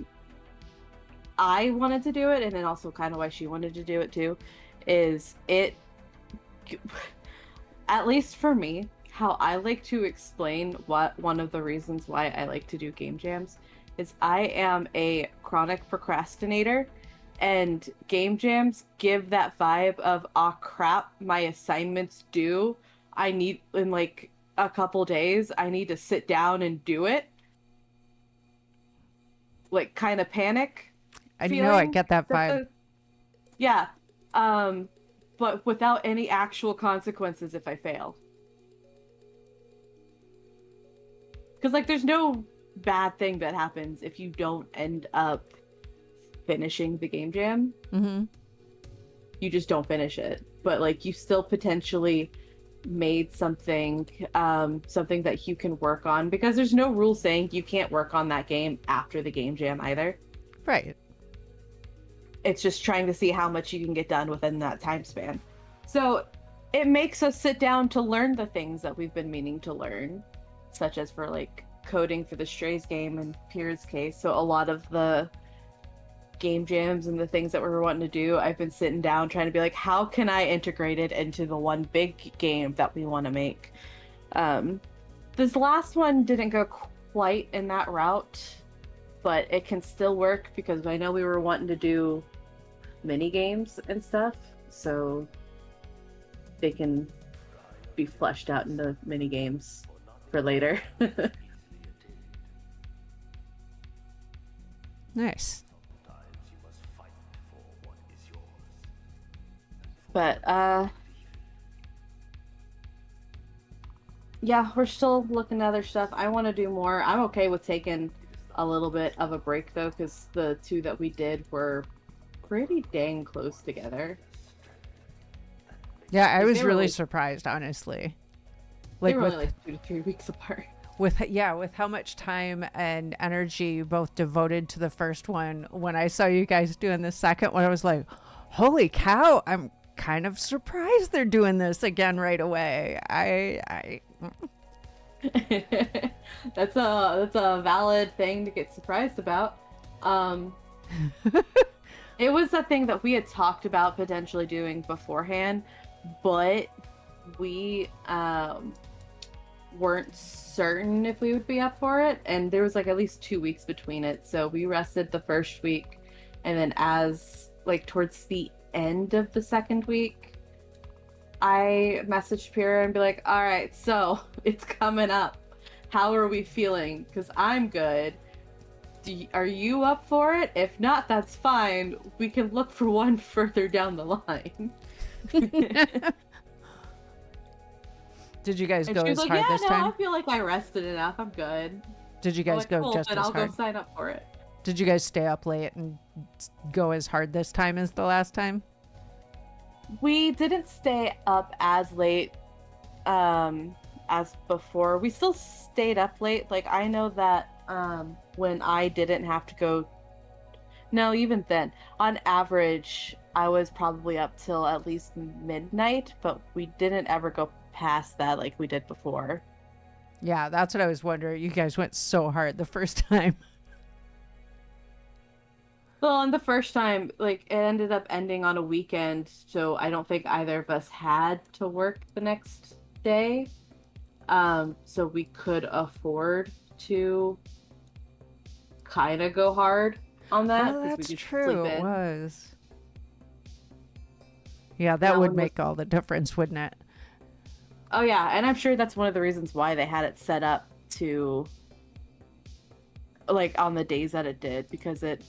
wanted to do it, and then also kind of why she wanted to do it too, is it, at least for me, how I like to explain one of the reasons why I like to do game jams is I am a chronic procrastinator, and game jams give that vibe of, "Aw crap, my assignment's due. I need, in like a couple days, I need to sit down and do it." Like kind of panic. I know, I get that vibe. Yeah. But without any actual consequences if I fail. Because like there's no bad thing that happens if you don't end up finishing the game jam. Mm-hmm. You just don't finish it. But like you still potentially made something that you can work on, because there's no rule saying you can't work on that game after the game jam either. Right. It's just trying to see how much you can get done within that time span. So it makes us sit down to learn the things that we've been meaning to learn, such as for like coding for the Strays game in Pierre's case. So a lot of the game jams and the things that we were wanting to do, I've been sitting down trying to be like, how can I integrate it into the one big game that we want to make? This last one didn't go quite in that route, but it can still work because I know we were wanting to do mini games and stuff, so they can be fleshed out into mini games for later. Nice. But yeah, we're still looking at other stuff. I want to do more. I'm okay with taking a little bit of a break though, because the two that we did were pretty dang close together. Yeah, I was really surprised, honestly. Like, they were only like 2 to 3 weeks apart. With how much time and energy you both devoted to the first one. When I saw you guys doing the second one, I was like, holy cow, I'm kind of surprised they're doing this again right away. That's a valid thing to get surprised about. It was a thing that we had talked about potentially doing beforehand, but we weren't certain if we would be up for it, and there was like at least 2 weeks between it, so we rested the first week, and then as like towards the end of the second week, I messaged Pyrrha and be like, all right, so it's coming up. How are we feeling? Because I'm good. Are you up for it? If not, that's fine. We can look for one further down the line. Did you guys go as like, hard this time? I feel like I rested enough. I'm good. Did you guys go cool, just then as I'll hard? go sign up for it. Did you guys stay up late and go as hard this time as the last time? We didn't stay up as late as before. We still stayed up late. Like, I know that when I didn't have to go, no, even then, on average, I was probably up till at least midnight, but we didn't ever go past that like we did before. Yeah, that's what I was wondering. You guys went so hard the first time. Well, and the first time, like, it ended up ending on a weekend, so I don't think either of us had to work the next day. So we could afford to kind of go hard on that. Oh, 'cause we that's could true. sleep It in. was. Yeah, that That would one was- make all the difference, wouldn't it? Oh yeah, and I'm sure that's one of the reasons why they had it set up to, like, on the days that it did, because it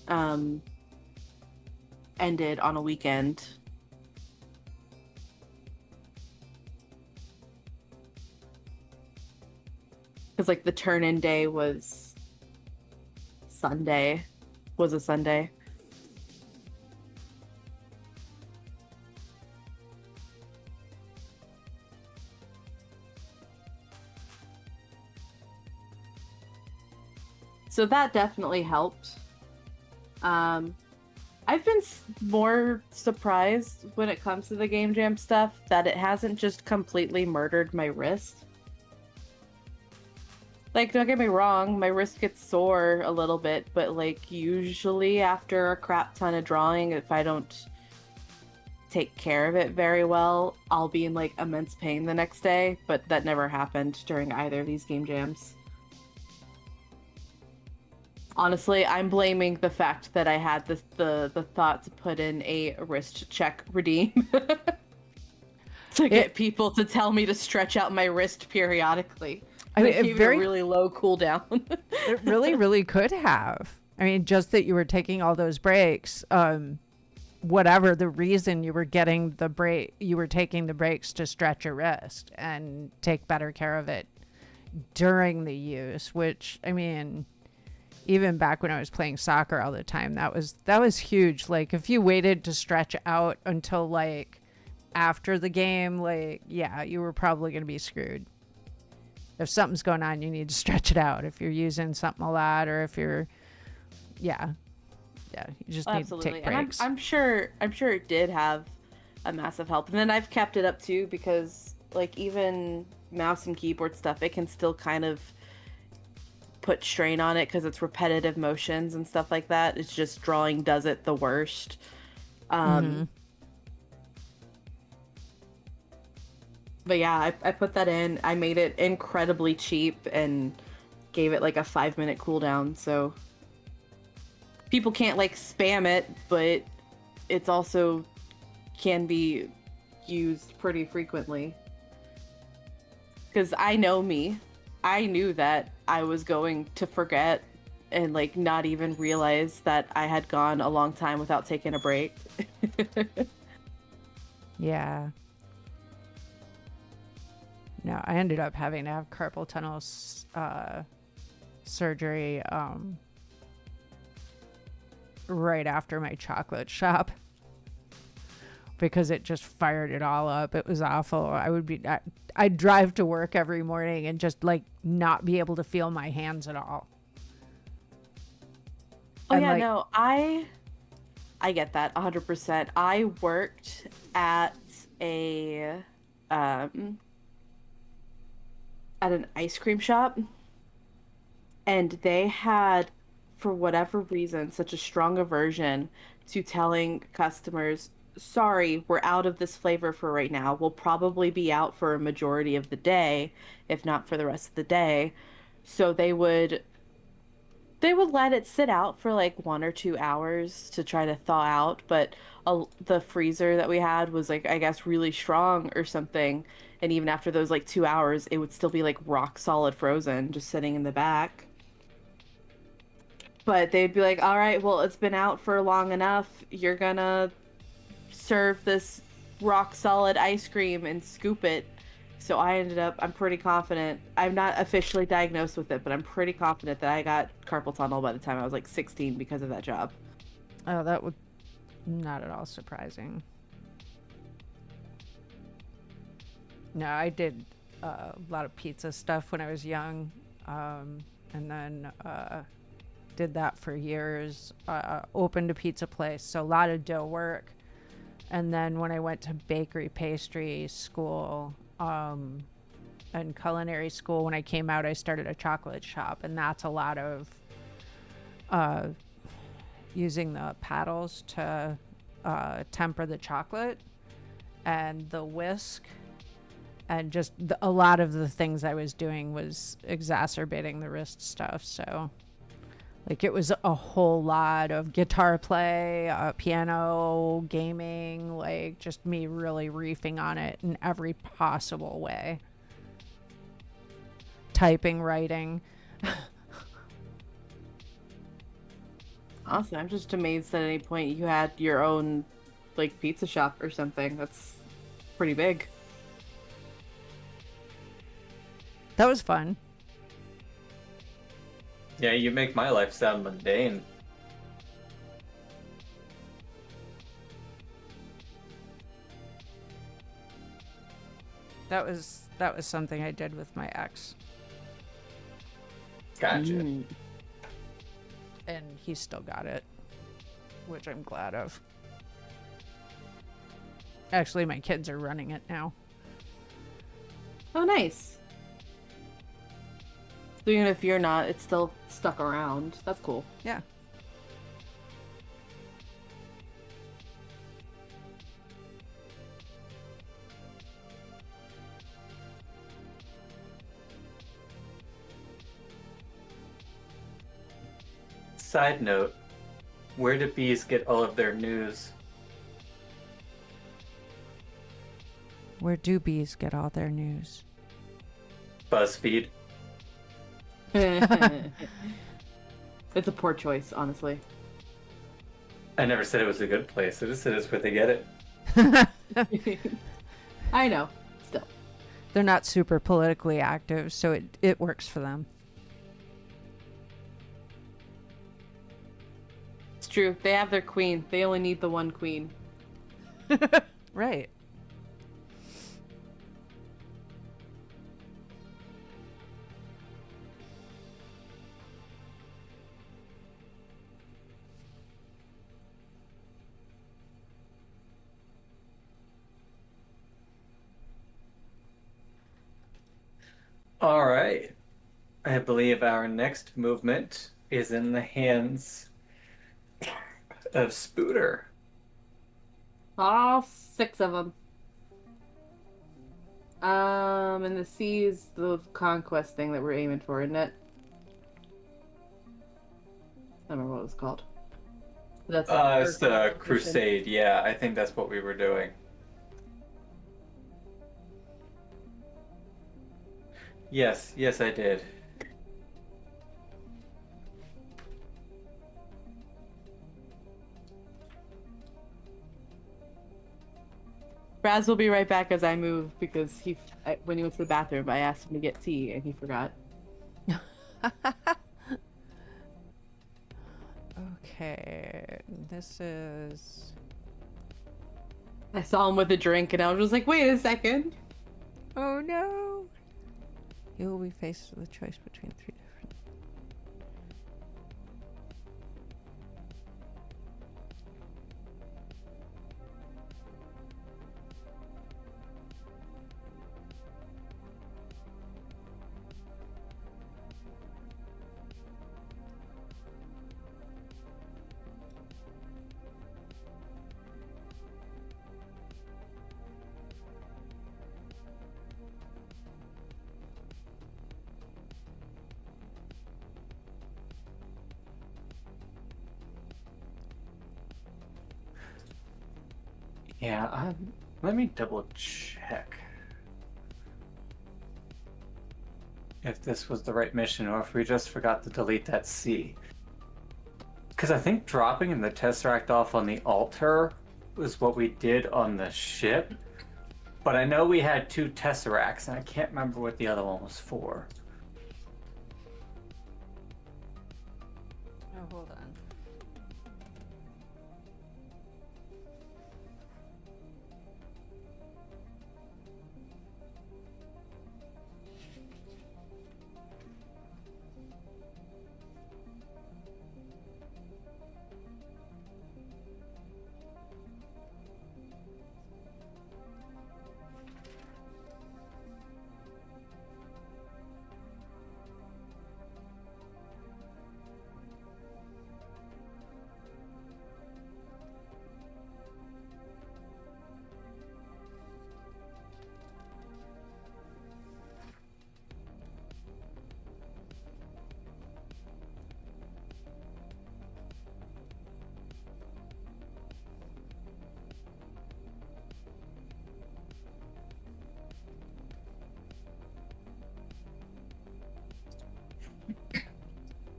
ended on a weekend. Because, like, the turn-in day was Sunday. Was a Sunday. So that definitely helped. I've been more surprised when it comes to the game jam stuff that it hasn't just completely murdered my wrist. Like, don't get me wrong, my wrist gets sore a little bit, but, like, usually after a crap ton of drawing, if I don't take care of it very well, I'll be in, like, immense pain the next day, but that never happened during either of these game jams. Honestly, I'm blaming the fact that I had the thought to put in a wrist check redeem to get people to tell me to stretch out my wrist periodically. I mean, It gave me a really low cooldown. It really, really could have. I mean, just that you were taking all those breaks. Whatever the reason you were getting the break, you were taking the breaks to stretch your wrist and take better care of it during the use. Which, I mean, even back when I was playing soccer all the time, that was huge. Like, if you waited to stretch out until, like, after the game, like, yeah, you were probably going to be screwed. If something's going on, you need to stretch it out. If you're using something a lot, or if you're, you just need to take breaks. And I'm sure it did have a massive help. And then I've kept it up too, because, like, even mouse and keyboard stuff, it can still kind of put strain on it because it's repetitive motions and stuff like that. It's just drawing does it the worst. But yeah, I put that in. I made it incredibly cheap and gave it like a 5-minute cooldown, so people can't, like, spam it, but it's also can be used pretty frequently. Because I know me. I knew that I was going to forget and, like, not even realize that I had gone a long time without taking a break. Yeah. No, I ended up having to have carpal tunnel surgery right after my chocolate shop because it just fired it all up. It was awful. I'd drive to work every morning and just, like, not be able to feel my hands at all. Oh, And, yeah, like, no, I get that 100%. I worked at an ice cream shop, and they had, for whatever reason, such a strong aversion to telling customers, sorry, we're out of this flavor for right now. We'll probably be out for a majority of the day, if not for the rest of the day. So they would let it sit out for like 1 or 2 hours to try to thaw out, but the freezer that we had was, like, I guess, really strong or something, and even after those, like, 2 hours, it would still be, like, rock solid frozen just sitting in the back. But they'd be like, all right, well, it's been out for long enough, you're gonna serve this rock solid ice cream and scoop it So I'm pretty confident. I'm not officially diagnosed with it, but I'm pretty confident that I got carpal tunnel by the time I was like 16 because of that job. Oh, that would not at all surprising. No, I did a lot of pizza stuff when I was young, and then did that for years. Opened a pizza place, so a lot of dough work. And then when I went to bakery pastry school and culinary school, when I came out, I started a chocolate shop, and that's a lot of using the paddles to temper the chocolate and the whisk. And just a lot of the things I was doing was exacerbating the wrist stuff. So, like, it was a whole lot of guitar play, piano, gaming, like, just me really reefing on it in every possible way. Typing, writing. Honestly, I'm just amazed at any point you had your own, like, pizza shop or something. That's pretty big. That was fun. Yeah, you make my life sound mundane. That was something I did with my ex. Gotcha. And he still got it, which I'm glad of. Actually, my kids are running it now. Oh, nice. So even if you're not, it's still stuck around. That's cool. Yeah. Side note, where do bees get all of their news? Where do bees get all their news? BuzzFeed. It's a poor choice, honestly. I never said it was a good place. I just said it's where they get it. I know. Still. They're not super politically active, so it works for them. It's true. They have their queen. They only need the one queen. Right. All right. I believe our next movement is in the hands of Spooter. All 6 of them. And the C is the conquest thing that we're aiming for, isn't it? I don't remember what it was called. That's It's the Crusade. Yeah, I think that's what we were doing. Yes, I did. Raz will be right back as I move because when he went to the bathroom, I asked him to get tea and he forgot. Okay, this is... I saw him with a drink and I was just like, wait a second. Oh no! You will be faced with a choice between 3 different... Yeah, let me double check if this was the right mission or if we just forgot to delete that C. Because I think dropping the Tesseract off on the altar was what we did on the ship, But I know we had 2 tesseracts, and I can't remember what the other one was for. Oh, hold on.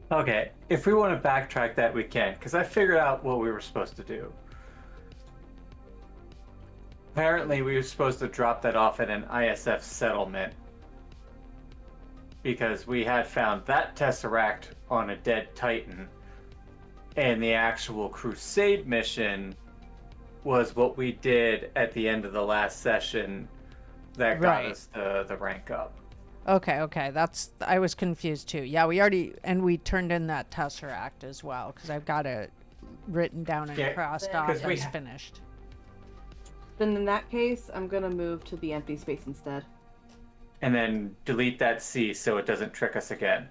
Okay, if we want to backtrack that, we can, because I figured out what we were supposed to do. Apparently, we were supposed to drop that off at an ISF settlement because we had found that Tesseract on a dead Titan, and the actual Crusade mission was what we did at the end of the last session that got Right. us the rank up. Okay, that's, I was confused too. Yeah, we turned in that Tesseract as well, because I've got it written down and Yeah, crossed Yeah, off 'cause we as ha- finished. Then in that case, I'm gonna move to the empty space instead. And then delete that C so it doesn't trick us again.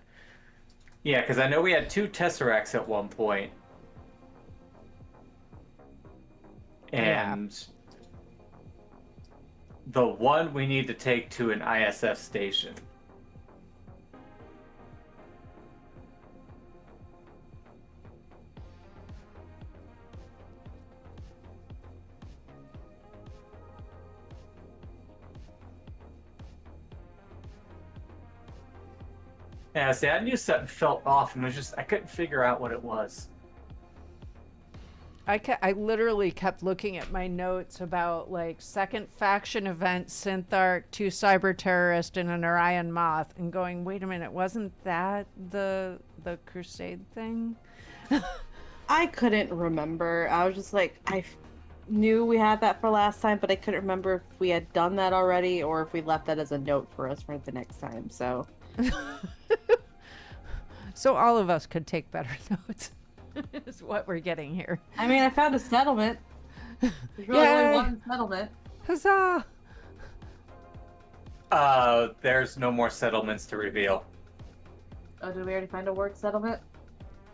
Yeah, because I know we had 2 Tesseracts at one point. And the one we need to take to an ISF station. Yeah, see, I knew something felt off and I couldn't figure out what it was. I literally kept looking at my notes about like second faction event, Synthark, 2 cyber terrorists, and an Orion Moth, and going, wait a minute, wasn't that the Crusade thing? I couldn't remember. I was just like, knew we had that for last time, but I couldn't remember if we had done that already or if we left that as a note for us for the next time. So, So all of us could take better notes. Is what we're getting here. I mean, I found a settlement. There's really Yay! only one settlement. Huzzah! There's no more settlements to reveal. Oh, did we already find a work settlement?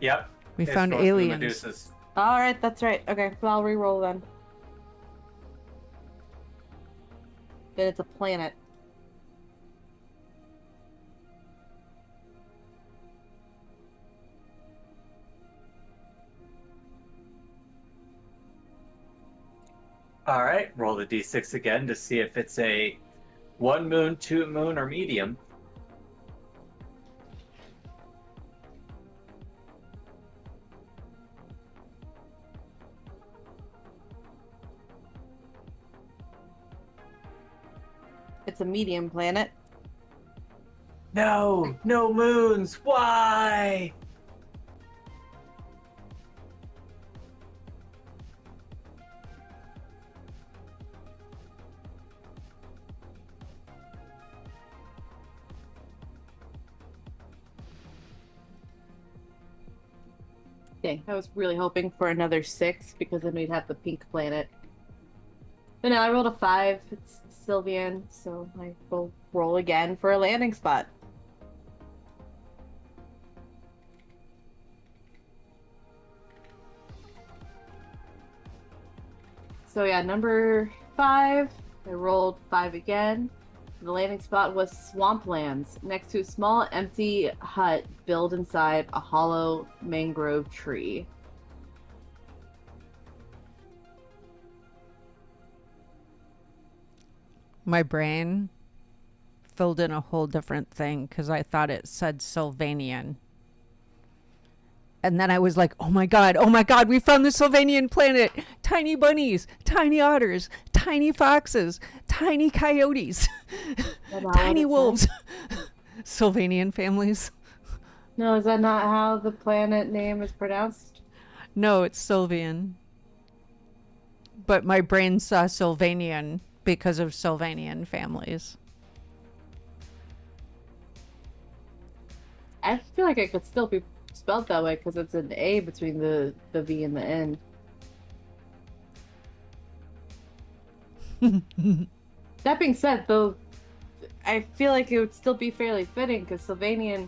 Yep. We it's found close to the aliens. Medusas. All right, that's right. Okay, well, I'll re-roll then. Then it's a planet. All right, roll the d6 again to see if it's a 1 moon, 2 moon, or medium. It's a medium planet. No, no moons. Why? Dang, I was really hoping for another 6 because then we'd have the pink planet. But no, I rolled a 5. It's Sylvian, so I will roll again for a landing spot. So yeah, number 5, I rolled 5 again. The landing spot was swamplands, next to a small empty hut built inside a hollow mangrove tree. My brain filled in a whole different thing because I thought it said Sylvanian. And then I was like, oh my god, we found the Sylvanian planet. tiny bunnies, tiny otters, tiny foxes, tiny coyotes, That's not tiny what it said. wolves. Sylvanian families. No, is that not how the planet name is pronounced? No, it's Sylvian. But my brain saw Sylvanian because of Sylvanian families. I feel like it could still be spelled that way because it's an A between the V and the N. That being said, though, I feel like it would still be fairly fitting because Sylvanian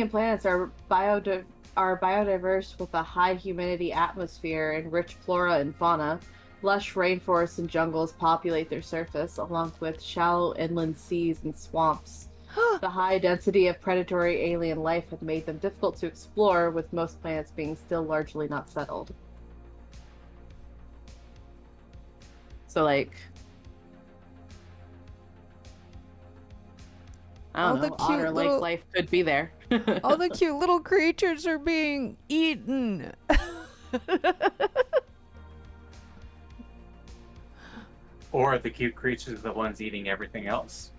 planets are biodiverse with a high humidity atmosphere and rich flora and fauna. Lush rainforests and jungles populate their surface, along with shallow inland seas and swamps. The high density of predatory alien life had made them difficult to explore, with most planets being still largely not settled. So, like, I All don't the know, cute otter lake little- life could be there. All the cute little creatures are being eaten. Or the cute creatures are the ones eating everything else.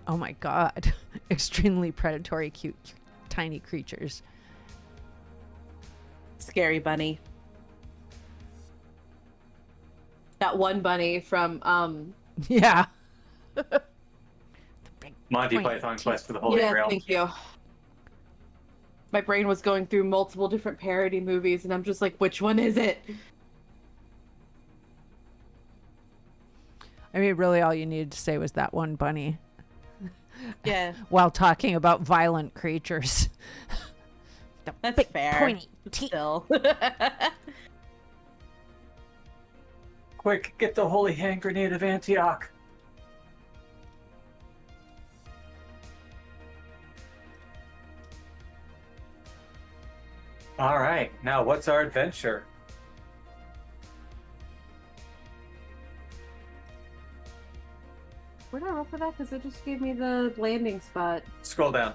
Oh my god. Extremely predatory, cute, tiny creatures. Scary bunny. That one bunny from Yeah. The big Monty pointy Python teeth. Quest for the Holy yeah, Grail. thank you. My brain was going through multiple different parody movies, and I'm just like, which one is it? I mean, really, all you needed to say was that one bunny Yeah, while talking about violent creatures. The that's big fair. pointy teeth. Still. Quick, get the holy hand grenade of Antioch. All right, now what's our adventure? Where did I roll for that? Because it just gave me the landing spot. Scroll down.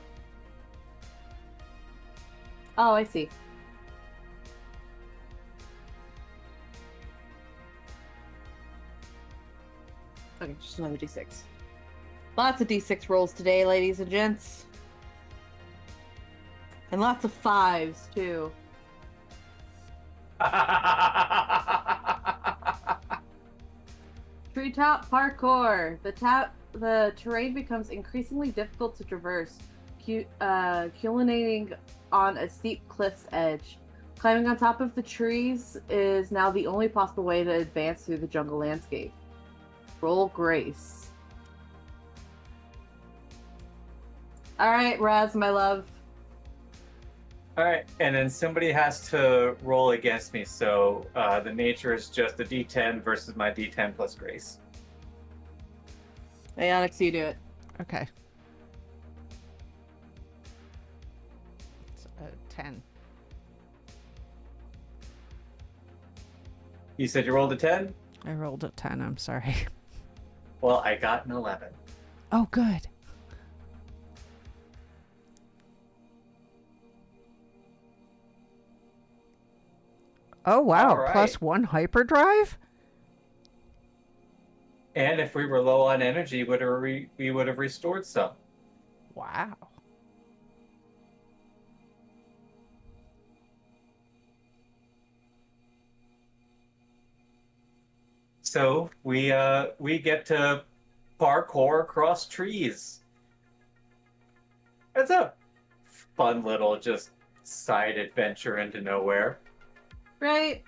Oh, I see. Okay, just another d6. Lots of d6 rolls today, ladies and gents. And lots of 5s, too. Treetop parkour. The terrain becomes increasingly difficult to traverse, culminating on a steep cliff's edge. Climbing on top of the trees is now the only possible way to advance through the jungle landscape. Roll Grace. Alright, Raz, my love. All right, and then somebody has to roll against me, so the nature is just a d10 versus my d10 plus grace. Hey, Onyx, you do it. Okay. It's a 10. You said you rolled a 10? I rolled a 10, I'm sorry. Well, I got an 11. Oh, good. Oh, wow. All right. Plus 1 hyperdrive? And if we were low on energy, we would have restored some. Wow. So we get to parkour across trees. It's a fun little just side adventure into nowhere. Right?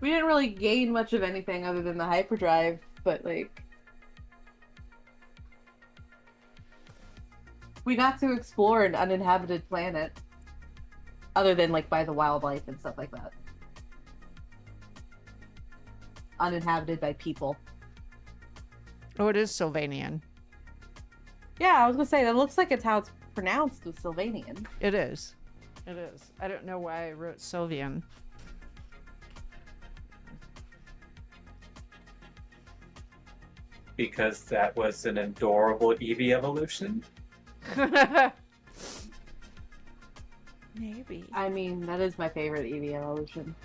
We didn't really gain much of anything other than the hyperdrive, but like... we got to explore an uninhabited planet. Other than like by the wildlife and stuff like that. Uninhabited by people. Oh, it is Sylvanian. Yeah, I was gonna say, that looks like it's how it's pronounced with Sylvanian. It is. It is. I don't know why I wrote Sylvian. Because that was an adorable Eevee evolution. Maybe. I mean, that is my favorite Eevee evolution.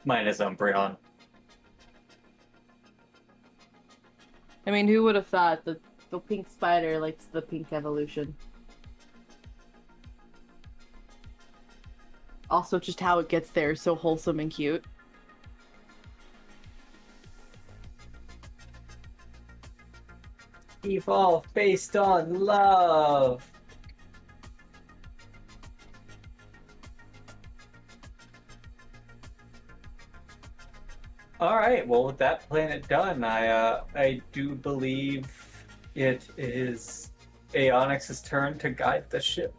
Mine is Umbreon. I mean, who would have thought that the pink spider likes the pink evolution? Also, just how it gets there is so wholesome and cute. Evolve based on love. All right. Well, with that planet done, I do believe it is Aonyx's turn to guide the ship.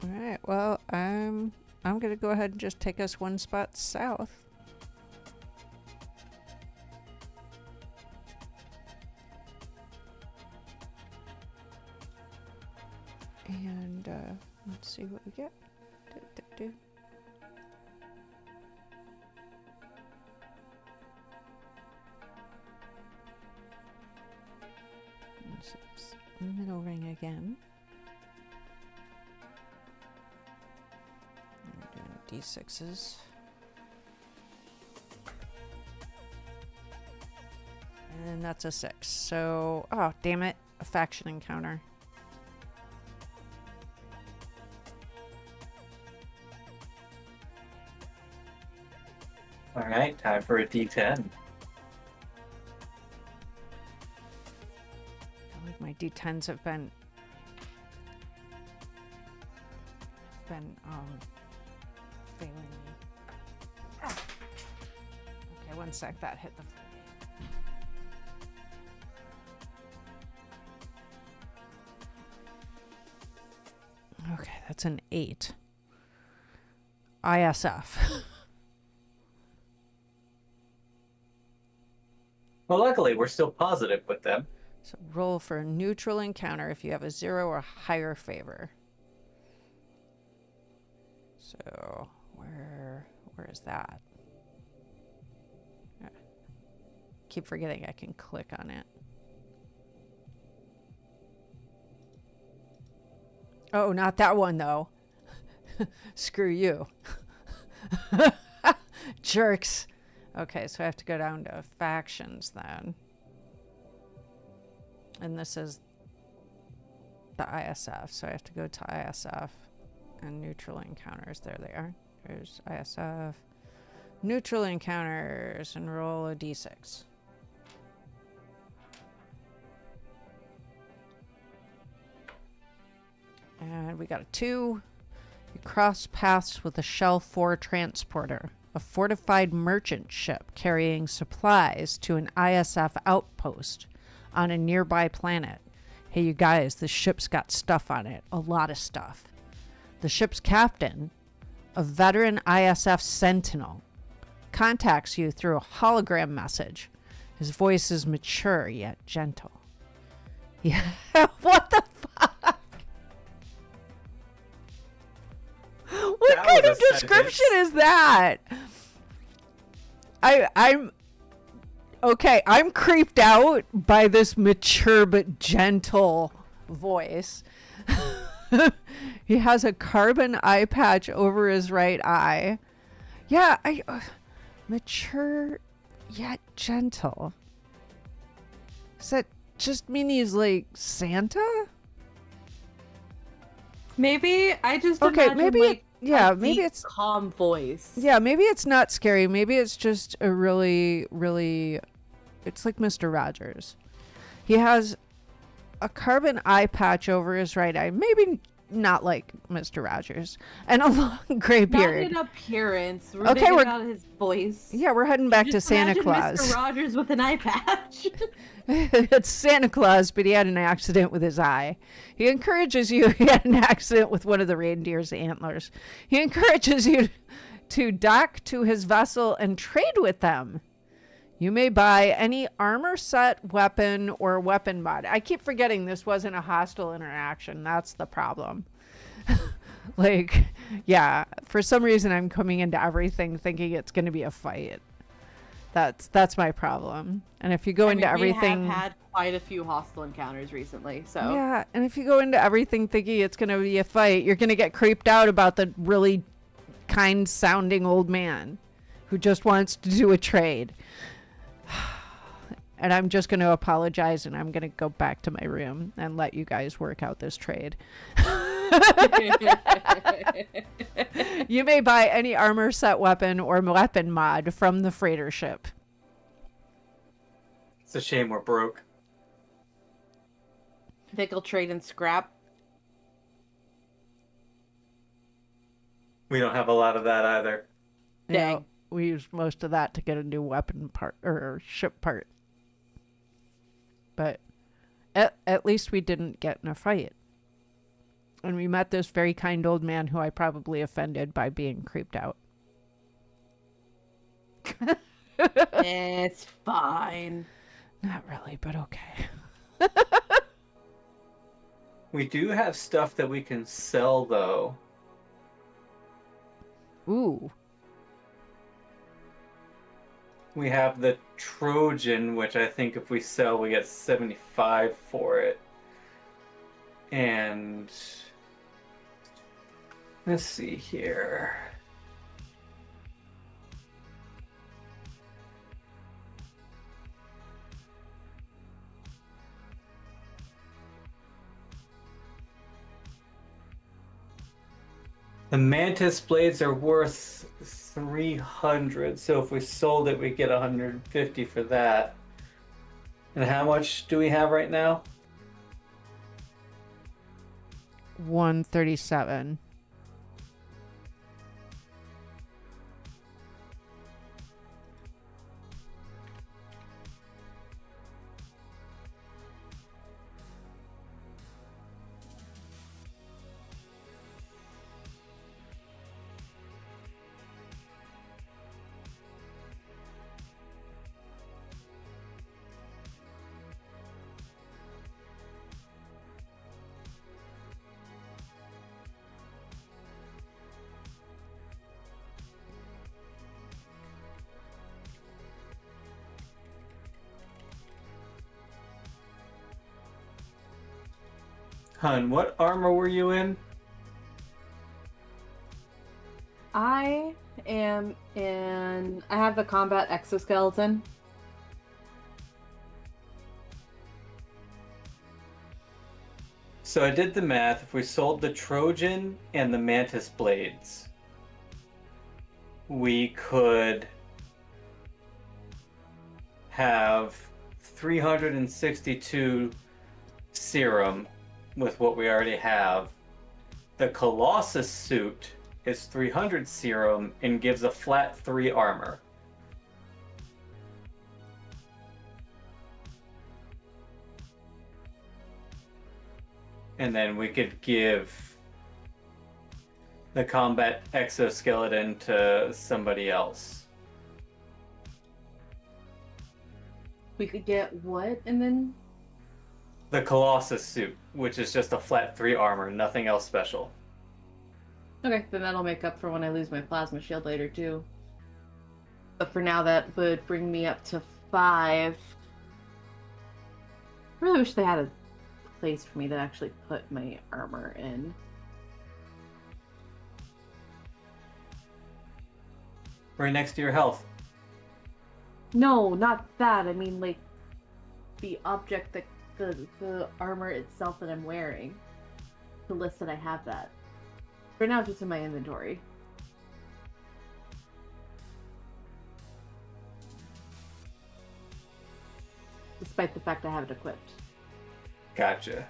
All right. Well, I'm gonna go ahead and just take us one spot south. And let's see what we get. Do. This is middle ring again. D6s. And that's a 6. So, oh, damn it. A faction encounter. All right, time for a D10. I feel like my D10s have been failing me. Okay, one sec. That hit the. Okay, that's an 8. ISF. Well, luckily, we're still positive with them. So roll for a neutral encounter if you have a 0 or higher favor. So where is that? Keep forgetting I can click on it. Oh, not that one though. Screw you. Jerks. Okay, so I have to go down to factions then. And this is the ISF, so I have to go to ISF and neutral encounters. There they are. There's ISF. Neutral encounters and roll a d6. And we got a 2. You cross paths with a Shell 4 transporter, a fortified merchant ship carrying supplies to an ISF outpost on a nearby planet. Hey, you guys, the ship's got stuff on it. A lot of stuff. The ship's captain, a veteran ISF sentinel, contacts you through a hologram message. His voice is mature yet gentle. Yeah, what the fuck? What That kind was of a description sentence. is that? I'm okay. I'm creeped out by this mature but gentle voice. He has a carbon eye patch over his right eye. Yeah, mature yet gentle. Does that just mean he's like Santa? Maybe I just Okay, imagine, maybe like, yeah, a maybe deep, it's calm voice. yeah, maybe it's not scary. Maybe it's just a really, really. It's like Mr. Rogers. He has a carbon eye patch over his right eye. Maybe not like Mr. Rogers, and a long gray Not beard. in appearance. We're Okay, digging we're- out his voice. Yeah, we're heading back to Just Santa imagine Claus. Mr. Rogers with an eye patch. It's Santa Claus, but he had an accident with his eye. He encourages you. He had an accident with one of the reindeer's antlers. He encourages you to dock to his vessel and trade with them. You may buy any armor set, weapon, or weapon mod. I keep forgetting this wasn't a hostile interaction. That's the problem. Like, yeah, for some reason I'm coming into everything thinking it's going to be a fight. That's my problem. And if you go into everything, we have had quite a few hostile encounters recently, so yeah, and if you go into everything thinking it's going to be a fight, you're going to get creeped out about the really kind sounding old man. who just wants to do a trade. And I'm just going to apologize, and I'm going to go back to my room and let you guys work out this trade. You may buy any armor set weapon or weapon mod from the freighter ship. It's a shame we're broke. I think I'll trade in scrap. We don't have a lot of that either. You know, Dang. we use most of that to get a new weapon part or ship part. But at least we didn't get in a fight. And we met this very kind old man who I probably offended by being creeped out. It's fine. Not really, but okay. We do have stuff that we can sell, though. Ooh. We have the Trojan, which I think if we sell, we get 75 for it. And let's see here. The Mantis blades are worth 300, so if we sold it, we get 150 for that. And how much do we have right now? 137. Hun, what armor were you in? I am in. I have the combat exoskeleton. So I did the math. If we sold the Trojan and the Mantis blades, we could have 362 serum with what we already have. The Colossus suit is 300 serum and gives a flat 3 armor. And then we could give the combat exoskeleton to somebody else. We could get what, and then The Colossus suit, which is just a flat 3 armor, nothing else special. okay, then that'll make up for when I lose my plasma shield later too. But for now, that would bring me up to 5. I really wish they had a place for me to actually put my armor in. Right next to your health. No, not that. I mean, like, the object that the armor itself that I'm wearing. The list that I have that. For now, it's just in my inventory. Despite the fact I have it equipped. Gotcha.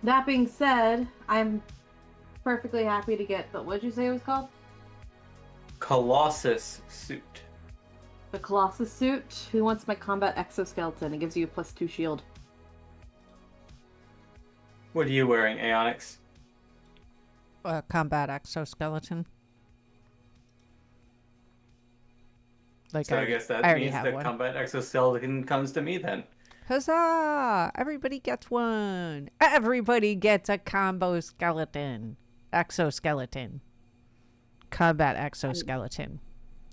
That being said, I'm perfectly happy to get the, what did you say it was called? Colossus suit. The Colossus suit. Who wants my combat exoskeleton? It gives you a +2 shield. What are you wearing, Aonyx? Combat exoskeleton. Like So I guess that already means have the one. combat exoskeleton comes to me then. Huzzah! Everybody gets one. Everybody gets a combo skeleton. Exoskeleton. Combat exoskeleton.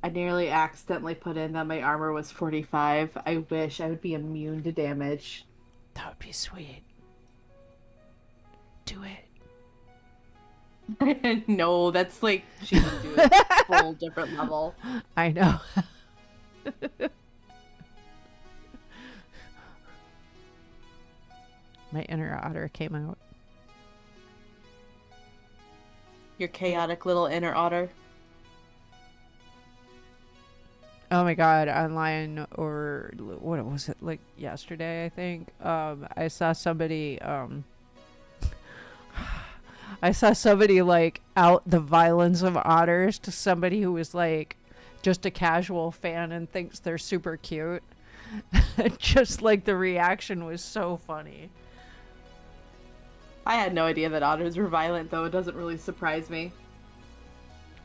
I nearly accidentally put in that my armor was 45. I wish I would be immune to damage. That would be sweet. Do it. No, that's like she would do a full different level. I know. My inner otter came out. Your chaotic little inner otter. Oh my god, online, or what was it, like yesterday, I think? I saw somebody I saw somebody like out the violence of otters to somebody who was like just a casual fan and thinks they're super cute. Just like the reaction was so funny. I had no idea that otters were violent, though. It doesn't really surprise me.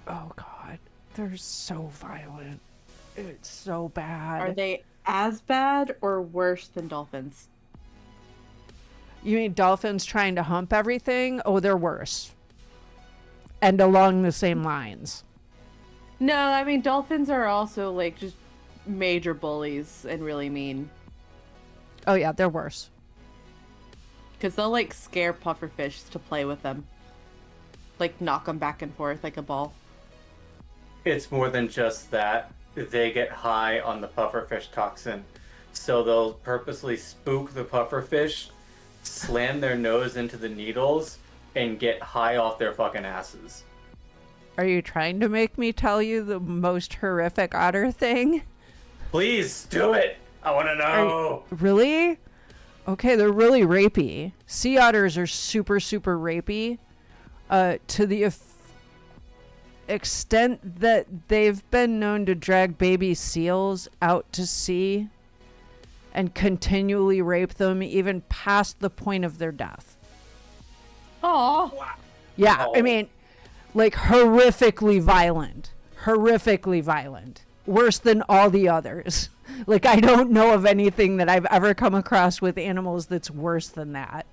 Oh god, they're so violent. It's so bad. Are they as bad or worse than dolphins? You mean dolphins trying to hump everything? Oh, they're worse. And along the same lines. No, I mean, dolphins are also, like, just major bullies and really mean. Oh yeah, they're worse. Because they'll, like, scare pufferfish to play with them. Like, knock them back and forth like a ball. It's more than just that. They get high on the pufferfish toxin. So they'll purposely spook the pufferfish, slam their nose into the needles, and get high off their fucking asses. Are you trying to make me tell you the most horrific otter thing? Please do it. I want to know. Really? Okay, they're really rapey. Sea otters are super, super rapey. To the extent that they've been known to drag baby seals out to sea and continually rape them even past the point of their death. Aww. Yeah, Oh. I mean, like horrifically violent. Horrifically violent. Worse than all the others. Like, I don't know of anything that I've ever come across with animals that's worse than that.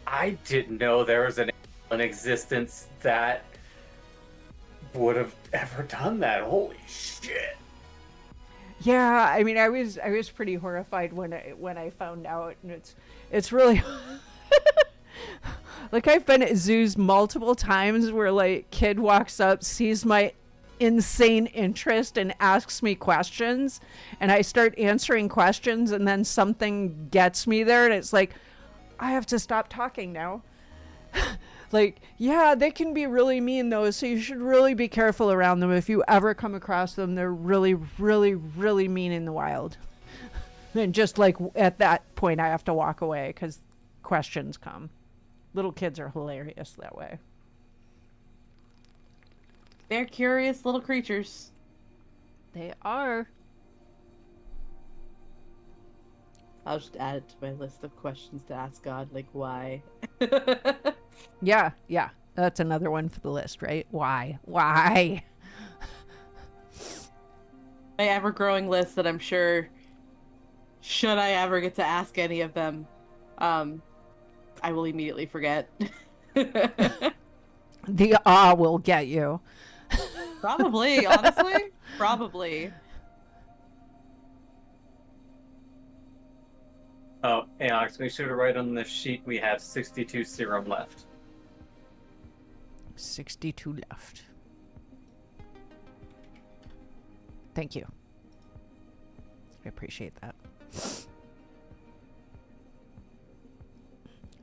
I didn't know there was an existence that would have ever done that. Holy shit. Yeah, I mean, I was pretty horrified when I found out, and it's really like, I've been at zoos multiple times where like kid walks up, sees my insane interest and asks me questions, and I start answering questions, and then something gets me there, and it's like, I have to stop talking now. Like, yeah, they can be really mean though, so you should really be careful around them if you ever come across them. They're really, really, really mean in the wild. And just like at that point, I have to walk away because questions come. Little kids are hilarious that way. They're curious little creatures. They are. I'll just add it to my list of questions to ask God, like, why? Yeah, yeah. That's another one for the list, right? Why? Why? My ever-growing list that I'm sure, should I ever get to ask any of them, I will immediately forget. The awe will get you. Probably, honestly. Probably. Oh, hey, Alex, make sure to write on the sheet we have 62 serum left. 62 left. Thank you. I appreciate that.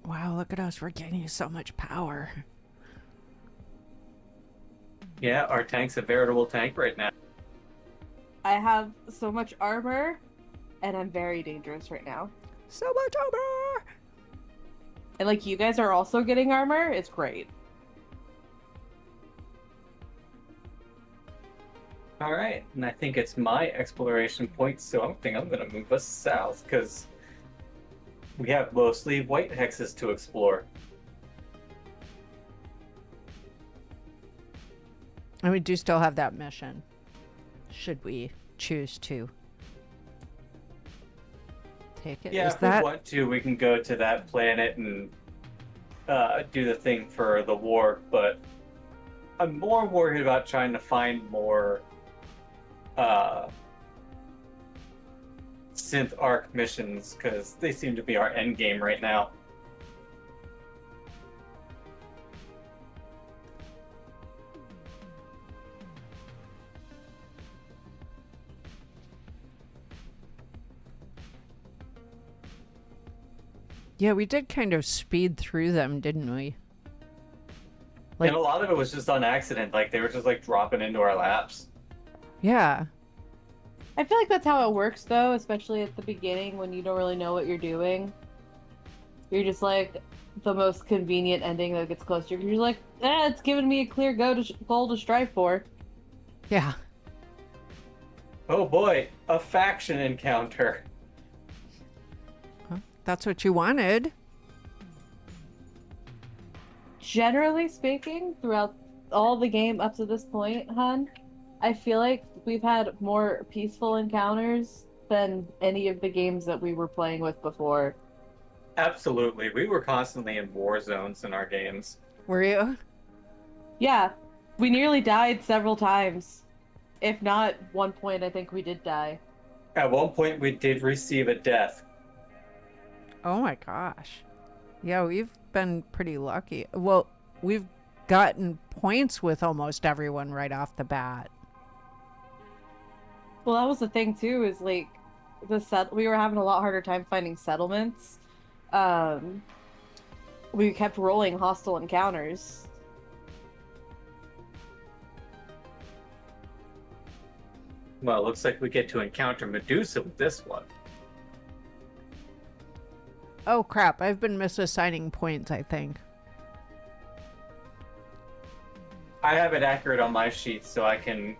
Wow, look at us. We're gaining so much power. Yeah, our tank's a veritable tank right now. I have so much armor, and I'm very dangerous right now. So much armor! And, like, you guys are also getting armor? It's great. Alright, and I think it's my exploration point, so I think I'm going to move us south, because we have mostly white hexes to explore. And we do still have that mission, should we choose to take it. Yeah, Is if that... we want to, we can go to that planet and do the thing for the war, but I'm more worried about trying to find more synth arc missions, because they seem to be our end game right now. Yeah, we did kind of speed through them, didn't we? Like- and a lot of it was just on accident. Like, they were just, like, dropping into our laps. Yeah. I feel like that's how it works, though, especially at the beginning when you don't really know what you're doing. You're just like the most convenient ending that gets close to you. You're like, it's giving me a clear goal to strive for. Yeah. Oh boy, a faction encounter. Huh? That's what you wanted. Generally speaking, throughout all the game up to this point, hun, I feel like we've had more peaceful encounters than any of the games that we were playing with before. Absolutely. We were constantly in war zones in our games. Were you? Yeah, we nearly died several times. If not, one point I think we did die. At one point, we did receive a death. Oh my gosh. Yeah, we've been pretty lucky. Well, we've gotten points with almost everyone right off the bat. Well, that was the thing too, is like we were having a lot harder time finding settlements. We kept rolling hostile encounters. Well, it looks like we get to encounter Medusa with this one. Oh crap, I've been misassigning points, I think. I have it accurate on my sheet, so I can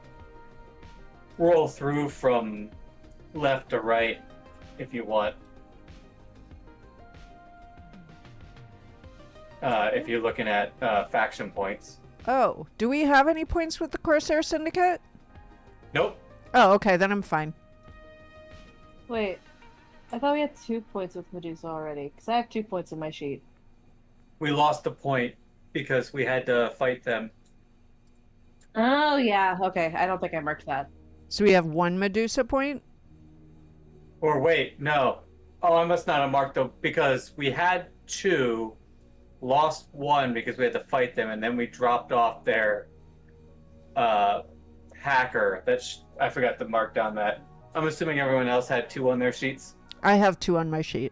roll through from left to right if you want. If you're looking at faction points. Oh, do we have any points with the Corsair Syndicate? Nope. Oh, okay, then I'm fine. Wait, I thought we had 2 points with Medusa already, because I have 2 points in my sheet. We lost a point because we had to fight them. Oh, yeah, okay, I don't think I marked that. So we have 1 Medusa point? Or wait, no. Oh, I must not have marked them because we had 2, lost 1 because we had to fight them, and then we dropped off their hacker. I forgot to mark down that. I'm assuming everyone else had 2 on their sheets. I have 2 on my sheet.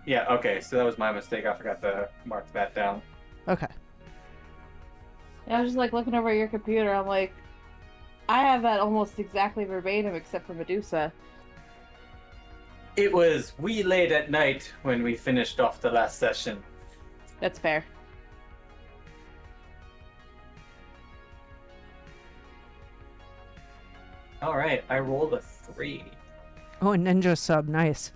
Yeah, okay, so that was my mistake. I forgot to mark that down. Okay. I was just like looking over at your computer, I'm like, I have that almost exactly verbatim except for Medusa. It was wee late at night when we finished off the last session. That's fair. All right, I rolled a 3. Oh, a ninja sub, nice.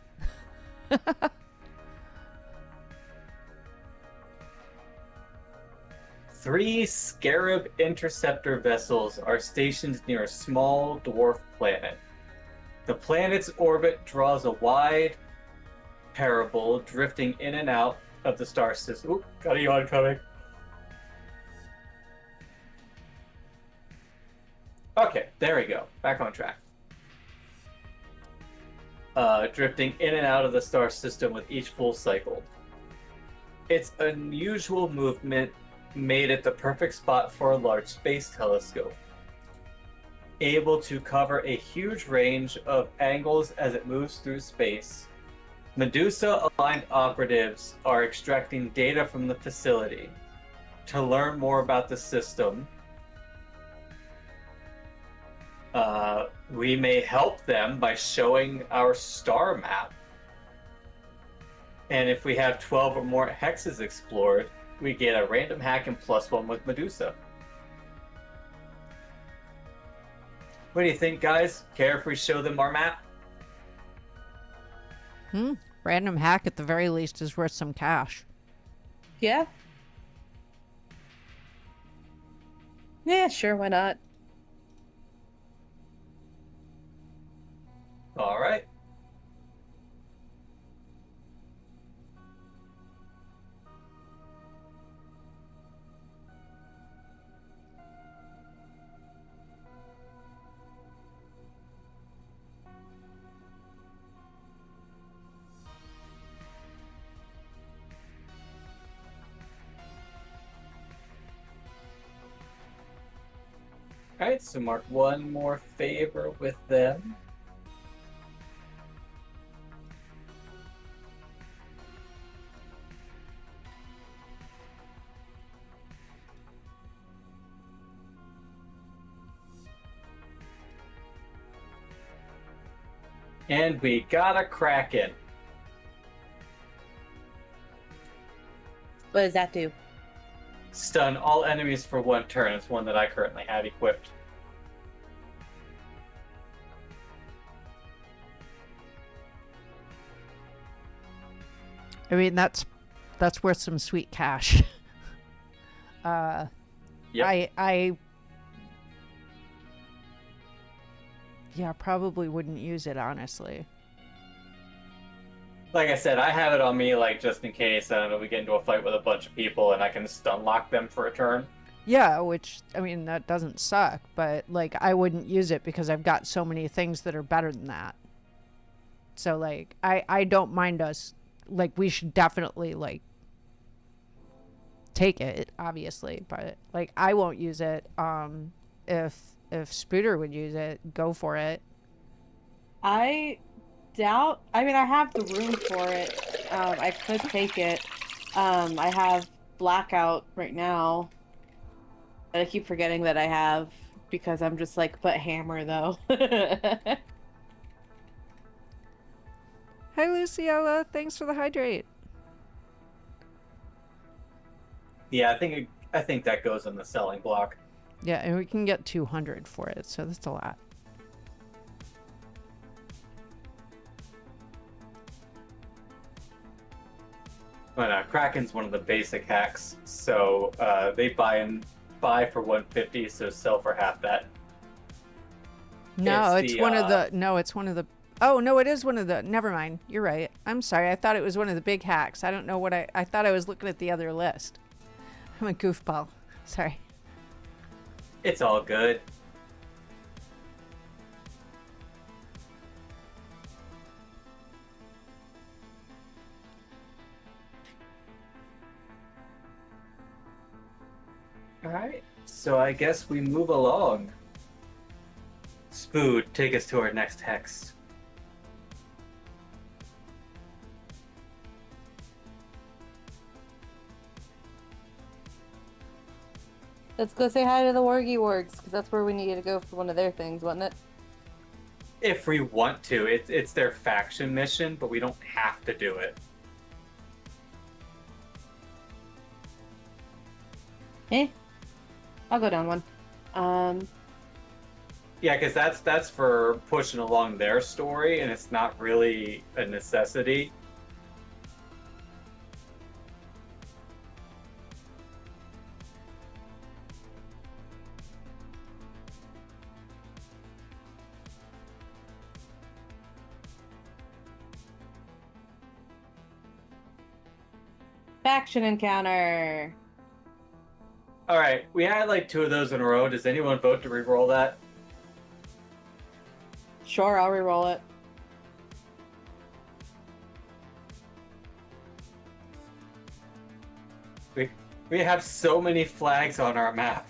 3 Scarab interceptor vessels are stationed near a small dwarf planet. The planet's orbit draws a wide parabol drifting in and out of the star system. Oop, got a yawn coming. Okay, there we go. Back on track. Drifting in and out of the star system with each full cycle. Its unusual movement made it the perfect spot for a large space telescope. Able to cover a huge range of angles as it moves through space, Medusa-aligned operatives are extracting data from the facility. To learn more about the system, we may help them by showing our star map. And if we have 12 or more hexes explored, we get a random hack and +1 with Medusa. What do you think, guys? Care if we show them our map? Random hack at the very least is worth some cash. Yeah? Yeah, sure, why not? All right. Alright, so mark 1 more favor with them. And we got a Kraken. What does that do? Stun all enemies for 1 turn. It's one that I currently have equipped. I mean, that's worth some sweet cash. Yep. I yeah, probably wouldn't use it, honestly. Like I said, I have it on me, like, just in case, I don't know, we get into a fight with a bunch of people and I can stun lock them for a turn. Yeah, which, I mean, that doesn't suck, but, like, I wouldn't use it because I've got so many things that are better than that. So, like, I don't mind us, like, we should definitely, like, take it, obviously, but, like, I won't use it. If Spooter would use it, go for it. I doubt. I mean, I have the room for it. I could take it. I have blackout right now. But I keep forgetting that I have because I'm just like, but hammer though. Hi, Luciella. Thanks for the hydrate. Yeah, I think that goes in the selling block. Yeah, and we can get 200 for it, so that's a lot. But Kraken's one of the basic hacks, so they buy for 150, so sell for half that. No, It's it's the, one of the. No, it's one of the. Oh no, it is one of the. Never mind. You're right. I'm sorry. I thought it was one of the big hacks. I don't know what I thought I was looking at the other list. I'm a goofball. Sorry. It's all good. Alright, so I guess we move along. Spood, take us to our next hex. Let's go say hi to the Wargy Wargs, because that's where we needed to go for one of their things, wasn't it? If we want to, it's their faction mission, but we don't have to do it. Eh? I'll go down one. Yeah, because that's for pushing along their story, and it's not really a necessity. Faction encounter. All right, we had like 2 of those in a row. Does anyone vote to re-roll that? Sure, I'll reroll it. We have so many flags on our map.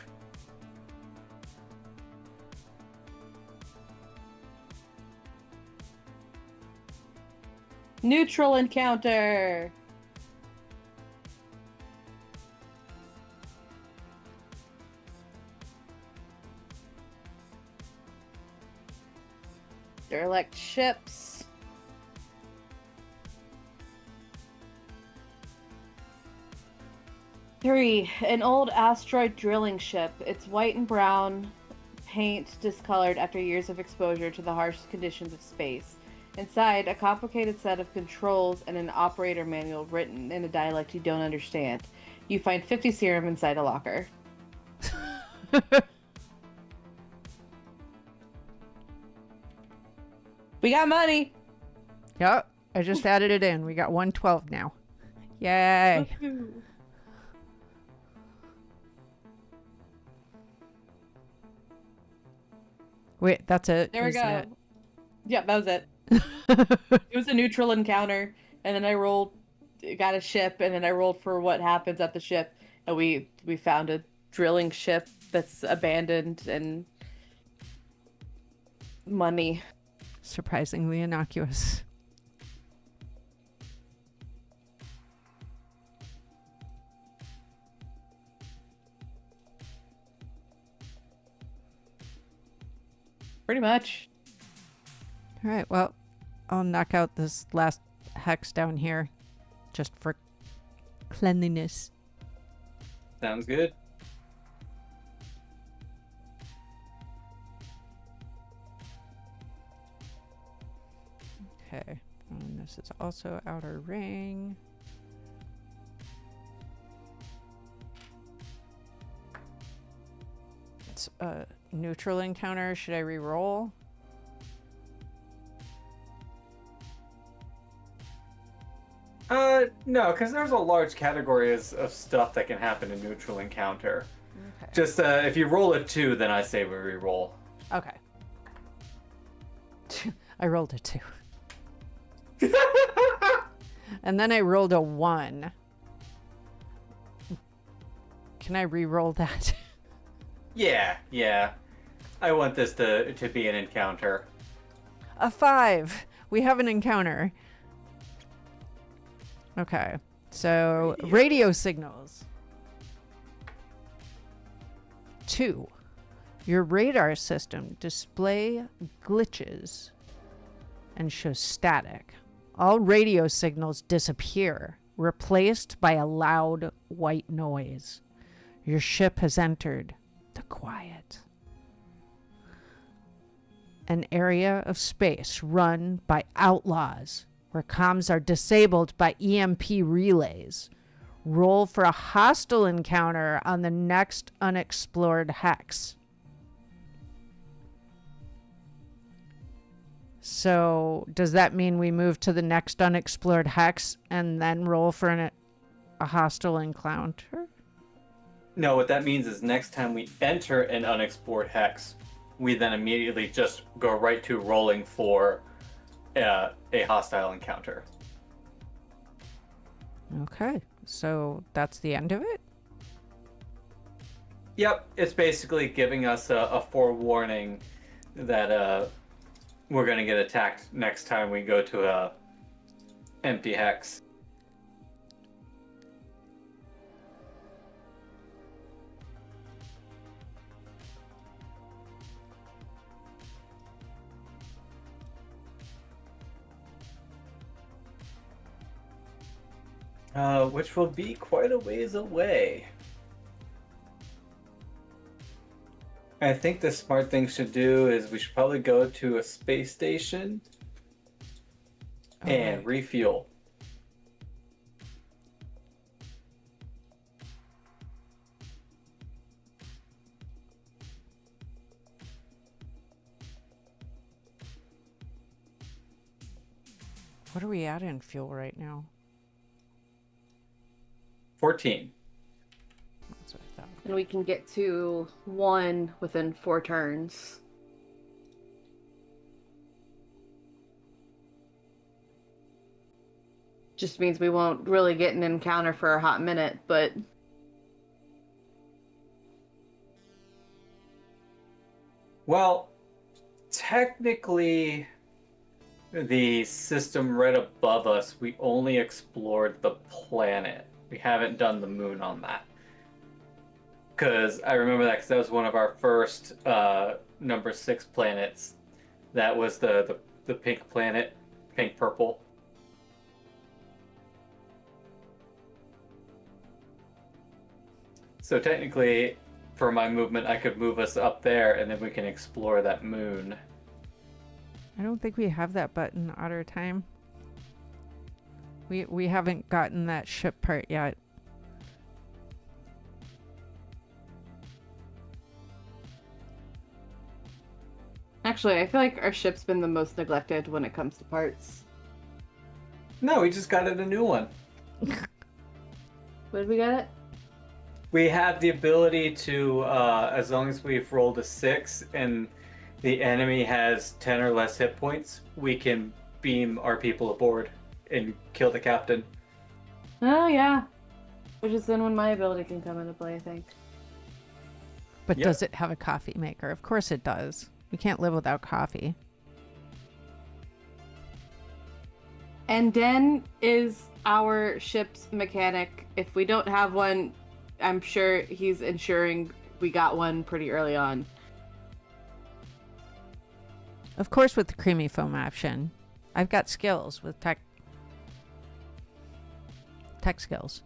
Neutral encounter. Derelict ships. Three, an old asteroid drilling ship. It's white and brown, paint discolored after years of exposure to the harsh conditions of space. Inside, a complicated set of controls and an operator manual written in a dialect you don't understand. You find 50 serum inside a locker. We got money! Yep. I just added it in. We got 112 now. Yay. Wait, that's it. There we isn't go. it? Yep, that was it. It was a neutral encounter, and then I rolled, got a ship, and then I rolled for what happens at the ship, and we found a drilling ship that's abandoned and money. Surprisingly innocuous. Pretty much. All right. Well, I'll knock out this last hex down here just for cleanliness. Sounds good. Okay. And this is also outer ring. It's a neutral encounter. Should I re-roll? No, because there's a large category of stuff that can happen in neutral encounter. Okay. Just if you roll a 2, then I say we re-roll. Okay. I rolled a 2. And then I rolled a 1. Can I re-roll that? Yeah. I want this to be an encounter. A 5. We have an encounter. Okay. So, radio signals. 2. Your radar system display glitches and shows static. All radio signals disappear, replaced by a loud white noise. Your ship has entered the quiet. An area of space run by outlaws where comms are disabled by EMP relays. Roll for a hostile encounter on the next unexplored hex. So, does that mean we move to the next unexplored hex and then roll for a hostile encounter? No, what that means is next time we enter an unexplored hex, we then immediately just go right to rolling for a hostile encounter. Okay, so that's the end of it? Yep, it's basically giving us a forewarning that we're going to get attacked next time we go to a empty hex. Which will be quite a ways away. I think the smart thing to do is we should probably go to a space station and refuel. What are we at in fuel right now? 14. That's what I thought. And we can get to 1 within 4 turns. Just means we won't really get an encounter for a hot minute, but... Well, technically, the system right above us, we only explored the planet. We haven't done the moon on that. Because I remember that because that was one of our first number 6 planets. That was the pink planet, pink-purple. So technically, for my movement, I could move us up there, and then we can explore that moon. I don't think we have that button, Otter Time. We haven't gotten that ship part yet. Actually, I feel like our ship's been the most neglected when it comes to parts. No, we just got it a new one. What did we get it? We have the ability to, as long as we've rolled a 6 and the enemy has 10 or less hit points, we can beam our people aboard and kill the captain. Oh, yeah. Which is then when my ability can come into play, I think. But Yep. does it have a coffee maker? Of course it does. We can't live without coffee. And Den is our ship's mechanic. If we don't have one, I'm sure he's ensuring we got one pretty early on. Of course with the creamy foam option. I've got skills with tech skills.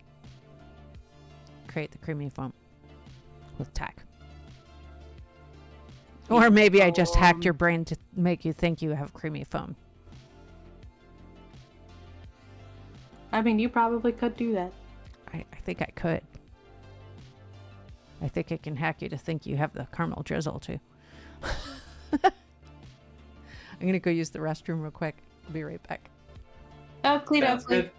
Create the creamy foam with tech. Or maybe I just hacked your brain to make you think you have creamy foam. I mean, you probably could do that. I think I could. I think I can hack you to think you have the caramel drizzle too. I'm gonna go use the restroom real quick. I'll be right back. Oh, clean up, Sounds good.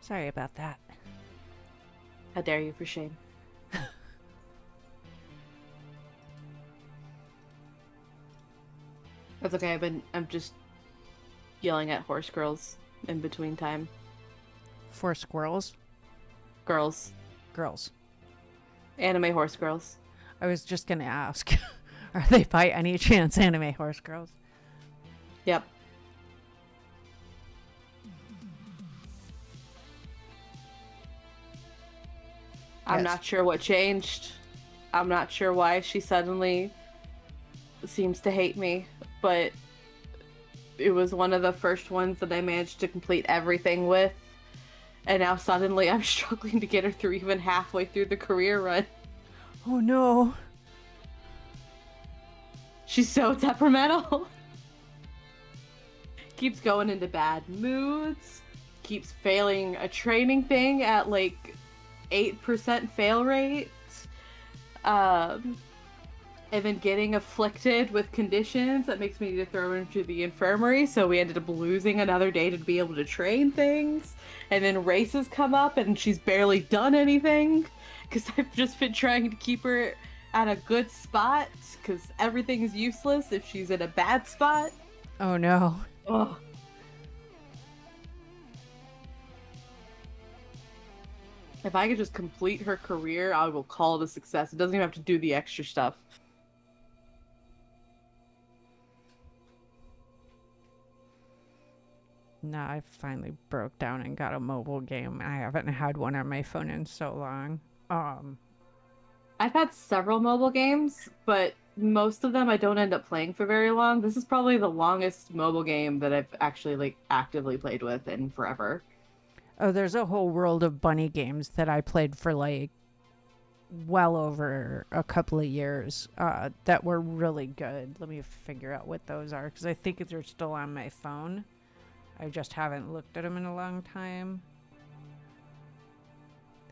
Sorry about that. How dare you, for shame. That's okay. I'm just yelling at horse girls in between time. For squirrels? Girls. Girls. Anime horse girls. I was just gonna ask. Are they by any chance anime horse girls? Yep. I'm Yes. not sure what changed. I'm not sure why she suddenly seems to hate me, but it was one of the first ones that I managed to complete everything with. And now suddenly I'm struggling to get her through even halfway through the career run. Oh no. She's so temperamental. Keeps going into bad moods. Keeps failing a training thing at like 8% fail rate. And then getting afflicted with conditions that makes me need to throw her into the infirmary. So we ended up losing another day to be able to train things. And then races come up and she's barely done anything. Because I've just been trying to keep her at a good spot. Because everything is useless if she's in a bad spot. Oh no. Ugh. If I could just complete her career, I will call it a success. It doesn't even have to do the extra stuff. No, I finally broke down and got a mobile game. I haven't had one on my phone in so long. I've had several mobile games, but most of them I don't end up playing for very long. This is probably the longest mobile game that I've actually like actively played with in forever. Oh, there's a whole world of bunny games that I played for like well over a couple of years that were really good. Let me figure out what those are because I think they're still on my phone. I just haven't looked at them in a long time.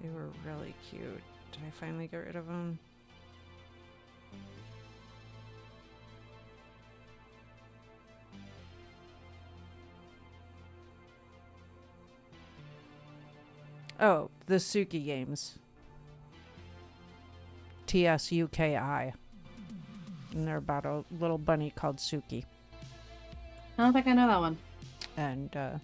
They were really cute. Did I finally get rid of them? Oh, the Suki games. TSUKI. And they're about a little bunny called Suki. I don't think I know that one. And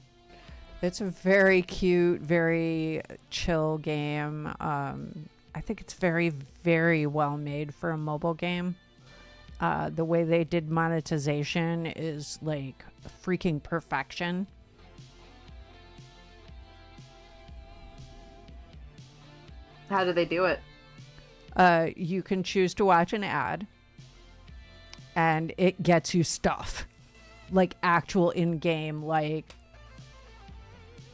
it's a very cute, very chill game. I think it's very, very well made for a mobile game. The way they did monetization is like freaking perfection. How do they do it? You can choose to watch an ad, and it gets you stuff. Like actual in-game, like,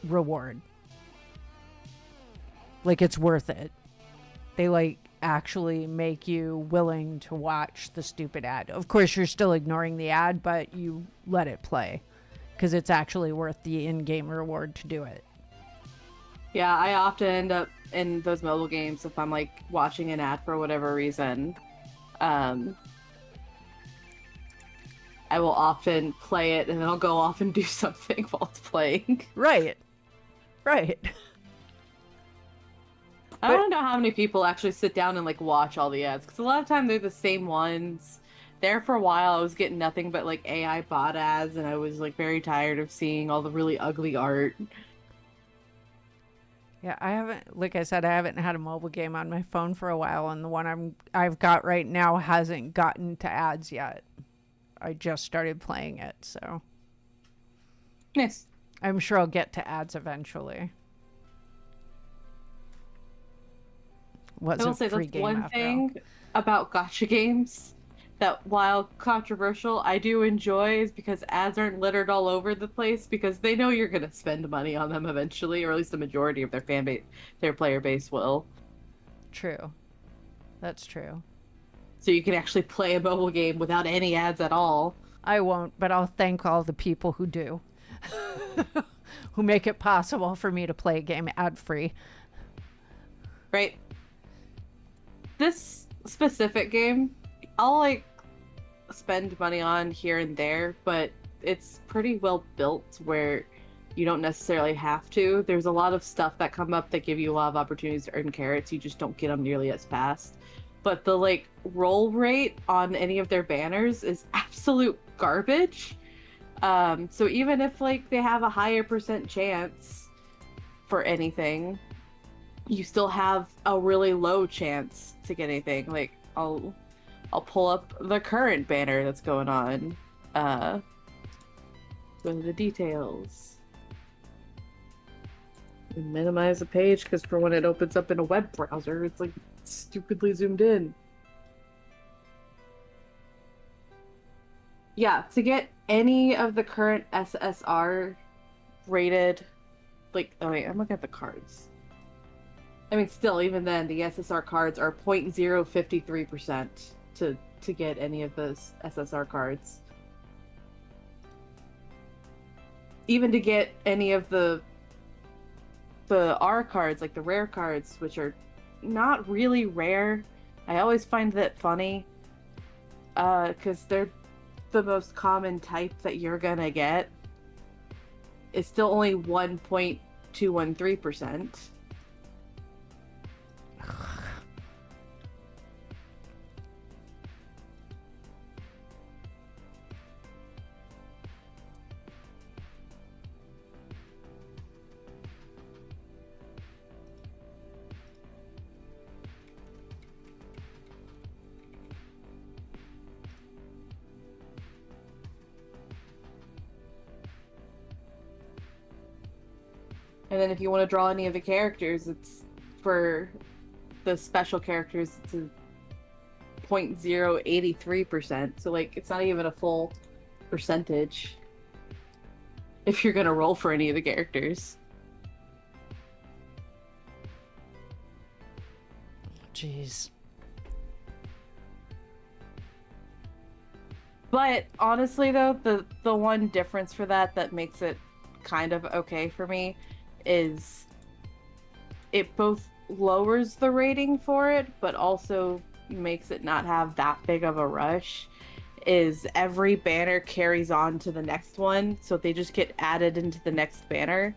reward. Like, it's worth it. They, like, actually make you willing to watch the stupid ad. Of course, you're still ignoring the ad, but you let it play. Because it's actually worth the in-game reward to do it. Yeah, I often end up in those mobile games if I'm like watching an ad for whatever reason. I will often play it and then I'll go off and do something while it's playing. Right. Right. I don't know how many people actually sit down and like watch all the ads because a lot of time they're the same ones. There for a while I was getting nothing but like AI bot ads and I was like very tired of seeing all the really ugly art. Yeah, I haven't, like I said, I haven't had a mobile game on my phone for a while, and the one I've got right now hasn't gotten to ads yet. I just started playing it, so Nice. I'm sure I'll get to ads eventually. I will say that's one thing about gacha games that, while controversial, I do enjoy is because ads aren't littered all over the place because they know you're going to spend money on them eventually, or at least the majority of their fan base, their player base will. True. That's true. So you can actually play a mobile game without any ads at all. I won't, but I'll thank all the people who do. Who make it possible for me to play a game ad-free. Right? This specific game, I'll like spend money on here and there, but it's pretty well built where you don't necessarily have to. There's a lot of stuff that come up that give you a lot of opportunities to earn carrots. You just don't get them nearly as fast. But the like roll rate on any of their banners is absolute garbage. So even if like they have a higher % chance for anything, you still have a really low chance to get anything. Like I'll pull up the current banner that's going on. Go to the details. And minimize the page because for when it opens up in a web browser, it's like stupidly zoomed in. Yeah, to get any of the current SSR rated, like, oh wait, I'm looking at the cards. I mean, still, even then, the SSR cards are 0.053% to get any of those SSR cards. Even to get any of the R cards, like the rare cards, which are not really rare. I always find that funny, because they're the most common type that you're gonna get. It's still only 1.213%. And then if you want to draw any of the characters, it's for the special characters, it's a 0.083%. So like it's not even a full percentage if you're gonna roll for any of the characters. Jeez. But honestly though, the one difference for that makes it kind of okay for me is it both lowers the rating for it, but also makes it not have that big of a rush. Is every banner carries on to the next one, so they just get added into the next banner.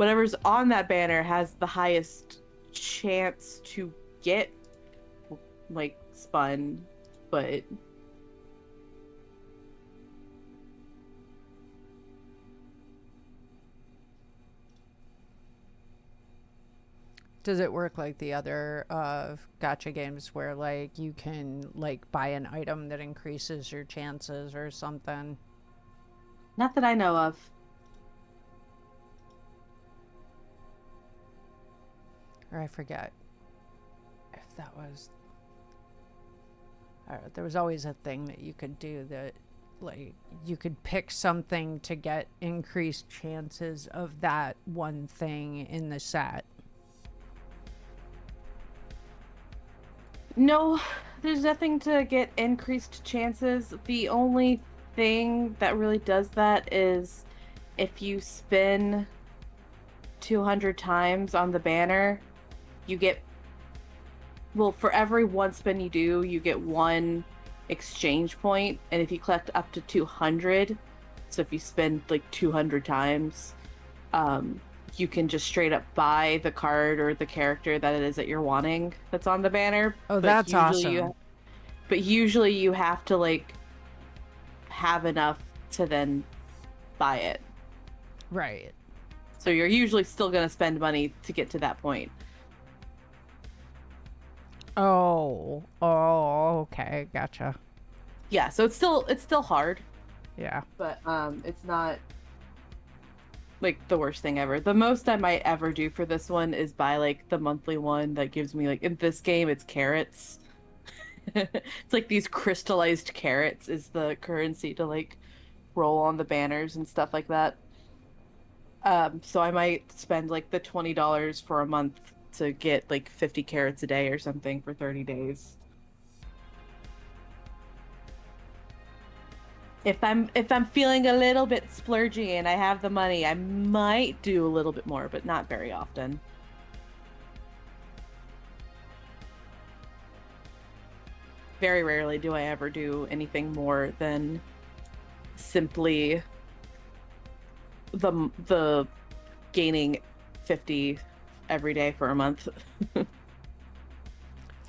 whatever's on that banner has the highest chance to get like spun, but Does it work like the other gacha games where like you can like buy an item that increases your chances or something? not that I know of. Or I forget if that was. There was always a thing that you could do that, like, you could pick something to get increased chances of that one thing in the set. No, there's nothing to get increased chances. The only thing that really does that is if you spin 200 times on the banner, you get, well, for every one spin you do, you get one exchange point, and if you collect up to 200, so if you spend like 200 times, you can just straight up buy the card or the character that it is that you're wanting that's on the banner. Oh, But that's usually awesome. But usually you have to like have enough to then buy it. Right. So you're usually still going to spend money to get to that point. Oh, okay, gotcha. Yeah, so it's still hard, Yeah. but it's not like the worst thing ever. The most I might ever do for this one is buy like the monthly one that gives me, like, in this game it's carrots. It's like these crystallized carrots is the currency to like roll on the banners and stuff like that. So I might spend like the $20 for a month to get like 50 carrots a day or something for 30 days. If I'm feeling a little bit splurgy and I have the money, I might do a little bit more, but not very often. Very rarely do I ever do anything more than simply the gaining 50 every day for a month.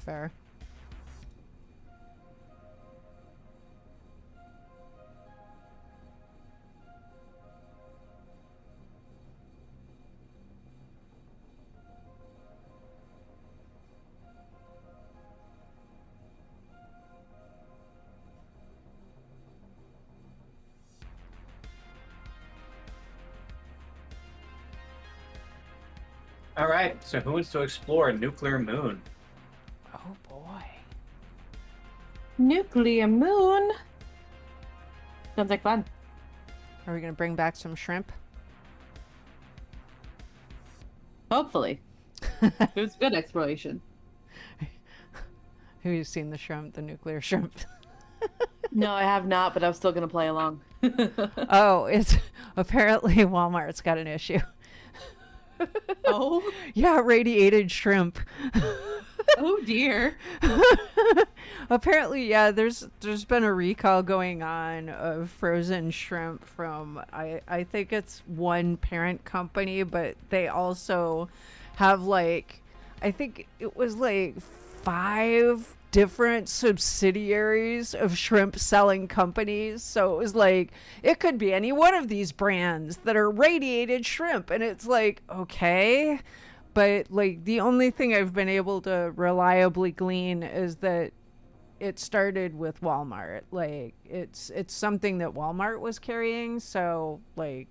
Fair. All right, so who wants to explore a nuclear moon? Oh boy. Nuclear moon. Sounds like fun. Are we gonna bring back some shrimp? Hopefully. It was good exploration. Who's seen the shrimp, the nuclear shrimp? No, I have not, but I'm still gonna play along. Oh, it's apparently Walmart's got an issue. Oh? Yeah, radiated shrimp. Oh dear. Apparently, yeah, there's been a recall going on of frozen shrimp from I think it's one parent company, but they also have like I think it was like 5 different subsidiaries of shrimp selling companies. So it was like it could be any one of these brands that are radiated shrimp, and it's like, okay. But like the only thing I've been able to reliably glean is that it started with Walmart. Like it's something that Walmart was carrying, so like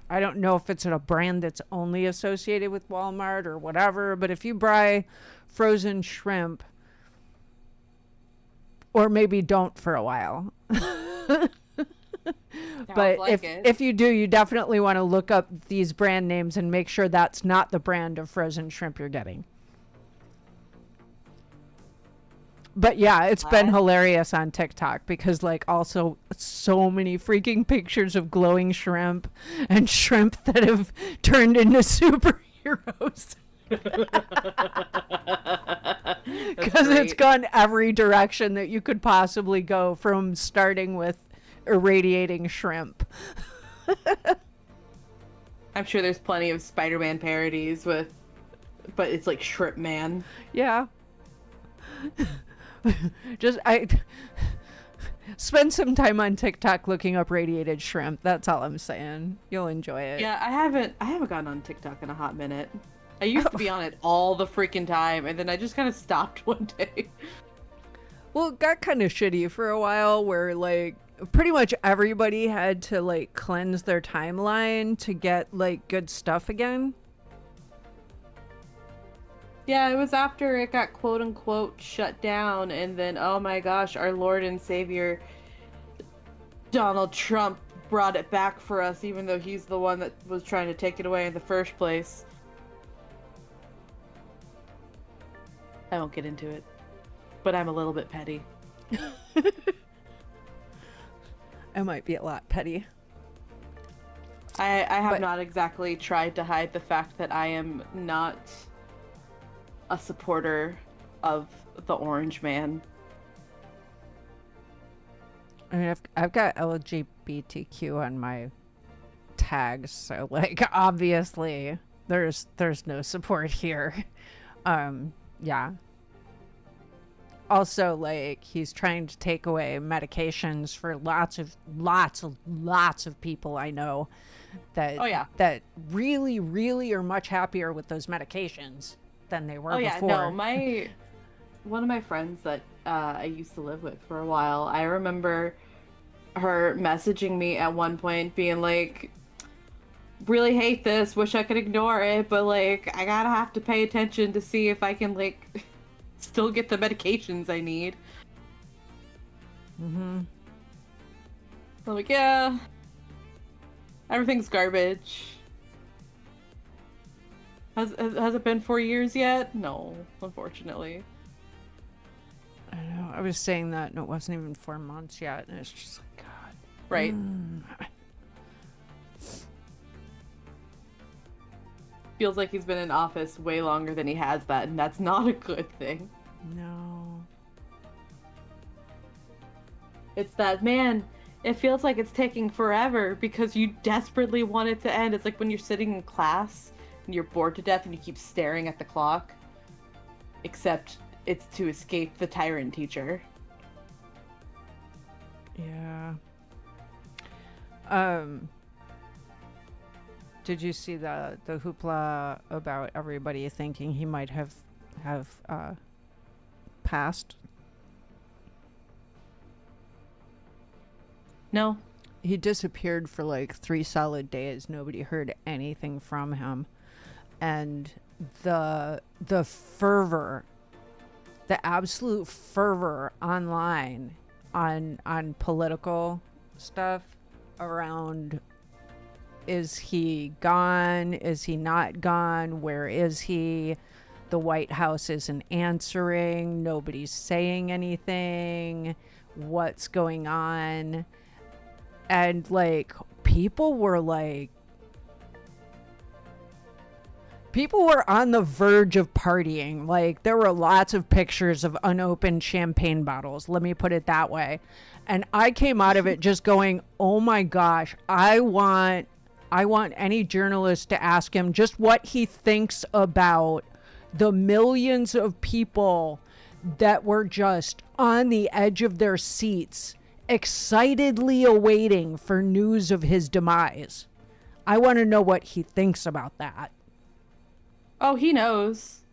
I don't know if it's a brand that's only associated with Walmart or whatever, but if you buy frozen shrimp, or maybe don't for a while. But like if you do, you definitely want to look up these brand names and make sure that's not the brand of frozen shrimp you're getting. But yeah, it's been hilarious on TikTok because like also so many freaking pictures of glowing shrimp and shrimp that have turned into superheroes. Because it's gone every direction that you could possibly go, from starting with irradiating shrimp. I'm sure there's plenty of Spider-Man parodies with, but it's like Shrimp Man. Yeah. I spend some time on TikTok looking up radiated shrimp. That's all I'm saying. You'll enjoy it. Yeah, I haven't gotten on TikTok in a hot minute. I used to be on it all the freaking time, and then I just kind of stopped one day. Well, it got kind of shitty for a while where, like, pretty much everybody had to, like, cleanse their timeline to get, like, good stuff again. Yeah, it was after it got quote-unquote shut down, and then, oh my gosh, our Lord and Savior Donald Trump brought it back for us, even though he's the one that was trying to take it away in the first place. I won't get into it, but I'm a little bit petty. I might be a lot petty. I have not exactly tried to hide the fact that I am not a supporter of the Orange Man. I mean, I've got LGBTQ on my tags, so, like, obviously there's no support here. Yeah. Also, like, he's trying to take away medications for lots of people I know that that really are much happier with those medications than they were before. No, one of my friends that I used to live with for a while, I remember her messaging me at one point being like, really hate this, wish I could ignore it, but, like, I gotta have to pay attention to see if I can, like, still get the medications I need. Mm-hmm. I'm like, yeah, everything's garbage. Has it been 4 years yet? No, unfortunately. I know. I was saying that, and it wasn't even 4 months yet, and it's just like, God. Right. Feels like he's been in office way longer than he has that, and that's not a good thing. No. It's that, man, it feels like it's taking forever because you desperately want it to end. It's like when you're sitting in class and you're bored to death and you keep staring at the clock. Except it's to escape the tyrant teacher. Yeah. Did you see the hoopla about everybody thinking he might have passed? No. He disappeared for like 3 solid days. Nobody heard anything from him. And the fervor, the absolute fervor online on political stuff around, is he gone? Is he not gone? Where is he? The White House isn't answering. Nobody's saying anything. What's going on? And, like, people were on the verge of partying. Like, there were lots of pictures of unopened champagne bottles. Let me put it that way. And I came out of it just going, oh my gosh, I want any journalist to ask him just what he thinks about the millions of people that were just on the edge of their seats, excitedly awaiting for news of his demise. I want to know what he thinks about that. Oh, he knows.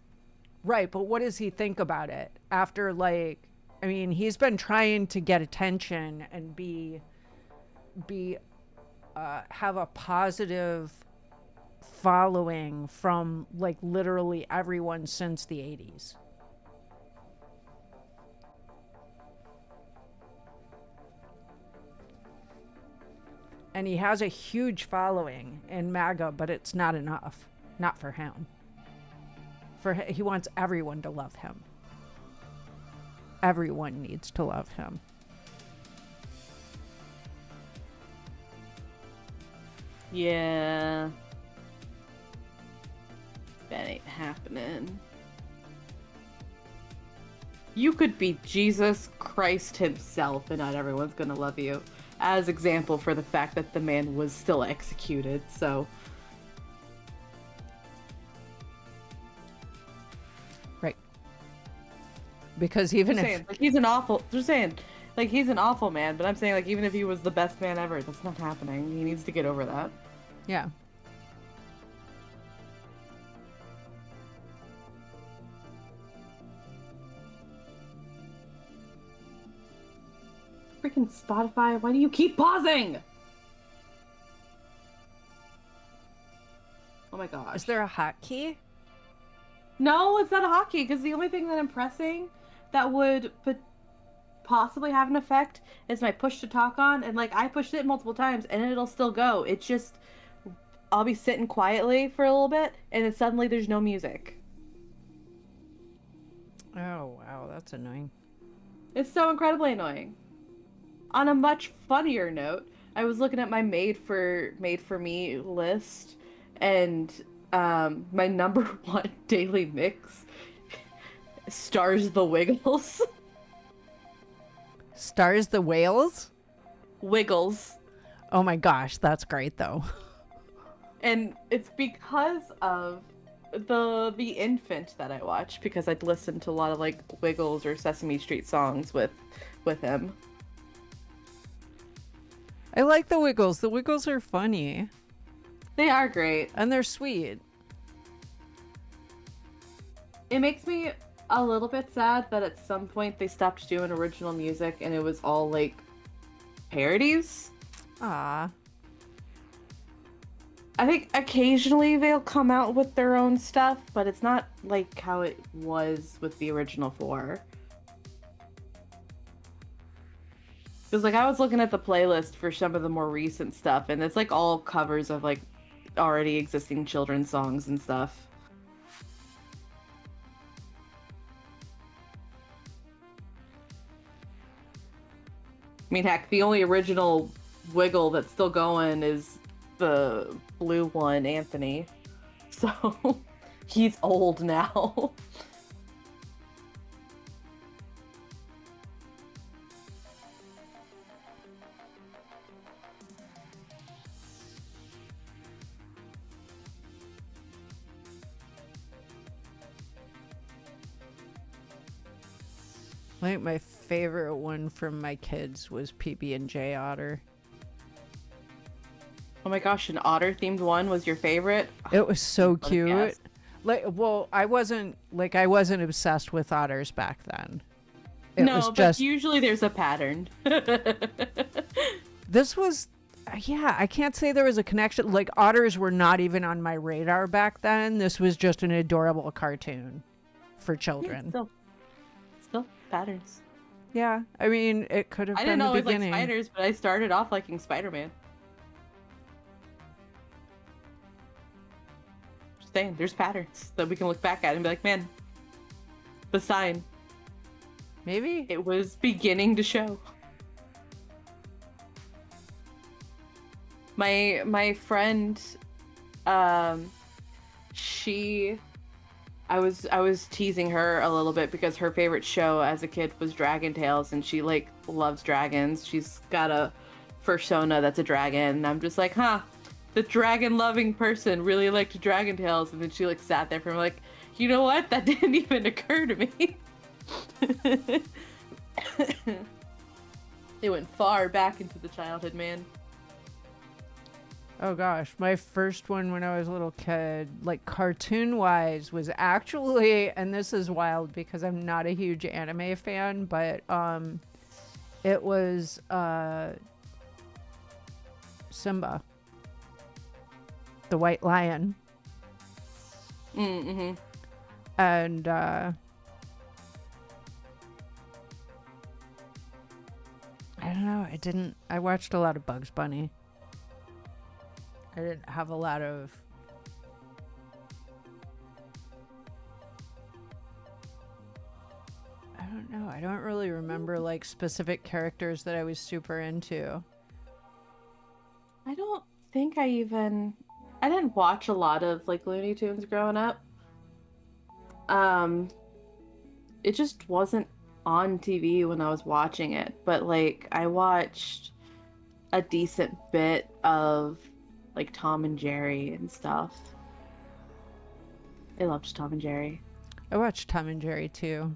Right, but what does he think about it? After, like, I mean, he's been trying to get attention and have a positive following from, like, literally everyone since the 80s. And he has a huge following in MAGA, but it's not enough. Not for him. He wants everyone to love him. Everyone needs to love him. Yeah. That ain't happening. You could be Jesus Christ himself and not everyone's gonna love you. As example for the fact that the man was still executed, so... Because even Just if saying, like, he's an awful. Just saying, like, he's an awful man. But I'm saying, like, even if he was the best man ever, that's not happening. He needs to get over that. yeah. Freaking Spotify! Why do you keep pausing? Oh my gosh. Is there a hotkey? No, it's not a hotkey, because the only thing that I'm pressing that would possibly have an effect is my push to talk on, and like I pushed it multiple times and it'll still go. It's just I'll be sitting quietly for a little bit and then suddenly there's no music. Oh wow, that's annoying. It's so incredibly annoying. On a much funnier note, I was looking at my made for me list, and my number one daily mix stars the Wiggles. Stars the Whales? Wiggles. Oh my gosh, that's great though. And it's because of the infant that I watched, because I'd listened to a lot of like Wiggles or Sesame Street songs with him. I like the Wiggles. The Wiggles are funny. They are great. And they're sweet. It makes me a little bit sad that at some point they stopped doing original music and it was all like parodies. Ah. I think occasionally they'll come out with their own stuff, but it's not like how it was with the original four. Because like I was looking at the playlist for some of the more recent stuff, and it's like all covers of like already existing children's songs and stuff. I mean, heck, the only original Wiggle that's still going is the blue one, Anthony. So he's old now. I think my favorite one from my kids was PB&J Otter. Oh my gosh, an otter themed one was your favorite? It was so What a cute. guess. Like, well, I wasn't obsessed with otters back then. It No, was but just usually there's a pattern. this was yeah, I can't say there was a connection. Like, otters were not even on my radar back then. This was just an adorable cartoon for children. Still patterns. Yeah, I mean, it could have I been didn't the always like beginning. spiders, but I started off liking Spider-Man. Just saying, there's patterns that we can look back at and be like, man, the sign. Maybe. It was beginning to show. My friend, she, I was teasing her a little bit because her favorite show as a kid was Dragon Tales, and she like loves dragons. She's got a persona that's a dragon, and I'm just like, huh, the dragon loving person really liked Dragon Tales, and then she like sat there for me like, you know what? That didn't even occur to me. It went far back into the childhood, man. Oh gosh, my first one when I was a little kid, like cartoon wise, was actually, and this is wild because I'm not a huge anime fan, but it was Simba, the White Lion. Mm-hmm. And I don't know, I watched a lot of Bugs Bunny. I didn't have a lot of I don't know. I don't really remember like specific characters that I was super into. I don't think I didn't watch a lot of like Looney Tunes growing up. It just wasn't on TV when I was watching it, but like I watched a decent bit of like Tom and Jerry and stuff. I loved Tom and Jerry. I watched Tom and Jerry too.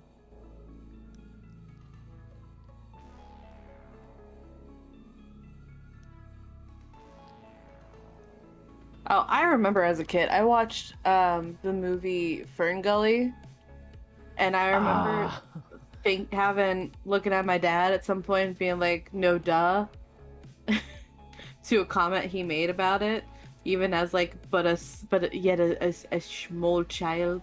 Oh, I remember as a kid, I watched the movie Fern Gully, and I remember looking at my dad at some point and being like, "No, duh," to a comment he made about it, even as like, yet a small child,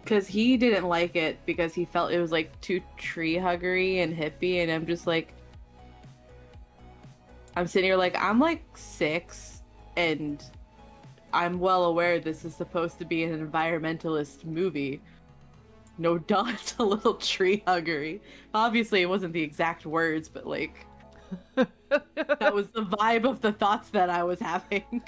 because he didn't like it because he felt it was like too tree huggery and hippie, and I'm just like, I'm sitting here like, I'm like 6, and I'm well aware this is supposed to be an environmentalist movie. No duh, it's a little tree huggery. Obviously, it wasn't the exact words, but like, that was the vibe of the thoughts that I was having.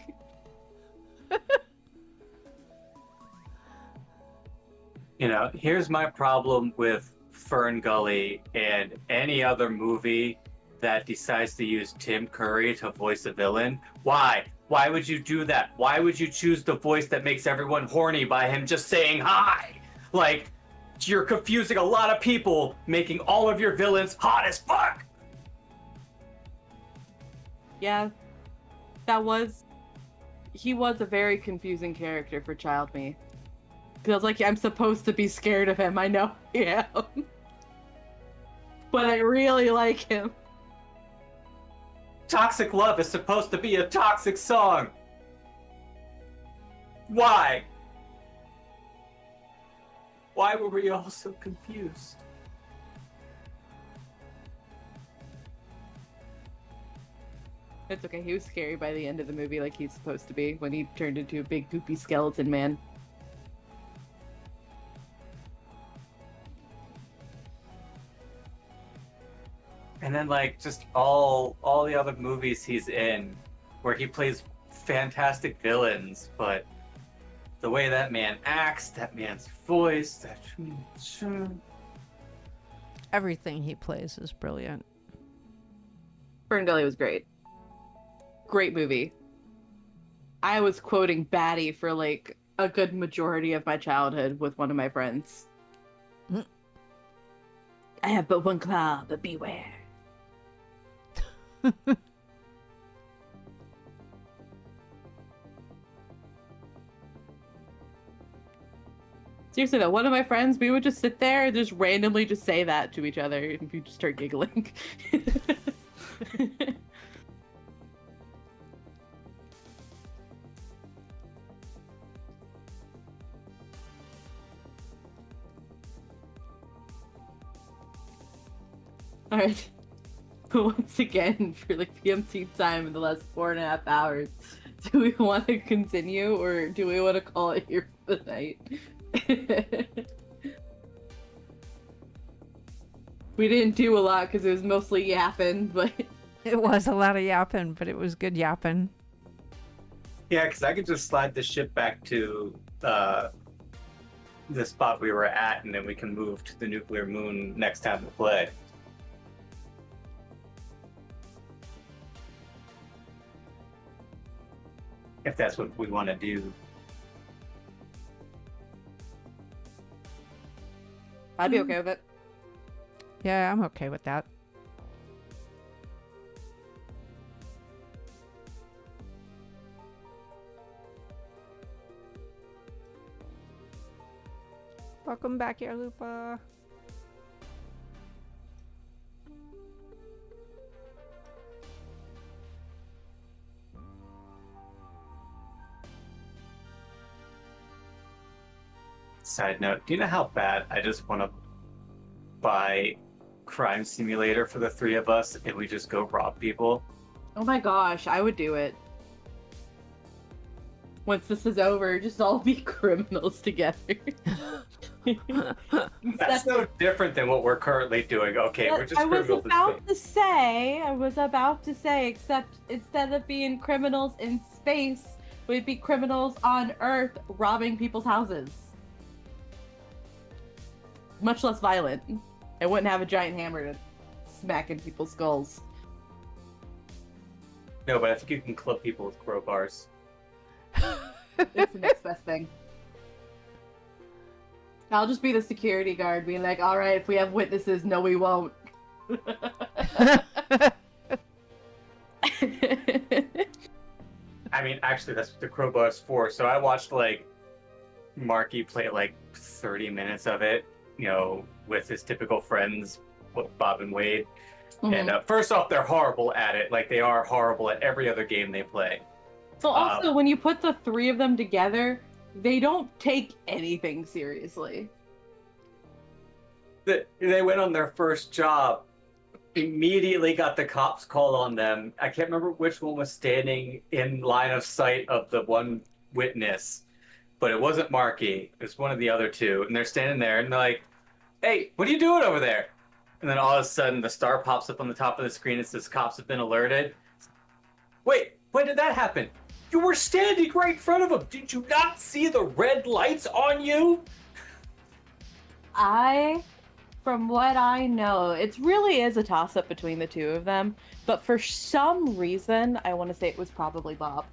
You know, here's my problem with Fern Gully and any other movie that decides to use Tim Curry to voice a villain. Why? Why would you do that? Why would you choose the voice that makes everyone horny by him just saying hi? Like, you're confusing a lot of people, making all of your villains hot as fuck. Yeah, he was a very confusing character for child me. Because I was like, I'm supposed to be scared of him, I know I am. But I really like him. Toxic Love is supposed to be a toxic song. Why? Why were we all so confused? It's okay, he was scary by the end of the movie like he's supposed to be when he turned into a big goopy skeleton man. And then like just all the other movies he's in where he plays fantastic villains, but the way that man acts, that man's voice, Everything he plays is brilliant. Fern Gully was great. Great movie. I was quoting Batty for like a good majority of my childhood with one of my friends. Mm. I have but one claw, but beware. Seriously though, one of my friends, we would just sit there and just randomly just say that to each other and we just start giggling. Alright. Once again, for like the umpteenth time in the last 4.5 hours, do we want to continue or do we want to call it here for the night? We didn't do a lot because it was mostly yapping, but It was a lot of yapping, but it was good yapping. Yeah, because I could just slide the ship back to the spot we were at, and then we can move to the nuclear moon next time we play. If that's what we want to do. I'd be okay with it. Yeah, I'm okay with that. Welcome back here, Lupa. Side note, do you know how bad I just want to buy Crime Simulator for the 3 of us and we just go rob people? Oh my gosh, I would do it. Once this is over, just all be criminals together. That's no different than what we're currently doing. Okay, we're just I was criminals. about to say, except instead of being criminals in space, we'd be criminals on Earth robbing people's houses. Much less violent. I wouldn't have a giant hammer to smack in people's skulls. No, but I think you can club people with crowbars. It's the next best thing. I'll just be the security guard being like, alright, if we have witnesses, no we won't. I mean, actually, that's what the crowbar is for. So I watched like Marky play like 30 minutes of it, with his typical friends, Bob and Wade. Mhm. And first off, they're horrible at it. Like they are horrible at every other game they play. So also, when you put the three of them together, they don't take anything seriously. They went on their first job, immediately got the cops called on them. I can't remember which one was standing in line of sight of the one witness, but it wasn't Marky. It was one of the other two. And they're standing there and they're like, "Hey, what are you doing over there?" And then all of a sudden the star pops up on the top of the screen and says, "Cops have been alerted." Wait, when did that happen? You were standing right in front of them. Did you not see the red lights on you? From what I know, it really is a toss-up between the two of them. But for some reason, I want to say it was probably Bob.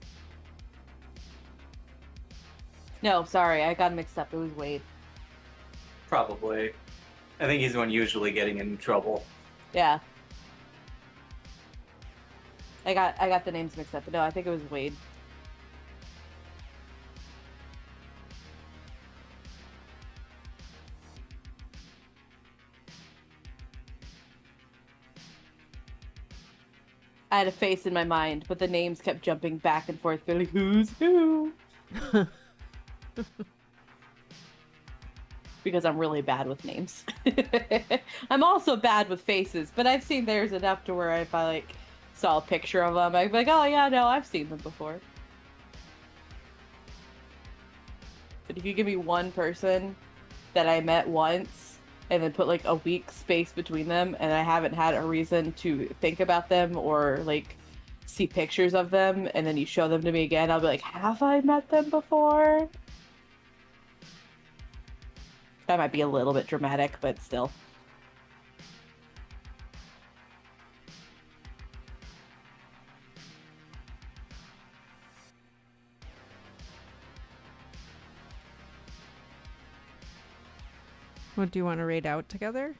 No, sorry, I got mixed up. It was Wade. Probably. I think he's the one usually getting in trouble. Yeah. I got the names mixed up, but no, I think it was Wade. I had a face in my mind, but the names kept jumping back and forth. They're like, who's who? Because I'm really bad with names. I'm also bad with faces, but I've seen theirs enough to where if I like saw a picture of them, I'd be like, oh yeah, no, I've seen them before. But if you give me one person that I met once and then put like a week space between them and I haven't had a reason to think about them or like see pictures of them and then you show them to me again, I'll be like, have I met them before? That might be a little bit dramatic, but still. What do you want to raid out together?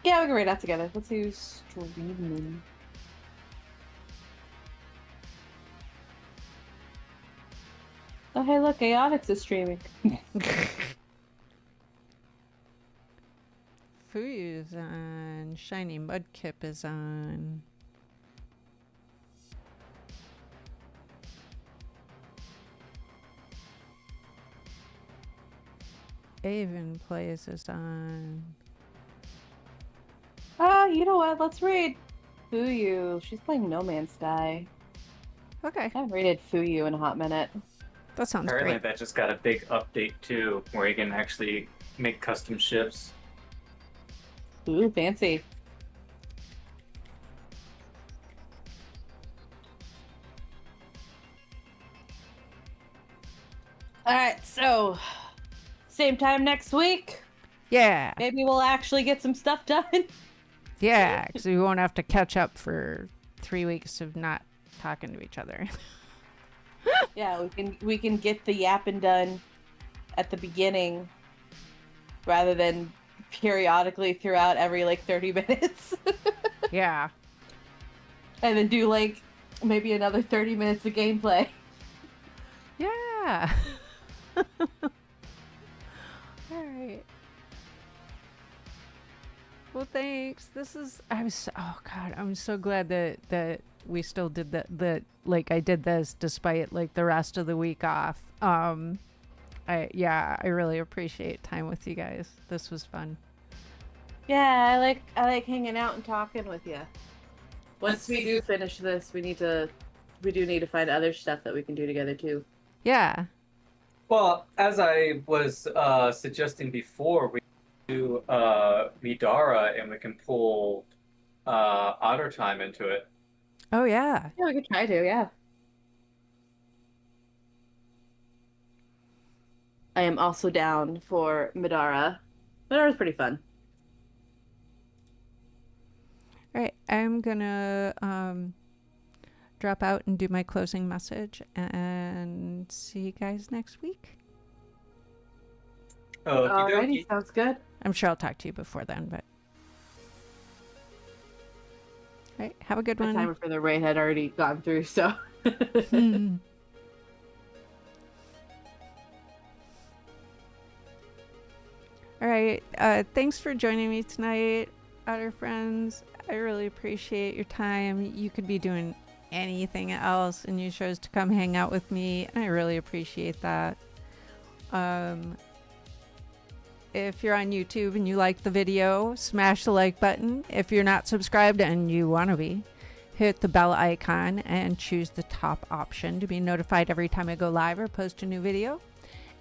Yeah, we can read that together. Let's do streaming. Oh, hey, look, Aonyx is streaming. Fuyu's on. Shiny Mudkip is on. Avon Plays is on. You know what? Let's read Fuyu. She's playing No Man's Sky. Okay, I haven't rated Fuyu in a hot minute. that sounds Apparently great. that just got a big update too, where you can actually make custom ships. Ooh, fancy. Alright, so same time next week. Yeah, Maybe we'll actually get some stuff done. yeah, because we won't have to catch up for 3 weeks of not talking to each other. Yeah, we can get the yapping done at the beginning rather than periodically throughout every like 30 minutes. Yeah. And then do like maybe another 30 minutes of gameplay. Yeah. All right. Well, thanks. Oh God, I'm so glad that we still did that like I did this despite like the rest of the week off. I really appreciate time with you guys. This was fun. Yeah, I like hanging out and talking with you. Once we do finish this, we do need to find other stuff that we can do together too. Yeah. Well, as I was suggesting before, we do Midara and we can pull Otter Time into it. Oh yeah. Yeah, we could try to, yeah. I am also down for Midara. Midara's pretty fun. All right. I'm gonna drop out and do my closing message and see you guys next week. Alrighty, sounds good. I'm sure I'll talk to you before then, but all right, have a good My one. timer for the raid had already gone through, so All right. Thanks for joining me tonight, Outer Friends. I really appreciate your time. You could be doing anything else, and you chose to come hang out with me, and I really appreciate that. If you're on YouTube and you like the video, smash the like button. If you're not subscribed and you want to be, hit the bell icon and choose the top option to be notified every time I go live or post a new video.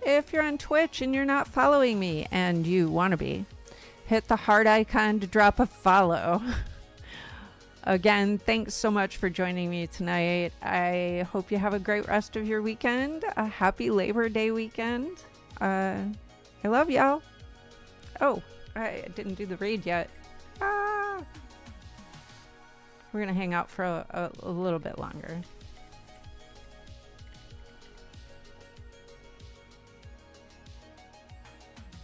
If you're on Twitch and you're not following me and you want to be, hit the heart icon to drop a follow. Again, thanks so much for joining me tonight. I hope you have a great rest of your weekend. A happy Labor Day weekend. I love y'all. Oh, I didn't do the raid yet. Ah! We're going to hang out for a little bit longer.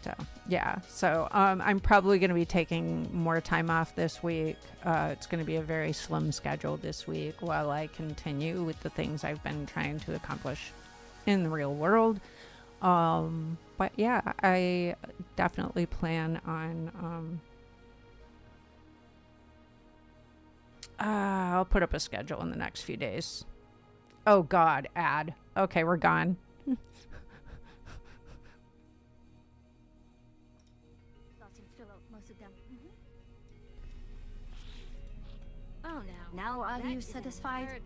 So, yeah. So, I'm probably going to be taking more time off this week. It's going to be a very slim schedule this week while I continue with the things I've been trying to accomplish in the real world. But yeah, I definitely plan on, I'll put up a schedule in the next few days. Oh God, ad. Okay, we're gone. Most of them. Oh, now are you satisfied?